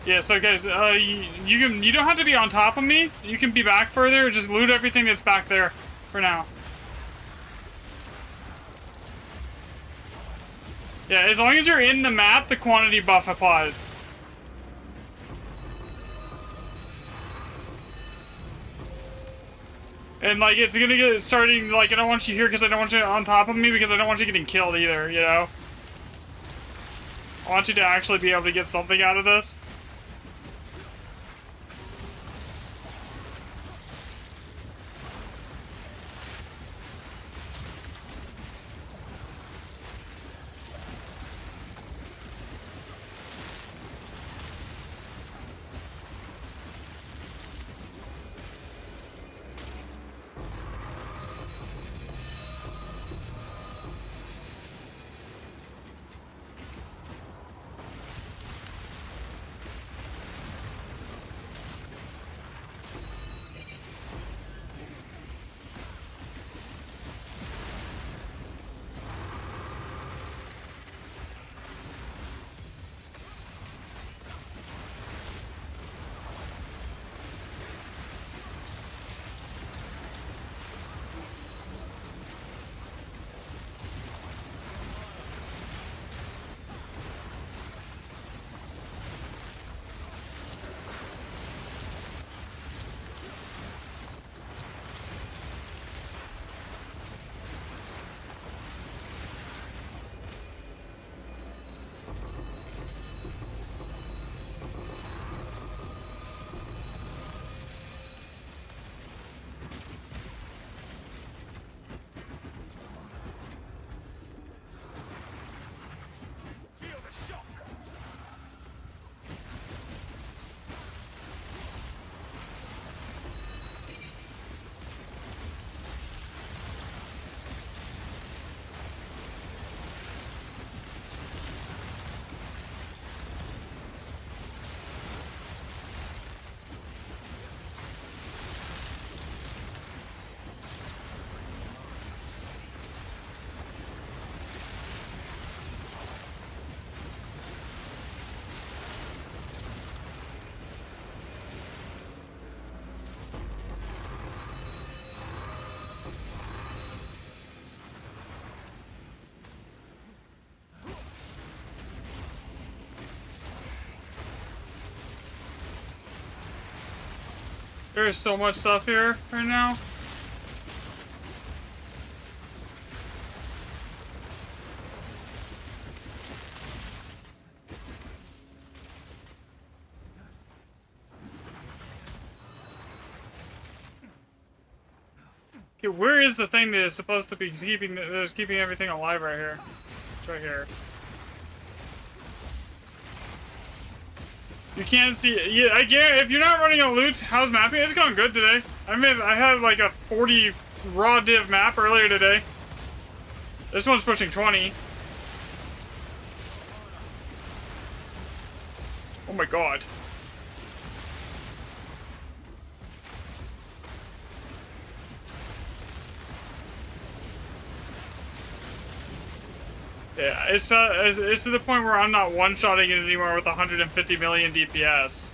Yeah, so guys, you don't have to be on top of me. You can be back further. Just loot everything that's back there for now. Yeah, as long as you're in the map, the quantity buff applies. And, like, it's gonna get starting, like, I don't want you here because I don't want you on top of me because I don't want you getting killed either, you know? I want you to actually be able to get something out of this. There's so much stuff here right now. Okay, where is the thing that is supposed to be keeping everything alive right here? It's right here. You can't see it. Yeah, I guarantee if you're not running a loot, how's mapping? It's going good today. I had like a 40 raw div map earlier today. This one's pushing 20. Oh my god. Yeah, it's to the point where I'm not one-shotting it anymore with 150 million DPS.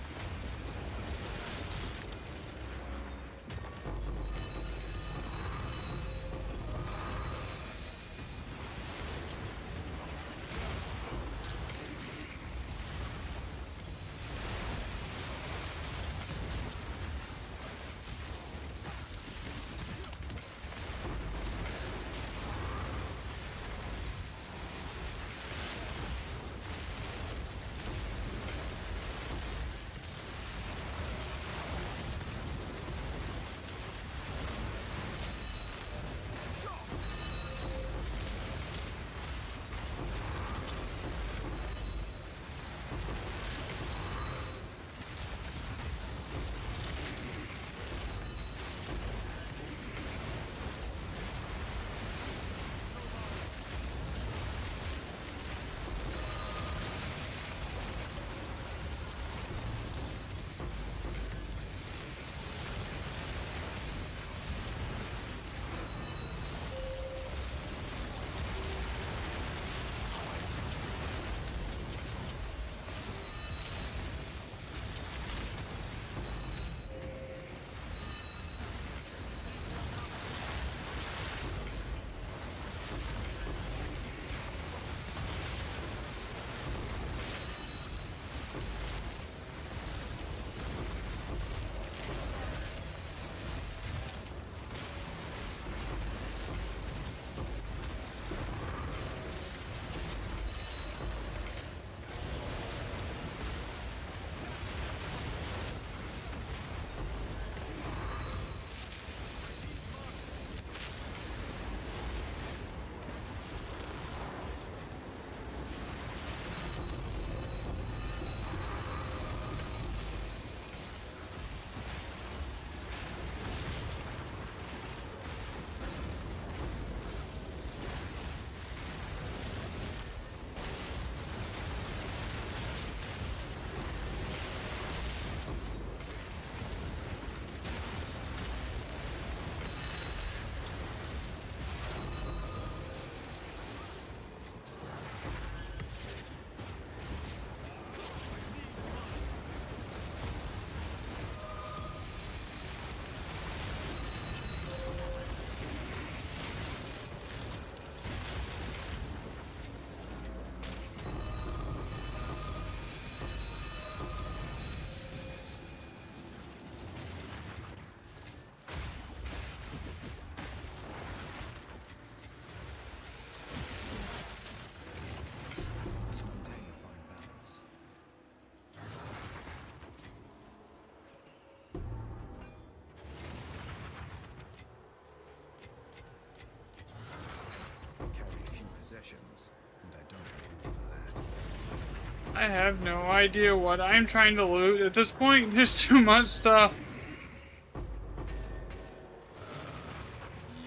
I have no idea what I'm trying to loot. At this point, there's too much stuff.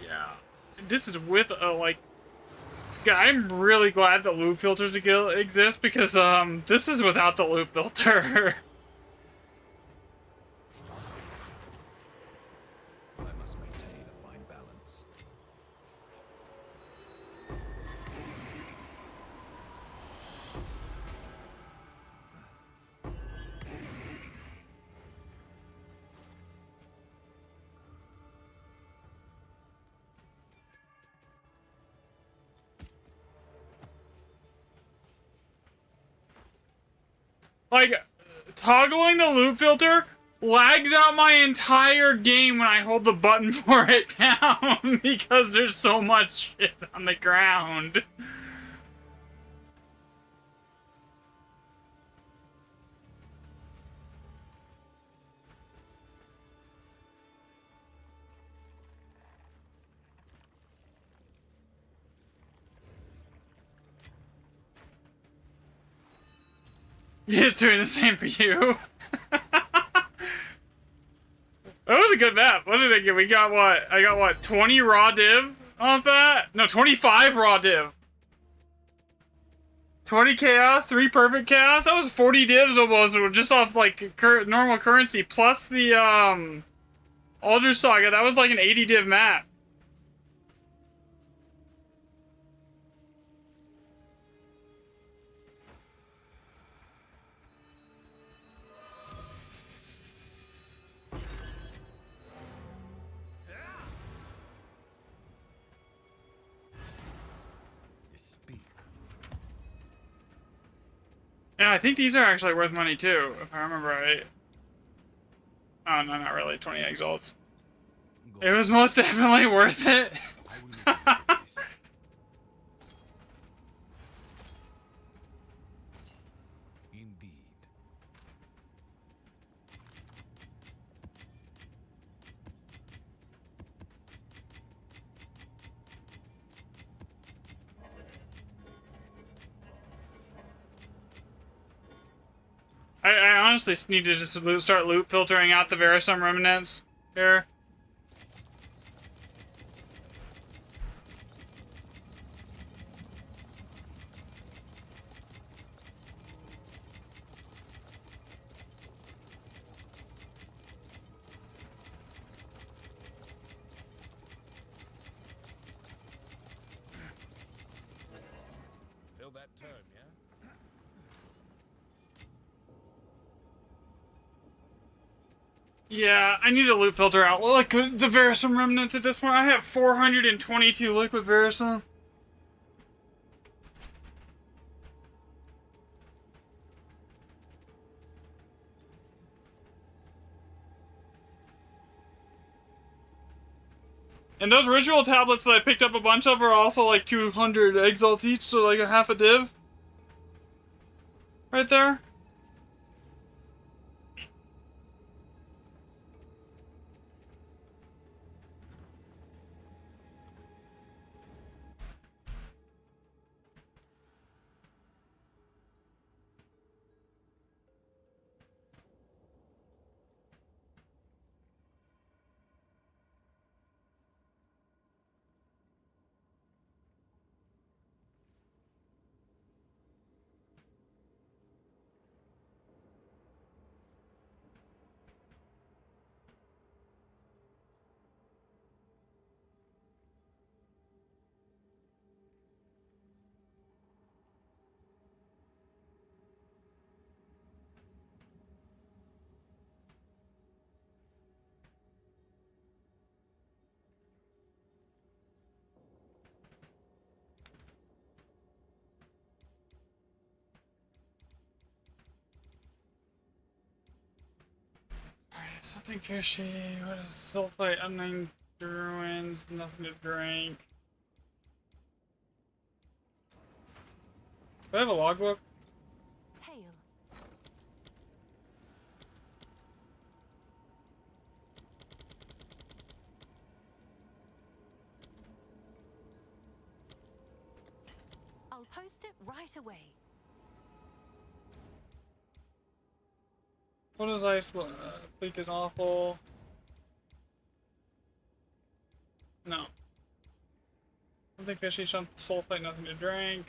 Yeah. This is with a, like... I'm really glad that loot filters exist because, this is without the loot filter. I must maintain a fine balance. Like, toggling the loot filter lags out my entire game when I hold the button for it down because there's so much shit on the ground. It's doing the same for you. That was a good map. What did I get? We got what? I got what? 20 raw div off that? No, 25 raw div. 20 chaos, 3 perfect chaos. That was 40 divs almost, just off like normal currency plus the Alder Saga. That was like an 80 div map. Speak. And I think these are actually worth money too, if I remember right. Oh, no, not really. 20 exalts. Go. It was most definitely worth it. I will make use of this. Indeed. I honestly need to just start loot filtering out the Verisum remnants here. Fill that term, yeah? Yeah, I need to loot filter out like the Verisum remnants at this point. I have 422 liquid Verisum. And those ritual tablets that I picked up a bunch of are also like 200 exalts each, so like a half a div. Right there. Alright, something fishy. What is sulfite? Unnamed ruins. Nothing to drink. Do I have a logbook? Hail. I'll post it right away. What is ice? Leak is awful. No. Something fishy, sulfite, nothing to drink.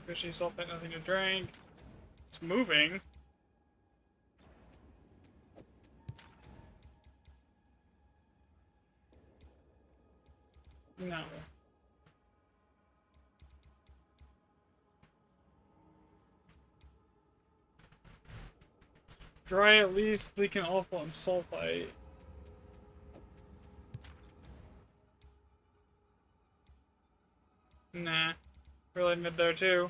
Fishy, sulfite, nothing to drink. It's moving. No. Dry at least, leaking awful, and sulfite. Nah. Really mid there too.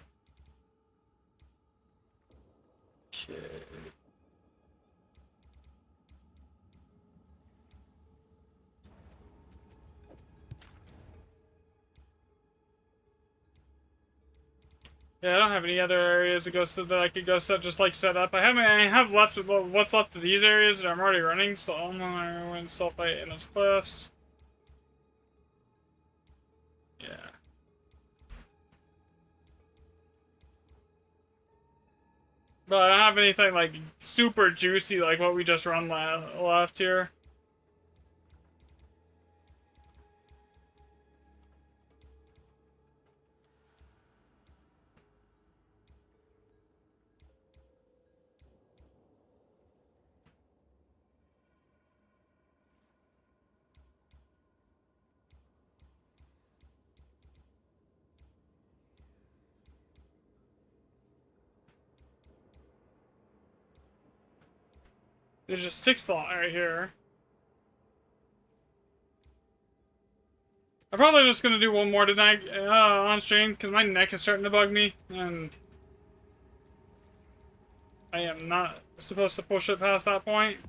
Okay. Yeah, I don't have any other areas to go so that I could go set up. I have left what's left of these areas that I'm already running, so I'm gonna run sulfite in those cliffs. Yeah. But I don't have anything like super juicy like what we just run left here. There's a 6 slot right here. I'm probably just gonna do one more tonight on stream because my neck is starting to bug me, and I am not supposed to push it past that point.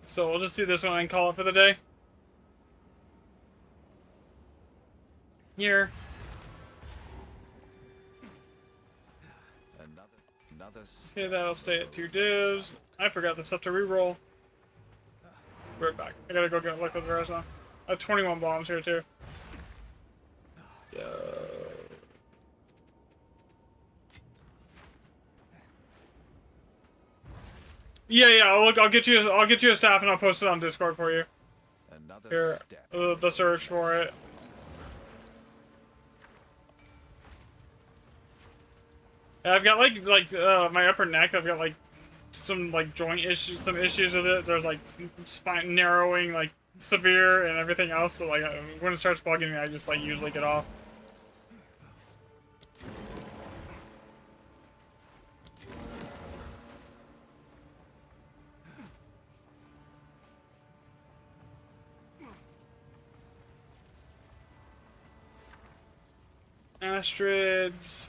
So we'll just do this one and call it for the day. Here. Okay, that'll stay at 2 divs. I forgot this stuff to reroll. Right back. I gotta go get look at the rest now. I have 21 bombs here too. Yeah. I'll get you a staff and I'll post it on Discord for you. Here, the search for it. I've got like my upper neck. I've got like some like joint issues, some issues with it. There's like spine narrowing, like severe, and everything else. So like when it starts bugging me, I just like usually get off. Astrids.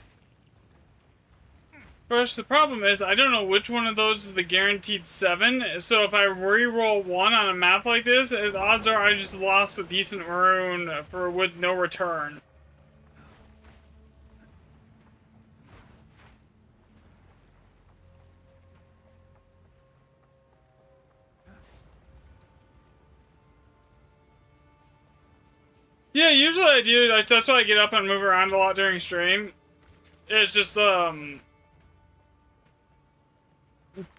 First, the problem is I don't know which one of those is the guaranteed 7. So if I re-roll 1 on a map like this, the odds are I just lost a decent maroon with no return. Yeah, usually I do. That's why I get up and move around a lot during stream. It's just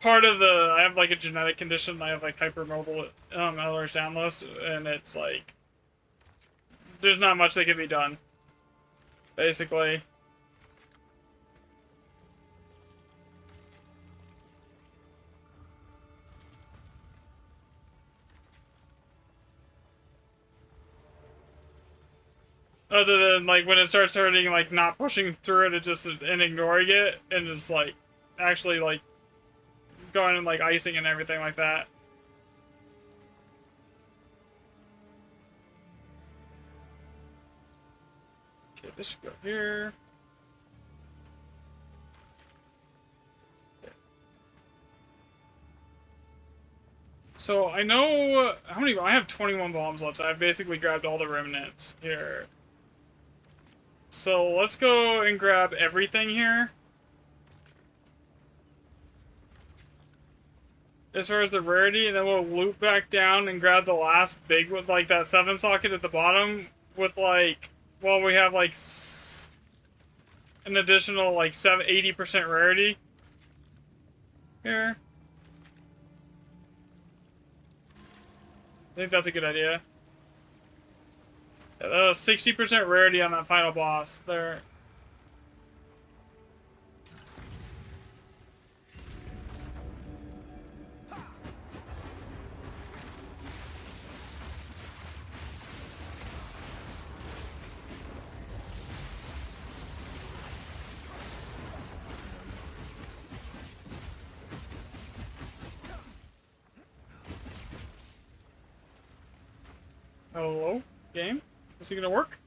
part of the, I have like a genetic condition. I have like hypermobile Ehlers-Danlos, and it's like there's not much that can be done, basically. Other than like when it starts hurting, like not pushing through it, and ignoring it, and just like actually like going and like icing and everything like that. Okay, this should go here. So I know how many. I have 21 bombs left. So I've basically grabbed all the remnants here. So let's go and grab everything here. As far as the rarity, and then we'll loop back down and grab the last big with like that 7 socket at the bottom with like, well, we have like an additional like 80% rarity here. I think that's a good idea. 60% rarity on that final boss there. Hello, game? Is it gonna work?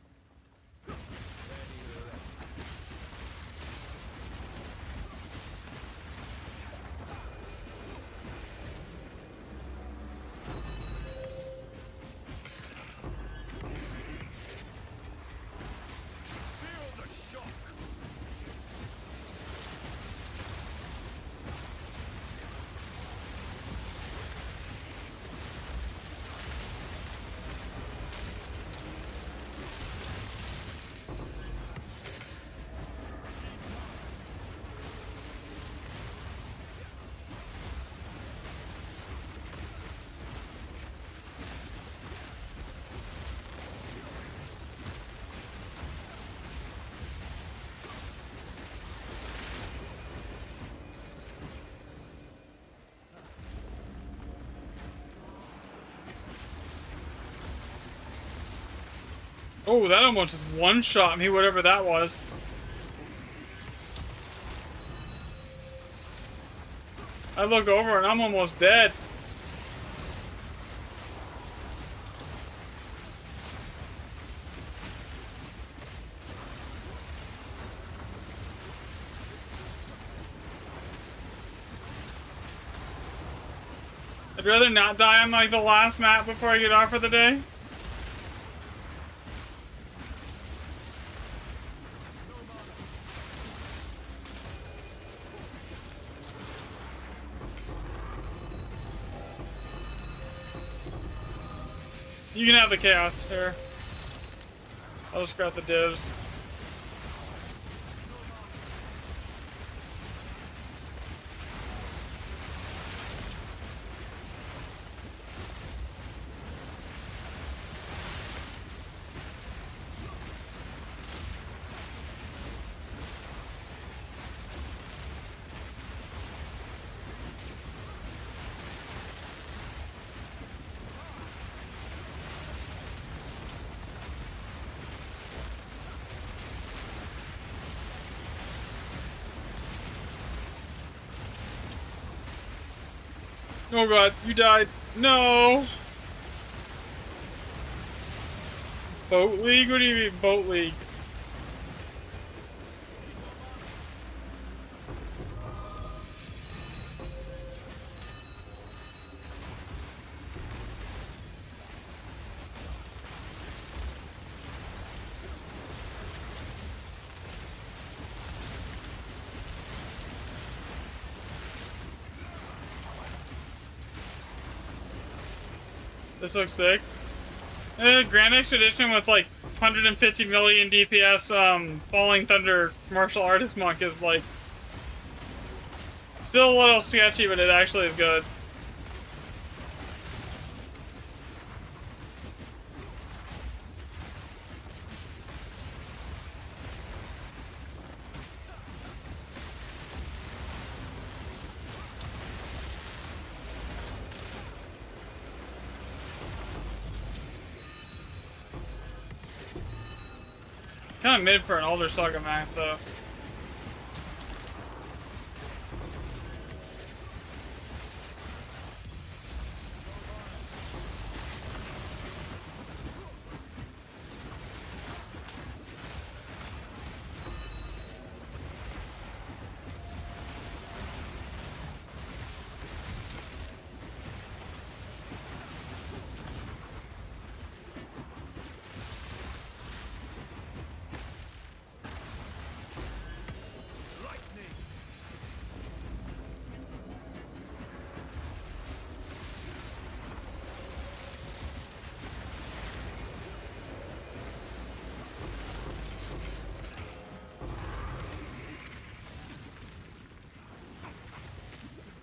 Oh, that almost just one-shot me, whatever that was. I look over and I'm almost dead. I'd rather not die on like the last map before I get off for the day. You can have the chaos here. I'll just grab the divs. Oh god, you died. No! Boat League? What do you mean, Boat League? This looks sick. Grand Expedition with like 150 million DPS Falling Thunder Martial Artist Monk is like still a little sketchy, but it actually is good. Kind of mid for an Elder Saga map, though.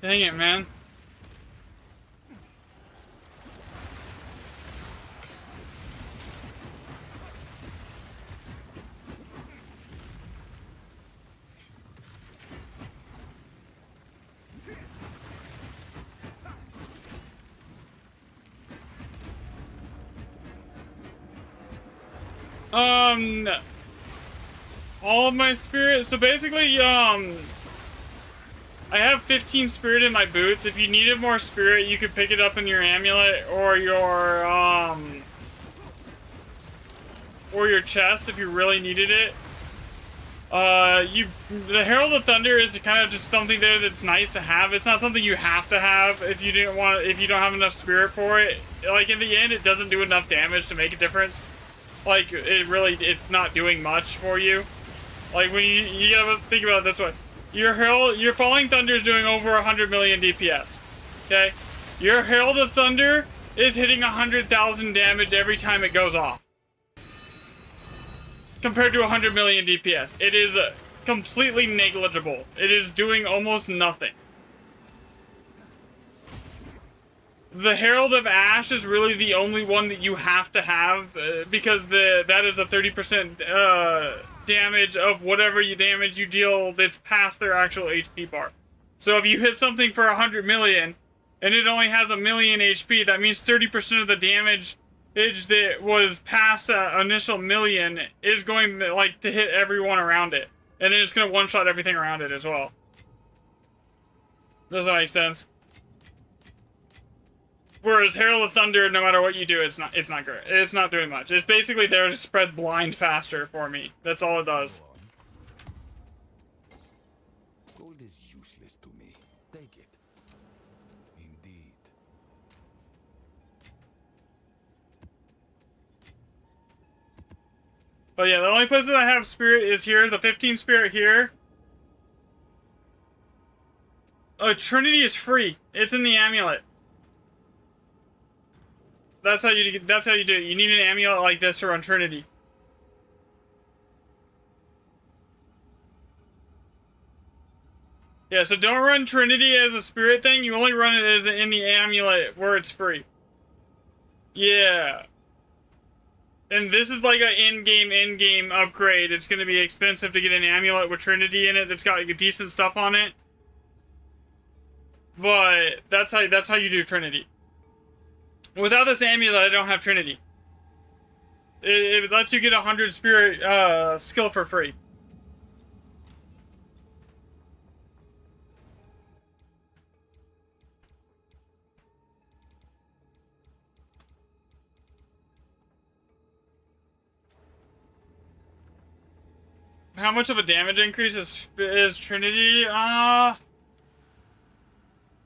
Dang it, man. All of my spirit. So basically, I have 15 spirit in my boots. If you needed more spirit, you could pick it up in your amulet or your chest if you really needed it. The Herald of Thunder is kind of just something there that's nice to have. It's not something you have to have if you don't have enough spirit for it. Like in the end, it doesn't do enough damage to make a difference. Like it's not doing much for you. Like when you gotta think about it this way. Your Falling Thunder is doing over 100 million DPS. Okay? Your Herald of Thunder is hitting 100,000 damage every time it goes off. Compared to 100 million DPS. It is completely negligible. It is doing almost nothing. The Herald of Ash is really the only one that you have to have because that is a 30% damage of whatever damage you deal that's past their actual HP bar. So if you hit something for 100 million and it only has 1 million HP, that means 30% of the damage that was past that initial million is going to, like, to hit everyone around it. And then it's going to one-shot everything around it as well. Does that make sense? Whereas Herald of Thunder, no matter what you do, it's not great. It's not doing much. It's basically there to spread blind faster for me. That's all it does. Gold is useless to me. Take it. Indeed. But yeah, the only places I have spirit is here. The 15 spirit here. Trinity is free. It's in the amulet. That's how you do it. You need an amulet like this to run Trinity. Yeah, so don't run Trinity as a spirit thing. You only run it as in the amulet where it's free. Yeah. And this is like an in-game upgrade. It's going to be expensive to get an amulet with Trinity in it that's got decent stuff on it. But that's how you do Trinity. Without this amulet, I don't have Trinity. It lets you get 100 spirit skill for free. How much of a damage increase is Trinity?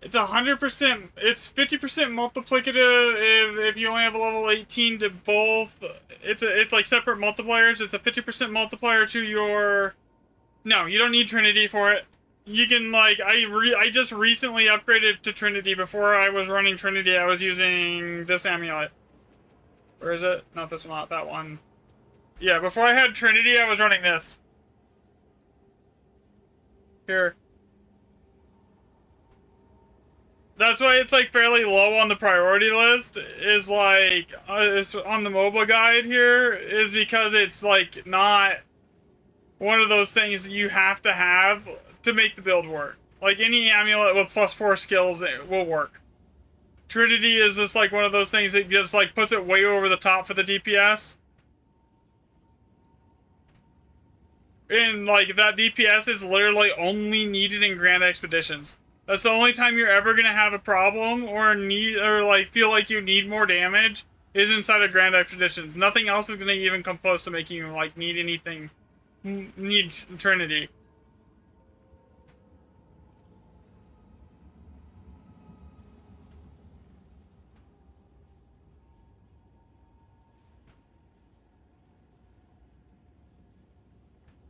It's 100%. It's 50% multiplicative if you only have a level 18 to both. It's like separate multipliers. It's a 50% multiplier to your. No, you don't need Trinity for it. You can like I just recently upgraded to Trinity. Before I was running Trinity, I was using this amulet. Where is it? Not this one. Not that one. Yeah, before I had Trinity, I was running this. Here. That's why it's like fairly low on the priority list, is like, is on the mobile guide here, is because it's like not one of those things that you have to make the build work. Like any amulet with +4 skills, it will work. Trinity is just like one of those things that just like puts it way over the top for the DPS. And like that DPS is literally only needed in Grand Expeditions. That's the only time you're ever gonna have a problem or like feel like you need more damage is inside of Grand Expeditions. Nothing else is gonna even come close to making you like need anything. Need Trinity.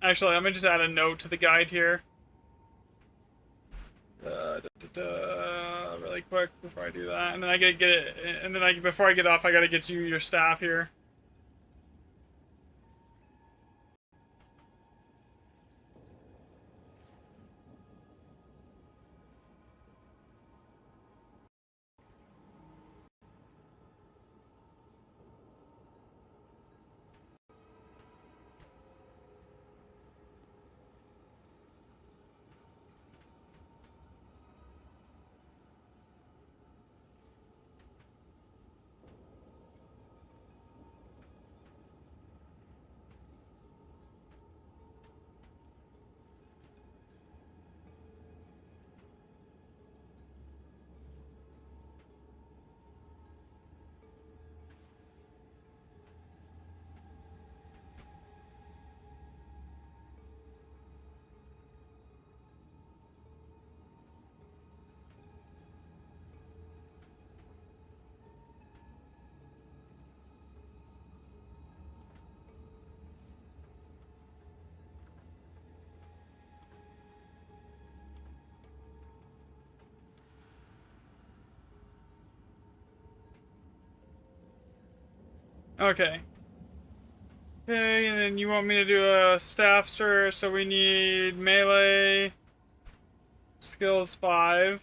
Actually, let me just add a note to the guide here. Really quick before I do that, and then I gotta get it, and then before I get off, I gotta get you your staff here. Okay. Okay, and then you want me to do a staff, sir, so we need melee, skills 5.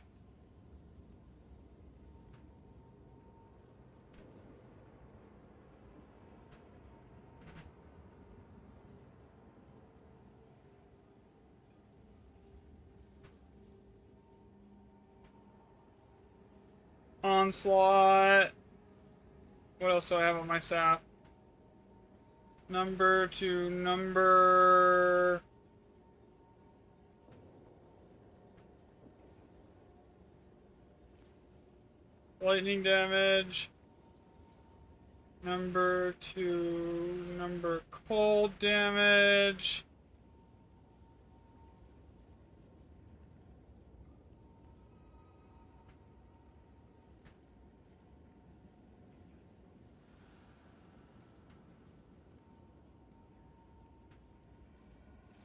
Onslaught. What else do I have on my staff? Number to number... Lightning damage. Number to number cold damage.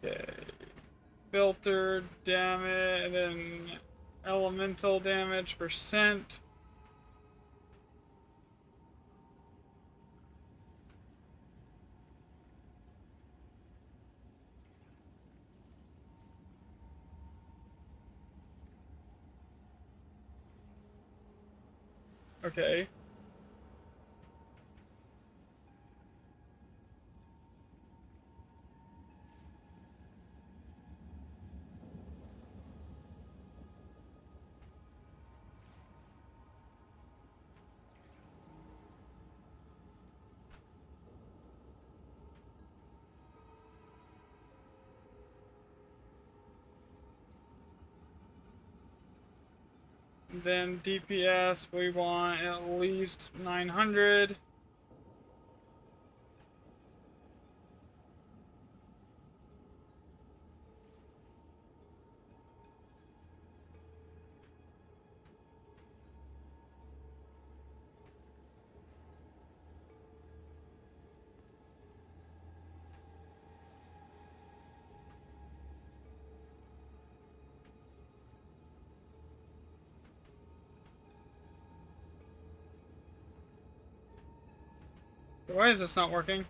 Okay. Filter damage, and then elemental damage percent. Okay. Then DPS, we want at least 900. Why is this not working?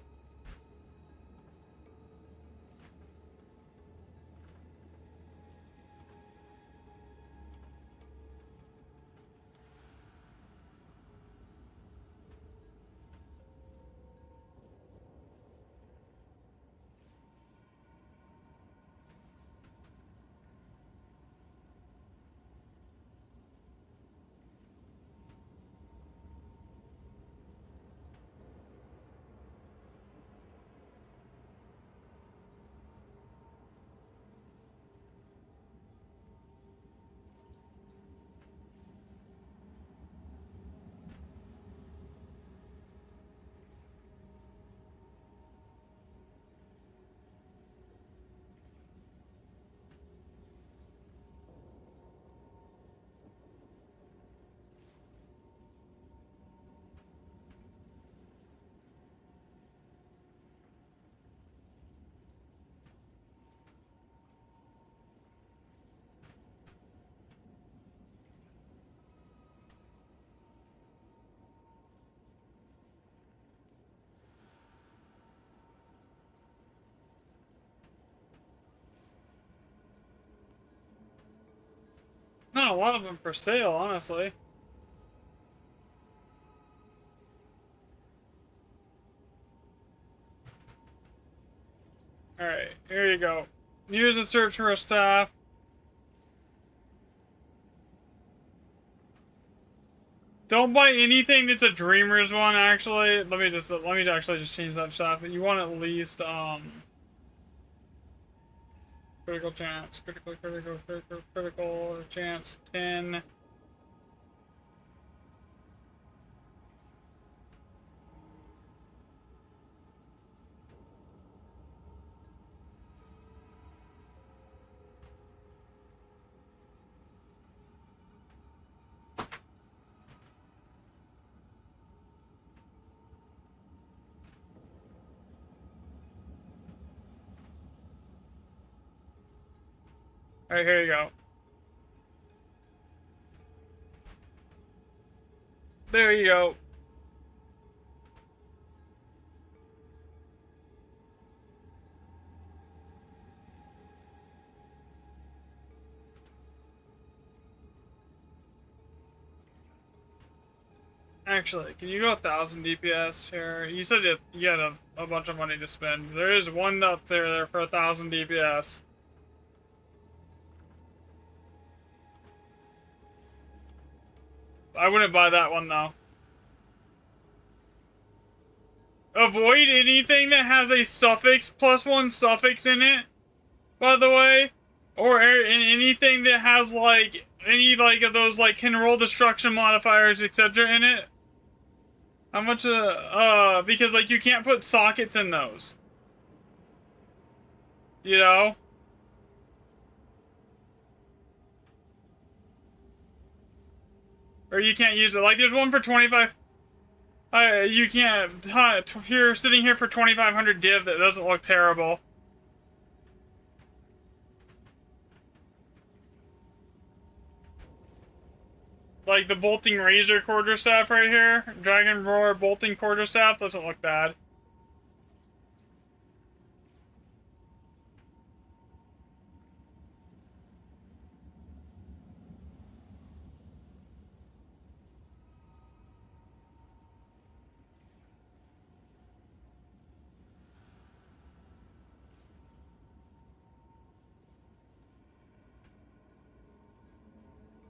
Not a lot of them for sale, honestly. Alright, here you go. Use a search for a staff. Don't buy anything that's a Dreamer's one, actually. Let me actually just change that staff. But you want at least, critical chance, critical chance, 10. Alright, here you go. There you go. Actually, can you go 1,000 DPS here? You said you had a bunch of money to spend. There is one up there for 1,000 DPS. I wouldn't buy that one though. avoid anything that has a suffix, +1 suffix in it, by the way. Or in anything that has, like, any, like, of those, like, can roll destruction modifiers, etc. in it. How much, because, like, you can't put sockets in those. You know? Or you can't use it. Like, there's one for 25... you can't... You're sitting here for 2500 div that doesn't look terrible. Like the bolting razor quarterstaff right here. Dragon roar bolting quarterstaff doesn't look bad.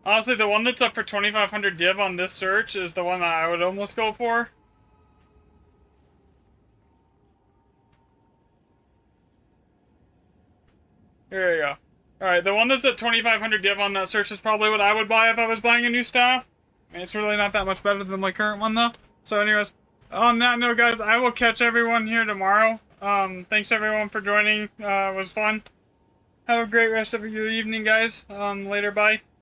Honestly, the one that's up for 2500 div on this search is the one that I would almost go for. Here we go. Alright, the one that's at 2500 div on that search is probably what I would buy if I was buying a new staff. I mean, it's really not that much better than my current one, though. So anyways, on that note, guys, I will catch everyone here tomorrow. Thanks everyone for joining. It was fun. Have a great rest of your evening, guys. Later, bye.